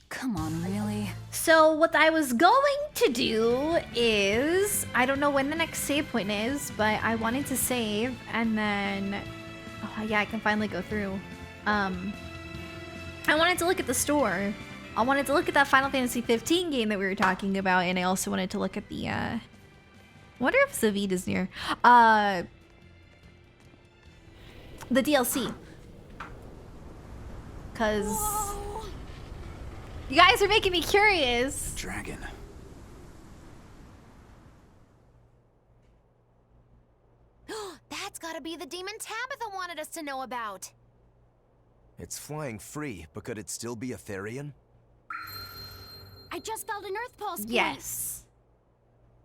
Come on, really? So what I was going to do is, I don't know when the next save point is, but I wanted to save and then, oh yeah, I can finally go through. I wanted to look at the store. I wanted to look at that Final Fantasy 15 game that we were talking about, and I also wanted to look at the, I wonder if Zavid is near. The DLC. Cause you guys are making me curious. Dragon. That's gotta be the demon Tabitha wanted us to know about. It's flying free, but could it still be a Therian? I just felt an Earth Pulse point. Yes.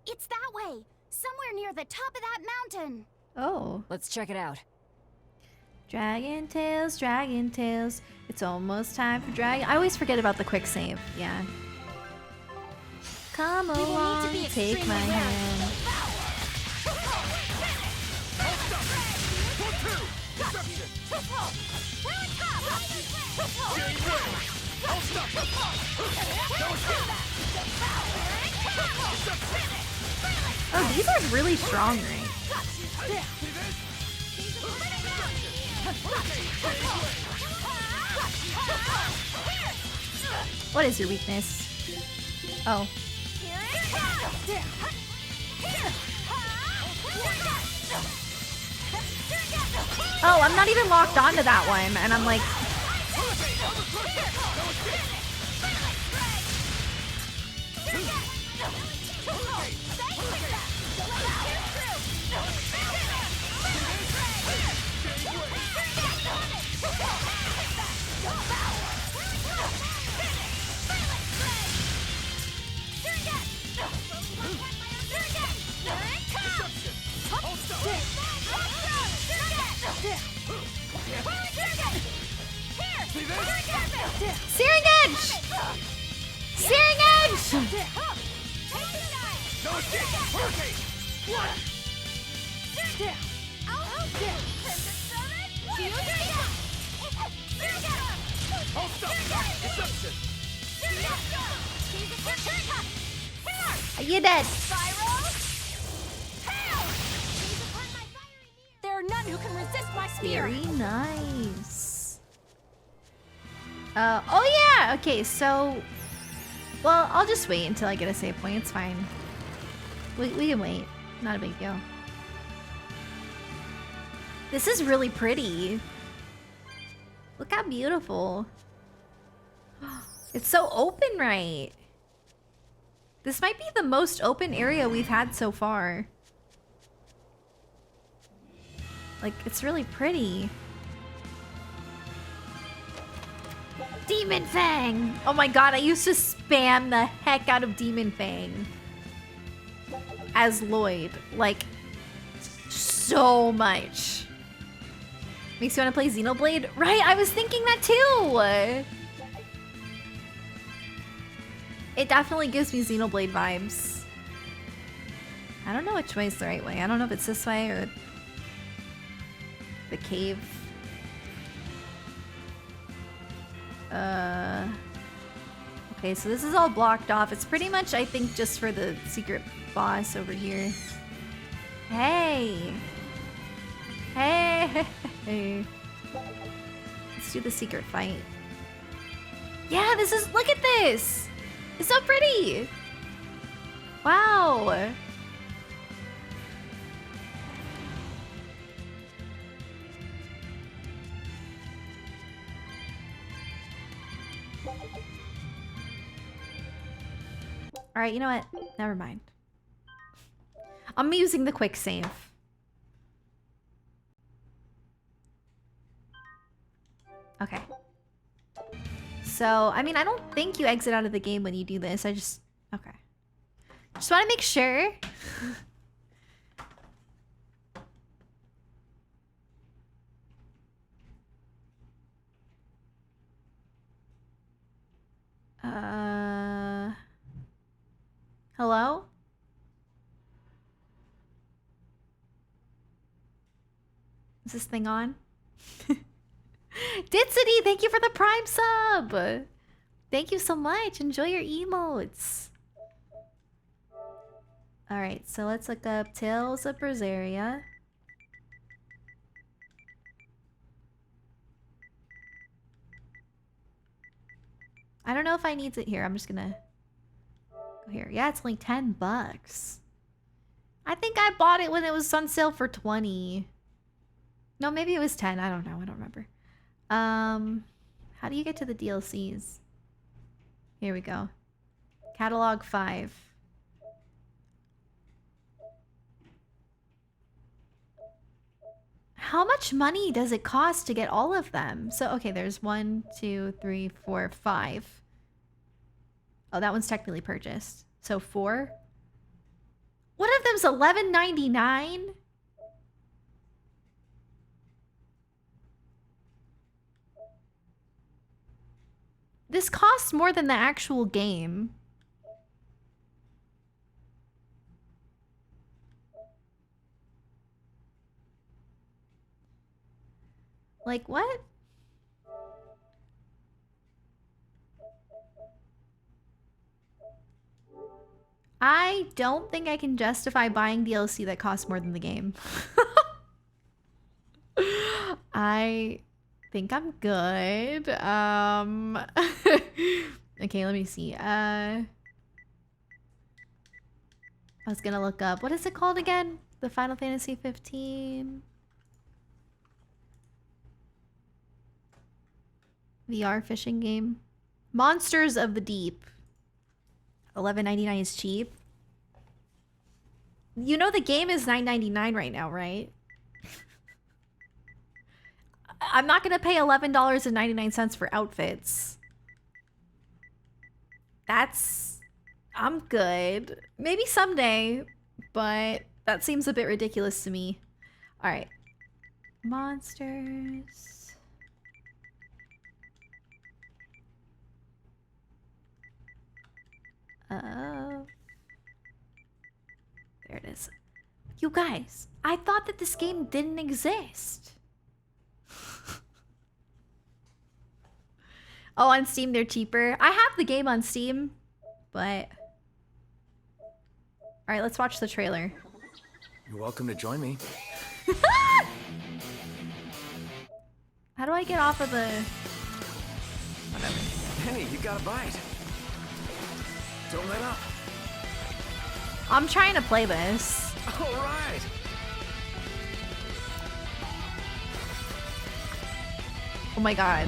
It's that way. Somewhere near the top of that mountain. Oh. Let's check it out. Dragon Tales, Dragon Tales. It's almost time for Dragon. I always forget about the quick save. Yeah. Come along, take my hand. Oh, these are really strong, right? What is your weakness? Oh. Oh, I'm not even locked onto that one, and I'm like... Searing Edge! Searing Edge! You dead. There are none who can resist my spear. Very nice. Oh yeah, okay, so... Well, I'll just wait until I get a save point, it's fine. We can wait, not a big deal. This is really pretty. Look how beautiful. It's so open, right? This might be the most open area we've had so far. Like, it's really pretty. Demon Fang! Oh my god, I used to spam the heck out of Demon Fang as Lloyd. Like, so much. Makes you want to play Xenoblade? Right, I was thinking that too! It definitely gives me Xenoblade vibes. I don't know which way is the right way. I don't know if it's this way or the cave. Okay, so this is all blocked off. It's pretty much, I think, just for the secret boss over here. Hey! Hey! Let's do the secret fight. Yeah, this is, look at this! It's so pretty! Wow! Alright, you know what? Never mind. I'm using the quick save. Okay. So, I mean, I don't think you exit out of the game when you do this. I just... Okay. Just want to make sure. Hello? Is this thing on? Ditsity, thank you for the Prime sub! Thank you so much. Enjoy your emotes. Alright, so let's look up Tales of Berseria. I don't know if I need to... Here, I'm just gonna... Go here. Yeah, it's only 10 bucks. I think I bought it when it was on sale for 20. No, maybe it was 10. I don't know. I don't remember. How do you get to the DLCs? Here we go. Catalog 5. How much money does it cost to get all of them? So, okay, there's 1, 2, 3, 4, 5. Oh, that one's technically purchased. So 4. One of them's $11.99? This costs more than the actual game. Like, what? I don't think I can justify buying DLC that costs more than the game. I think I'm good. Okay, let me see. I was gonna look up, what is it called again? The Final Fantasy 15 VR fishing game. Monsters of the Deep. $11.99 is cheap. You know the game is $9.99 right now, right? I'm not gonna pay $11.99 for outfits. I'm good. Maybe someday, but that seems a bit ridiculous to me. Alright. Monsters. Oh. There it is. You guys, I thought that this game didn't exist. Oh, on Steam they're cheaper. I have the game on Steam, but... Alright, let's watch the trailer. You're welcome to join me. How do I get off of the... Whatever. Hey, you got a bite. Don't let up. I'm trying to play this. All right. Oh my god.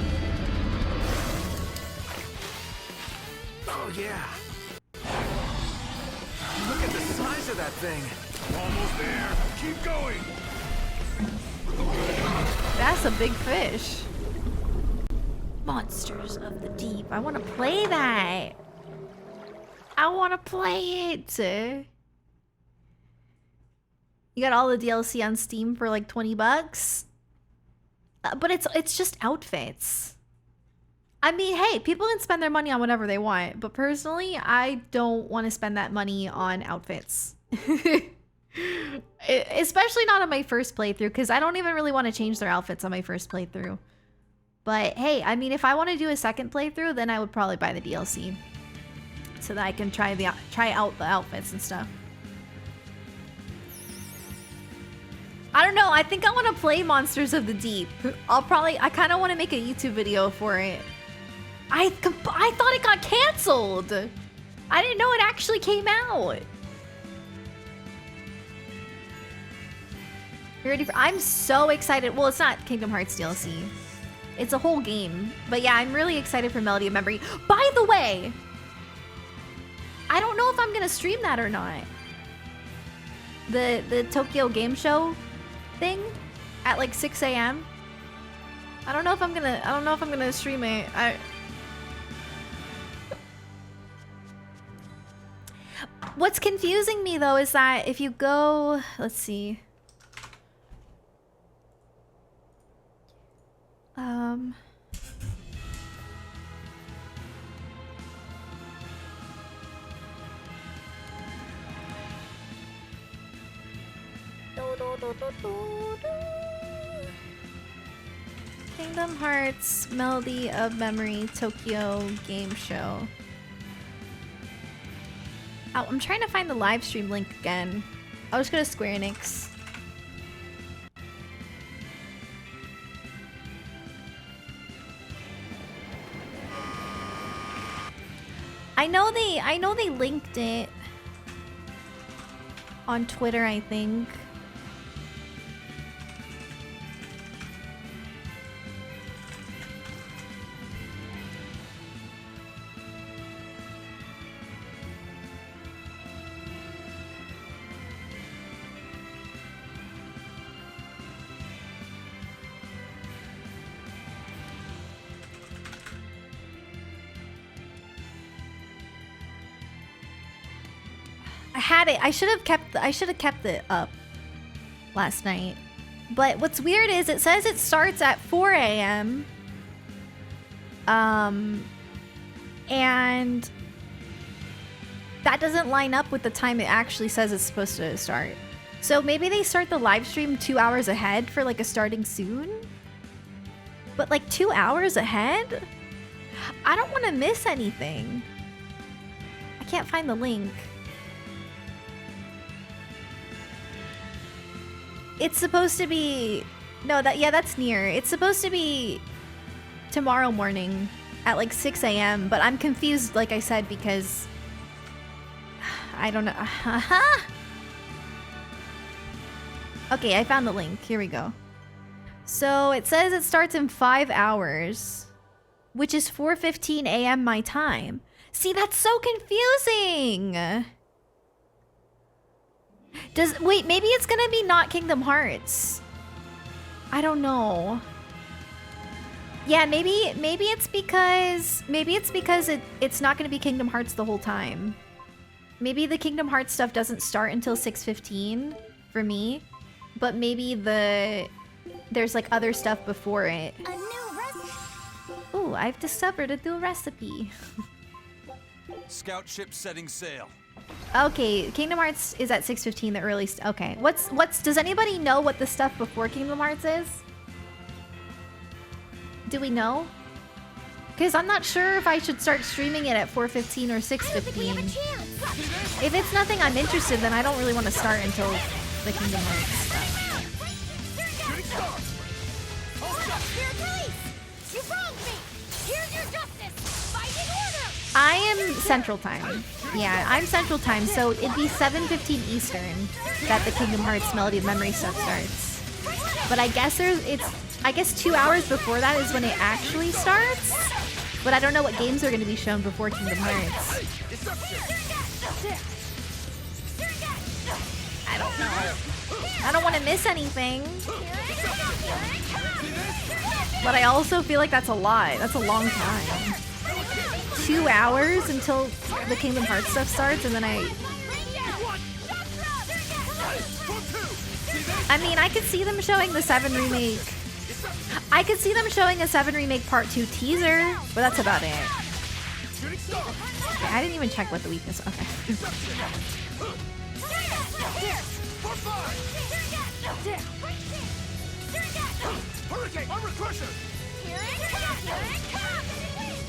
Oh yeah. Look at the size of that thing. Almost there. Keep going. That's a big fish. Monsters of the Deep. I want to play that. I want to play it. You got all the DLC on Steam for like 20 bucks. But it's just outfits. I mean, hey, people can spend their money on whatever they want, but personally, I don't want to spend that money on outfits. Especially not on my first playthrough, because I don't even really want to change their outfits on my first playthrough. But hey, I mean, if I want to do a second playthrough, then I would probably buy the DLC. So that I can try out the outfits and stuff. I don't know, I think I want to play Monsters of the Deep. I kind of want to make a YouTube video for it. I thought it got canceled. I didn't know it actually came out. You ready for... I'm so excited. Well, it's not Kingdom Hearts DLC. It's a whole game. But yeah, I'm really excited for Melody of Memory. By the way, I don't know if I'm gonna stream that or not. The Tokyo Game Show thing at like 6 a.m. I don't know if I'm gonna stream it. What's confusing me though is that if you go, let's see. Kingdom Hearts Melody of Memory Tokyo Game Show. Oh, I'm trying to find the live stream link again. I'll just go to Square Enix. I know they linked it on Twitter, I think. I had it. I should have kept it up last night. But what's weird is it says it starts at 4 a.m. And that doesn't line up with the time it actually says it's supposed to start. So maybe they start the live stream 2 hours ahead for like a starting soon. But like 2 hours ahead? I don't want to miss anything. I can't find the link. It's supposed to be... No, that's near. It's supposed to be tomorrow morning at like 6 a.m. But I'm confused, like I said, because... I don't know. Okay, I found the link. Here we go. So it says it starts in 5 hours, which is 4:15 a.m. my time. See, that's so confusing! Wait, maybe it's gonna be not Kingdom Hearts. I don't know. Yeah, maybe it's because it's not gonna be Kingdom Hearts the whole time. Maybe the Kingdom Hearts stuff doesn't start until 6:15 for me, but maybe there's like other stuff before it. Ooh, I've discovered a new recipe. Scout ship setting sail. Okay, Kingdom Hearts is at 6:15, the earliest. Okay, what's does anybody know what the stuff before Kingdom Hearts is? Do we know? Because I'm not sure if I should start streaming it at 4:15 or 6:15. If it's nothing I'm interested, then I don't really want to start until the Kingdom Hearts stuff. I am Central Time. Yeah, I'm Central Time, so it'd be 7:15 Eastern that the Kingdom Hearts Melody of Memory stuff starts. But I guess I guess 2 hours before that is when it actually starts. But I don't know what games are going to be shown before Kingdom Hearts. I don't know. I don't want to miss anything. But I also feel like that's a lot. That's a long time. 2 hours until the Kingdom Hearts stuff starts, and then I mean, I could see them showing the 7 remake. I could see them showing a 7 remake part 2 teaser, but that's about it. Okay, I didn't even check what the weakness. Okay. Hurricane, armor crusher! Here it comes! Here it comes!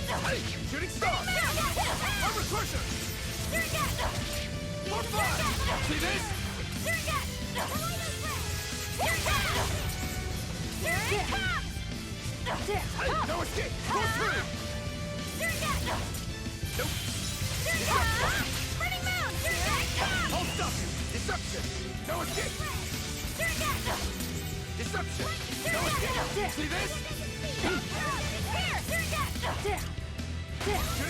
Hey, shooting star! Armor crusher! More fire! See this? Here it comes! Hey, no escape! Go through! Nope. Burning moon! Here it comes! I'll stop you! Deception! No escape! Deception! No escape! See this?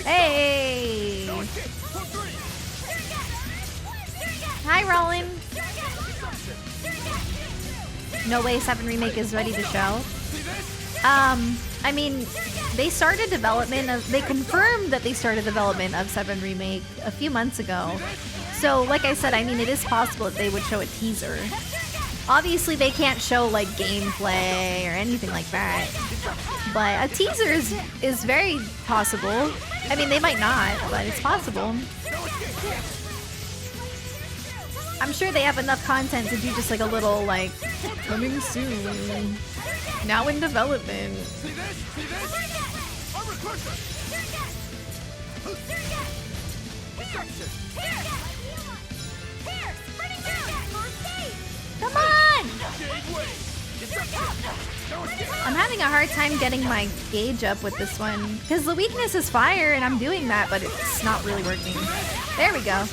Hey! No escape! Go three! Hi, Roland. No way 7 Remake is ready to show. I mean, they started development of... They confirmed that they started development of 7 Remake a few months ago. So, like I said, I mean, it is possible that they would show a teaser. Obviously, they can't show, like, gameplay or anything like that. But a teaser is very possible. I mean, they might not, but it's possible. I'm sure they have enough content to do just, like, a little, like, coming soon. Now in development. Come on! I'm having a hard time getting my gauge up with this one. Because the weakness is fire, and I'm doing that, but it's not really working. There we go.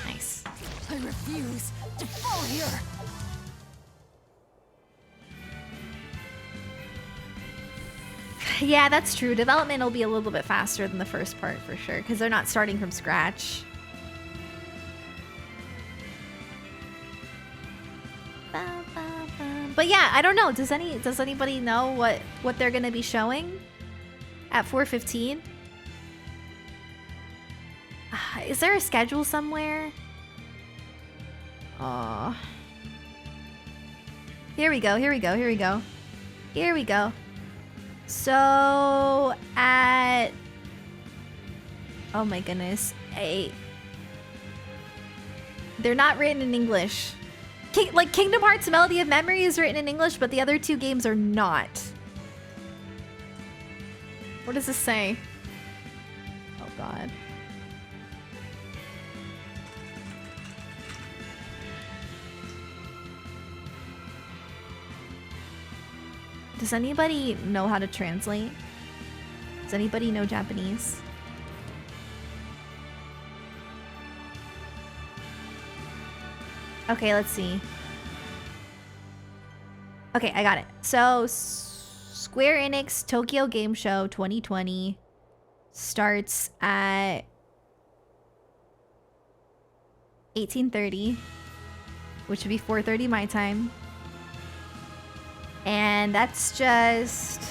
Nice. I refuse to fall here. Yeah, that's true. Development will be a little bit faster than the first part for sure, because they're not starting from scratch. But yeah, I don't know. Does anybody know what they're gonna be showing at 4:15? Is there a schedule somewhere? Aw. Here we go. Here we go. Here we go. Here we go. So at... Oh my goodness. They're not written in English. Like Kingdom Hearts Melody of Memory is written in English, but the other two games are not. What does this say? Oh god. Does anybody know how to translate? Does anybody know Japanese? Okay, let's see. Okay, I got it. So, Square Enix Tokyo Game Show 2020 starts at 18:30, which would be 4:30 my time. And that's just...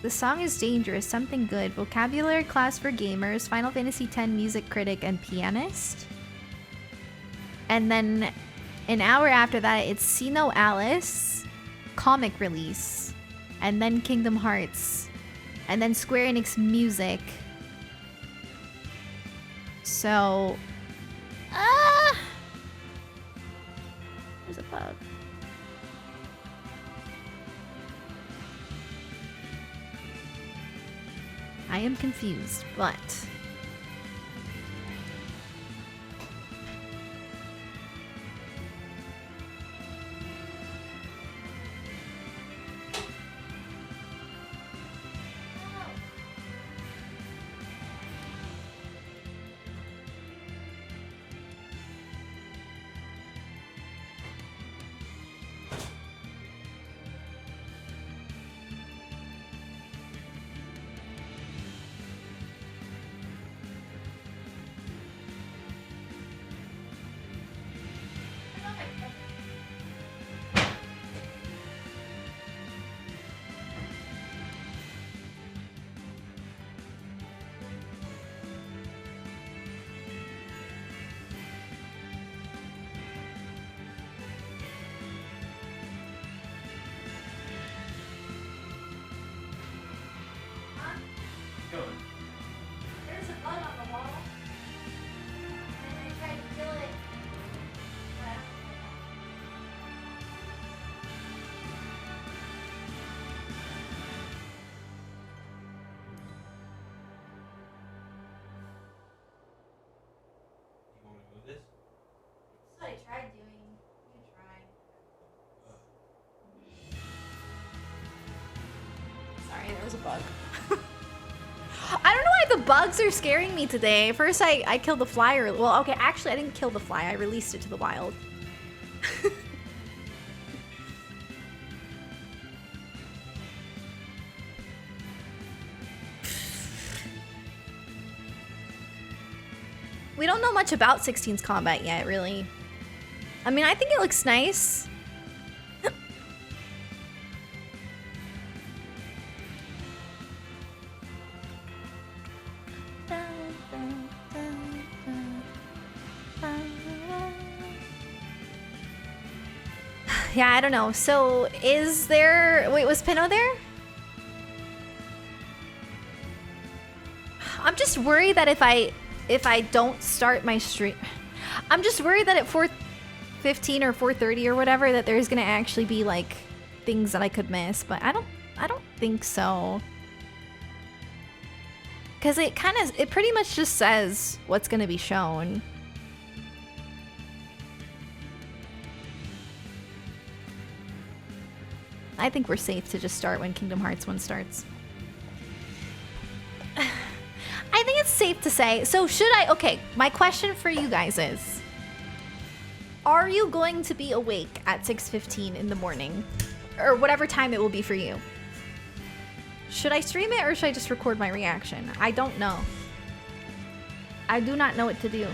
The song is dangerous, something good. Vocabulary class for gamers, Final Fantasy X music critic and pianist. And then an hour after that, it's Sino Alice, comic release. And then Kingdom Hearts. And then Square Enix music. So... There's a bug. I am confused, but... There's a bug on the wall. And I tried to kill it. You want me to move this? That's what I tried doing. You can try. Sorry, there was a bug. I don't know why the bugs are scaring me today. First, I killed the fly. Well, okay, actually, I didn't kill the fly. I released it to the wild. We don't know much about 16's combat yet, really. I mean, I think it looks nice. Yeah, I don't know. So, is there... Wait, was Pinot there? I'm just worried that if I don't start my stream... I'm just worried that at 4:15 or 4:30 or whatever that there's gonna actually be like things that I could miss, but I don't think so. Cause it pretty much just says what's gonna be shown. I think we're safe to just start when Kingdom Hearts 1 starts. I think it's safe to say. So should I... Okay, my question for you guys is... Are you going to be awake at 6:15 in the morning? Or whatever time it will be for you? Should I stream it or should I just record my reaction? I don't know. I do not know what to do.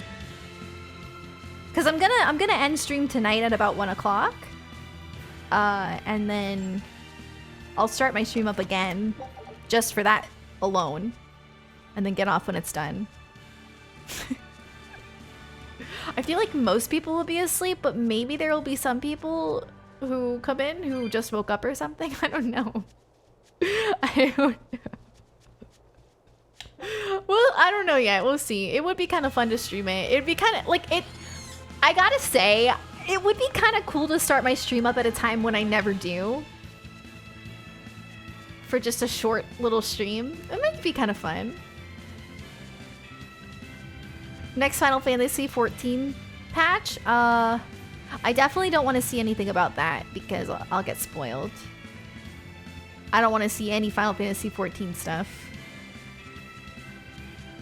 Because I'm gonna end stream tonight at about 1 o'clock. And then I'll start my stream up again just for that alone. And then get off when it's done. I feel like most people will be asleep, but maybe there will be some people who come in who just woke up or something. I don't know. I don't know. Well, I don't know yet. We'll see. It would be kind of fun to stream it. It'd be kind of like it. I gotta say, it would be kind of cool to start my stream up at a time when I never do. For just a short little stream. It might be kind of fun. Next Final Fantasy 14 patch. I definitely don't want to see anything about that because I'll get spoiled. I don't want to see any Final Fantasy 14 stuff.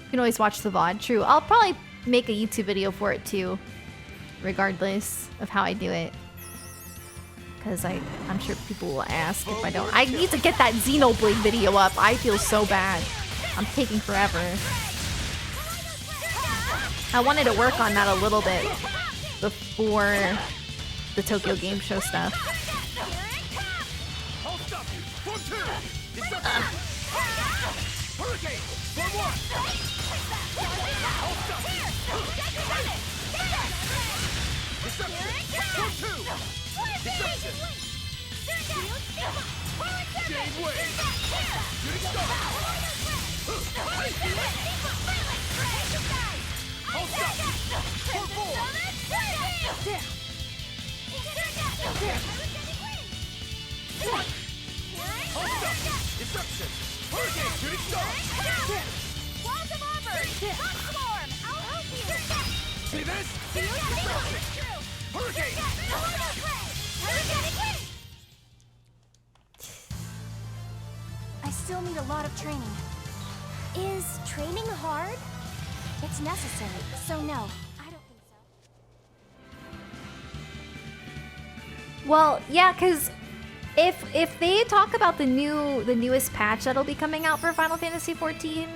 You can always watch the VOD. True. I'll probably make a YouTube video for it too. Regardless of how I do it. Because I'm sure people will ask if I don't. I need to get that Xenoblade video up. I feel so bad. I'm taking forever. I wanted to work on that a little bit before the Tokyo Game Show stuff. See this? Hurricane! I still need a lot of training. Is training hard? It's necessary, so no. I don't think so. Well, yeah, because if they talk about the newest patch that'll be coming out for Final Fantasy 14,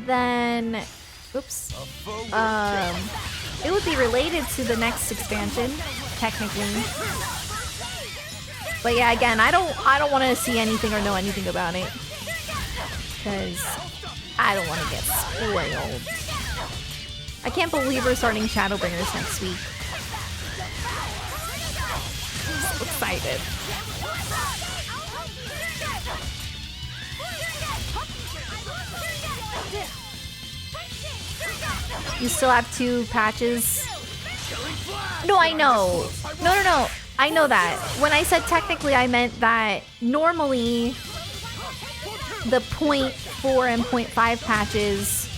then oops. It would be related to the next expansion, technically. But yeah, again, I don't want to see anything or know anything about it. Because I don't want to get spoiled. I can't believe we're starting Shadowbringers next week. I'm so excited. You still have 2 patches? No, I know. No. I know that. When I said technically, I meant that normally the 0.4 and 0.5 patches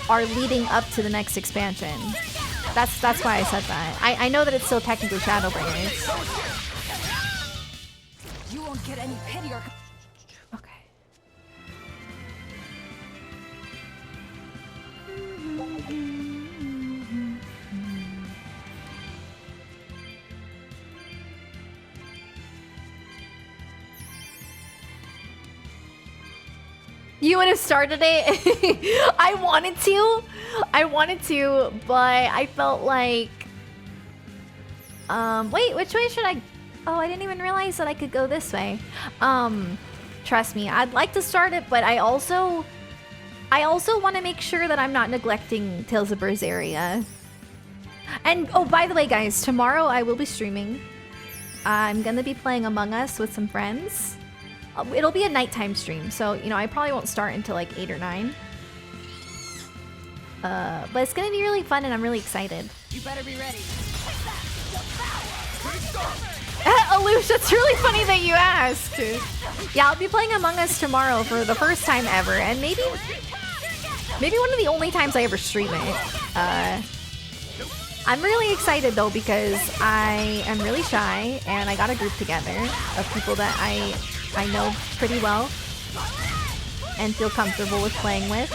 are leading up to the next expansion. That's why I said that. I know that it's still technically Shadowbringers. You won't get any pity or... You would have started it? I wanted to, but I felt like... wait, which way should I... Oh, I didn't even realize that I could go this way. Trust me, I'd like to start it, but I also want to make sure that I'm not neglecting Tales of Berseria. And, oh, by the way, guys, tomorrow I will be streaming. I'm gonna be playing Among Us with some friends. It'll be a nighttime stream, so, you know, I probably won't start until like 8 or 9. But it's gonna be really fun and I'm really excited. You better be ready. Aloosh, that's really funny that you asked. Yeah, I'll be playing Among Us tomorrow for the first time ever, and maybe one of the only times I ever stream it. I'm really excited though because I am really shy and I got a group together of people that I know pretty well and feel comfortable with playing with,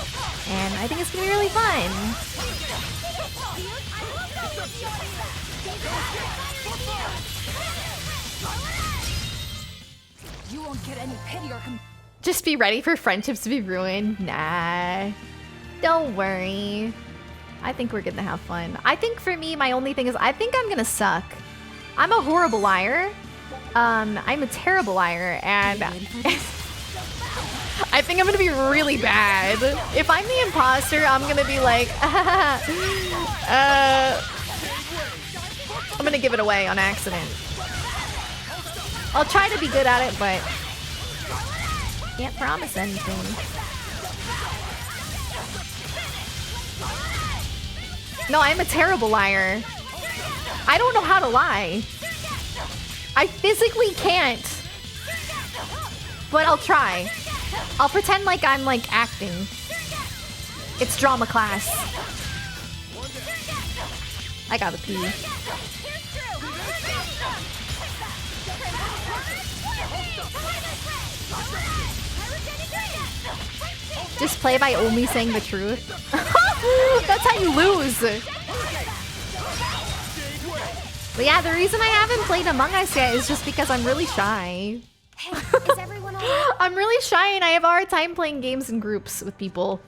and I think it's gonna be really fun. You won't get any pity or Just be ready for friendships to be ruined. Nah, don't worry. I think we're gonna have fun. I think for me, my only thing is I think I'm gonna suck. I'm a horrible liar. I'm a terrible liar, and I think I'm gonna be really bad. If I'm the imposter, I'm gonna be like, I'm gonna give it away on accident. I'll try to be good at it, but can't promise anything. No, I'm a terrible liar. I don't know how to lie. I physically can't. But I'll try. I'll pretend like I'm like acting. It's drama class. I gotta pee. Just play by only saying the truth. That's how you lose. But yeah, the reason I haven't played Among Us yet is just because I'm really shy. Hey, is everyone alright? I'm really shy and I have a hard time playing games in groups with people.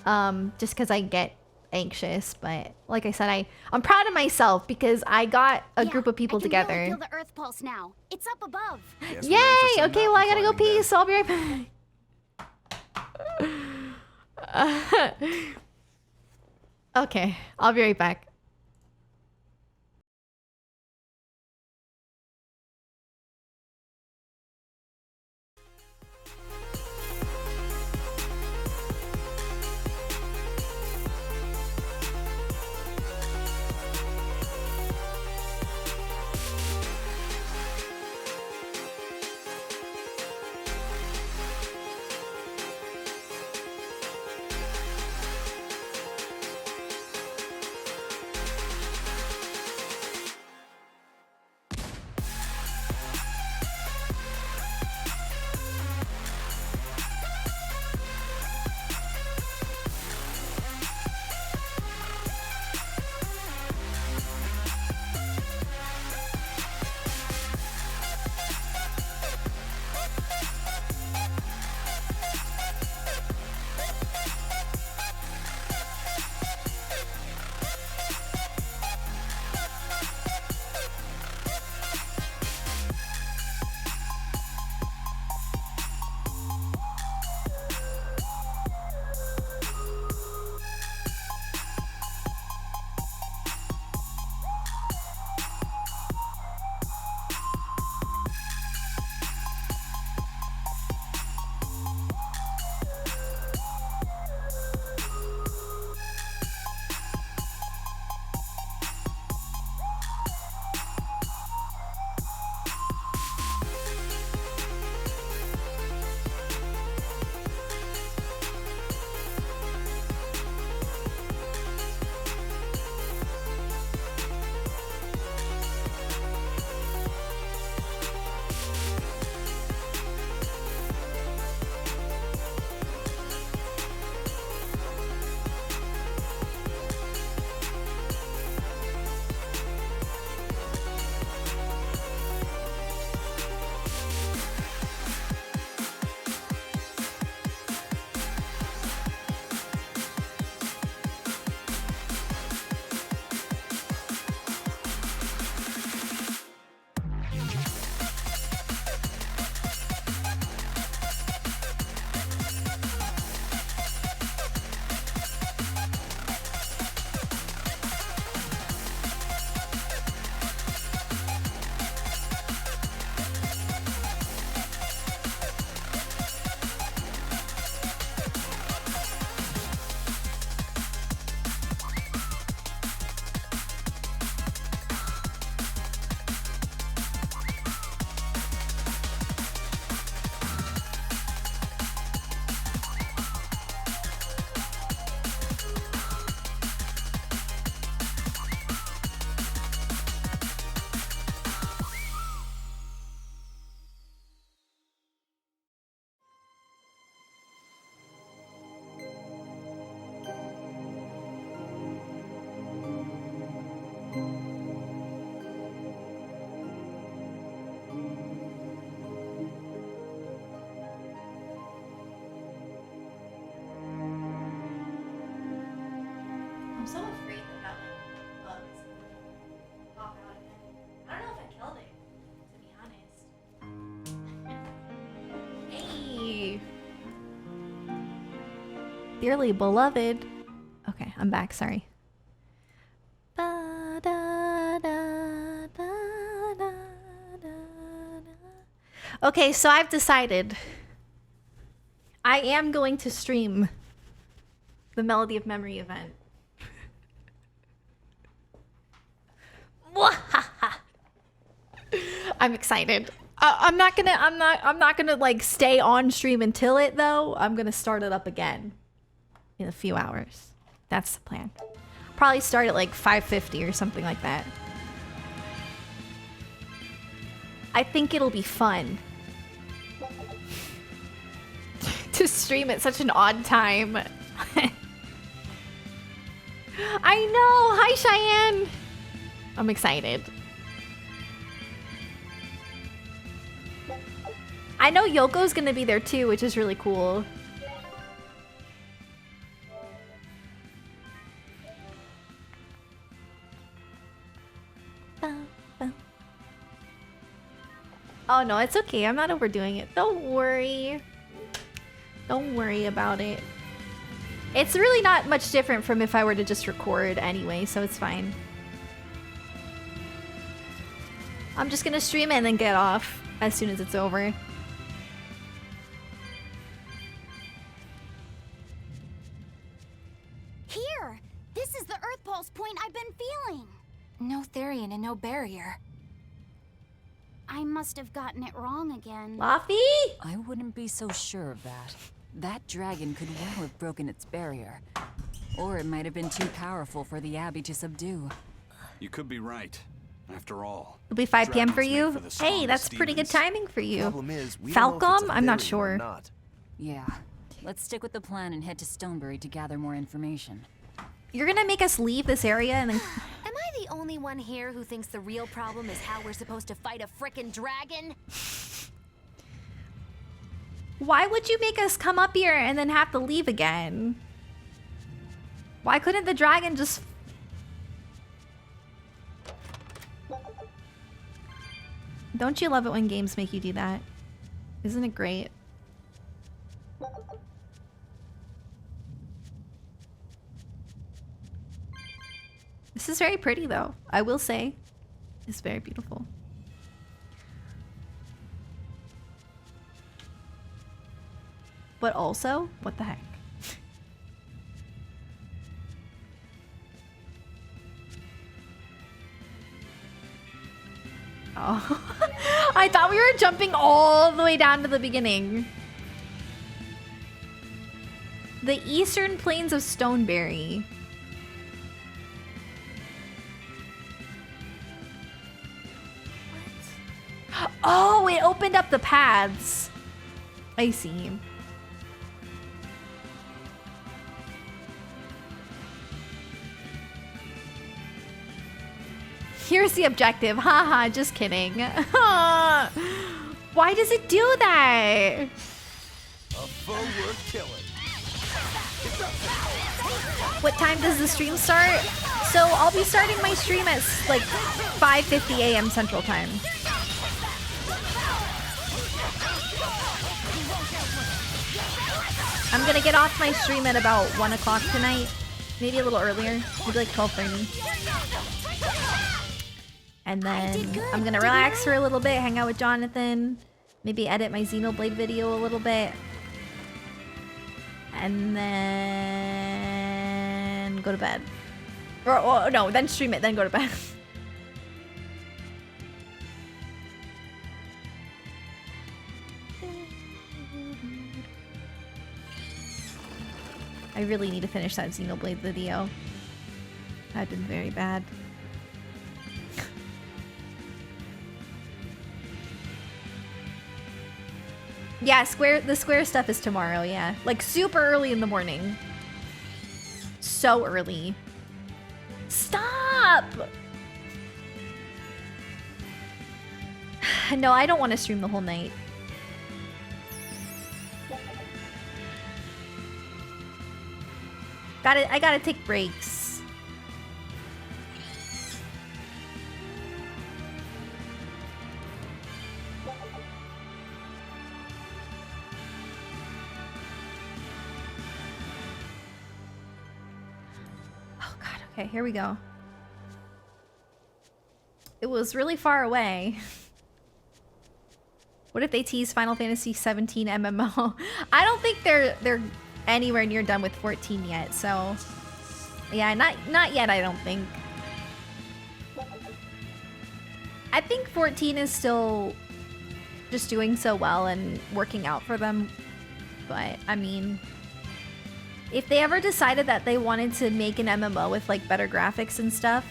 Just because I get anxious. But like I said, I'm proud of myself because I got a group of people together. I can really feel the Earth pulse now. It's up above. Yay! Okay, well I gotta go pee, so I'll be right back. Okay, I'll be right back. Dearly beloved. Okay, I'm back. Sorry. Okay, so I've decided I am going to stream the Melody of Memory event. I'm excited. I'm not gonna like stay on stream until it though. I'm gonna start it up again in a few hours. That's the plan. Probably start at like 5:50 or something like that. I think it'll be fun to stream at such an odd time. I know. Hi, Cheyenne. I'm excited. I know Yoko's gonna be there too, which is really cool. Oh no, it's okay. I'm not overdoing it. Don't worry. Don't worry about it. It's really not much different from if I were to just record anyway, so it's fine. I'm just gonna stream it and then get off as soon as it's over. Here! This is the Earth Pulse point I've been feeling! No Therian and no barrier. I must have gotten it wrong again. Laffy? I wouldn't be so sure of that. That dragon could well have broken its barrier. Or it might have been too powerful for the Abbey to subdue. You could be right. After all, It'll be 5 p.m. for dragons you. make the Hey, that's strongest pretty good demons. timing for you. Problem is, we don't know if it's Falcom? a I'm not Therian or sure. not. Yeah. Let's stick with the plan and head to Stonebury to gather more information. You're gonna make us leave this area and then... Am I the only one here who thinks the real problem is how we're supposed to fight a frickin' dragon? Why would you make us come up here and then have to leave again? Why couldn't the dragon just... Don't you love it when games make you do that? Isn't it great? This is very pretty though, I will say. It's very beautiful. But also, what the heck? Oh, I thought we were jumping all the way down to the beginning. The eastern plains of Stonebury. What? Oh, it opened up the paths. I see. Here's the objective. Haha, just kidding. Why does it do that? A foe worth killing. What time does the stream start? So I'll be starting my stream at like 5:50 a.m. Central Time. I'm gonna get off my stream at about 1 o'clock tonight. Maybe a little earlier. Maybe like 12:30. And then I'm gonna relax for a little bit, hang out with Jonathan, maybe edit my Xenoblade video a little bit. And then go to bed. Or no, then stream it, then go to bed. I really need to finish that Xenoblade video. I've been very bad. Yeah, the square stuff is tomorrow, yeah. Like super early in the morning. So early. Stop! No, I don't want to stream the whole night. I gotta take breaks. Okay, here we go. It was really far away. What if they tease Final Fantasy 17 MMO? I don't think they're anywhere near done with 14 yet, so yeah, not yet, I don't think. I think 14 is still just doing so well and working out for them. But I mean, if they ever decided that they wanted to make an MMO with like better graphics and stuff,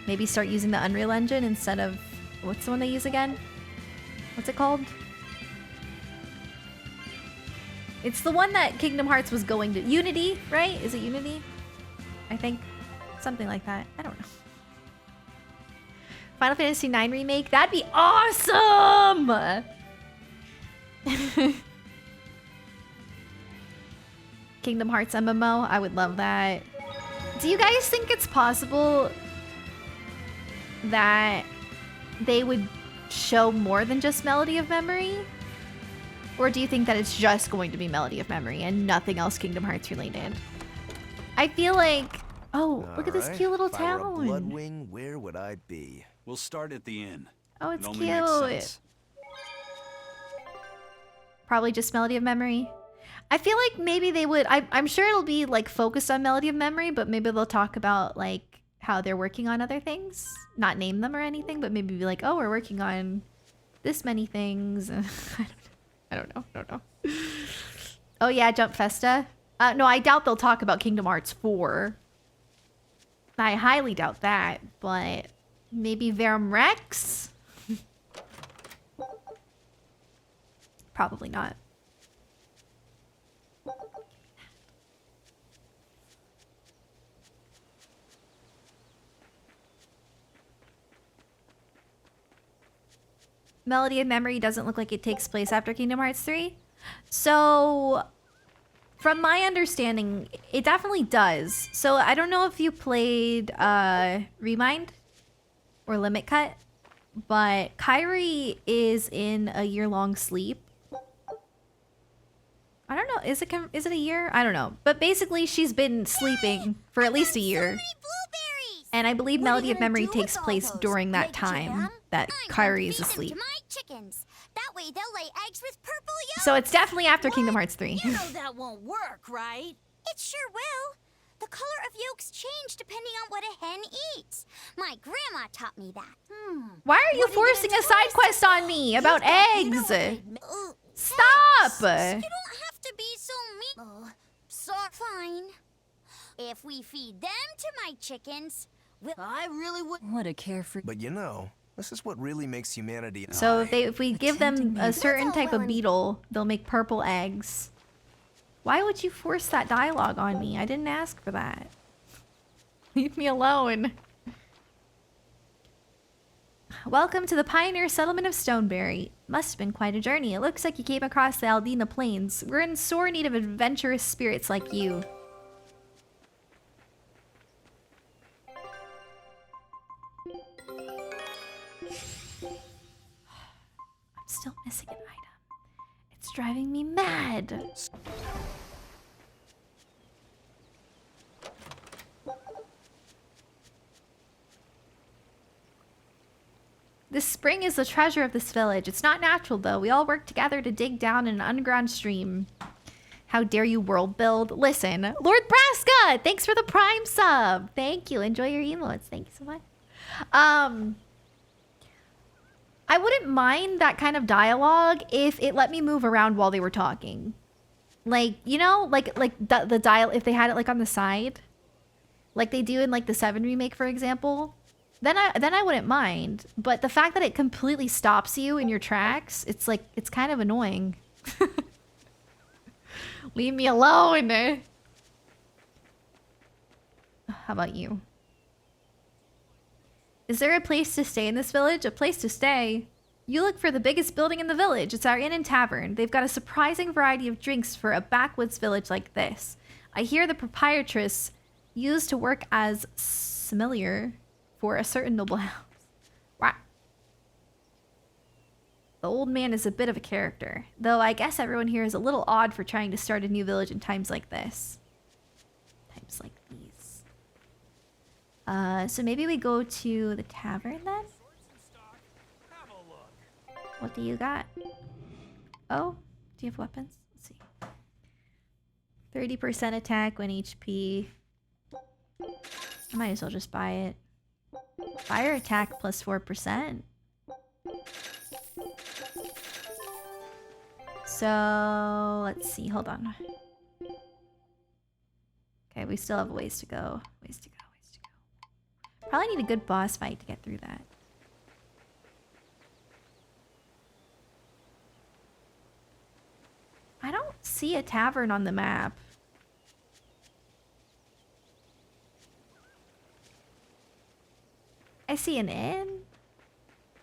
maybe start using the Unreal Engine instead of, what's the one they use again? What's it called? It's the one that Kingdom Hearts was going to. Unity, right? Is it Unity? I think. Something like that. I don't know. Final Fantasy IX Remake? That'd be awesome! Kingdom Hearts MMO? I would love that. Do you guys think it's possible that they would show more than just Melody of Memory? Or do you think that it's just going to be Melody of Memory and nothing else Kingdom Hearts related? I feel like... Oh, look at this cute little if I were a town. Bloodwing, where would I be? We'll start at the inn. Oh, it's It only makes cute. sense. Probably just Melody of Memory. I feel like maybe they would... I'm sure it'll be like focused on Melody of Memory, but maybe they'll talk about like how they're working on other things. Not name them or anything, but maybe be like, oh, we're working on this many things. I don't know. Oh yeah, Jump Festa. No, I doubt they'll talk about Kingdom Hearts 4. I highly doubt that, but maybe Verum Rex? Probably not. Melody of Memory doesn't look like it takes place after Kingdom Hearts 3. So, from my understanding, it definitely does. So, I don't know if you played Remind or Limit Cut, but Kairi is in a year-long sleep. I don't know. Is it a year? I don't know. But basically, she's been sleeping for at least a year. And I believe Melody of Memory takes place during that time that Kairi is asleep. To my chickens. That way they'll lay eggs with purple yolks. So it's definitely after Kingdom Hearts 3. You know that won't work, right? It sure will. The color of yolks change depending on what a hen eats. My grandma taught me that. Why are you forcing a side quest on me about eggs? Stop! You don't have to be so mean. Oh, so fine. If we feed them to my chickens, I really would. What a carefree. But you know, this is what really makes humanity. So if we give them a certain type of beetle, they'll make purple eggs. Why would you force that dialogue on me? I didn't ask for that. Leave me alone. Welcome to the pioneer settlement of Stoneberry. Must have been quite a journey. It looks like you came across the Aldina Plains. We're in sore need of adventurous spirits like you. I'm still missing an item. It's driving me mad. This spring is the treasure of this village. It's not natural, though. We all work together to dig down an underground stream. How dare you world build? Listen, Lord Braska, thanks for the Prime sub. Thank you. Enjoy your emotes. Thank you so much. I wouldn't mind that kind of dialogue if it let me move around while they were talking. Like, you know, like the dial, if they had it like on the side, like they do in like the 7 remake, for example. Then I wouldn't mind. But the fact that it completely stops you in your tracks, it's like, it's kind of annoying. Leave me alone. How about you? Is there a place to stay in this village? A place to stay? You look for the biggest building in the village. It's our inn and tavern. They've got a surprising variety of drinks for a backwoods village like this. I hear the proprietress used to work as sommelier for a certain noble house. Wow. The old man is a bit of a character, though I guess everyone here is a little odd for trying to start a new village in times like this. Times like these. So maybe we go to the tavern then? What do you got? Oh, do you have weapons? Let's see. 30% attack, 1 HP. I might as well just buy it. Fire attack plus 4%. So, let's see. Hold on. Okay, we still have a ways to go. Ways to go. Probably need a good boss fight to get through that. I don't see a tavern on the map. I see an inn.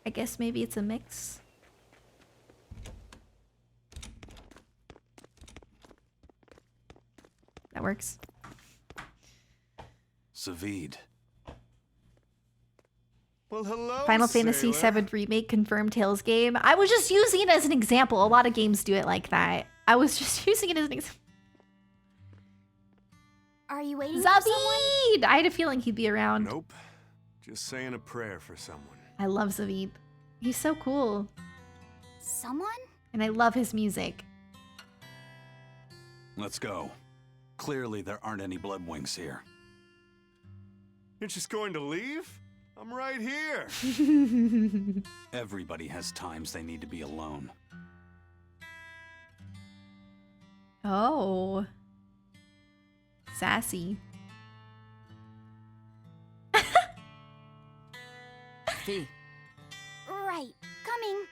I guess maybe it's a mix. That works. Savid. Well, hello, Final Fantasy sailor. VII Remake confirmed Tales game. I was just using it as an example. A lot of games do it like that. I was just using it as an example. Are you waiting for Zavid! someone? I had a feeling he'd be around. Nope. Just saying a prayer for someone. I love Zavid. He's so cool. Someone? And I love his music. Let's go. Clearly there aren't any Bloodwings here. You're just going to leave? I'm right here. Everybody has times they need to be alone. Oh. Sassy. Fee. Right. Coming.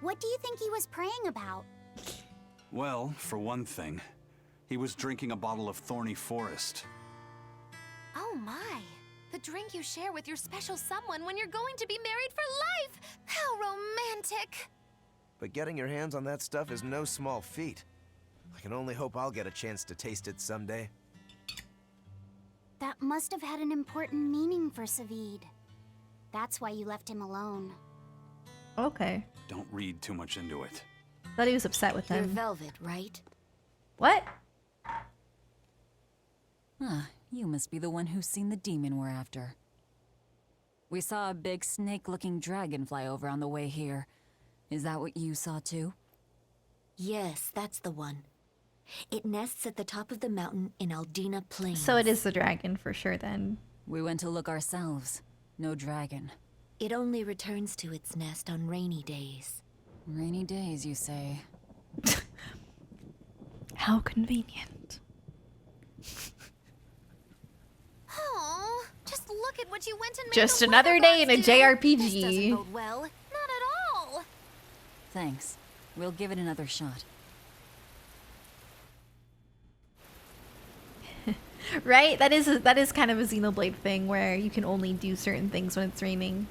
What do you think he was praying about? Well, for one thing, he was drinking a bottle of Thorny Forest. Oh my. The drink you share with your special someone when you're going to be married for life. How romantic. But getting your hands on that stuff is no small feat. I can only hope I'll get a chance to taste it someday. That must have had an important meaning for Savid. That's why you left him alone. Okay. Don't read too much into it. Thought he was upset with You're him. Velvet, right? What? Ah, you must be the one who's seen the demon we're after. We saw a big snake-looking dragon fly over on the way here. Is that what you saw too? Yes, that's the one. It nests at the top of the mountain in Aldina Plains. So it is the dragon for sure then. We went to look ourselves. No dragon. It only returns to its nest on rainy days. Rainy days, you say? How convenient. Oh, just look at what you went and made Just the another day in a Weatherbots do. This JRPG. doesn't bode well. Not at all. Thanks. We'll give it another shot. Right? That is kind of a Xenoblade thing where you can only do certain things when it's raining.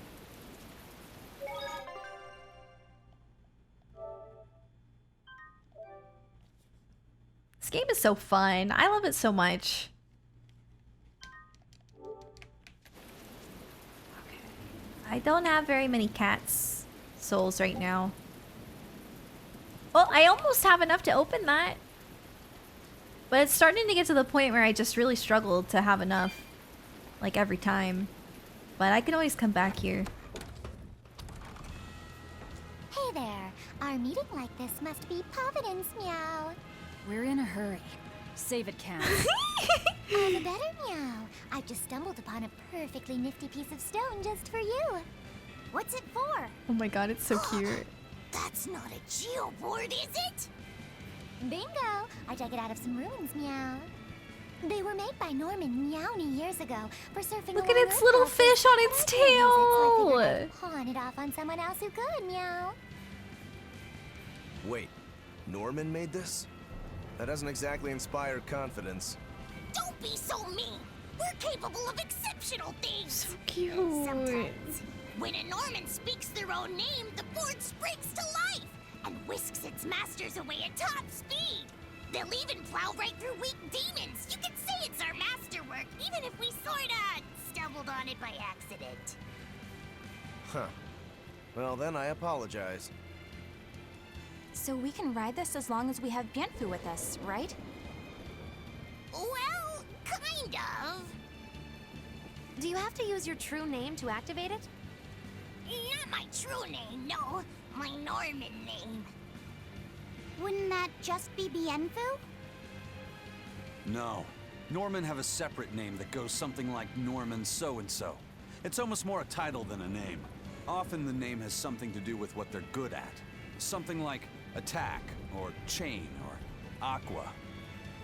This game is so fun. I love it so much. Okay. I don't have very many cats souls right now. Well, I almost have enough to open that. But it's starting to get to the point where I just really struggle to have enough. Like every time. But I can always come back here. Hey there. Our meeting like this must be Providence, meow. We're in a hurry. Save it, Cat. All the better, meow. I've just stumbled upon a perfectly nifty piece of stone just for you. What's it for? Oh my god, it's so cute. That's not a geoboard, is it? Bingo! I dug it out of some ruins, meow. They were made by Norman Meowny years ago for surfing. Look at along its Earth little pulses. fish on its So I figured tail! I'd pawn it off on someone else who could, meow. Wait, Norman made this? That doesn't exactly inspire confidence. Don't be so mean. We're capable of exceptional things. So cute. Sometimes, when a Norman speaks their own name, the board springs to life and whisks its masters away at top speed. They'll even plow right through weak demons. You can say it's our masterwork, even if we sorta stumbled on it by accident. Huh. Well, then I apologize. So we can ride this as long as we have Bienfu with us, right? Well, kind of. Do you have to use your true name to activate it? Not my true name, no. My Norman name. Wouldn't that just be Bienfu? No. Norman have a separate name that goes something like Norman so-and-so. It's almost more a title than a name. Often the name has something to do with what they're good at. Something like attack, or chain, or aqua.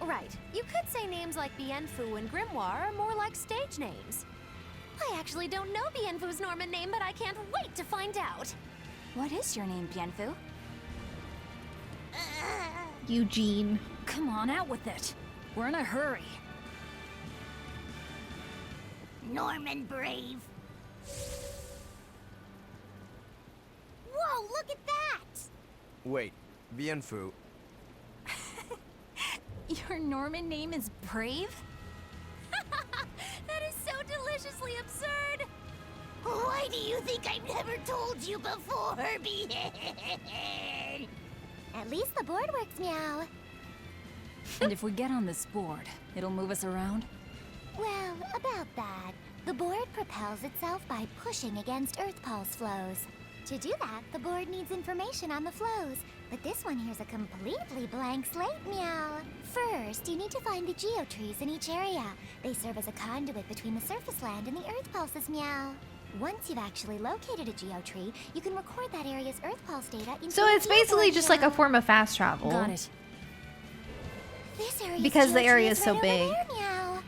Right. You could say names like Bienfu and Grimoire are more like stage names. I actually don't know Bienfu's Norman name, but I can't wait to find out. What is your name, Bienfu? Eugene. Come on, out with it. We're in a hurry. Norman Brave. Whoa, look at that! Wait, Bienfu. Your Norman name is Brave? That is so deliciously absurd! Why do you think I've never told you before, Bien? At least the board works, Meow. And if we get on this board, it'll move us around? Well, about that. The board propels itself by pushing against Earth Pulse flows. To do that, the board needs information on the flows, but this one here's a completely blank slate, Meow. First, you need to find the geotrees in each area. They serve as a conduit between the surface land and the Earth Pulses, Meow. Once you've actually located a geotree, you can record that area's Earth Pulse data into So it's basically just like a form of fast travel. Got it. This area's Because the geotree area is so right over big. there, Meow.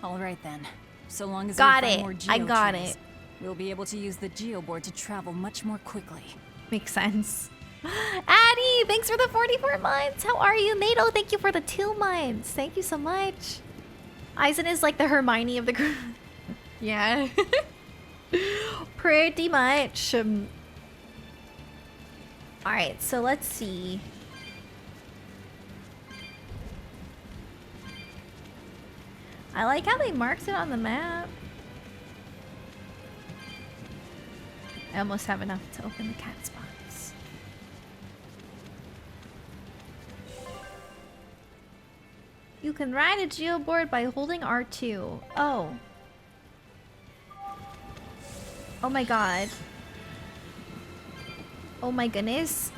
All right then. So long as Got we find it. more I got geotrees, it. we'll be able to use the geoboard to travel much more quickly. Makes sense. Addie, thanks for the 44 months. How are you? Nato, thank you for the 2 months. Thank you so much. Eisen is like the Hermione of the group. Yeah. Pretty much. Alright, so let's see. I like how they marked it on the map. I almost have enough to open the cat's box. You can ride a geoboard by holding R2. Oh. Oh my god. Oh my goodness.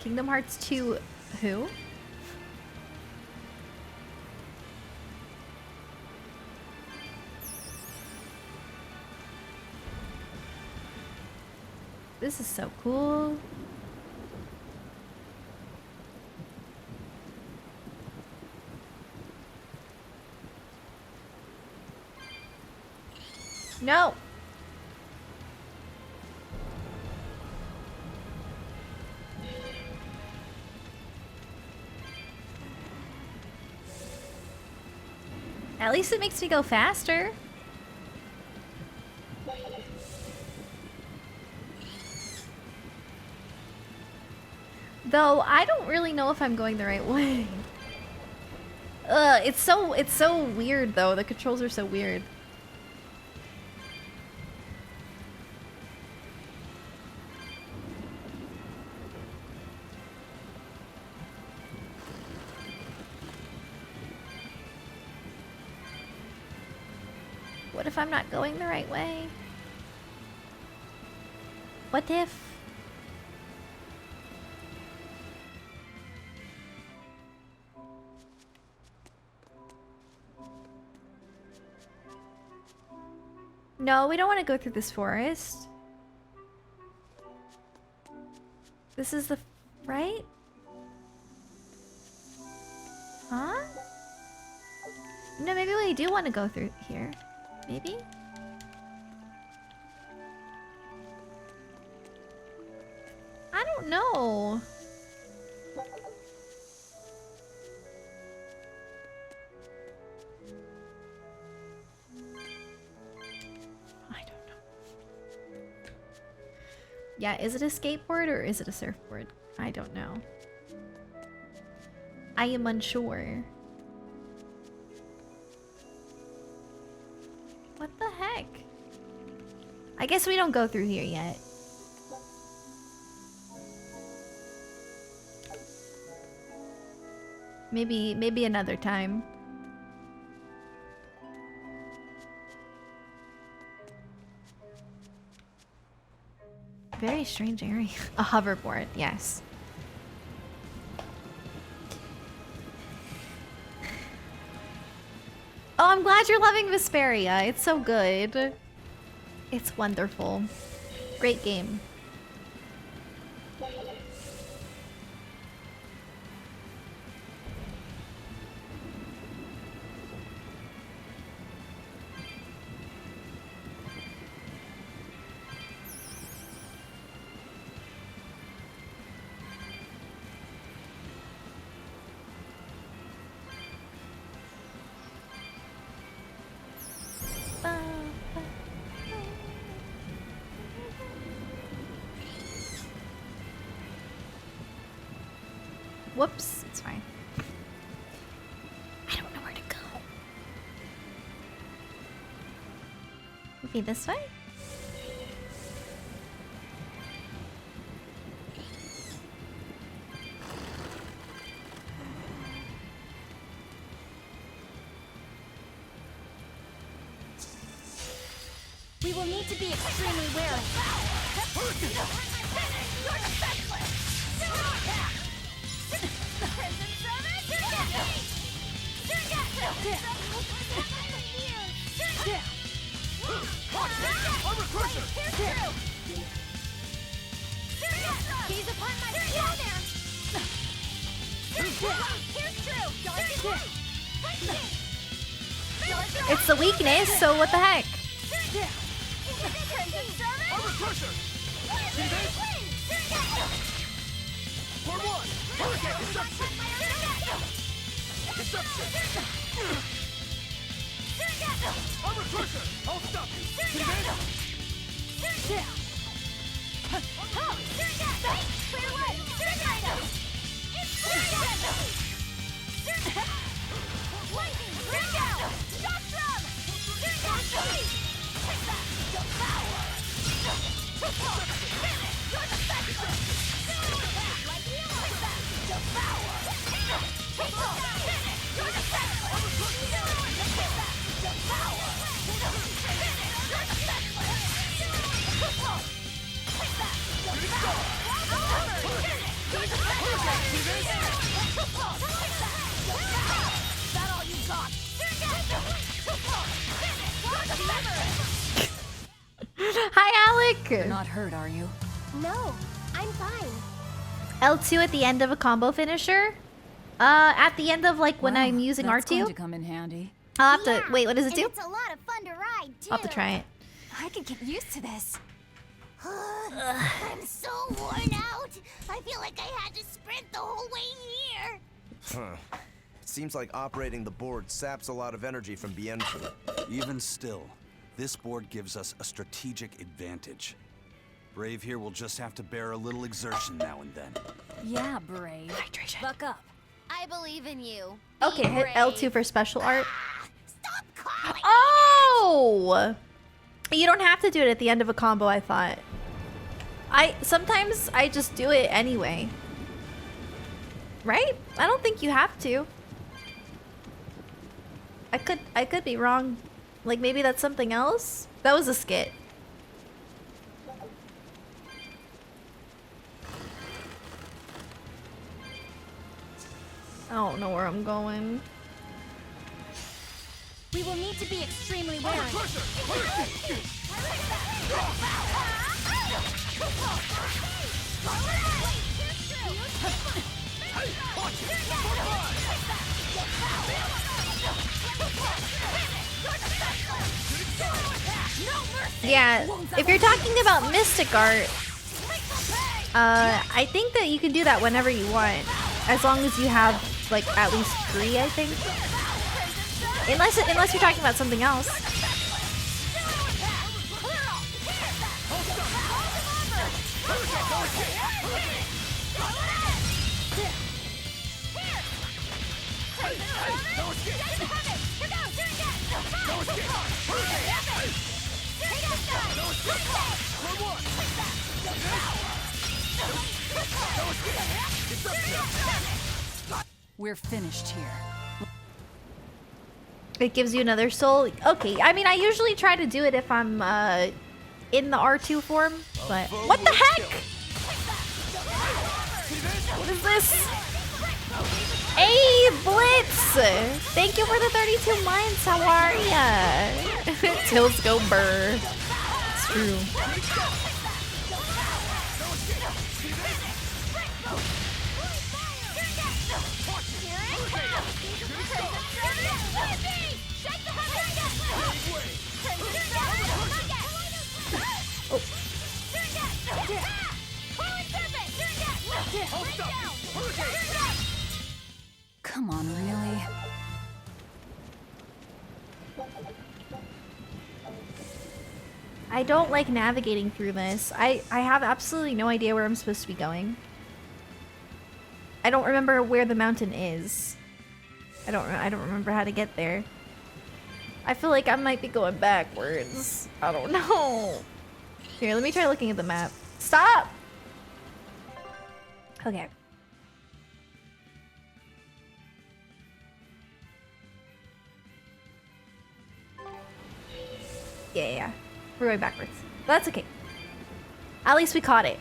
Kingdom Hearts 2 who? This is so cool. No. At least it makes me go faster. Though I don't really know if I'm going the right way. It's so weird though. The controls are so weird. What if I'm not going the right way? What if? No, we don't want to go through this forest. This is the right? Huh? No, maybe we do want to go through here. Maybe? I don't know. Yeah, is it a skateboard or is it a surfboard? I don't know. I am unsure. What the heck? I guess we don't go through here yet. Maybe another time. Very strange area. A hoverboard, yes. Oh, I'm glad you're loving Berseria. It's so good. It's wonderful. Great game. Whoops, it's fine. I don't know where to go. Maybe this way? We will need to be extremely wary. He's upon my It's the weakness, so what the heck? Hi, Alec! You're not hurt, are you? No, I'm fine. L2 at the end of a combo finisher? At the end of like when I'm using That's going R2? to come in handy. I'll have to wait, what does it do? It's a lot of fun to ride, too. I'll have to try it. I could get used to this. I'm so worn out. I feel like I had to sprint the whole way here. Huh. It seems like operating the board saps a lot of energy from Bienfu. Even still, this board gives us a strategic advantage. Brave here will just have to bear a little exertion now and then. Yeah, Brave. Hydration. Buck up. I believe in you. Okay, hit L2 for special art. Stop calling Oh! You don't have to do it at the end of a combo, I thought. Sometimes I just do it anyway. Right? I don't think you have to. I could be wrong. Like maybe that's something else? That was a skit. I don't know where I'm going. We will need to be extremely wary. Yeah, if you're talking about Mystic Art, I think that you can do that whenever you want. As long as you have, like, at least 3, I think. Unless you're talking about something else. We're finished here. It gives you another soul. Okay, I mean, I usually try to do it if I'm in the R2 form, but what the heck? What is this? Hey, Blitz! Thank you for the 32 months. How are ya? Tills go burr. It's true. Come on, really? I don't like navigating through this. I have absolutely no idea where I'm supposed to be going. I don't remember where the mountain is. I don't remember how to get there. I feel like I might be going backwards. I don't know. Here, let me try looking at the map. Stop! Okay. Yeah. We're going backwards. That's okay. At least we caught it.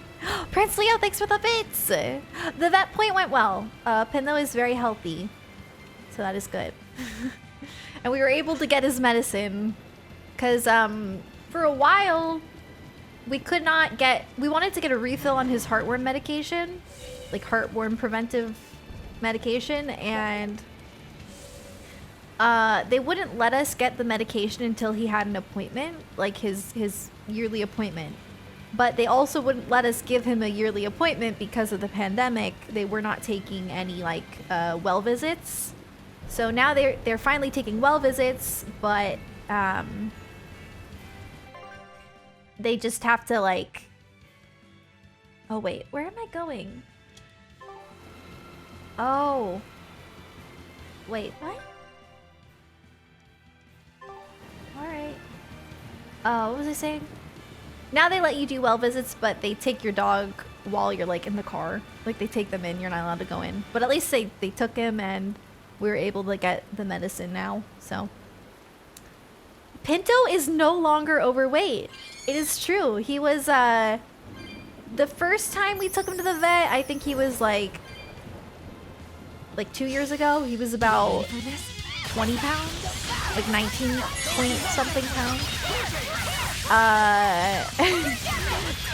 Prince Leo, thanks for the bits! The vet point went well. Pinto is very healthy. So that is good. And we were able to get his medicine. Because, for a while, we could not get... We wanted to get a refill on his heartworm medication. Like, heartworm preventive medication. And... they wouldn't let us get the medication until he had an appointment, like his yearly appointment. But they also wouldn't let us give him a yearly appointment because of the pandemic. They were not taking any like well visits. So now they're finally taking well visits, but they just have to like. Oh wait, where am I going? Oh. Wait, what? Alright. What was I saying? Now they let you do well visits, but they take your dog while you're like in the car. Like they take them in, you're not allowed to go in. But at least they took him and we were able to get the medicine now, so. Pinto is no longer overweight. It is true. He was, the first time we took him to the vet, I think he was like 2 years ago. He was about 20 pounds. Like 19 point something pounds.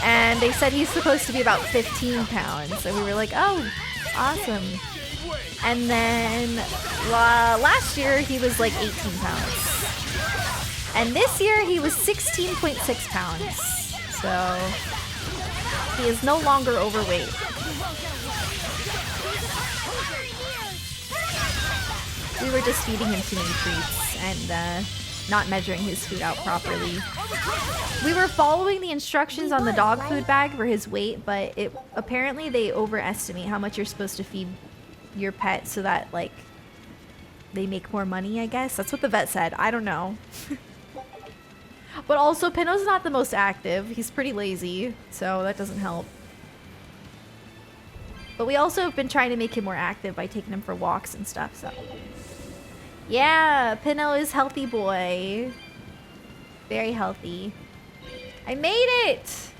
And they said he's supposed to be about 15 pounds. And we were like, oh, awesome. And then last year he was like 18 pounds. And this year he was 16.6 pounds. So he is no longer overweight. We were just feeding him too many treats and not measuring his food out properly. We were following the instructions on the dog food bag for his weight, but apparently they overestimate how much you're supposed to feed your pet so that like they make more money, I guess. That's what the vet said. I don't know. But also Pinto's not the most active. He's pretty lazy, so that doesn't help. But we also have been trying to make him more active by taking him for walks and stuff, so. Yeah, Pinto is healthy boy. Very healthy. I made it!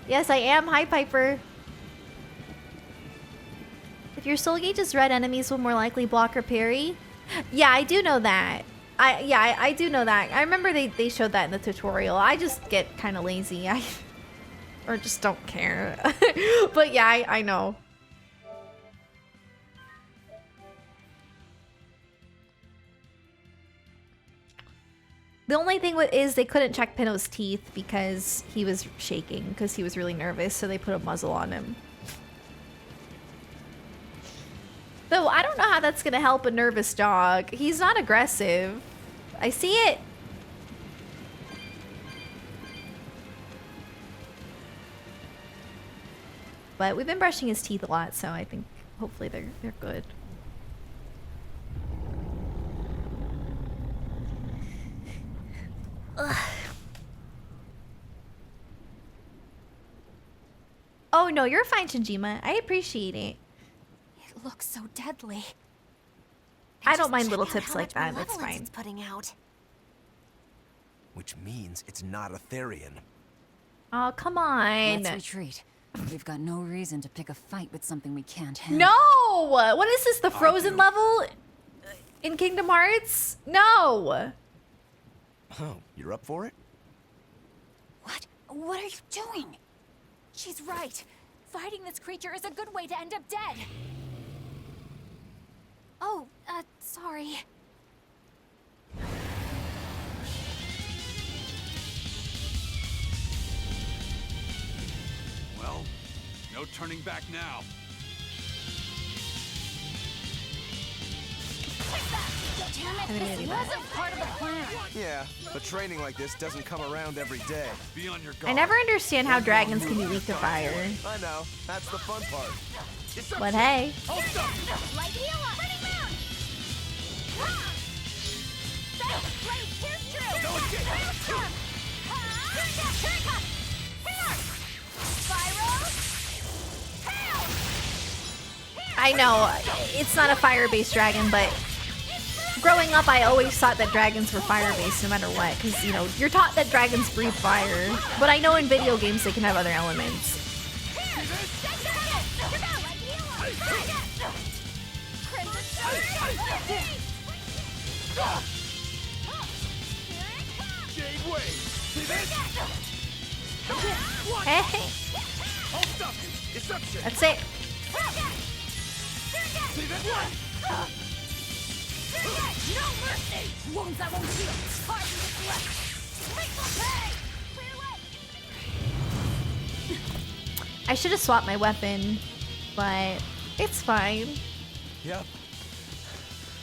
Yes, I am. Hi, Piper. If your soul gauge is red, enemies will more likely block or parry. Yeah, I do know that. I do know that. I remember they showed that in the tutorial. I just get kind of lazy. Or just don't care. But yeah, I know. The only thing is they couldn't check Pinto's teeth because he was shaking because he was really nervous, so they put a muzzle on him. Though I don't know how that's gonna help a nervous dog. He's not aggressive. I see it. But we've been brushing his teeth a lot, so I think hopefully they're good. Ugh. Oh, no, you're fine, Shinjima. I appreciate it. It looks so deadly. I don't mind little tips like that. That's fine. It's putting out. Which means it's not a Therian. Oh, come on. Let's retreat. We've got no reason to pick a fight with something we can't handle. No! What is this, the Frozen level in Kingdom Hearts? No! Oh, you're up for it? What? What are you doing? She's right. Fighting this creature is a good way to end up dead. Oh, sorry. Well, no turning back now. Damn it, this wasn't part of the plan. Yeah, but training like this doesn't come around every day. Be on your I never understand how dragons can be weak to fire. I know, that's the fun part. But hey. Light heal up. Burning moon. Blade pierce through. Hailstorm. Here it comes. Here. Spiral. Hail. I know, it's not a fire-based dragon, but growing up, I always thought that dragons were fire-based no matter what, because, you know, you're taught that dragons breathe fire. But I know in video games they can have other elements. Hey. That's it. No mercy! Wounds that won't heal. Harden this left. I should have swapped my weapon, but it's fine. Yep.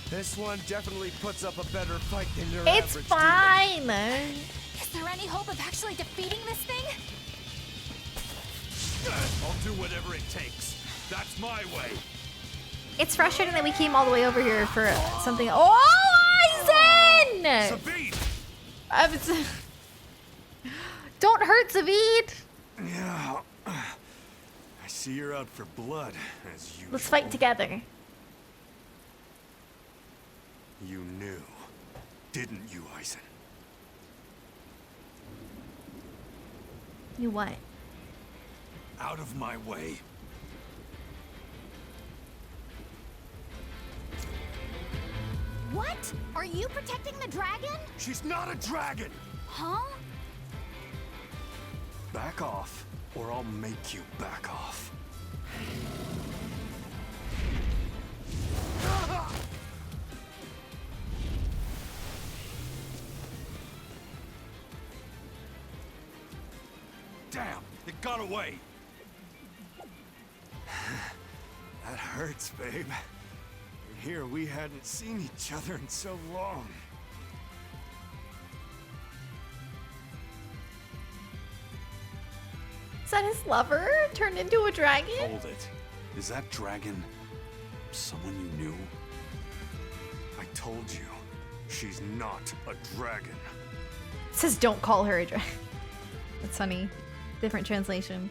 This one definitely puts up a better fight than your It's average fine. Is there any hope of actually defeating this thing? I'll do whatever it takes. That's my way. It's frustrating that we came all the way over here for something. Oh, Aizen! Don't hurt Zavid. Yeah. I see you're out for blood, as usual. Let's fight together. You knew, didn't you, Aizen? You what? Out of my way. What? Are you protecting the dragon? She's not a dragon! Huh? Back off, or I'll make you back off. Damn, it got away. That hurts, babe. Here we hadn't seen each other in so long. Is that his lover turned into a dragon? Hold it. Is that dragon someone you knew? I told you, she's not a dragon. It says don't call her a dragon. That's funny. Different translation.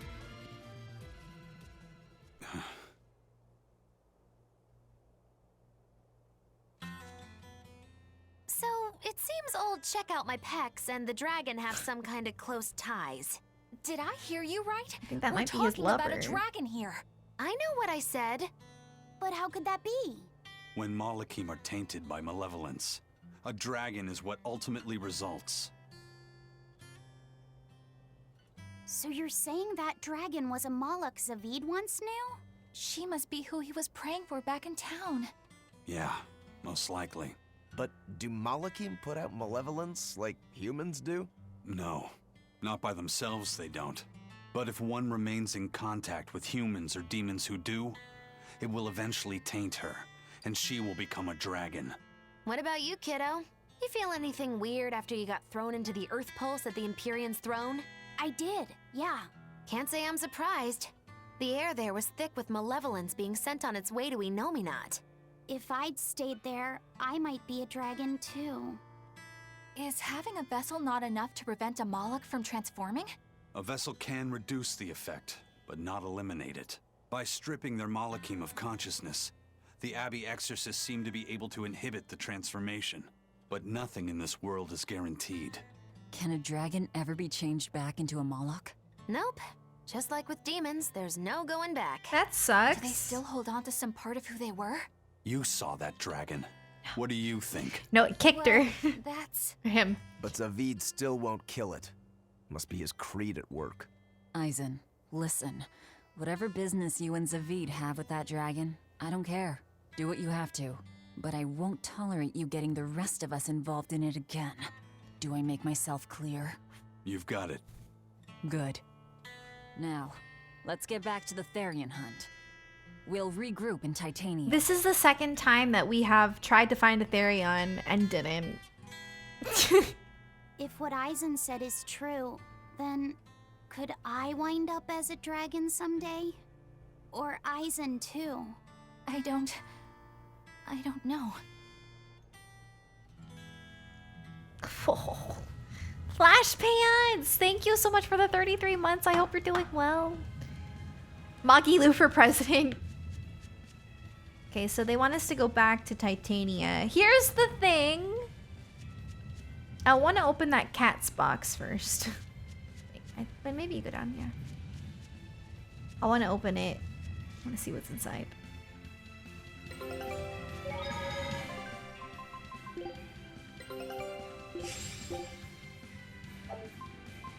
So, it seems old Check Out My Pecs and the dragon have some kind of close ties. Did I hear you right? I think that We're might be his talking about lover. a dragon here. I know what I said. But how could that be? When Malachim are tainted by malevolence, a dragon is what ultimately results. So you're saying that dragon was a Malak Zavid once knew? She must be who he was praying for back in town. Yeah, most likely. But do Malachim put out malevolence like humans do? No, not by themselves they don't. But if one remains in contact with humans or demons who do, it will eventually taint her, and she will become a dragon. What about you, kiddo? You feel anything weird after you got thrown into the Earth Pulse at the Empyrean's throne? I did, yeah. Can't say I'm surprised. The air there was thick with malevolence being sent on its way to Enominat. If I'd stayed there, I might be a dragon too. Is having a vessel not enough to prevent a Malak from transforming? A vessel can reduce the effect, but not eliminate it. By stripping their Malachim of consciousness, the Abbey exorcists seem to be able to inhibit the transformation. But nothing in this world is guaranteed. Can a dragon ever be changed back into a Moloch? Nope. Just like with demons, there's no going back. That sucks. Do they still hold on to some part of who they were? You saw that dragon. What do you think? No, it kicked her. That's... Him. But Zavid still won't kill it. Must be his creed at work. Aizen, listen. Whatever business you and Zavid have with that dragon, I don't care. Do what you have to. But I won't tolerate you getting the rest of us involved in it again. Do I make myself clear? You've got it. Good. Now, let's get back to the Therian hunt. We'll regroup in Titania. This is the second time that we have tried to find a Therion and didn't. If what Aizen said is true, then could I wind up as a dragon someday? Or Aizen too? I don't know. Oh. Flash Pants! Thank you so much for the 33 months. I hope you're doing well. Magilu for president. Okay, so they want us to go back to Titania. Here's the thing. I want to open that cat's box first. But maybe you go down here. I want to open it. I want to see what's inside.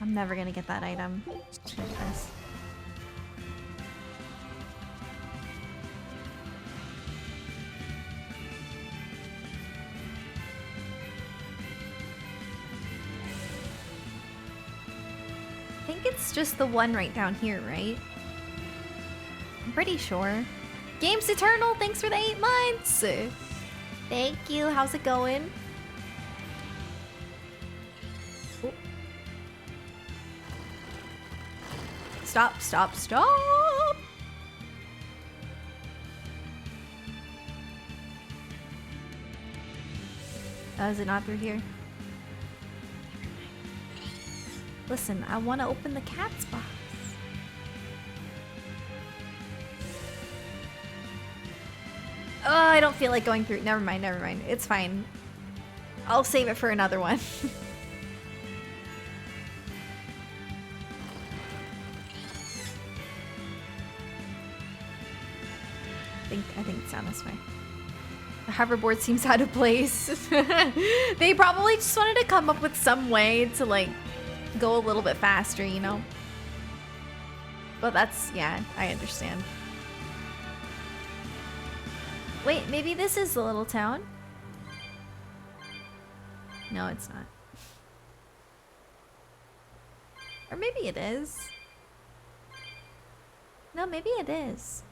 I'm never gonna get that item. Just gonna press. I think it's just the one right down here, right? I'm pretty sure. Games Eternal, thanks for the 8 months! Thank you, how's it going? Oh. Stop, stop, stop! Oh, is it not through here? Listen, I want to open the cat's box. Oh, I don't feel like going through. Never mind, never mind. It's fine. I'll save it for another one. I think it's down this way. The hoverboard seems out of place. They probably just wanted to come up with some way to like go a little bit faster, you know? But that's, yeah, I understand. Wait, maybe this is the little town? No, it's not. Or maybe it is. No, maybe it is.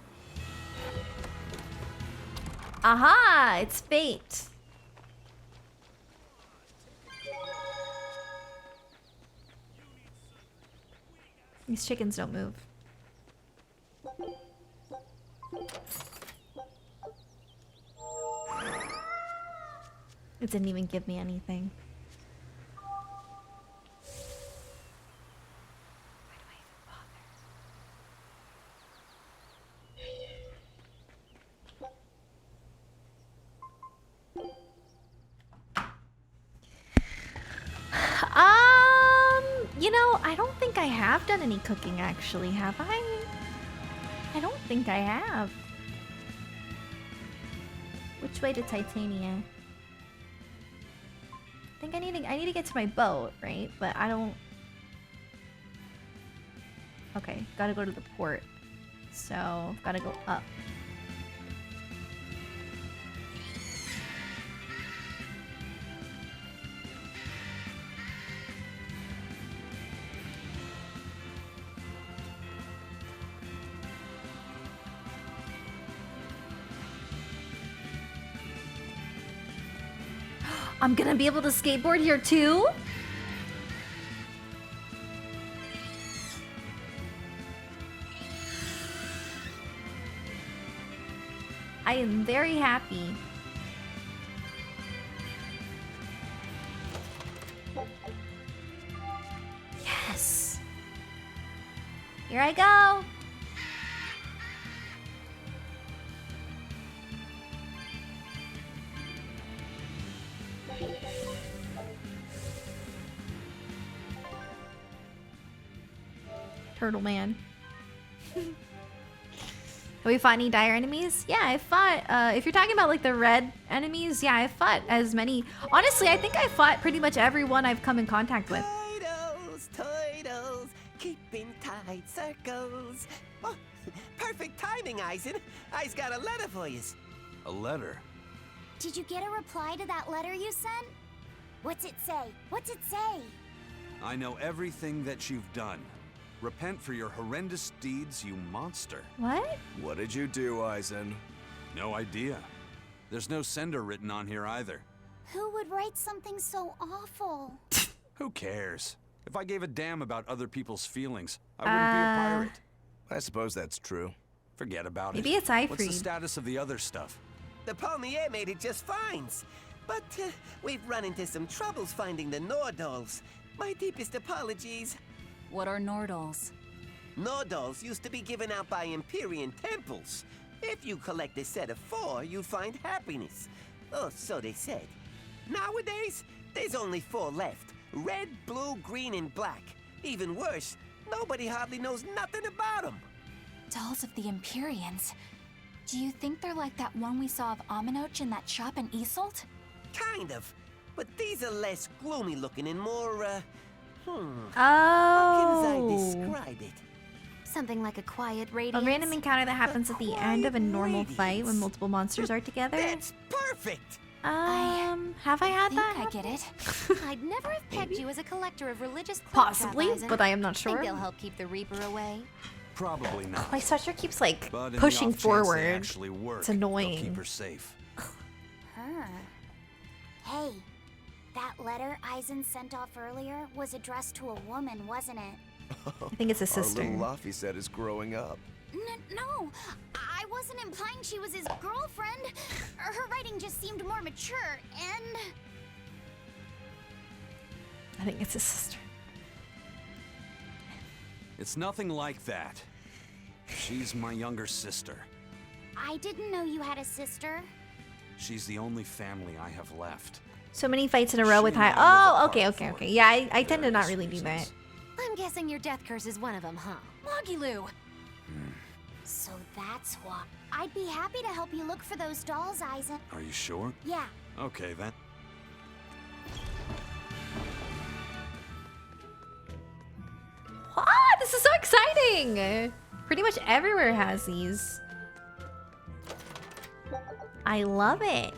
Aha! It's fate. These chickens don't move. It didn't even give me anything. You know, I don't think I have done any cooking actually, have I? I don't think I have. Which way to Titania? I think I need to get to my boat, right? But I don't. Okay, gotta go to the port. So, gotta go up. I'm gonna be able to skateboard here too? I am very happy. Yes! Here I go! Turtle Man. Have we fought any dire enemies? Yeah, I fought, if you're talking about like the red enemies, yeah, I fought as many. Honestly, I think I fought pretty much everyone I've come in contact with. Toidles, keeping tight circles. Oh, perfect timing, Eisen. I's got a letter for you. A letter? Did you get a reply to that letter you sent? What's it say? What's it say? I know everything that you've done. Repent for your horrendous deeds, you monster. What? What did you do, Eisen? No idea. There's no sender written on here either. Who would write something so awful? Who cares? If I gave a damn about other people's feelings, I wouldn't be a pirate. I suppose that's true. Forget about Maybe it. it's Eifried. What's the status of the other stuff? The Palmier made it just fine. But we've run into some troubles finding the Nordals. My deepest apologies. What are Nordals? Nordals used to be given out by Empyrean temples. If you collect a set of 4, you find happiness. Oh, so they said. Nowadays, there's only 4 left. Red, blue, green, and black. Even worse, nobody hardly knows nothing about them. Dolls of the Empyreans. Do you think they're like that one we saw of Aminoch in that shop in Isolt? Kind of. But these are less gloomy looking and more, Oh. How can I describe it? Something like a quiet A radiance. random encounter that happens at the end of a normal fight when multiple monsters are together. That's perfect! Have I had that? I get it. I'd never have pegged you as a collector of religious clothes. Possibly, but I am not Think sure. they'll help keep the Reaper away. Probably not. My sweatshirt keeps like But in pushing the off chance they forward. actually work, It's they'll annoying. keep her safe. Hey, that letter Eisen sent off earlier was addressed to a woman, wasn't it? I think it's a sister. Our little Laphicet is growing up. No, I wasn't implying she was his girlfriend. Her writing just seemed more mature, and... I think it's a sister. It's nothing like that. She's my younger sister. I didn't know you had a sister. She's the only family I have left. So many fights in a row with high. Oh, okay. Yeah, I tend to not really do that. I'm guessing your death curse is one of them, huh? Mogiloo! So that's why. I'd be happy to help you look for those dolls, Eisen. Are you sure? Yeah. Okay, then. Ah, this is so exciting! Pretty much everywhere has these. I love it.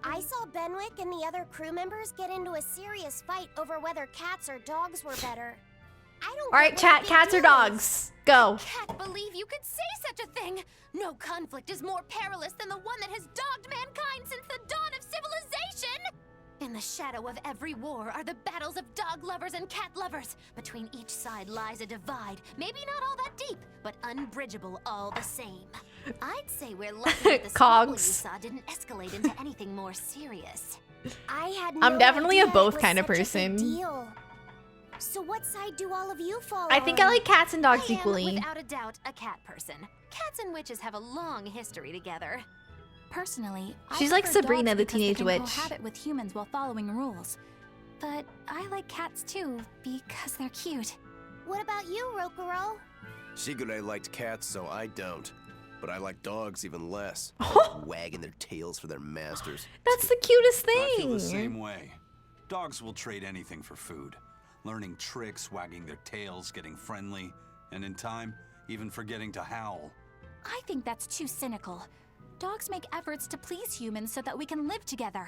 I saw Benwick and the other crew members get into a serious fight over whether cats or dogs were better. I don't. All right, chat. Cats or dogs? Go. Can't believe you could say such a thing! No conflict is more perilous than the one that has dogged mankind since the dawn of civilization! In the shadow of every war are the battles of dog lovers and cat lovers. Between each side lies a divide, maybe not all that deep, but unbridgeable all the same. I'd say we're lucky that the squabble you saw didn't escalate into anything more serious. I had I'm no definitely a idea it both was kind of such a big person. deal. So what side do all of you fall I think I on? like cats and dogs I am, equally. without a doubt, a cat person. Cats and witches have a long history together. Personally, She's I like prefer Sabrina, dogs the because they teenage can witch. cohabit with humans while following rules. But I like cats too because they're cute. What about you, Rokuro? Shigure liked cats, so I don't. But I like dogs even less. Wagging their tails for their masters. That's the cutest I feel thing. the same way. Dogs will trade anything for food. Learning tricks, wagging their tails, getting friendly, and in time, even forgetting to howl. I think that's too cynical. Dogs make efforts to please humans so that we can live together.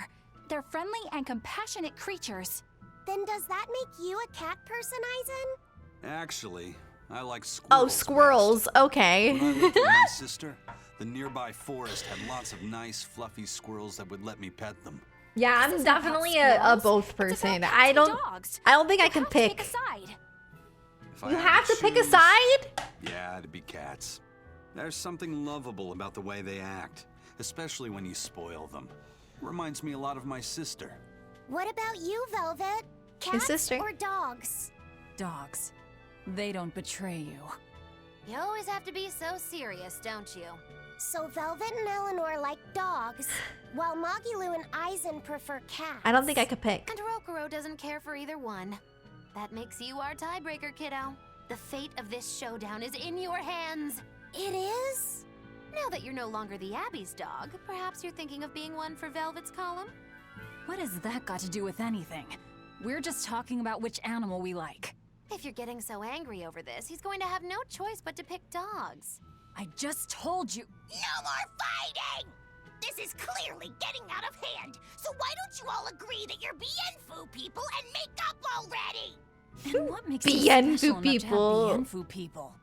They're friendly and compassionate creatures. Then does that make you a cat person, Eisen? Actually, I like squirrels. Oh, squirrels. Okay. When I lived with my sister, the nearby forest had lots of nice, fluffy squirrels that would let me pet them. Yeah, I'm definitely a both person. I don't think I can pick. If I You had have to pick a choose, side? Yeah, it'd be cats. There's something lovable about the way they act, especially when you spoil them. Reminds me a lot of my sister. What about you, Velvet? Cats sister. or dogs? Dogs. They don't betray you. You always have to be so serious, don't you? So Velvet and Eleanor like dogs, while Magilu and Aizen prefer cats. I don't think I could pick. And Rokuro doesn't care for either one. That makes you our tiebreaker, kiddo. The fate of this showdown is in your hands. It is? Now that you're no longer the Abbey's dog, perhaps you're thinking of being one for Velvet's column? What has that got to do with anything? We're just talking about which animal we like. If you're getting so angry over this, he's going to have no choice but to pick dogs. I just told you. No more fighting! This is clearly getting out of hand, so why don't you all agree that you're Bienfu people and make up already? And what makes you Bienfu special enough to have people. Bienfu people?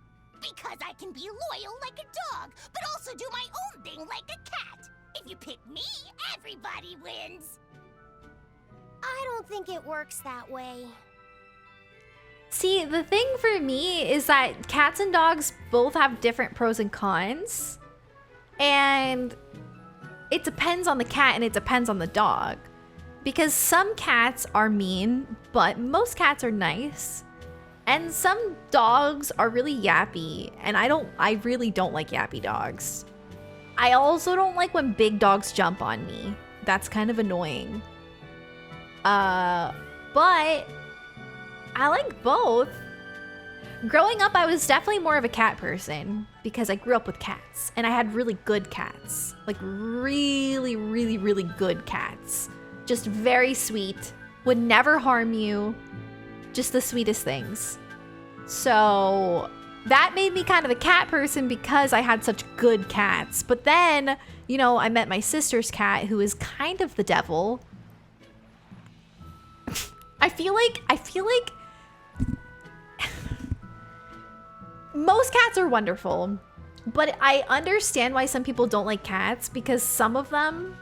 Because I can be loyal like a dog, but also do my own thing like a cat. If you pick me, everybody wins. I don't think it works that way. See, the thing for me is that cats and dogs both have different pros and cons. And it depends on the cat and it depends on the dog. Because some cats are mean, but most cats are nice. And some dogs are really yappy, and I really don't like yappy dogs. I also don't like when big dogs jump on me. That's kind of annoying. But I like both. Growing up, I was definitely more of a cat person because I grew up with cats and I had really good cats. Like really, really, really good cats. Just very sweet, would never harm you. Just the sweetest things. So that made me kind of a cat person because I had such good cats. But then, you know, I met my sister's cat who is kind of the devil. I feel like most cats are wonderful, but I understand why some people don't like cats because some of them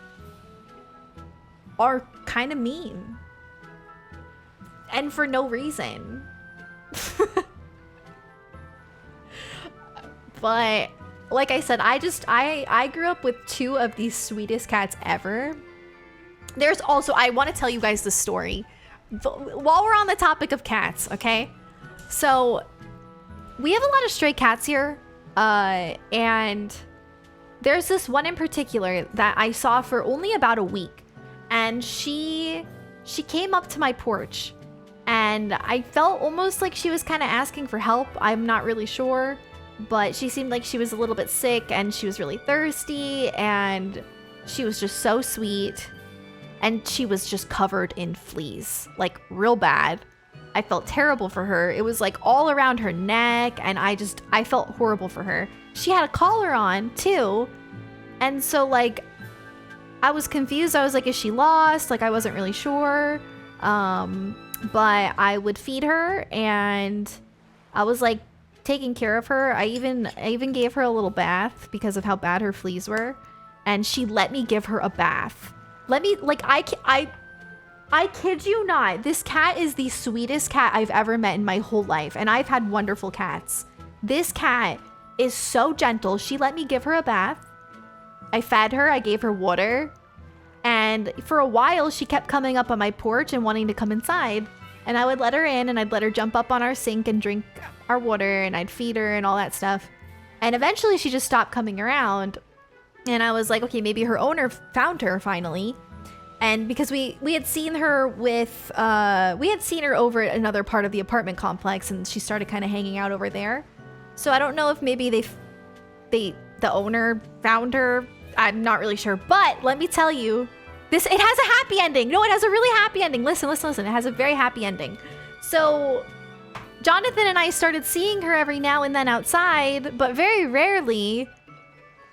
are kind of mean. And for no reason. But like I said, I grew up with two of the sweetest cats ever. There's also, I want to tell you guys the story while we're on the topic of cats, okay? So we have a lot of stray cats here, and there's this one in particular that I saw for only about a week, and she came up to my porch, and I felt almost like she was kind of asking for help. I'm not really sure, but she seemed like she was a little bit sick, and she was really thirsty, and she was just so sweet, and she was just covered in fleas, like real bad. I felt terrible for her. It was like all around her neck, and I felt horrible for her. She had a collar on too, and so like I was confused. I was like, is she lost? Like I wasn't really sure. But I would feed her, and I was like taking care of her. I even gave her a little bath because of how bad her fleas were, and she let me give her a bath. I kid you not. This cat is the sweetest cat I've ever met in my whole life, and I've had wonderful cats. This cat is so gentle. She let me give her a bath. I fed her. I gave her water. And for a while, she kept coming up on my porch and wanting to come inside. And I would let her in, and I'd let her jump up on our sink and drink our water, and I'd feed her and all that stuff. And eventually, she just stopped coming around. And I was like, okay, maybe her owner found her finally. And because we had seen her with, we had seen her over at another part of the apartment complex, and she started kind of hanging out over there. So I don't know if maybe the owner found her. I'm not really sure, but let me tell you, it has a happy ending. No, it has a really happy ending. Listen. It has a very happy ending. So Jonathan and I started seeing her every now and then outside, but very rarely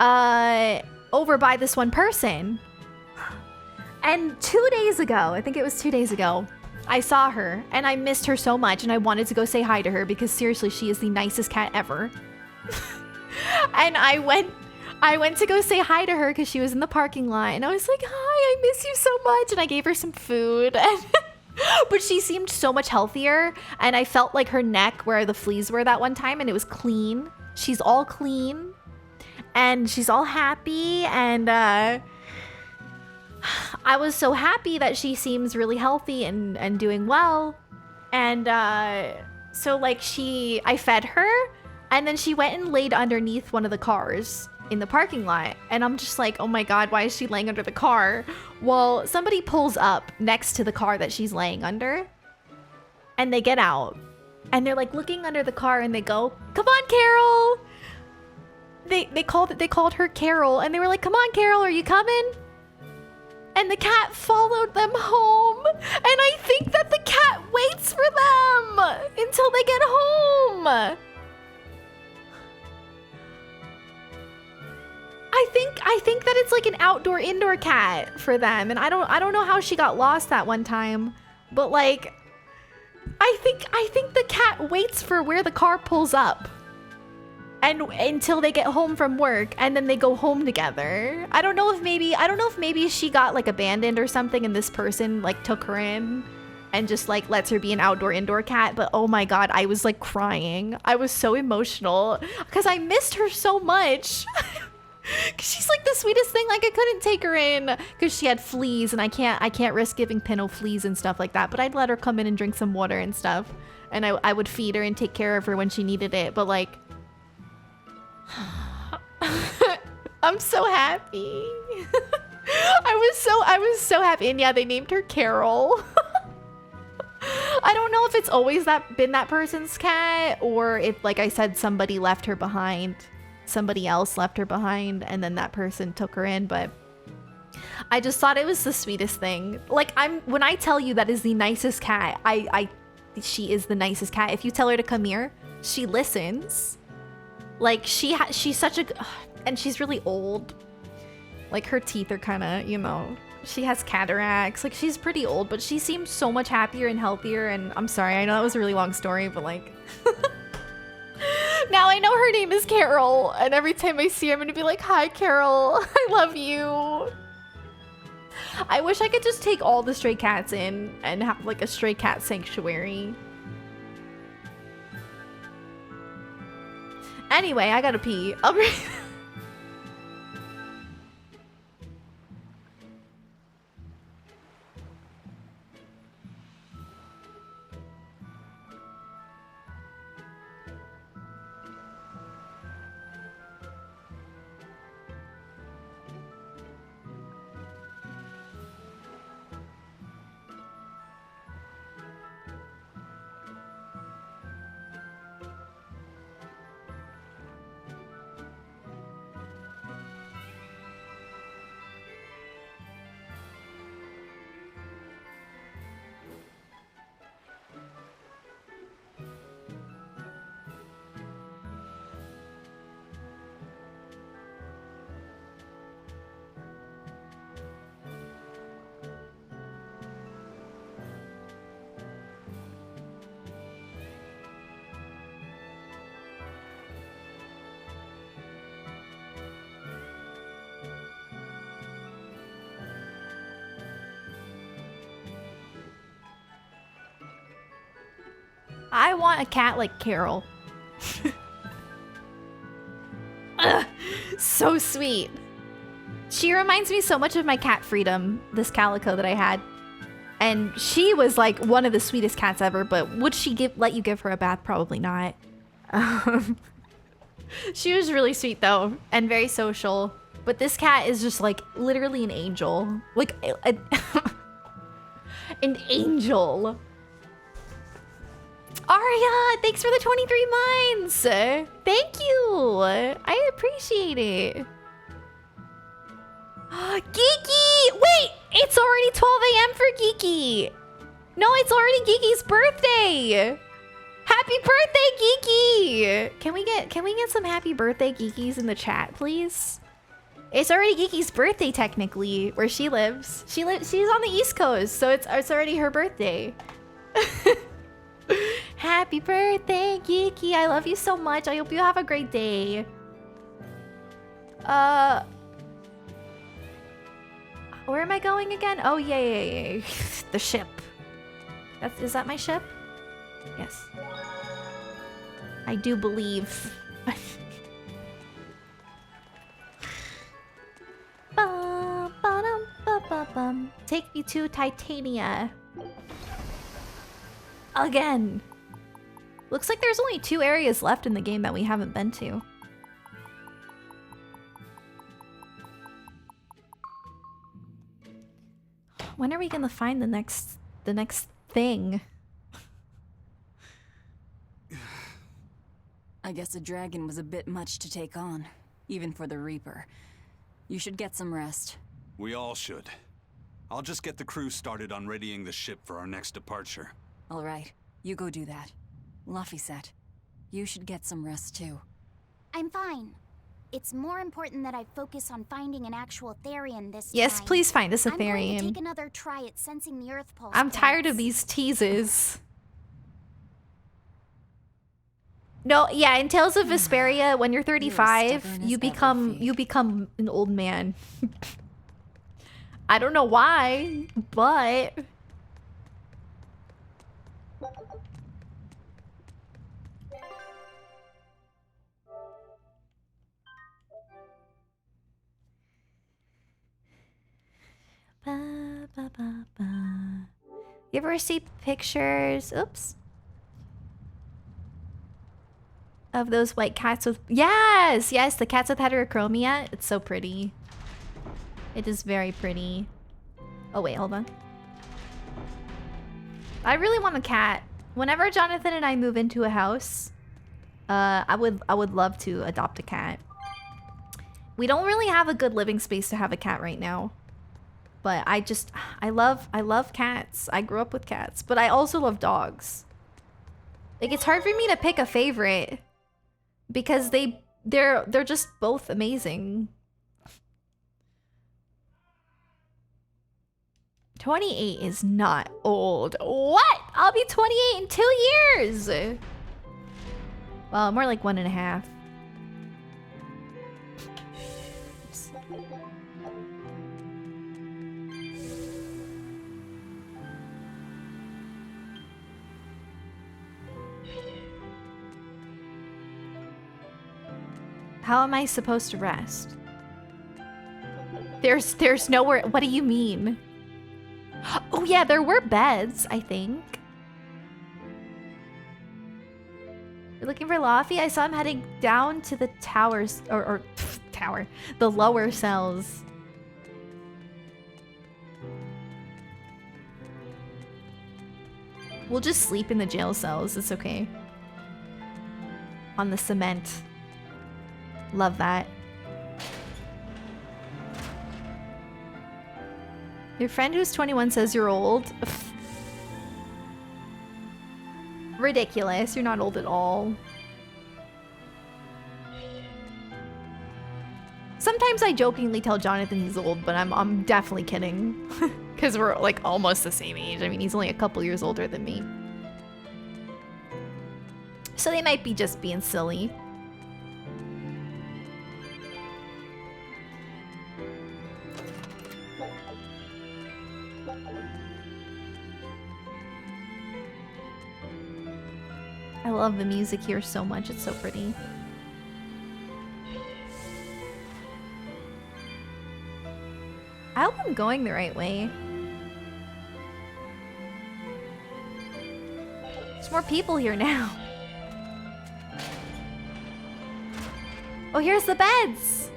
over by this one person. And 2 days ago, I think it was 2 days ago, I saw her and I missed her so much, and I wanted to go say hi to her because seriously, she is the nicest cat ever. And I went to go say hi to her because she was in the parking lot, and I was like, hi, I miss you so much. And I gave her some food, but she seemed so much healthier, and I felt like her neck where the fleas were that one time, and it was clean. She's all clean, and she's all happy, and I was so happy that she seems really healthy and doing well. And so like I fed her, and then she went and laid underneath one of the cars. in the parking lot, and I'm just like, oh my god, why is she laying under the car? Well, somebody pulls up next to the car that she's laying under, and they get out, and they're like looking under the car, and they go, come on, Carol. They called her Carol, and they were like, come on, Carol, are you coming? And the cat followed them home, and I think that the cat waits for them until they get home. I think that it's like an outdoor-indoor cat for them, and I don't know how she got lost that one time, but like, I think the cat waits for where the car pulls up, and until they get home from work, and then they go home together. I don't know if maybe she got like abandoned or something, and this person like took her in and just like lets her be an outdoor-indoor cat. But oh my god, I was like crying. I was so emotional because I missed her so much. She's like the sweetest thing. Like I couldn't take her in because she had fleas, and I can't risk giving Pinot fleas and stuff like that. But I'd let her come in and drink some water and stuff, and I would feed her and take care of her when she needed it. But like, I'm so happy. I was so happy, and yeah, they named her Carol. I don't know if it's always been that person's cat, or if, like I said, somebody left her behind. Somebody else left her behind, and then that person took her in. But I just thought it was the sweetest thing. Like, when I tell you that is the nicest cat, she is the nicest cat. If you tell her to come here, she listens. Like, she's such a, and she's really old. Like, her teeth are kind of, you know, she has cataracts. Like, she's pretty old, but she seems so much happier and healthier. And I'm sorry, I know that was a really long story, but like, now I know her name is Carol, and every time I see her, I'm gonna be like, hi, Carol, I love you. I wish I could just take all the stray cats in and have like a stray cat sanctuary. Anyway, I gotta pee. I'll be I want a cat like Carol. Ugh, so sweet. She reminds me so much of my cat Freedom, this calico that I had. And she was like one of the sweetest cats ever, but would she let you give her a bath? Probably not. She was really sweet though, and very social. But this cat is just like literally an angel. Like an angel. Aria, thanks for the 23 months. Thank you. I appreciate it. Geeky! Wait, it's already 12 a.m. for Geeky. No, it's already Geeky's birthday. Happy birthday, Geeky! Can we get some happy birthday Geekies in the chat, please? It's already Geeky's birthday technically, where she lives. She's on the East Coast, so it's already her birthday. Happy birthday, Geeky. I love you so much. I hope you have a great day. Where am I going again? Oh, yeah. The ship. Is that my ship? Yes. I do believe. Take me to Titania. Again. Looks like there's only 2 areas left in the game that we haven't been to. When are we gonna find the next thing? I guess a dragon was a bit much to take on, even for the Reaper. You should get some rest. We all should. I'll just get the crew started on readying the ship for our next departure. All right, you go do that. Laphicet, you should get some rest too. I'm fine. It's more important that I focus on finding an actual Therian this time. Yes, please find us a I'm going Therian. to take another try at sensing the Earth pulse. I'm tired of these teases. No, yeah, in Tales of Vesperia, when you're 35, you become an old man. I don't know why, but ba, ba, ba, ba. You ever see pictures? Oops. Of those white cats with... Yes! Yes, the cats with heterochromia. It's so pretty. It is very pretty. Oh, wait, hold on. I really want a cat. Whenever Jonathan and I move into a house, I would love to adopt a cat. We don't really have a good living space to have a cat right now. But I love cats. I grew up with cats, but I also love dogs. Like, it's hard for me to pick a favorite because they're just both amazing. 28 is not old. What? I'll be 28 in 2 years. Well, more like 1.5. How am I supposed to rest? There's nowhere. What do you mean? Oh yeah, there were beds, I think. You're looking for Laffy? I saw him heading down to the towers, or tower, the lower cells. We'll just sleep in the jail cells. It's okay. On the cement. Love that. Your friend who's 21 says you're old. Ridiculous. You're not old at all. Sometimes I jokingly tell Jonathan he's old, but I'm definitely kidding. Because we're like almost the same age. I mean, he's only a couple years older than me. So they might be just being silly. I love the music here so much. It's so pretty. I hope I'm going the right way. There's more people here now. Oh, here's the beds.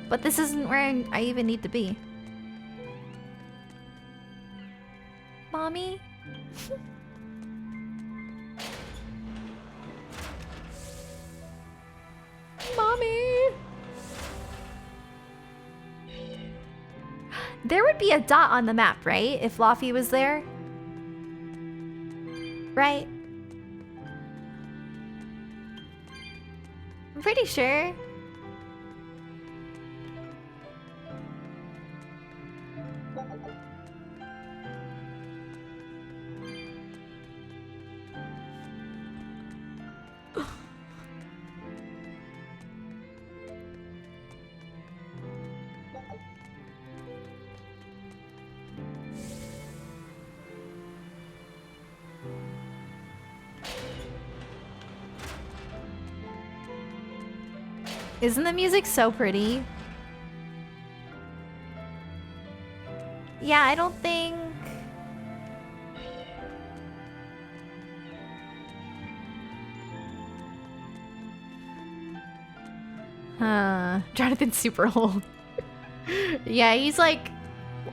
But this isn't where I even need to be. Mommy? Mommy? There would be a dot on the map, right? If Laffy was there? Right? I'm pretty sure. Isn't the music so pretty? Yeah, I don't think... Jonathan's super old. Yeah, he's like,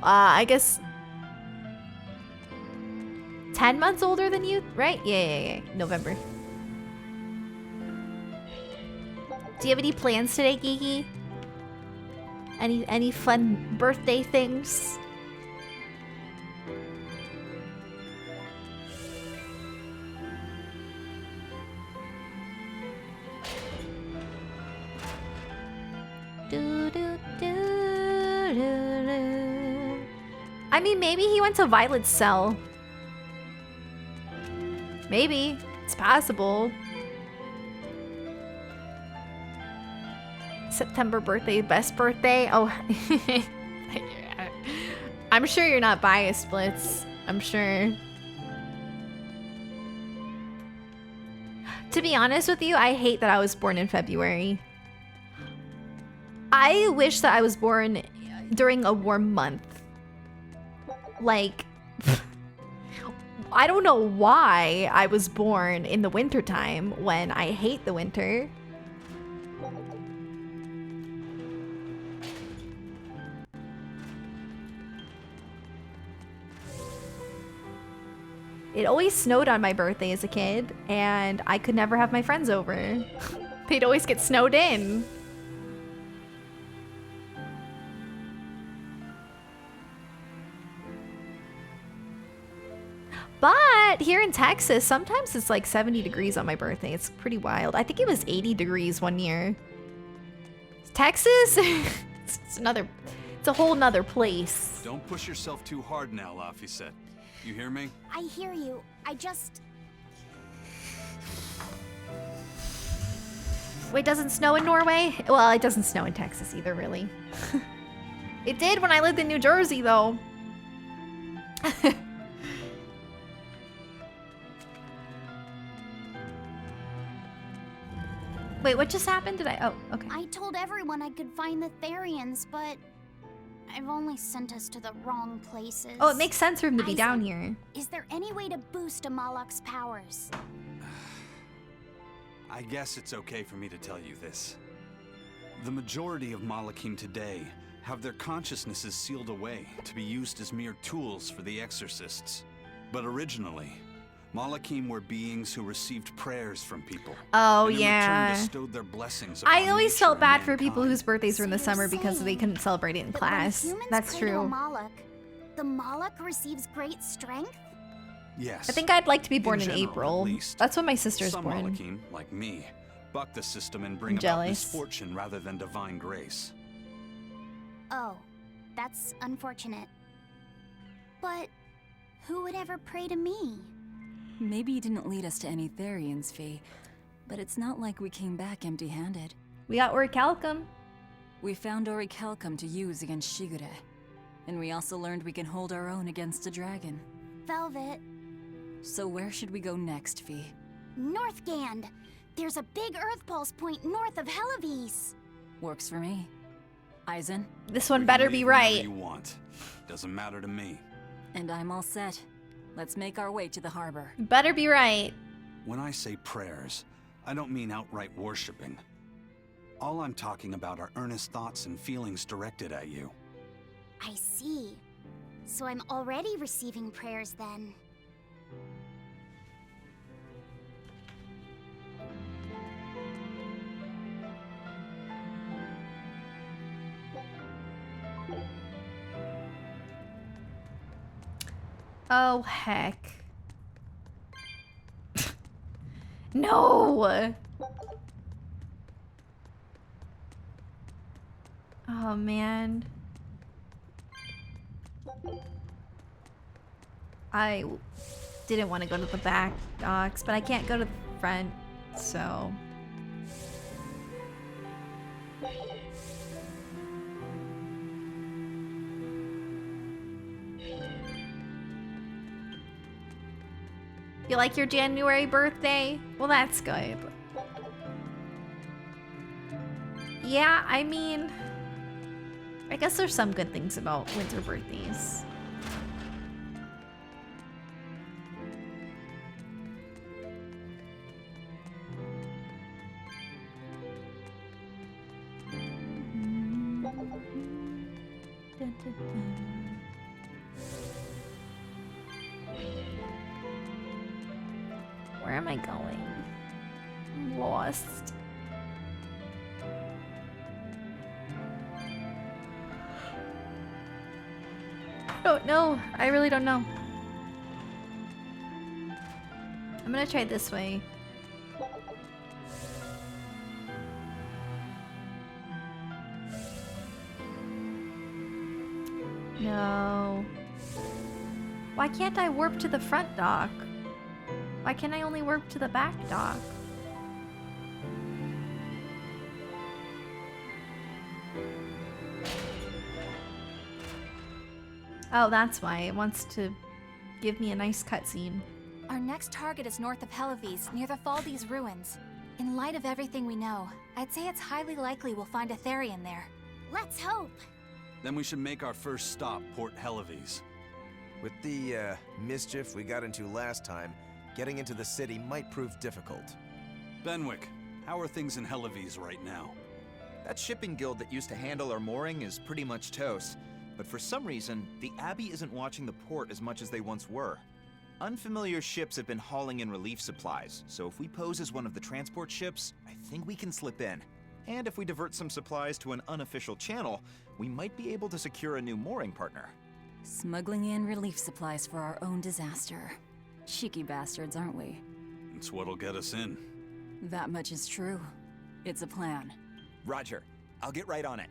I guess 10 months older than you, right? Yeah. November. Do you have any plans today, Geeky? Any fun birthday things? I mean, maybe he went to Violet's cell. Maybe. It's possible. September birthday, best birthday. Oh, I'm sure you're not biased, Blitz. I'm sure. To be honest with you, I hate that I was born in February. I wish that I was born during a warm month. Like, I don't know why I was born in the wintertime when I hate the winter. It always snowed on my birthday as a kid, and I could never have my friends over. They'd always get snowed in. But here in Texas, sometimes it's like 70 degrees on my birthday. It's pretty wild. I think it was 80 degrees one year. Texas? it's a whole nother place. Don't push yourself too hard now, Laphicet. You hear me? I hear you. I just... Wait, it doesn't snow in Norway? Well, it doesn't snow in Texas either, really. It did when I lived in New Jersey, though. Wait, what just happened? Did I? Oh, okay. I told everyone I could find the Therians, but I've only sent us to the wrong places. Oh, it makes sense for him to be Isaac, down here. Is there any way to boost Amalok's powers? I guess it's okay for me to tell you this. The majority of Malachim today have their consciousnesses sealed away to be used as mere tools for the exorcists. But originally, Malachim were beings who received prayers from people. Oh, and in yeah. return bestowed their blessings I upon always nature felt and bad for mankind. people whose birthdays were in the summer because they couldn't celebrate it in class. When humans That's pray to true. Amalok, the Malak receives great strength? Yes. I think I'd like to be born in general, April. at least. That's when my sister's Some born. Malachim, like me, buck the system and bring I'm about jealous. misfortune rather than divine grace. Oh, that's unfortunate. But who would ever pray to me? Maybe you didn't lead us to any Therians, Fee, but it's not like we came back empty-handed. We got Orichalcum. We found Orichalcum to use against Shigure, and we also learned we can hold our own against a dragon. Velvet. So where should we go next, Fee? Northgand! There's a big Earth Pulse point north of Helavis. Works for me. Eisen? This one better be Leave whenever right. You want. Doesn't matter to me. And I'm all set. Let's make our way to the harbor. Better be right. When I say prayers, I don't mean outright worshiping. All I'm talking about are earnest thoughts and feelings directed at you. I see. So I'm already receiving prayers then. Oh, heck. No! Oh, man. I didn't want to go to the back docks, but I can't go to the front, so... You like your January birthday? Well, that's good. Yeah, I mean... I guess there's some good things about winter birthdays. Where am I going? I'm lost. I don't know. I really don't know. I'm gonna try this way. No. Why can't I warp to the front dock? Why can't I only warp to the back dock? Oh, that's why. It wants to give me a nice cutscene. Our next target is north of Helives, near the Faldes ruins. In light of everything we know, I'd say it's highly likely we'll find a Therian there. Let's hope. Then we should make our first stop, Port Helives. With the mischief we got into last time, getting into the city might prove difficult. Benwick, how are things in Helives right now? That shipping guild that used to handle our mooring is pretty much toast. But for some reason, the Abbey isn't watching the port as much as they once were. Unfamiliar ships have been hauling in relief supplies, so if we pose as one of the transport ships, I think we can slip in. And if we divert some supplies to an unofficial channel, we might be able to secure a new mooring partner. Smuggling in relief supplies for our own disaster. Cheeky bastards, aren't we? It's what'll get us in. That much is true. It's a plan. Roger. I'll get right on it.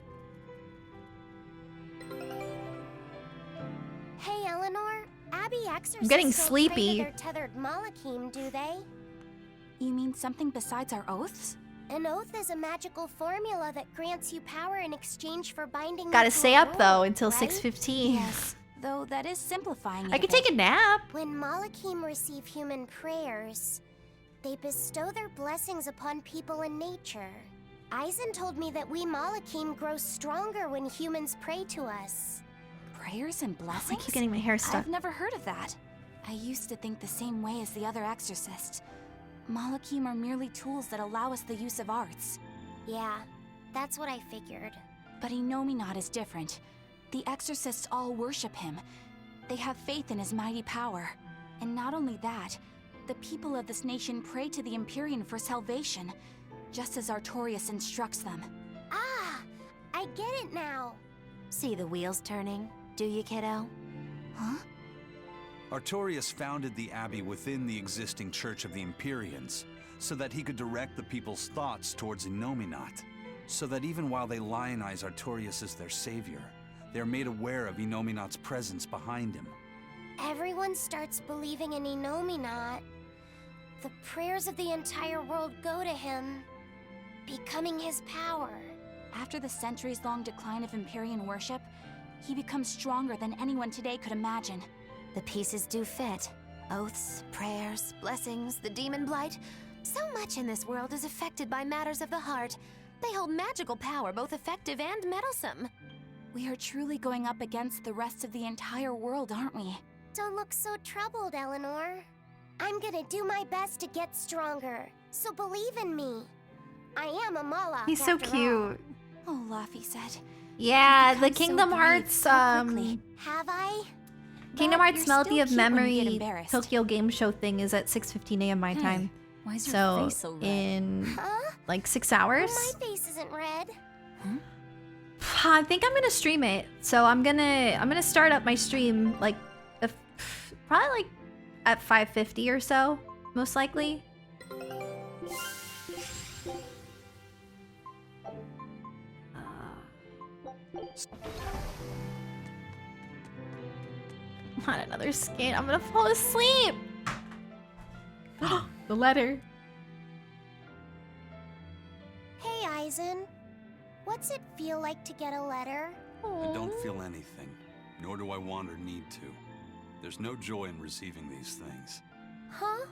Hey, Eleanor. Abbey exorcists I'm getting don't pray to sleepy. their tethered Malachim, do they? You mean something besides our oaths? An oath is a magical formula that grants you power in exchange for binding. Gotta you to stay a up though rule, until right? 6:15. Yes, though that is simplifying it I could take a nap. When Malachim receive human prayers, they bestow their blessings upon people and nature. Eisen told me that we Malachim grow stronger when humans pray to us. Prayers and blessings? I keep getting my hair stuck. I've never heard of that. I used to think the same way as the other exorcists. Malachim are merely tools that allow us the use of arts. Yeah, that's what I figured. But Inominat is different. The exorcists all worship him. They have faith in his mighty power. And not only that, the people of this nation pray to the Empyrean for salvation, just as Artorias instructs them. Ah, I get it now. See the wheels turning, do you, kiddo? Huh? Artorias founded the Abbey within the existing Church of the Empyreans, so that he could direct the people's thoughts towards Inominat, so that even while they lionize Artorias as their savior, they are made aware of Inominat's presence behind him. Everyone starts believing in Inominat. The prayers of the entire world go to him, becoming his power. After the centuries-long decline of Empyrean worship, he becomes stronger than anyone today could imagine. The pieces do fit. Oaths, prayers, blessings, the demon blight. So much in this world is affected by matters of the heart. They hold magical power, both effective and meddlesome. We are truly going up against the rest of the entire world, aren't we? Don't look so troubled, Eleanor. I'm gonna do my best to get stronger, so believe in me. I am a Malach. He's so after all. cute. Oh, Laffy said. Yeah, the You've become Kingdom so Hearts brave so quickly. Have I? Kingdom But Hearts you're Melody still of cute when you get Memory embarrassed. Tokyo Game Show thing is at 6:15 a.m. my Hey, time. why is your So face so red? in Huh? like 6 hours. My face isn't red. I think I'm gonna stream it. So I'm gonna start up my stream like probably like at 5:50 or so, most likely. Not another skin. I'm gonna fall asleep. The letter. Hey, Eisen. What's it feel like to get a letter? I don't feel anything, nor do I want or need to. There's no joy in receiving these things. Huh?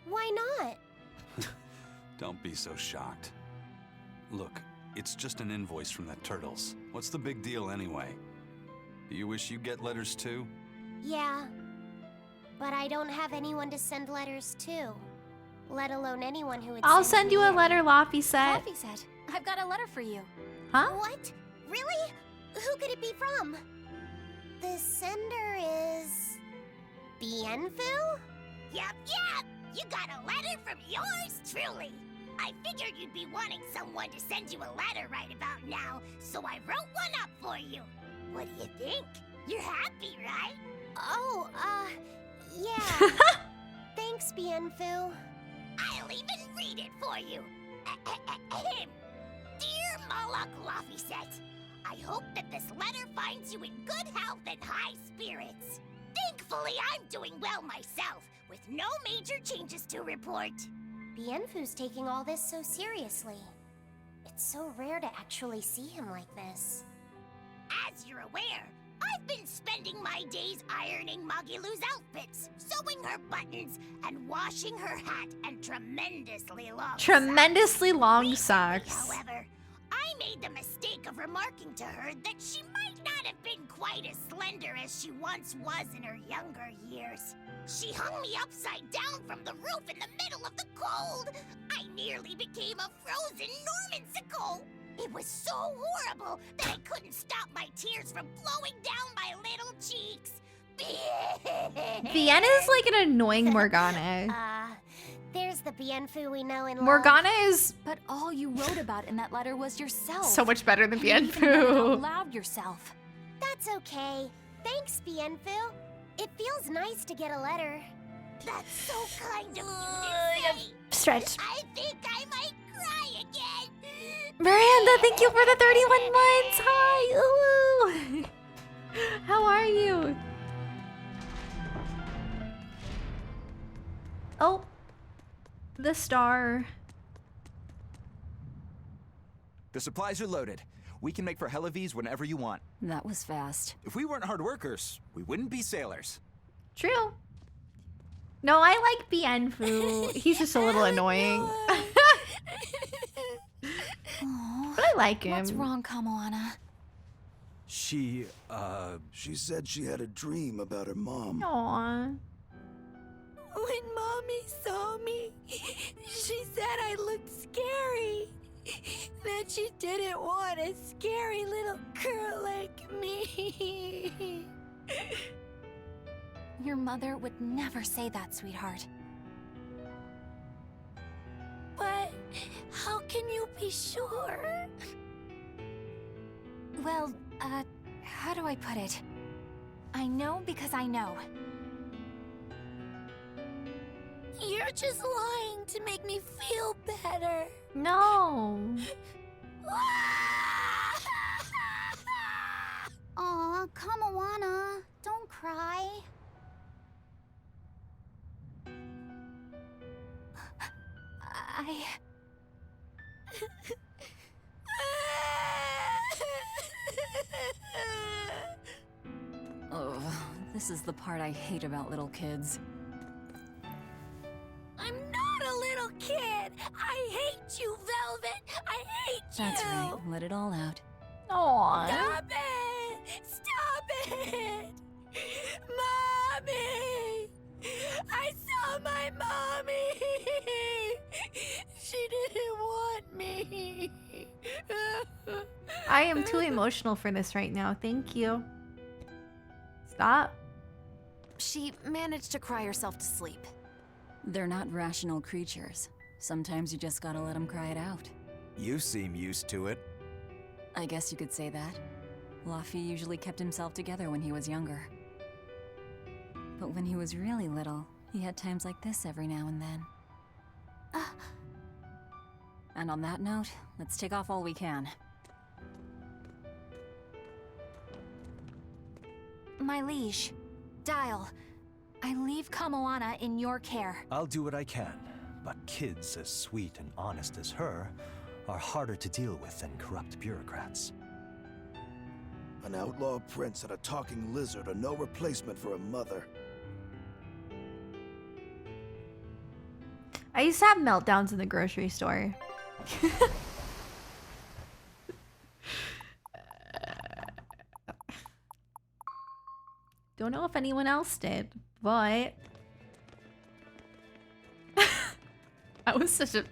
Why not? Don't be so shocked. Look, it's just an invoice from that Turtles. What's the big deal anyway? Do you wish you get letters too? Yeah. But I don't have anyone to send letters to. Let alone anyone who would I'll send you a me letter, Laffy said. Laffy said, I've got a letter for you. Huh? What? Really? Who could it be from? The sender is... Bienfu? Yep. You got a letter from yours truly. I figured you'd be wanting someone to send you a letter right about now, so I wrote one up for you. What do you think? You're happy, right? Oh, yeah. Thanks, Bienfu. I'll even read it for you. Dear Malak Lafiset, I hope that this letter finds you in good health and high spirits. Thankfully, I'm doing well myself, with no major changes to report. Bienfu's taking all this so seriously. It's so rare to actually see him like this. As you're aware, I've been spending my days ironing Magilu's outfits, sewing her buttons, and washing her hat and tremendously long socks. However, I made the mistake of remarking to her that she might not have been quite as slender as she once was in her younger years. She hung me upside down from the roof in the middle of the cold. I nearly became a frozen Normansicle. It was so horrible that I couldn't stop my tears from flowing down my little cheeks. Vienna is like an annoying Morgana. There's the Bienfu we know and love. Morgana is... But all you wrote about in that letter was yourself. So much better than And you even read it out Bienfu. loud yourself. That's okay. Thanks, Bienfu. It feels nice to get a letter. That's so kind of you to say. Stretch. I think I might cry again. Miranda, thank you for the 31 months. Hi. Ooh. How are you? Oh. The star. The supplies are loaded. We can make for Helavies whenever you want. That was fast. If we weren't hard workers, we wouldn't be sailors. True. No, I like Bienfu. He's just a little annoying. But I like him. What's wrong, Kamoana? She said she had a dream about her mom. Aww. When Mommy saw me, she said I looked scary. That she didn't want a scary little girl like me. Your mother would never say that, sweetheart. But how can you be sure? Well, how do I put it? I know because I know. You're just lying to make me feel better. No. Aw, Kamoana, don't cry. Oh, this is the part I hate about little kids. I'm not a little kid. I hate you, Velvet. I hate you. That's right. Let it all out. Aww. Stop it! Stop it! Mommy! I saw my mommy! She didn't want me. I am too emotional for this right now. Thank you. Stop. She managed to cry herself to sleep. They're not rational creatures. Sometimes you just gotta let them cry it out. You seem used to it. I guess you could say that. Laffy usually kept himself together when he was younger. But when he was really little, he had times like this every now and then. And on that note, let's take off all we can. My liege, Dial, I leave Kamoana in your care. I'll do what I can, but kids as sweet and honest as her are harder to deal with than corrupt bureaucrats. An outlaw prince and a talking lizard are no replacement for a mother. I used to have meltdowns in the grocery store. Don't know if anyone else did, but I was such a...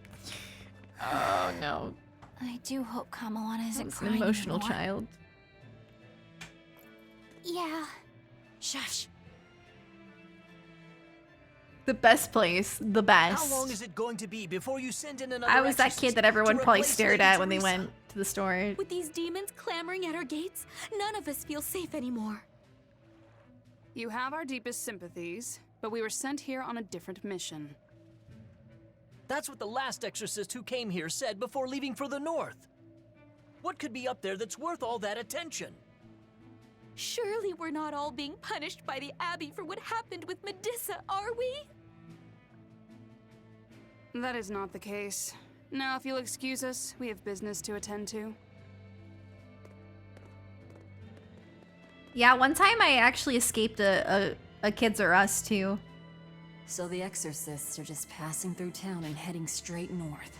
Oh no. I do hope Kamoana isn't An crying emotional anymore. child. Yeah. Shush. The best place. The best. How long is it going to be before you send in another I was that kid that everyone probably replace stared Lady at when they Teresa? went to the store. With these demons clamoring at our gates, none of us feel safe anymore. You have our deepest sympathies, but we were sent here on a different mission. That's what the last exorcist who came here said before leaving for the north. What could be up there that's worth all that attention? Surely we're not all being punished by the Abbey for what happened with Medusa, are we? That is not the case. Now, if you'll excuse us, we have business to attend to. Yeah, one time I actually escaped a Kids R Us too. So the exorcists are just passing through town and heading straight north.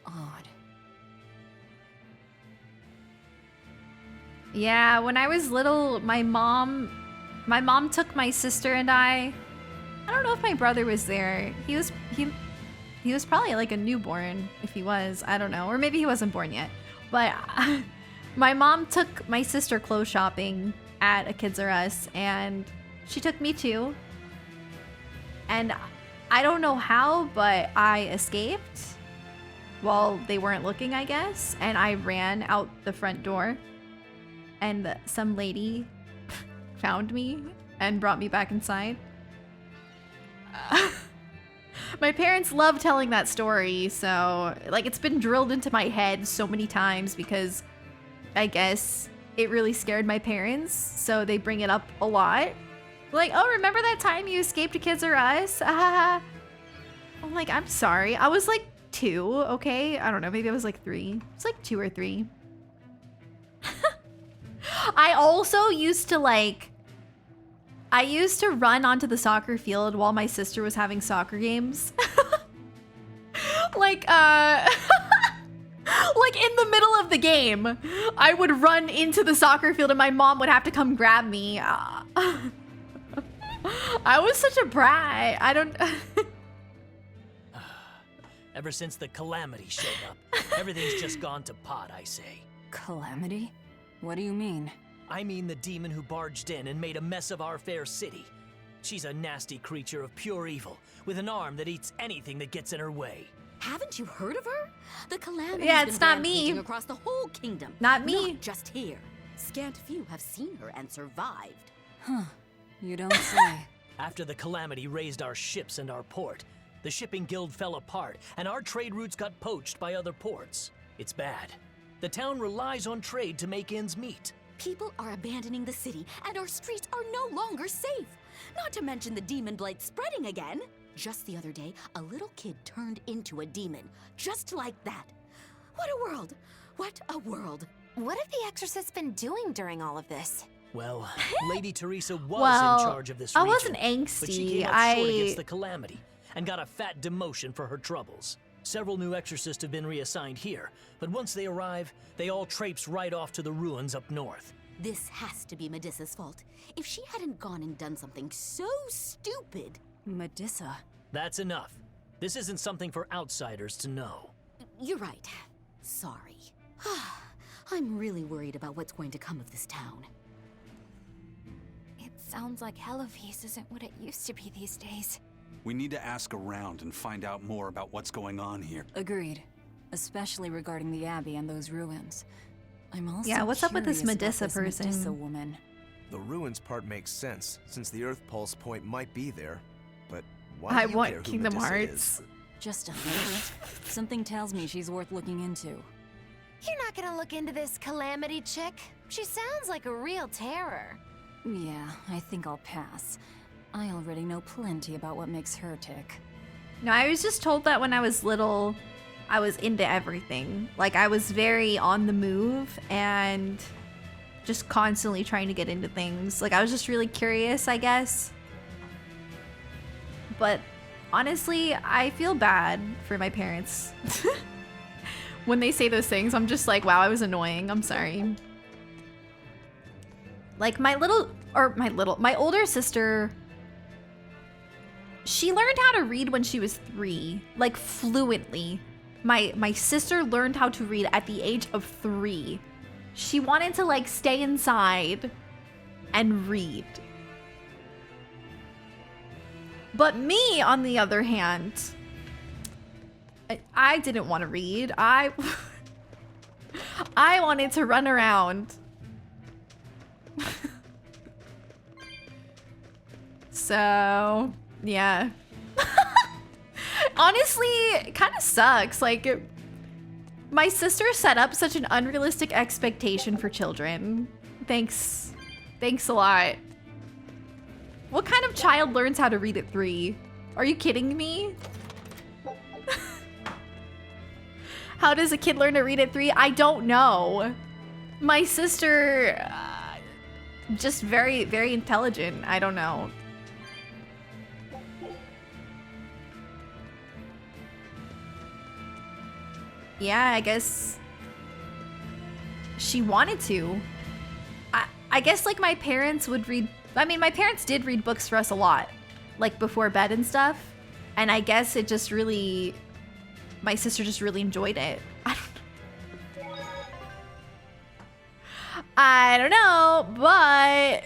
Odd. Yeah, when I was little, my mom took my sister and I don't know if my brother was there. He was probably like a newborn, if he was, I don't know, or maybe he wasn't born yet. But my mom took my sister clothes shopping at a Kids R Us, and she took me too. And I don't know how, but I escaped while they weren't looking, I guess, and I ran out the front door. And some lady found me and brought me back inside. My parents love telling that story, so like it's been drilled into my head so many times because I guess it really scared my parents, so they bring it up a lot. Like, oh, remember that time you escaped a Kids R Us? I'm like, I'm sorry. I was like 2, okay? I don't know, maybe I was like 3. It's like 2 or 3. I also used to run onto the soccer field while my sister was having soccer games. like in the middle of the game, I would run into the soccer field and my mom would have to come grab me. I was such a brat. I don't... Ever since the Calamity showed up, everything's just gone to pot, I say. Calamity? What do you mean? I mean the demon who barged in and made a mess of our fair city. She's a nasty creature of pure evil, with an arm that eats anything that gets in her way. Haven't you heard of her? The Calamity Yeah, has it's been not me. rampaging across the whole kingdom. Not me. Not just here. Scant few have seen her and survived. Huh. You don't say. After the Calamity raised our ships and our port, the shipping guild fell apart, and our trade routes got poached by other ports. It's bad. The town relies on trade to make ends meet. People are abandoning the city, and our streets are no longer safe. Not to mention the demon blight spreading again. Just the other day, a little kid turned into a demon. Just like that. What a world! What a world! What have the exorcists been doing during all of this? Well, Lady Teresa was Well, in charge of this I region, wasn't but she angsty. came up short against the Calamity and got a fat demotion for her troubles. Several new exorcists have been reassigned here, but once they arrive, they all traipse right off to the ruins up north. This has to be Medusa's fault. If she hadn't gone and done something so stupid... Medusa? That's enough. This isn't something for outsiders to know. You're right. Sorry. I'm really worried about what's going to come of this town. It sounds like Hellofeast isn't what it used to be these days. We need to ask around and find out more about what's going on here. Agreed. Especially regarding the Abbey and those ruins. I'm also Yeah, what's up with this curious about Medusa this person? Medusa woman. The ruins part makes sense, since the Earth Pulse point might be there. But why I do you want care who Kingdom Medusa Hearts. is? Just a thought. Something tells me she's worth looking into. You're not gonna look into this Calamity chick? She sounds like a real terror. Yeah, I think I'll pass. I already know plenty about what makes her tick. No, I was just told that when I was little, I was into everything. Like, I was very on the move and just constantly trying to get into things. Like, I was just really curious, I guess. But honestly, I feel bad for my parents. When they say those things, I'm just like, wow, I was annoying. I'm sorry. Like, my older sister, she learned how to read when she was 3, like fluently. My sister learned how to read at the age of 3. She wanted to like stay inside and read. But me, on the other hand, I didn't want to read. I wanted to run around. So, yeah. Honestly, it kind of sucks. Like, my sister set up such an unrealistic expectation for children. Thanks. Thanks a lot. What kind of child learns how to read at 3? Are you kidding me? How does a kid learn to read at 3? I don't know. My sister, just very, very intelligent. I don't know. Yeah, I guess she wanted to. I guess like my parents would read, I mean, my parents did read books for us a lot, like before bed and stuff. And I guess it just really, my sister just really enjoyed it. I don't know, but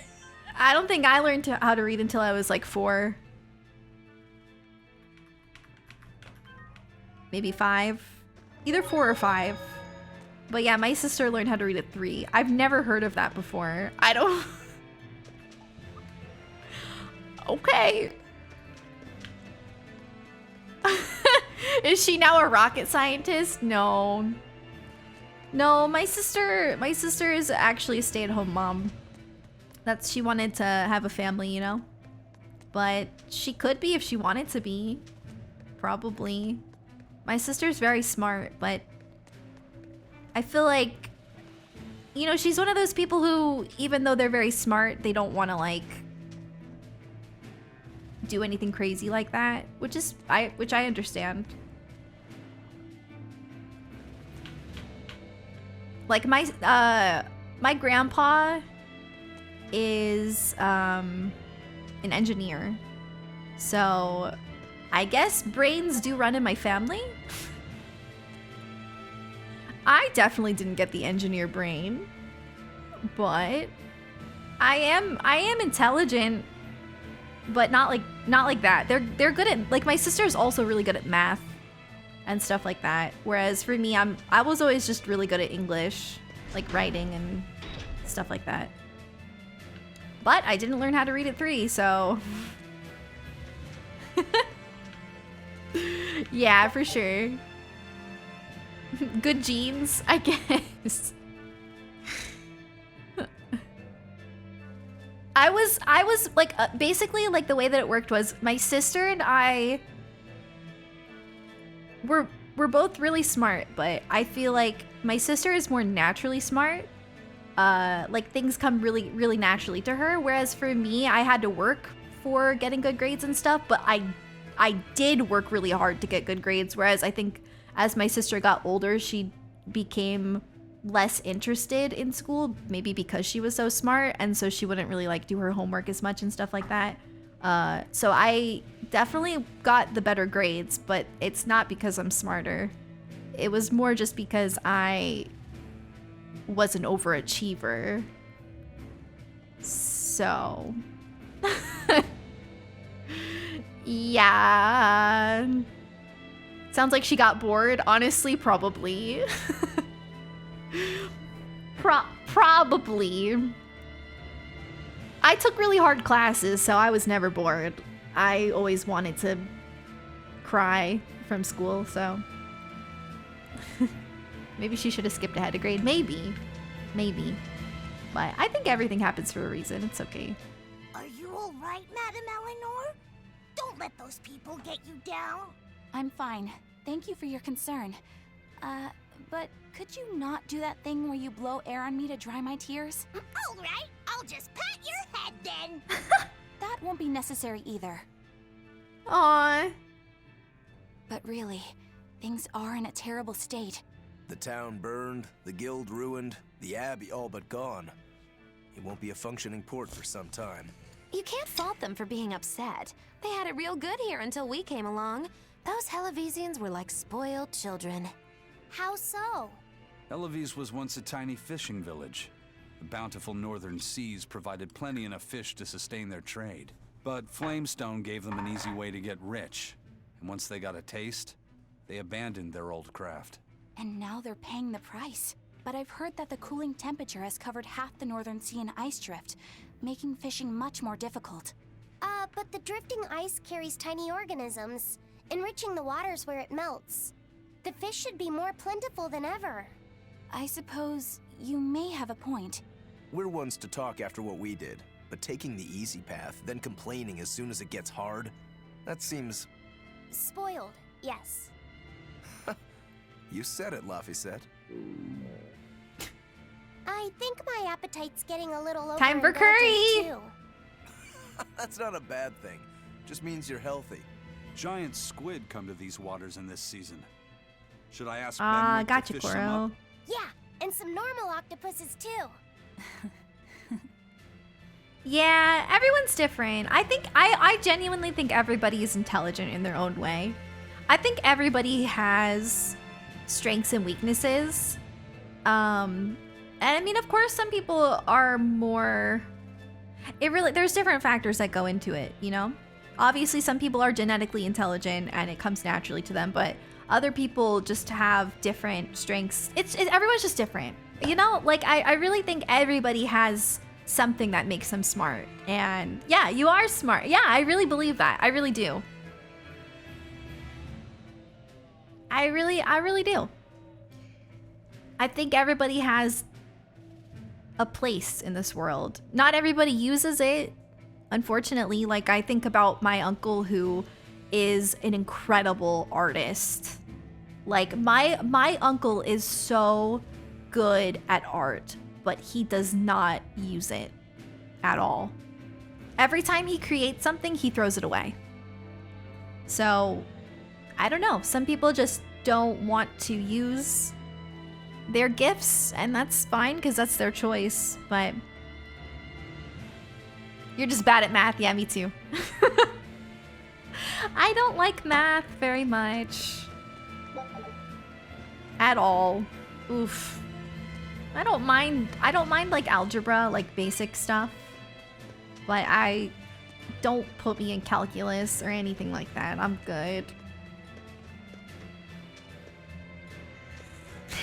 I don't think I learned how to read until I was like 4. Maybe 5. Either 4 or 5. But yeah, my sister learned how to read at 3. I've never heard of that before. I don't... Okay. Is she now a rocket scientist? No. No, my sister is actually a stay-at-home mom. She wanted to have a family, you know? But she could be if she wanted to be. Probably. My sister's very smart, but I feel like, you know, she's one of those people who, even though they're very smart, they don't want to, like, do anything crazy like that, which I understand. Like, my grandpa is an engineer, so I guess brains do run in my family. I definitely didn't get the engineer brain, but I am intelligent, but not like that. They're good at, like, my sister's also really good at math and stuff like that. Whereas for me, I was always just really good at English, like writing and stuff like that. But I didn't learn how to read at 3, so yeah, for sure. Good genes, I guess. I was like, basically, like, the way that it worked was my sister and I we're both really smart, but I feel like my sister is more naturally smart. Like, things come really, really naturally to her, whereas for me, I had to work for getting good grades and stuff, but I did work really hard to get good grades, whereas I think as my sister got older, she became less interested in school, maybe because she was so smart, and so she wouldn't really, like, do her homework as much and stuff like that. So I definitely got the better grades, but it's not because I'm smarter. It was more just because I was an overachiever. So yeah. Sounds like she got bored. Honestly, probably. Probably. I took really hard classes, so I was never bored. I always wanted to cry from school, so maybe she should have skipped ahead a grade. Maybe. But I think everything happens for a reason. It's okay. Are you all right, Madam Eleanor? Don't let those people get you down. I'm fine. Thank you for your concern. But could you not do that thing where you blow air on me to dry my tears? All right, I'll just pat your head then. That won't be necessary either. Aww. But really, things are in a terrible state. The town burned, the guild ruined, the abbey all but gone. It won't be a functioning port for some time. You can't fault them for being upset. They had it real good here until we came along. Those Hellavesians were like spoiled children. How so? Eloise was once a tiny fishing village. The bountiful northern seas provided plenty enough fish to sustain their trade. But Flamestone gave them an easy way to get rich. And once they got a taste, they abandoned their old craft. And now they're paying the price. But I've heard that the cooling temperature has covered half the Northern Sea in ice drift, making fishing much more difficult. But the drifting ice carries tiny organisms, enriching the waters where it melts. The fish should be more plentiful than ever. I suppose you may have a point. We're ones to talk after what we did, but taking the easy path, then complaining as soon as it gets hard, that seems... Spoiled, yes. You said it, Laphicet. I think my appetite's getting a little Time for curry! too. That's not a bad thing. Just means you're healthy. Giant squid come to these waters in this season. Should I ask Ah, Benwick gotcha, to fish some Koro. up? Yeah, and some normal octopuses too. Yeah, everyone's different. I genuinely think everybody is intelligent in their own way. I think everybody has strengths and weaknesses. And I mean, of course, some people are more... there's different factors that go into it, you know? Obviously, some people are genetically intelligent and it comes naturally to them, but other people just have different strengths. Everyone's just different. You know, like, I really think everybody has something that makes them smart. And yeah, you are smart. Yeah, I really believe that. I really do. I really do. I think everybody has a place in this world. Not everybody uses it, unfortunately. Like, I think about my uncle who is an incredible artist. Like, my uncle is so good at art, but he does not use it at all. Every time he creates something, he throws it away. So, I don't know. Some people just don't want to use their gifts, and that's fine because that's their choice, but you're just bad at math. Yeah, me too. I don't like math very much at all. Oof. I don't mind like algebra, like basic stuff, but don't put me in calculus or anything like that. I'm good.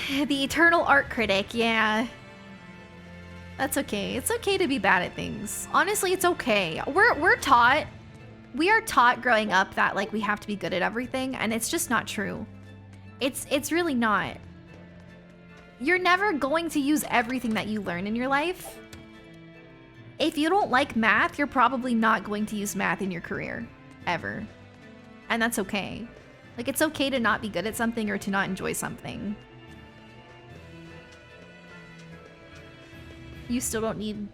The eternal art critic, yeah. That's okay. It's okay to be bad at things. Honestly, it's okay. We are taught growing up that like we have to be good at everything, and it's just not true. It's really not. You're never going to use everything that you learn in your life. If you don't like math, you're probably not going to use math in your career, ever. And that's okay. Like, it's okay to not be good at something or to not enjoy something. You still don't need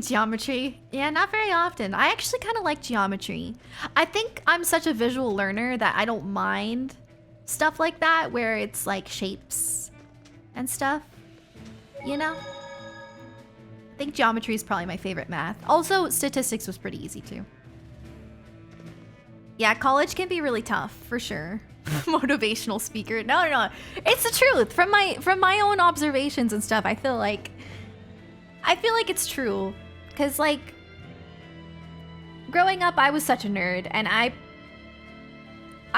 geometry. Yeah, not very often. I actually kind of like geometry. I think I'm such a visual learner that I don't mind stuff like that, where it's like shapes and stuff, you know? I think geometry is probably my favorite math. Also, statistics was pretty easy too. Yeah, college can be really tough, for sure. Motivational speaker. No. It's the truth. From my own observations and stuff, I feel like it's true. Cause like, growing up, I was such a nerd, and I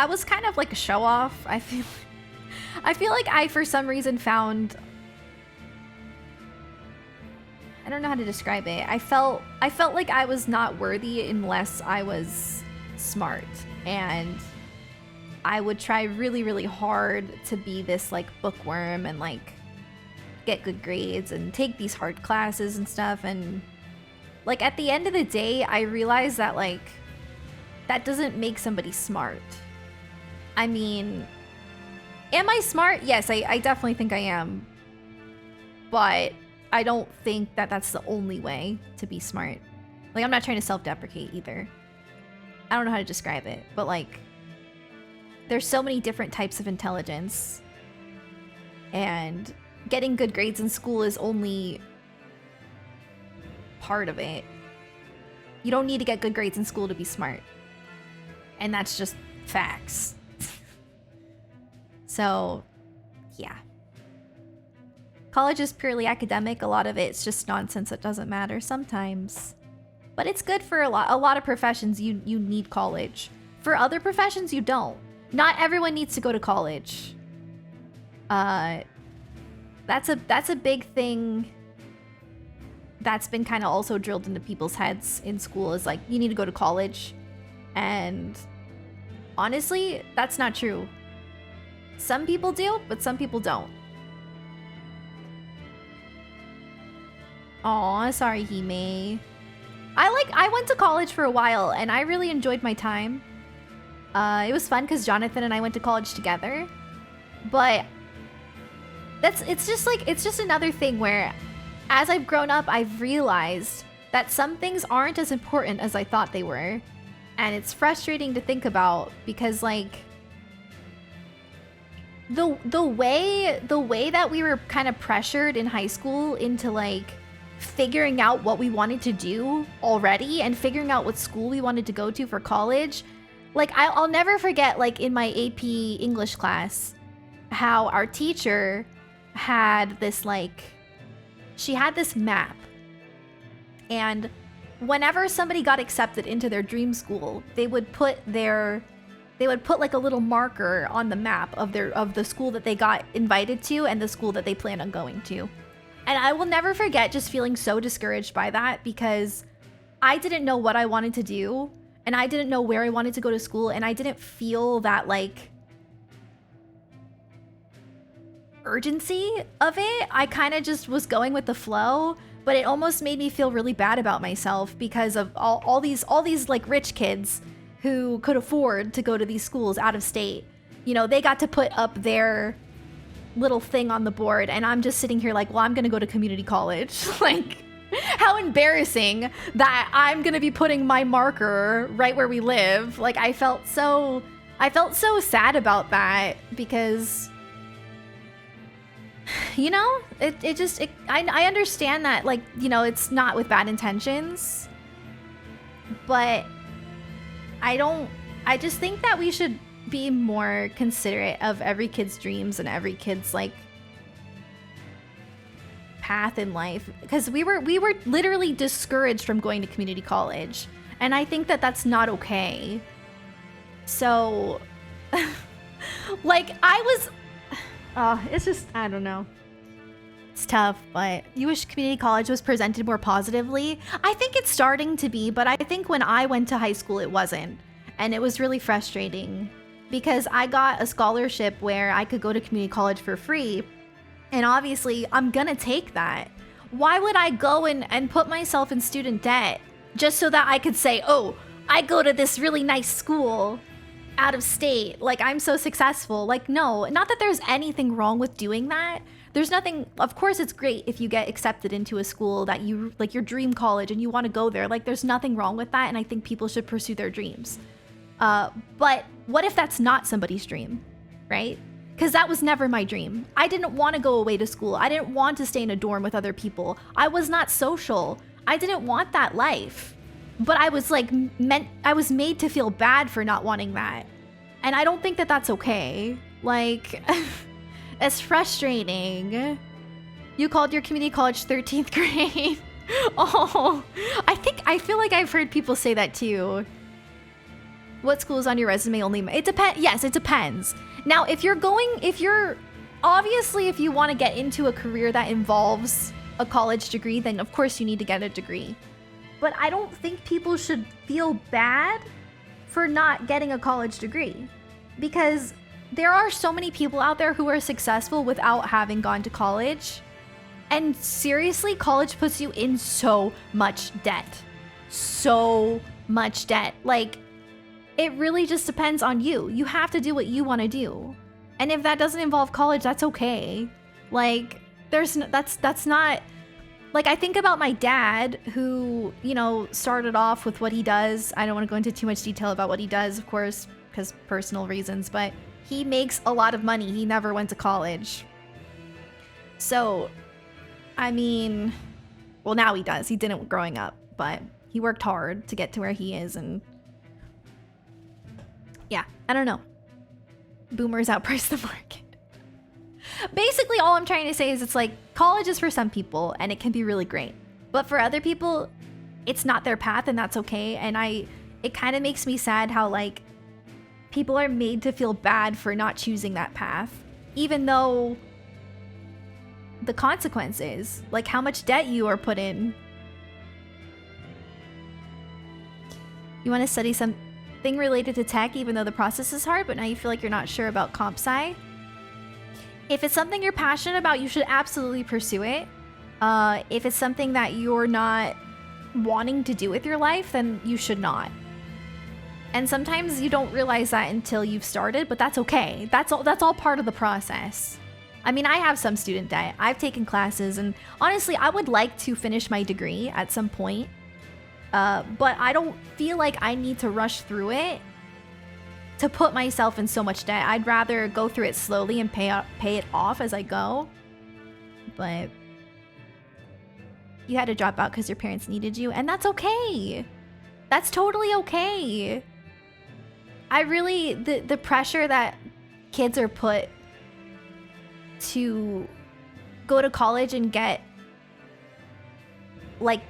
was kind of like a show-off. I feel like I, for some reason, found... I don't know how to describe it. I felt like I was not worthy unless I was smart, and I would try really, really hard to be this like bookworm and like get good grades and take these hard classes and stuff. And like at the end of the day, I realized that like that doesn't make somebody smart. I mean, am I smart? Yes, I definitely think I am, but I don't think that that's the only way to be smart. Like, I'm not trying to self-deprecate either. I don't know how to describe it, but like, there's so many different types of intelligence, and getting good grades in school is only part of it. You don't need to get good grades in school to be smart. And that's just facts. So, yeah. college is purely academic. A lot of it's just nonsense that doesn't matter sometimes. But it's good for a lot of professions. You need college. For other professions, you don't. Not everyone needs to go to college. That's a big thing that's been kind of also drilled into people's heads in school, is like, you need to go to college. And honestly, that's not true. Some people do, but some people don't. Aw, sorry, Hime. I went to college for a while and I really enjoyed my time. It was fun because Jonathan and I went to college together. But it's just another thing where as I've grown up, I've realized that some things aren't as important as I thought they were. And it's frustrating to think about because, like, the way that we were kind of pressured in high school into, like, figuring out what we wanted to do already and figuring out what school we wanted to go to for college. Like, I'll never forget, like, in my AP English class, how our teacher had this, like, she had this map. And whenever somebody got accepted into their dream school, they would put like a little marker on the map of the school that they got invited to and the school that they plan on going to. And I will never forget just feeling so discouraged by that because I didn't know what I wanted to do and I didn't know where I wanted to go to school and I didn't feel that, like, urgency of it. I kind of just was going with the flow, but it almost made me feel really bad about myself because of all these like rich kids who could afford to go to these schools out of state. You know, they got to put up their little thing on the board and I'm just sitting here like, well, I'm gonna go to community college. Like, how embarrassing that I'm gonna be putting my marker right where we live. Like, I felt so sad about that because, you know, I understand that, like, you know, it's not with bad intentions, but I just think that we should be more considerate of every kid's dreams and every kid's, like, path in life, because we were literally discouraged from going to community college, and I think that that's not okay. So like, it's just, I don't know. It's tough, but you wish community college was presented more positively. I think it's starting to be, but I think when I went to high school, it wasn't. And it was really frustrating because I got a scholarship where I could go to community college for free. And obviously, I'm gonna take that. Why would I go and put myself in student debt just so that I could say, oh, I go to this really nice school out of state, like, I'm so successful? Like, no, not that there's anything wrong with doing that. There's nothing, of course it's great if you get accepted into a school that you, like, your dream college and you want to go there. Like, there's nothing wrong with that, and I think people should pursue their dreams. But what if that's not somebody's dream, right? Because that was never my dream. I didn't want to go away to school. I didn't want to stay in a dorm with other people. I was not social. I didn't want that life. But I was, like, I was made to feel bad for not wanting that. And I don't think that that's okay. Like, it's frustrating. You called your community college 13th grade. Oh, I feel like I've heard people say that too. What school is on your resume only? It depends. Yes, it depends. Now, if you want to get into a career that involves a college degree, then of course you need to get a degree. But I don't think people should feel bad for not getting a college degree, because there are so many people out there who are successful without having gone to college. And seriously, college puts you in so much debt. So much debt. Like, it really just depends on you. You have to do what you want to do. And if that doesn't involve college, that's okay. Like, that's not... Like, I think about my dad, who, you know, started off with what he does. I don't want to go into too much detail about what he does, of course, because personal reasons, but he makes a lot of money. He never went to college. So, I mean, well, now he does. He didn't growing up, but he worked hard to get to where he is, and yeah, I don't know. Boomers outprice the market. Basically, all I'm trying to say is it's like college is for some people and it can be really great. But for other people, it's not their path and that's okay. And it kind of makes me sad how like people are made to feel bad for not choosing that path, even though the consequences, like how much debt you are put in. You want to study something related to tech even though the process is hard, but now you feel like you're not sure about comp sci. If it's something you're passionate about, you should absolutely pursue it. If it's something that you're not wanting to do with your life, then you should not. And sometimes you don't realize that until you've started, but that's okay. That's all part of the process. I mean, I have some student debt. I've taken classes, and honestly, I would like to finish my degree at some point. But I don't feel like I need to rush through it to put myself in so much debt. I'd rather go through it slowly and pay it off as I go. But you had to drop out because your parents needed you, and that's okay. That's totally okay. I really, the pressure that kids are put to go to college and get like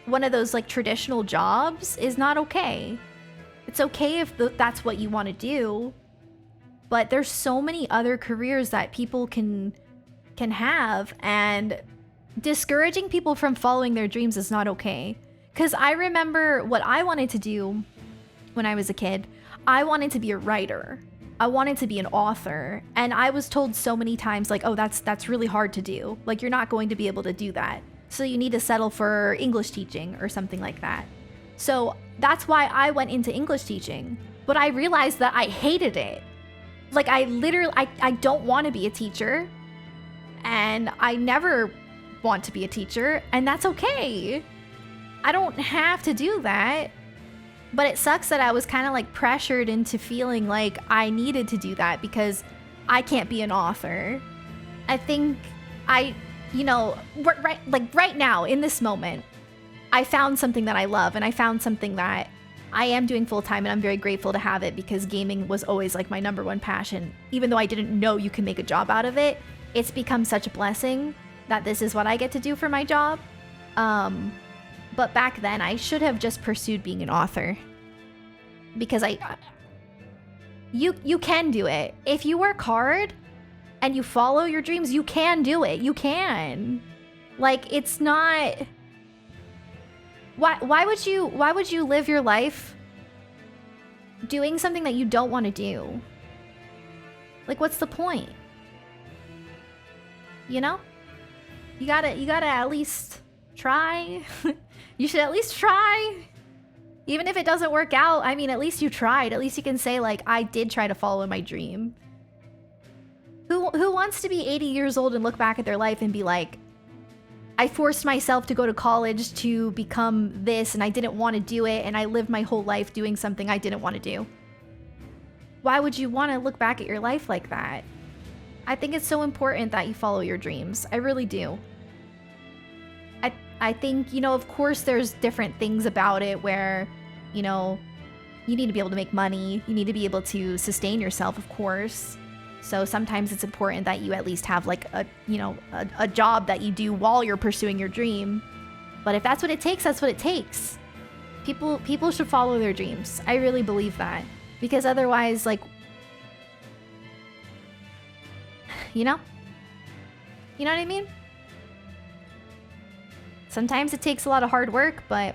one of those like traditional jobs is not okay. It's okay if that's what you want to do, but there's so many other careers that people can have, and discouraging people from following their dreams is not okay. Because I remember what I wanted to do when I was a kid. I wanted to be a writer. I wanted to be an author, and I was told so many times like, oh, that's really hard to do. Like, you're not going to be able to do that. So you need to settle for English teaching or something like that. So that's why I went into English teaching. But I realized that I hated it. Like, I don't want to be a teacher. And I never want to be a teacher. And that's okay. I don't have to do that. But it sucks that I was kind of like pressured into feeling like I needed to do that because I can't be an author. I think you know, right now in this moment, I found something that I love, and I found something that I am doing full time, and I'm very grateful to have it because gaming was always like my #1 passion. Even though I didn't know you can make a job out of it, it's become such a blessing that this is what I get to do for my job. But back then I should have just pursued being an author because you can do it. If you work hard and you follow your dreams, you can do it. You can. Like, it's not... Why would you live your life doing something that you don't want to do? Like, what's the point? You know? You gotta at least try. You should at least try. Even if it doesn't work out, I mean, at least you tried. At least you can say, like, I did try to follow my dream. Who wants to be 80 years old and look back at their life and be like, I forced myself to go to college to become this and I didn't want to do it and I lived my whole life doing something I didn't want to do? Why would you want to look back at your life like that? I think it's so important that you follow your dreams. I really do. I think, you know, of course there's different things about it where, you know, you need to be able to make money. You need to be able to sustain yourself, of course. So sometimes it's important that you at least have like a job that you do while you're pursuing your dream. But if that's what it takes, that's what it takes. People should follow their dreams. I really believe that. Because otherwise, like, you know what I mean? Sometimes it takes a lot of hard work, but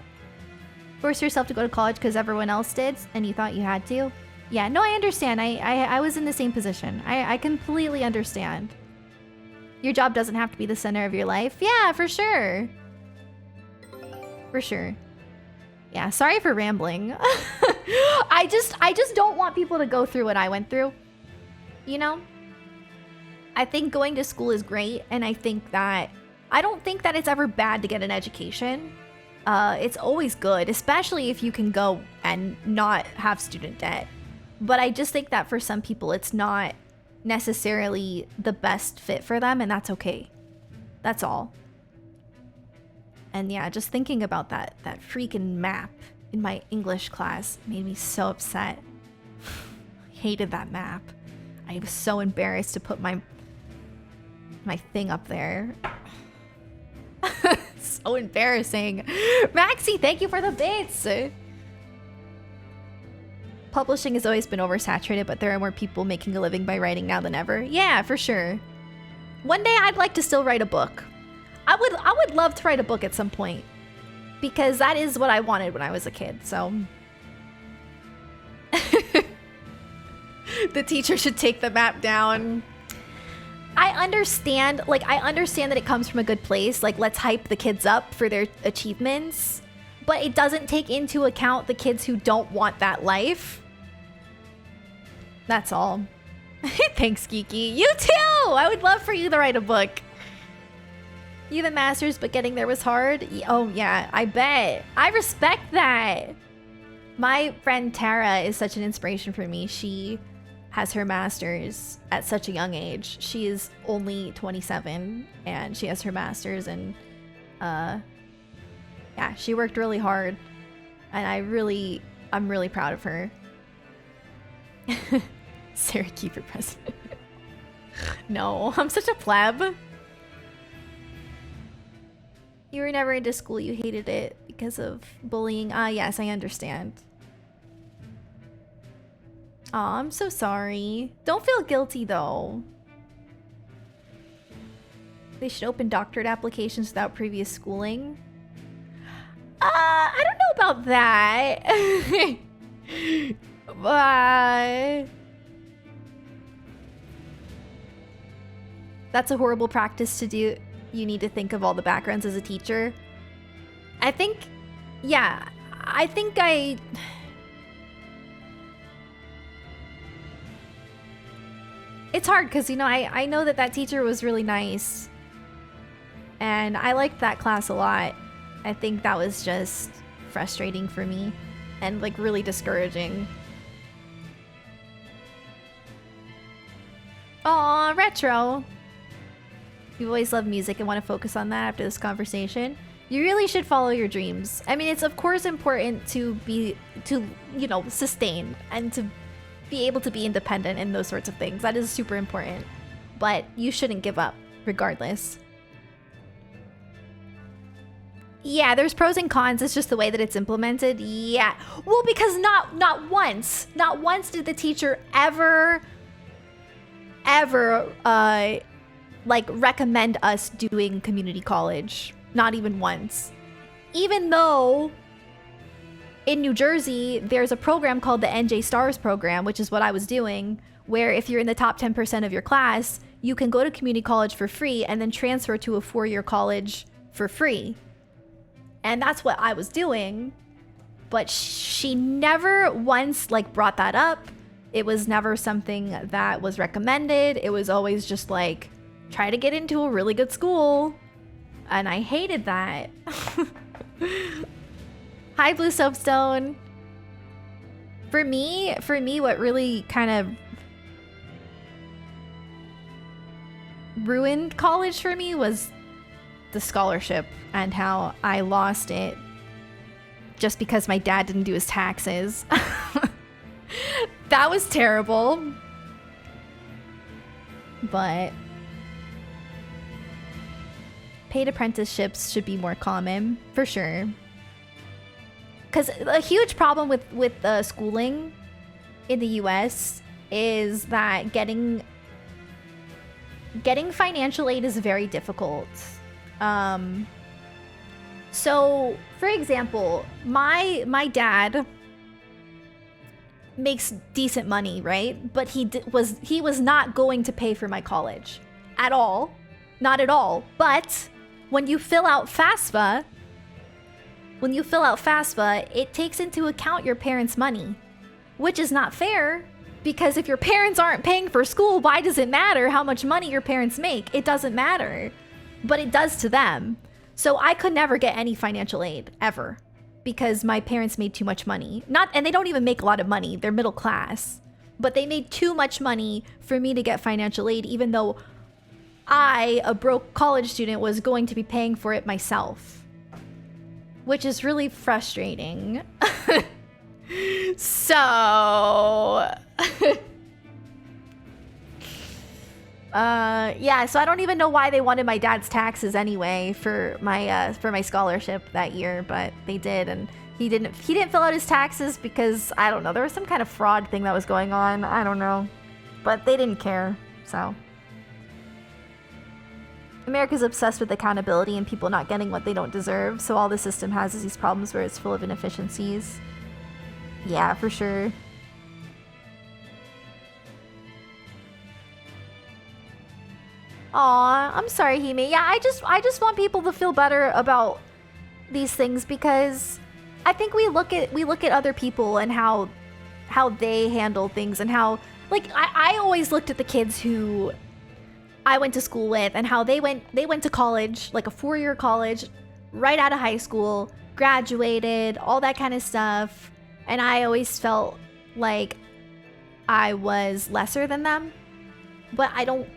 force yourself to go to college because everyone else did and you thought you had to. Yeah, no, I understand. I was in the same position. I completely understand. Your job doesn't have to be the center of your life. Yeah, for sure. For sure. Yeah, sorry for rambling. I just don't want people to go through what I went through. You know? I think going to school is great, and I don't think that it's ever bad to get an education. It's always good, especially if you can go and not have student debt. But I just think that for some people, it's not necessarily the best fit for them, and that's okay. That's all. And yeah, just thinking about that freaking map in my English class made me so upset. I hated that map. I was so embarrassed to put my my thing up there. So embarrassing. Maxie, thank you for the bits. Publishing has always been oversaturated, but there are more people making a living by writing now than ever. Yeah, for sure. One day I'd like to still write a book. I would love to write a book at some point, because that is what I wanted when I was a kid. So the teacher should take the map down. I understand that it comes from a good place. Like, let's hype the kids up for their achievements, but it doesn't take into account the kids who don't want that life. That's all. Thanks, Geeky. You too! I would love for you to write a book. You have a master's, but getting there was hard? Oh, yeah, I bet. I respect that. My friend Tara is such an inspiration for me. She has her master's at such a young age. She is only 27, and she has her master's, and yeah, she worked really hard, and I'm really proud of her. SarahKey for president. No, I'm such a pleb. You were never into school, you hated it because of bullying. Ah, yes, I understand. Aw, I'm so sorry. Don't feel guilty, though. They should open doctorate applications without previous schooling. I don't know about that. But that's a horrible practice to do. You need to think of all the backgrounds as a teacher. I think, yeah, it's hard because, you know, I know that teacher was really nice, and I liked that class a lot. I think that was just frustrating for me and like really discouraging. Aw, retro. You've always loved music and want to focus on that after this conversation. You really should follow your dreams. I mean, it's of course important to you know, sustain and to be able to be independent and those sorts of things. That is super important. But you shouldn't give up, regardless. Yeah, there's pros and cons. It's just the way that it's implemented. Yeah. Well, because not once did the teacher ever like recommend us doing community college. Not even once. Even though in New Jersey, there's a program called the NJ Stars program, which is what I was doing, where if you're in the top 10% of your class, you can go to community college for free and then transfer to a 4-year college for free. And that's what I was doing. But she never once like brought that up. It was never something that was recommended. It was always just like, try to get into a really good school. And I hated that. Hi, Blue Soapstone. For me, what really kind of ruined college for me was the scholarship and how I lost it just because my dad didn't do his taxes. That was terrible. But paid apprenticeships should be more common, for sure. Because a huge problem with schooling in the US is that getting financial aid is very difficult. So, for example, my dad makes decent money, right? But he was not going to pay for my college at all. Not at all. But when you fill out FAFSA, it takes into account your parents' money, which is not fair, because if your parents aren't paying for school, why does it matter how much money your parents make? It doesn't matter, but it does to them. So I could never get any financial aid, ever, because my parents made too much money. And they don't even make a lot of money. They're middle class, but they made too much money for me to get financial aid, even though I, a broke college student, was going to be paying for it myself, which is really frustrating. So Yeah, so I don't even know why they wanted my dad's taxes anyway for my scholarship that year, but they did, and he didn't fill out his taxes because I don't know, there was some kind of fraud thing that was going on. I don't know. But they didn't care. So America's obsessed with accountability and people not getting what they don't deserve, so all the system has is these problems where it's full of inefficiencies. Yeah, for sure. Aw, I'm sorry, Hime. Yeah, I just want people to feel better about these things because I think we look at other people and how they handle things and how, like, I always looked at the kids who I went to school with and how they went to college, like a 4-year college, right out of high school, graduated, all that kind of stuff, and I always felt like I was lesser than them. But I don't,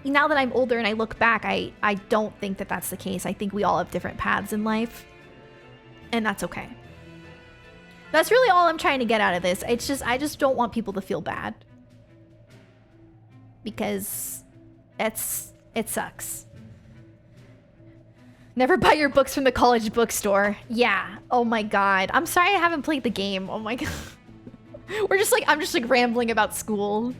now that I'm older and I look back, I don't think that that's the case. I think we all have different paths in life, and that's okay. That's really all I'm trying to get out of this. It's just, I just don't want people to feel bad. Because it sucks. Never buy your books from the college bookstore. Yeah. Oh my god. I'm sorry I haven't played the game. Oh my god. I'm just like rambling about school.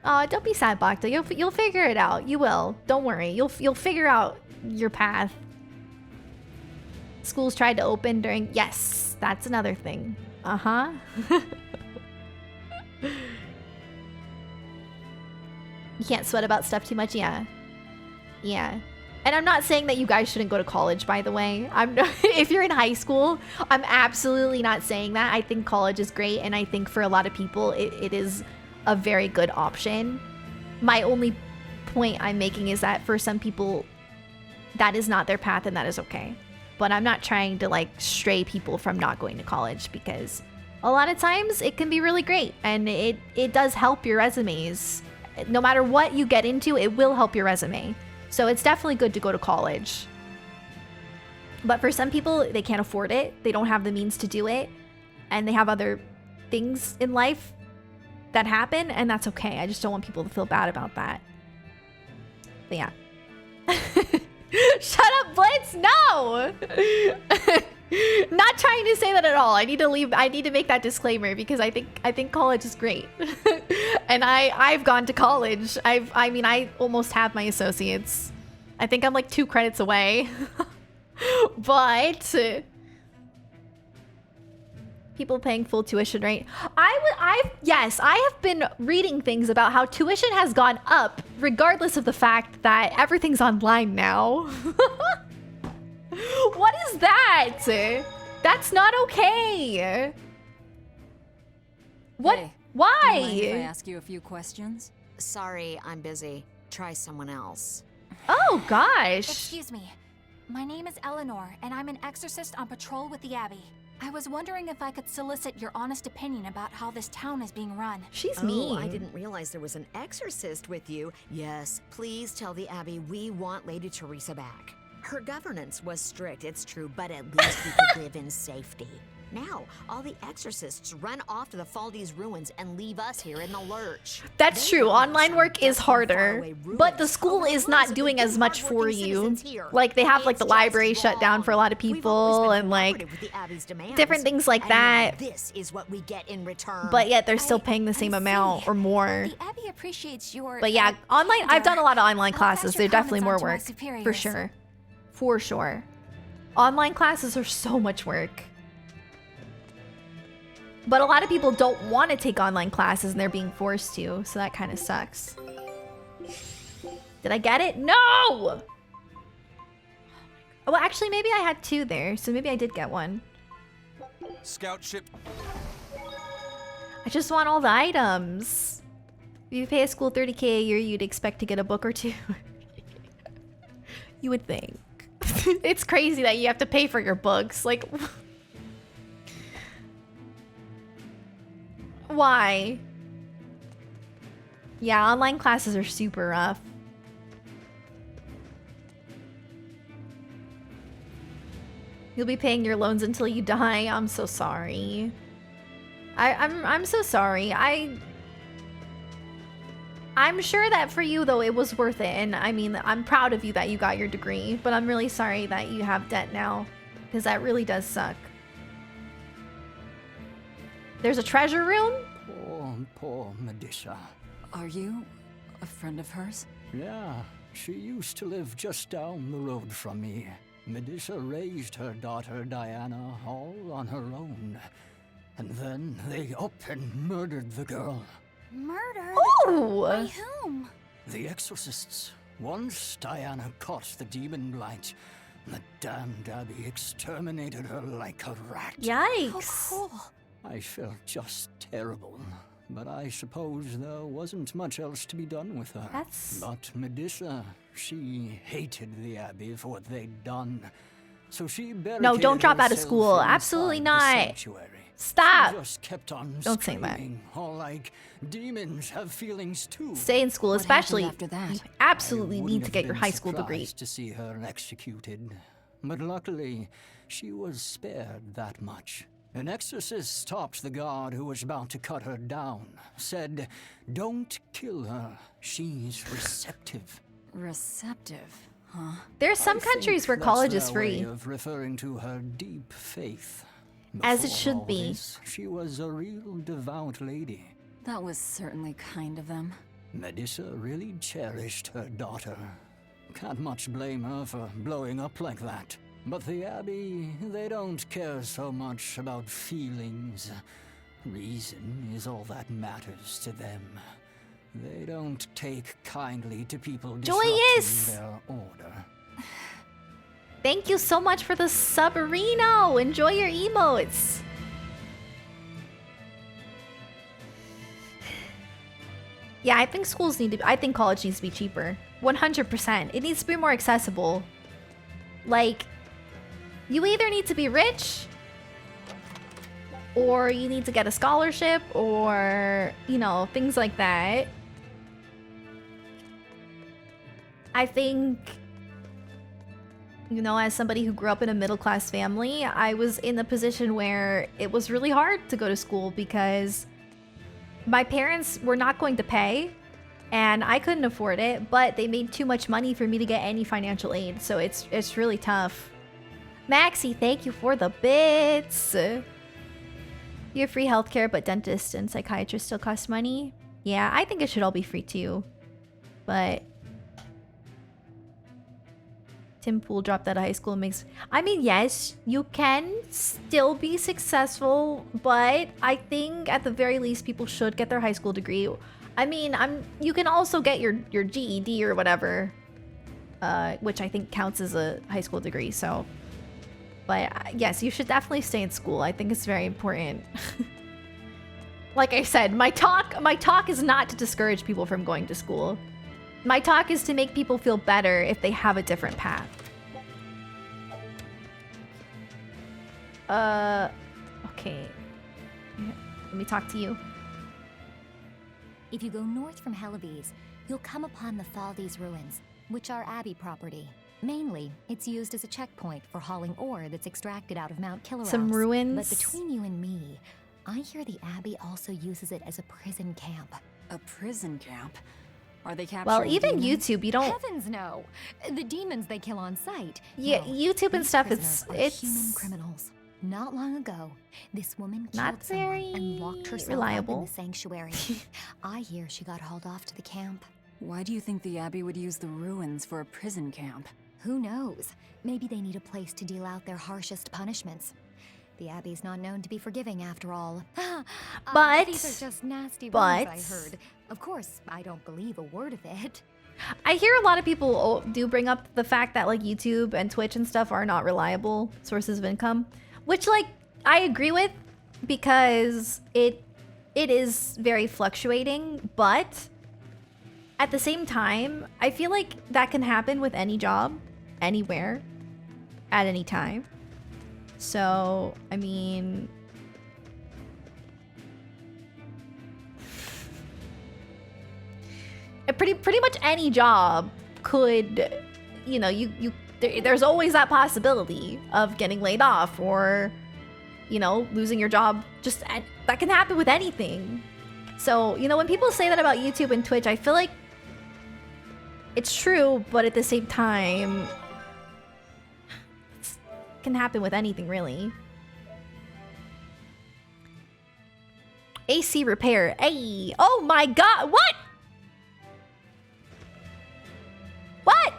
Oh, don't be sad, Bacta. You'll figure it out. You will. Don't worry. You'll figure out your path. Schools tried to open during... Yes, that's another thing. Uh-huh. You can't sweat about stuff too much? Yeah. Yeah. And I'm not saying that you guys shouldn't go to college, by the way. If you're in high school, I'm absolutely not saying that. I think college is great, and I think for a lot of people, it is a very good option. My only point I'm making is that for some people, that is not their path, and that is okay. But I'm not trying to like stray people from not going to college, because a lot of times it can be really great, and it does help your resumes. No matter what you get into, it will help your resume. So it's definitely good to go to college. But for some people, they can't afford it. They don't have the means to do it. And they have other things in life that happen, and that's okay. I just don't want people to feel bad about that. But yeah. Shut up, Blitz! No! Not trying to say that at all. I need to make that disclaimer because I think college is great. And I've gone to college. I mean I almost have my associates. I think I'm like 2 credits away. But people paying full tuition rate. Yes, I have been reading things about how tuition has gone up regardless of the fact that everything's online now. What is that? That's not okay. What? Hey, why? Do you mind if I ask you a few questions? Sorry, I'm busy. Try someone else. Oh gosh. Excuse me. My name is Eleanor, and I'm an exorcist on patrol with the Abbey. I was wondering if I could solicit your honest opinion about how this town is being run. She's mean. I didn't realize there was an exorcist with you. Yes, please tell the Abbey we want Lady Teresa back. Her governance was strict, it's true, but at least we could live in safety. Now, all the exorcists run off to the Faldi's ruins and leave us here in the lurch. That's true. Online work is harder, but the school is not doing as much for you. Like, they have, like, the library shut down for a lot of people and, like, different things like that. This is what we get in return. But yet, they're still paying the same amount or more. The Abbey appreciates your... But yeah, online, I've done a lot of online classes. They're definitely more work. For sure. For sure. Online classes are so much work. But a lot of people don't want to take online classes and they're being forced to, so that kind of sucks. Did I get it? No! Well, actually, maybe I had 2 there, so maybe I did get one. Scout ship. I just want all the items. If you pay a school $30K a year, you'd expect to get a book or 2. You would think. It's crazy that you have to pay for your books. Like... Why? Yeah, online classes are super rough. You'll be paying your loans until you die. I'm so sorry. I'm so sorry. I I'm sure that for you, though, it was worth it. And I mean, I'm proud of you that you got your degree, but I'm really sorry that you have debt now, because that really does suck. There's a treasure room? Poor Medusa. Are you a friend of hers? Yeah, she used to live just down the road from me. Medusa raised her daughter Diana all on her own. And then they up and murdered the girl. Murdered? Ooh! By whom? The exorcists. Once Diana caught the demon blight, the damned abbey exterminated her like a rat. Yikes. How cruel. I felt just terrible. But I suppose there wasn't much else to be done with her. But Medusa, she hated the abbey for what they'd done. So she barricaded No, don't drop out of herself school. Absolutely inside the not. sanctuary. Stop. She just kept on Don't say that. screaming, all like, demons have feelings too. Stay in school, What especially. happened after that? You absolutely I need wouldn't to have get your been high school degree. surprised to see her executed. But luckily, she was spared that much. An exorcist stopped the guard who was about to cut her down. Said, "Don't kill her. She's receptive." Receptive, huh? There's some I think countries where that's college is their free. way of referring to her deep faith. As it Before should all be. this, she was a real devout lady. That was certainly kind of them. Medusa really cherished her daughter. Can't much blame her for blowing up like that. But the Abbey, they don't care so much about feelings. Reason is all that matters to them. They don't take kindly to people disrupting Joyous! their order. Thank you so much for the subarino. Enjoy your emotes. Yeah, I think schools need to. I think college needs to be cheaper. 100%. It needs to be more accessible. Like, you either need to be rich, or you need to get a scholarship, or, you know, things like that. I think, you know, as somebody who grew up in a middle-class family, I was in a position where it was really hard to go to school because my parents were not going to pay and I couldn't afford it, but they made too much money for me to get any financial aid, so it's really tough. Maxie, thank you for the bits. You have free healthcare, but dentists and psychiatrists still cost money. Yeah, I think it should all be free too. But Tim Pool dropped out of high school makes... I mean, yes, you can still be successful, but I think at the very least people should get their high school degree. I mean, you can also get your GED or whatever, which I think counts as a high school degree, so... But yes, you should definitely stay in school. I think it's very important. Like I said, my talk is not to discourage people from going to school. My talk is to make people feel better if they have a different path. Okay. Let me talk to you. If you go north from Hellebes, you'll come upon the Thaldes ruins, which are Abbey property. Mainly, it's used as a checkpoint for hauling ore that's extracted out of Mount Killaros. Some ruins. But between you and me, I hear the Abbey also uses it as a prison camp. A prison camp? Are they capturing Well, even demons? YouTube, you don't... Heavens no! The demons they kill on sight. Yeah, No, YouTube and these stuff, prisoners it's... are human criminals. Not long ago, this woman Not killed someone very and locked herself reliable. up in the sanctuary. I hear she got hauled off to the camp. Why do you think the Abbey would use the ruins for a prison camp? Who knows? Maybe they need a place to deal out their harshest punishments. The Abbey's not known to be forgiving after all. But... These are just nasty but... rumors I heard. Of course, I don't believe a word of it. I hear a lot of people do bring up the fact that like YouTube and Twitch and stuff are not reliable sources of income, which like I agree with because it is very fluctuating, but at the same time, I feel like that can happen with any job, anywhere, at any time. So, I mean, pretty much any job could, you know, there's always that possibility of getting laid off or, you know, losing your job. Just that can happen with anything. So, you know, when people say that about YouTube and Twitch, I feel like it's true, but at the same time, it can happen with anything, really. AC repair. Hey! Oh my god! What? What?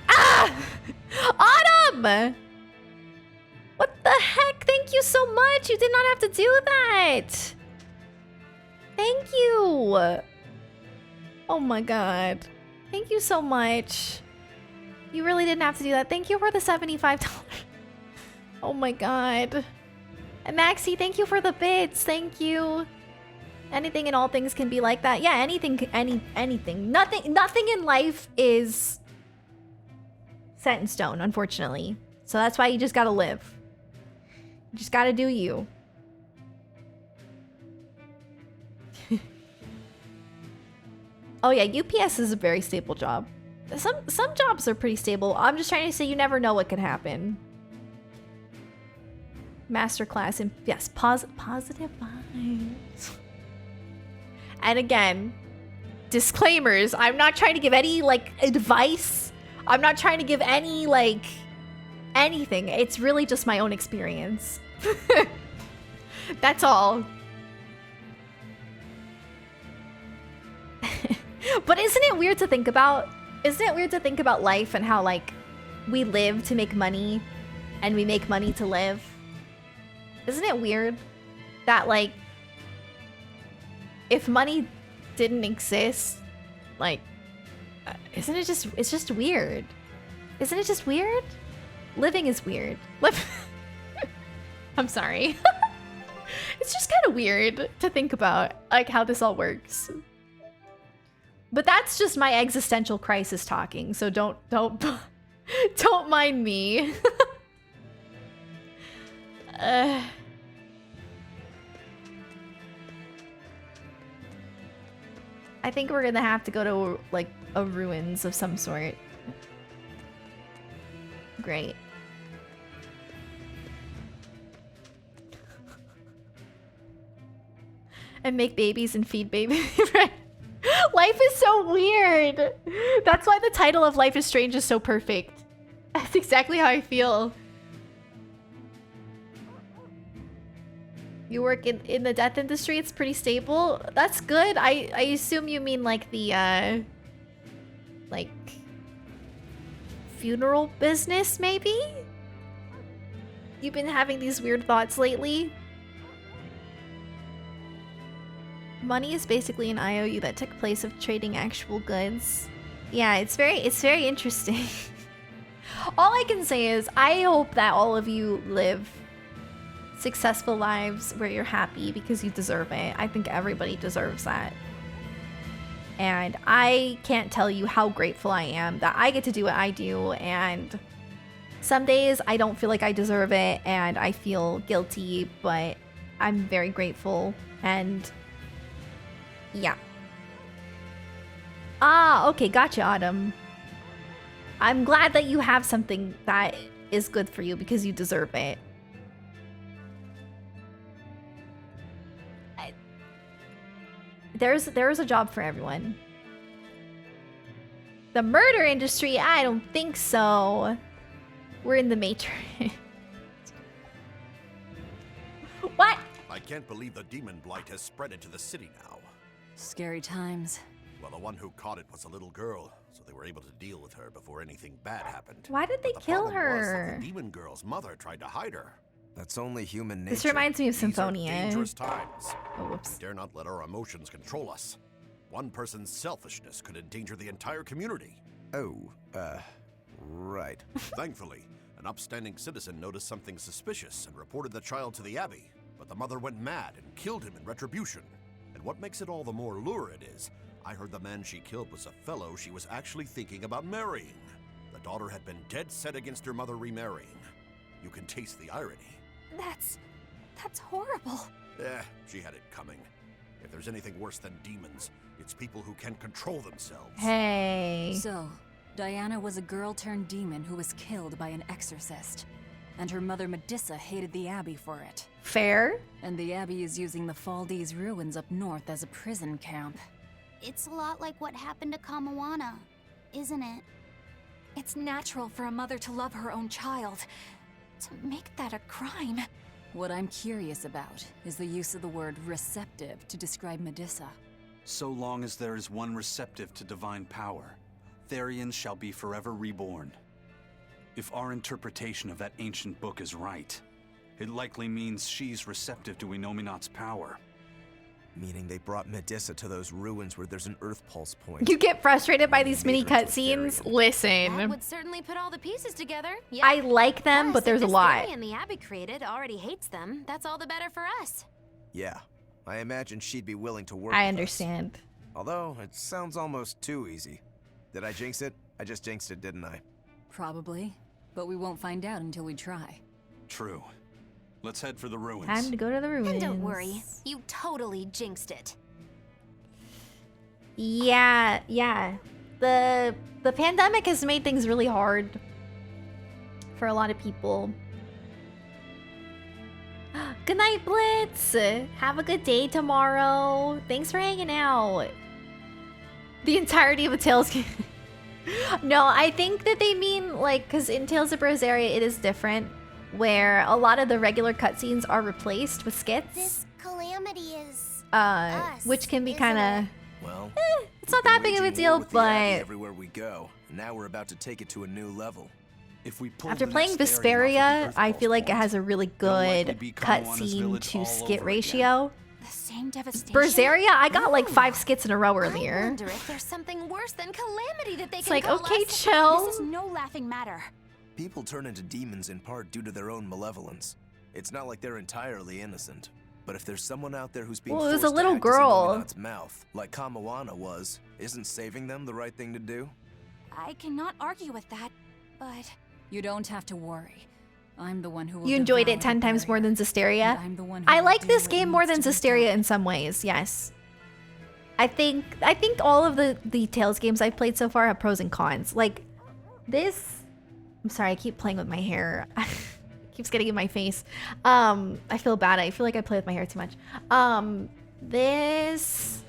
Ah! Autumn! What the heck? Thank you so much. You did not have to do that. Thank you. Oh my god. Thank you so much. You really didn't have to do that. Thank you for the $75. Oh my god. And Maxie, thank you for the bits. Thank you. Anything and all things can be like that. Yeah, anything. Nothing in life is set in stone, unfortunately. So that's why you just gotta live. You just gotta do you. Oh yeah, UPS is a very stable job. Some jobs are pretty stable. I'm just trying to say you never know what could happen. Masterclass in yes, positive vibes. And again, disclaimers. I'm not trying to give any like advice. I'm not trying to give any like anything. It's really just my own experience. That's all. But isn't it weird to think about? Isn't it weird to think about life and how like we live to make money and we make money to live? Isn't it weird that like if money didn't exist, like isn't it just it's just weird? Isn't it just weird? Living is weird. I'm sorry. It's just kind of weird to think about like how this all works. But that's just my existential crisis talking, so don't mind me. I think we're gonna have to go to like a ruins of some sort. Great. And make babies and feed babies. Right? Life is so weird. That's why the title of Life is Strange is so perfect. That's exactly how I feel. You work in the death industry, it's pretty stable. That's good. I assume you mean like the like funeral business maybe? You've been having these weird thoughts lately? Money is basically an IOU that took place of trading actual goods. Yeah, it's very interesting. All I can say is I hope that all of you live successful lives where you're happy because you deserve it. I think everybody deserves that. And I can't tell you how grateful I am that I get to do what I do, and some days I don't feel like I deserve it and I feel guilty, but I'm very grateful. And yeah. Ah, okay, gotcha, Autumn. I'm glad that you have something that is good for you because you deserve it. There's a job for everyone. The murder industry? I don't think so. We're in the Matrix. What? I can't believe the demon blight has spread into the city now. Scary times. Well, the one who caught it was a little girl, so they were able to deal with her before anything bad happened. Why did they kill her? The demon girl's mother tried to hide her. That's only human nature. This reminds me of Symphonia. Dangerous times. Oh, whoops. We dare not let our emotions control us. One person's selfishness could endanger the entire community. Oh, right. Thankfully, an upstanding citizen noticed something suspicious and reported the child to the Abbey, but the mother went mad and killed him in retribution. And what makes it all the more lurid is, I heard the man she killed was a fellow she was actually thinking about marrying. The daughter had been dead set against her mother remarrying. You can taste the irony. That's horrible. She had it coming. If there's anything worse than demons, it's people who can't control themselves. Hey. So, Diana was a girl-turned-demon who was killed by an exorcist. And her mother Medissa hated the Abbey for it. Fair. And the Abbey is using the Faldi's ruins up north as a prison camp. It's a lot like what happened to Kamawana, isn't it? It's natural for a mother to love her own child. To make that a crime. What I'm curious about is the use of the word receptive to describe Medissa. So long as there is one receptive to divine power, Therians shall be forever reborn. If our interpretation of that ancient book is right, it likely means she's receptive to Inominat's power. Meaning they brought Medissa to those ruins where there's an Earth Pulse point. You get frustrated by these mini cutscenes? That Listen. would certainly put all the pieces together. I like them, but there's a lot. And the Abbey created already hates them. That's all the better for us. Yeah, I imagine she'd be willing to work I with understand. us. Although, it sounds almost too easy. Did I jinx it? I just jinxed it, didn't I? Probably. But we won't find out until we try. True. Let's head for the ruins. Time to go to the ruins. And don't worry, you totally jinxed it. Yeah. The pandemic has made things really hard for a lot of people. Good night, Blitz. Have a good day tomorrow. Thanks for hanging out. The entirety of a Tales game. No, I think that they mean, like, because in Tales of Berseria it is different, where a lot of the regular cutscenes are replaced with skits. This calamity is which can be kind of... Well, it's not that big of a deal, but... everywhere we go, now we're about to take it to a new level. If we pull After playing Vesperia, I feel like it has a really good cutscene to skit ratio. The same devastation. Berseria, I got like 5 skits in a row earlier. I wonder if there's something worse than calamity that they It's can like, call okay, us. chill. This is no laughing matter. People turn into demons in part due to their own malevolence. It's not like they're entirely innocent. But if there's someone out there who's being Well, it was forced a little to act as girl. Illuminat's mouth, like Kamawana was, isn't saving them the right thing to do? I cannot argue with that, but... You don't have to worry. I'm the one who will You enjoyed devour it 10 the times more than Zestiria? I'm the one who I will like do this what game more than needs to be Zestiria in some ways, yes. I think all of the Tales games I've played so far have pros and cons. Like, this... I'm sorry, I keep playing with my hair. It keeps getting in my face. I feel bad. I feel like I play with my hair too much. This...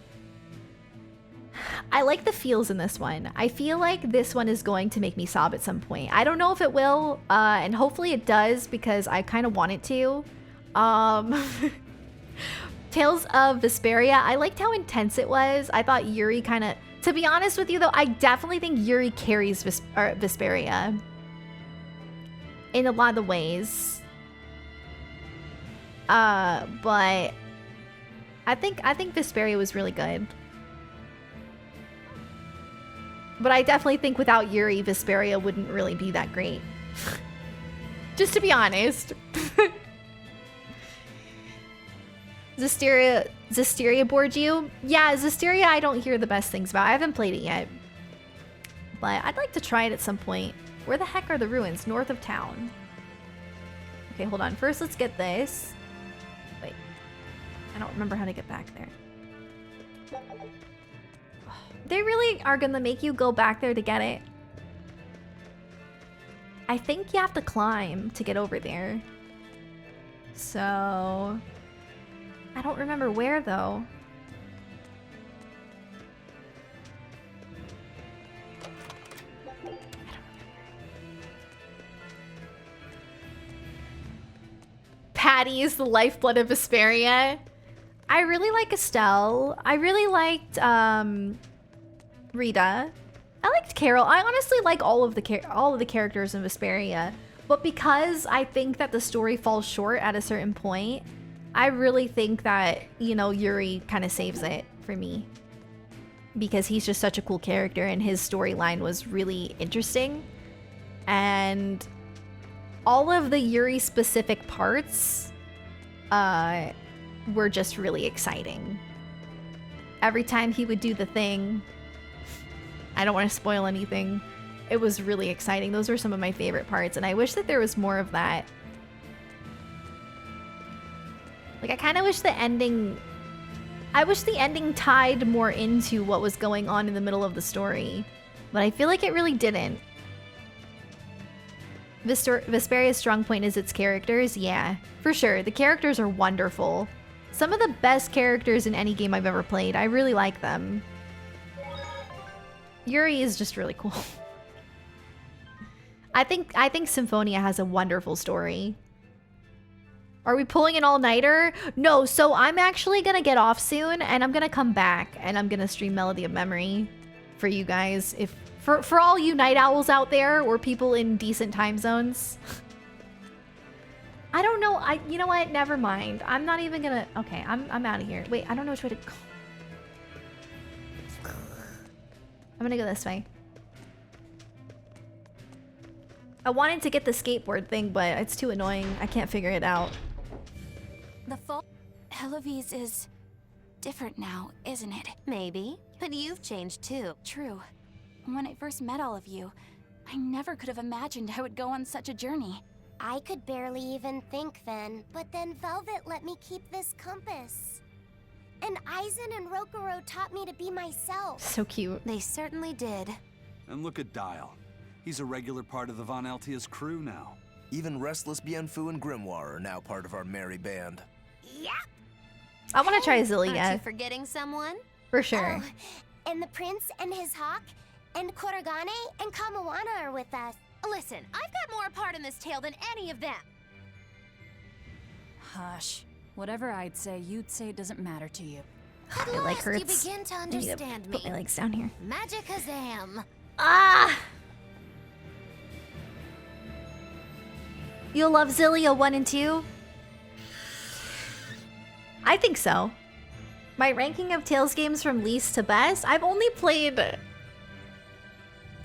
I like the feels in this one. I feel like this one is going to make me sob at some point. I don't know if it will, and hopefully it does because I kind of want it to. Tales of Vesperia, I liked how intense it was. I thought Yuri kind of... To be honest with you though, I definitely think Yuri carries Vesperia in a lot of the ways. But I think Vesperia was really good. But I definitely think without Yuri, Vesperia wouldn't really be that great. Just to be honest. Zestiria bored you? Yeah, Zestiria I don't hear the best things about. I haven't played it yet. But I'd like to try it at some point. Where the heck are the ruins? North of town. Okay, hold on. First, let's get this. Wait. I don't remember how to get back there. They really are gonna make you go back there to get it. I think you have to climb to get over there. So... I don't remember where, though. Patty is the lifeblood of Vesperia. I really like Estelle. I really liked Rita. I liked Carol. I honestly like all of the characters in Vesperia, but because I think that the story falls short at a certain point, I really think that, you know, Yuri kind of saves it for me. Because he's just such a cool character and his storyline was really interesting. And all of the Yuri specific parts were just really exciting. Every time he would do the thing, I don't want to spoil anything, it was really exciting. Those were some of my favorite parts and I wish that there was more of that. Like, I kind of wish the ending... I wish the ending tied more into what was going on in the middle of the story. But I feel like it really didn't. Vesperia's strong point is its characters. Yeah, for sure. The characters are wonderful. Some of the best characters in any game I've ever played. I really like them. Yuri is just really cool. I think Symphonia has a wonderful story. Are we pulling an all-nighter? No, so I'm actually gonna get off soon and I'm gonna come back and I'm gonna stream Melody of Memory for you guys. If for all you night owls out there or people in decent time zones. I don't know. You know what? Never mind. I'm not even gonna. Okay, I'm out of here. Wait, I don't know which way to go. I'm gonna go this way. I wanted to get the skateboard thing, but it's too annoying. I can't figure it out. The fall Heloise is different now, isn't it? Maybe, but you've changed too. True. When I first met all of you, I never could have imagined I would go on such a journey. I could barely even think then, but then Velvet let me keep this compass. And Aizen and Rokuro taught me to be myself. So cute. They certainly did. And look at Dial. He's a regular part of the Von Altia's crew now. Even Restless Bienfu and Grimoire are now part of our merry band. Yep. I want to try Aren't Zilia. you forgetting someone? For sure. Oh, and the prince and his hawk, and Korogane and Kamawana are with us. Listen, I've got more part in this tale than any of them. Hush. Whatever I'd say, you'd say it doesn't matter to you. At My leg last hurts. you begin to I need to understand put me. my legs down here. Magikazam. Ah! You'll love Zilia 1 and 2? I think so. My ranking of Tales games from least to best? I've only played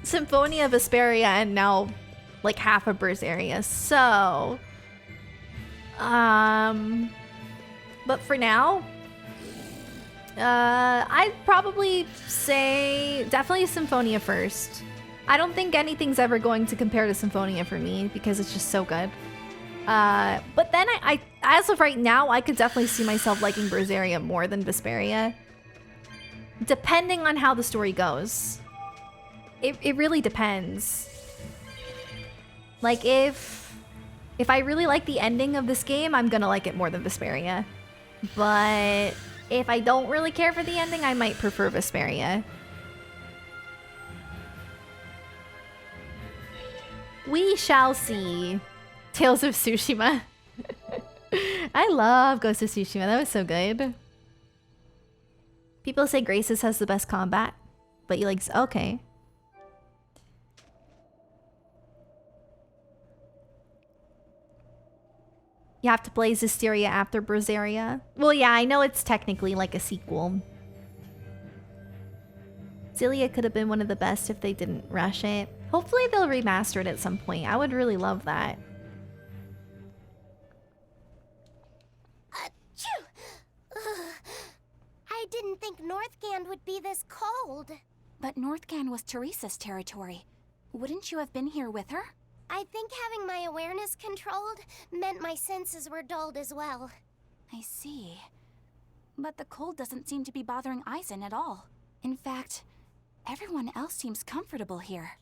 Symphonia, Vesperia, and now like half of Berseria. So, but for now, I'd probably say definitely Symphonia first. I don't think anything's ever going to compare to Symphonia for me because it's just so good. But then I as of right now, I could definitely see myself liking Berseria more than Vesperia. Depending on how the story goes. It really depends. Like if I really like the ending of this game, I'm gonna like it more than Vesperia. But if I don't really care for the ending, I might prefer Vesperia. We shall see. Tales of Tsushima. I love Ghost of Tsushima. That was so good. People say Graces has the best combat, but you like... Okay. You have to play Zisteria after Berseria. Well, yeah, I know it's technically like a sequel. Zilia could have been one of the best if they didn't rush it. Hopefully they'll remaster it at some point. I would really love that. I didn't think Northgand would be this cold. But Northgand was Teresa's territory. Wouldn't you have been here with her? I think having my awareness controlled meant my senses were dulled as well. I see. But the cold doesn't seem to be bothering Aizen at all. In fact, everyone else seems comfortable here.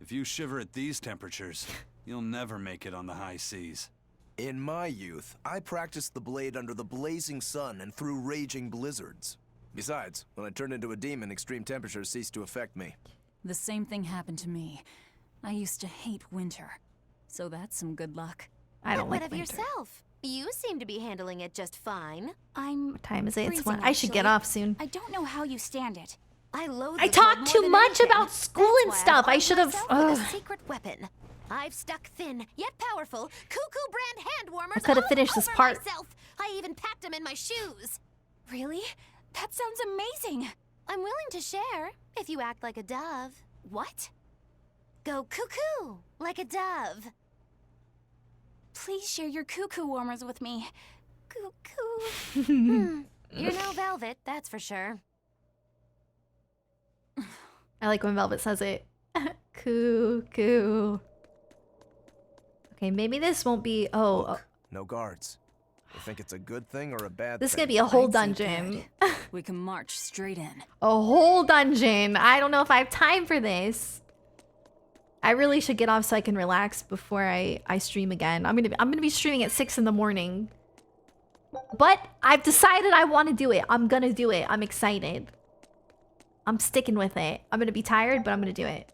If you shiver at these temperatures, you'll never make it on the high seas. In my youth, I practiced the blade under the blazing sun and through raging blizzards. Besides, when I turned into a demon, extreme temperatures ceased to affect me. The same thing happened to me. I used to hate winter. So that's some good luck. I don't like What of winter. yourself? You seem to be handling it just fine. What time is it? It's freezing, 1. I should get actually. off soon. I don't know how you stand it. I loathe I the talk cold too more than much anything. about school and That's why stuff. I've I armed should have. myself with a secret weapon. I've stuck thin, yet powerful, cuckoo brand hand warmers I coulda all finished this over part. myself. I even packed them in my shoes. Really? That sounds amazing. I'm willing to share, if you act like a dove. What? Go cuckoo, like a dove. Please share your cuckoo warmers with me. Cuckoo. You're no velvet, that's for sure. I like when Velvet says it. Cuckoo. Okay, maybe this won't be. Oh, No guards. You think it's a good thing or a bad This is thing? gonna be a whole I'd say dungeon. good. We can march straight in. A whole dungeon. I don't know if I have time for this. I really should get off so I can relax before I stream again. I'm gonna be streaming at 6 in the morning. But I've decided I want to do it. I'm gonna do it. I'm excited. I'm sticking with it. I'm gonna be tired, but I'm gonna do it.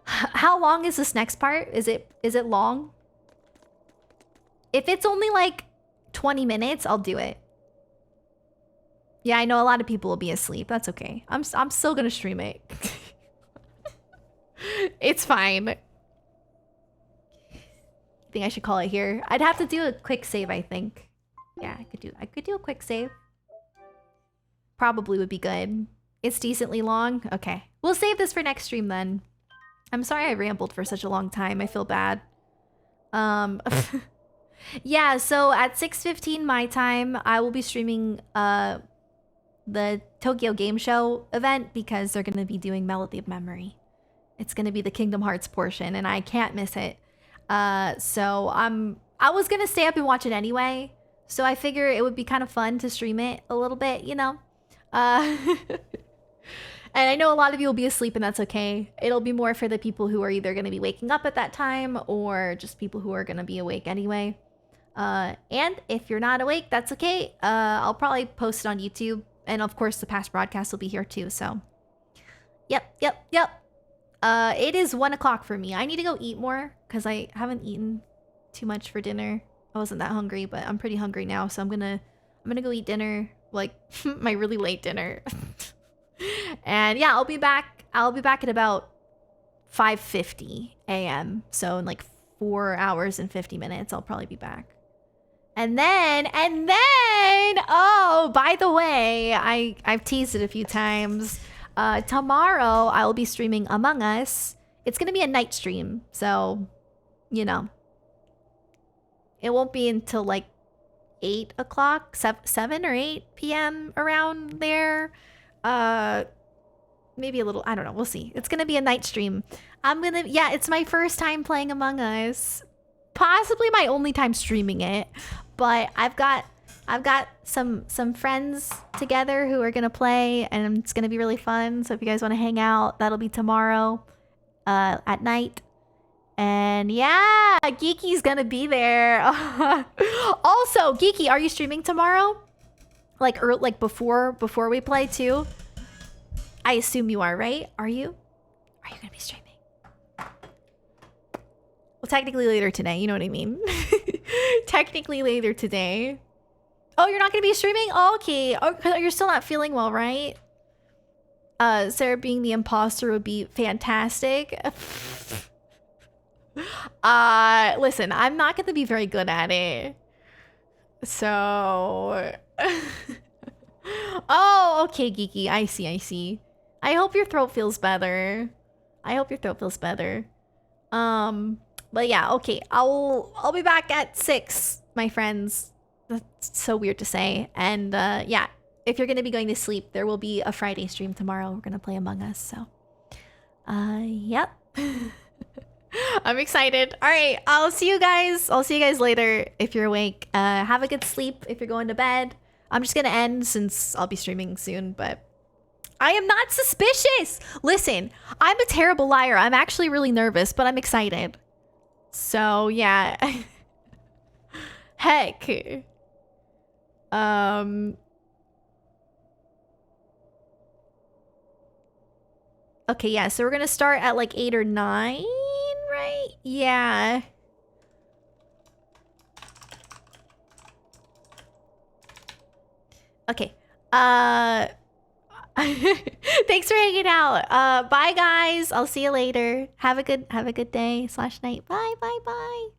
How long is this next part? Is it long? If it's only like 20 minutes, I'll do it. Yeah, I know a lot of people will be asleep. That's okay. I'm still gonna stream it. It's fine. I think I should call it here. I'd have to do a quick save, I think. Yeah, I could do a quick save. Probably would be good. It's decently long. Okay. We'll save this for next stream then. I'm sorry I rambled for such a long time. I feel bad. Yeah, so at 6:15 my time, I will be streaming the Tokyo Game Show event because they're going to be doing Melody of Memory. It's going to be the Kingdom Hearts portion and I can't miss it. So I was going to stay up and watch it anyway. So I figure it would be kind of fun to stream it a little bit, you know. And I know a lot of you will be asleep and that's okay. It'll be more for the people who are either going to be waking up at that time or just people who are going to be awake anyway. And if you're not awake, that's okay. I'll probably post it on YouTube. And of course, the past broadcast will be here too, so. Yep. It is 1 o'clock for me. I need to go eat more because I haven't eaten too much for dinner. I wasn't that hungry, but I'm pretty hungry now, so I'm gonna go eat dinner, like my really late dinner. And yeah, I'll be back at about 5:50 a.m. So in like 4 hours and 50 minutes, I'll probably be back. And then, oh, by the way, I've teased it a few times. Tomorrow I will be streaming Among Us. It's gonna be a night stream, so you know, it won't be until like 8 o'clock, 7 or 8 p.m. around there. Maybe a little, I don't know, we'll see. It's gonna be a night stream. Yeah, it's my first time playing Among Us. Possibly my only time streaming it. But I've got some friends together who are gonna play and it's gonna be really fun. So if you guys wanna hang out, that'll be tomorrow at night. And yeah, Geeky's gonna be there. Also, Geeky, are you streaming tomorrow? Like before we play too? I assume you are, right? Are you gonna be streaming? Well, technically later today, you know what I mean? Technically later today. Oh, you're not gonna be streaming? Oh, okay. Oh, you're still not feeling well, right? Sarah being the imposter would be fantastic. Listen, I'm not gonna be very good at it. So... Oh, okay, Geeky. I see. I hope your throat feels better. But yeah, okay. I'll be back at 6, my friends. That's so weird to say. And yeah, if you're gonna be going to sleep, there will be a Friday stream tomorrow. We're gonna play Among Us, so yep. I'm excited. All right, I'll see you guys later if you're awake. Have a good sleep if you're going to bed. I'm just gonna end since I'll be streaming soon, but I am not suspicious. Listen, I'm a terrible liar. I'm actually really nervous, but I'm excited. So yeah. Heck. Okay, yeah, so we're gonna start at like 8 or 9, right? Yeah. Okay. Thanks for hanging out. Bye guys. I'll see you later. Have a good day / night. Bye.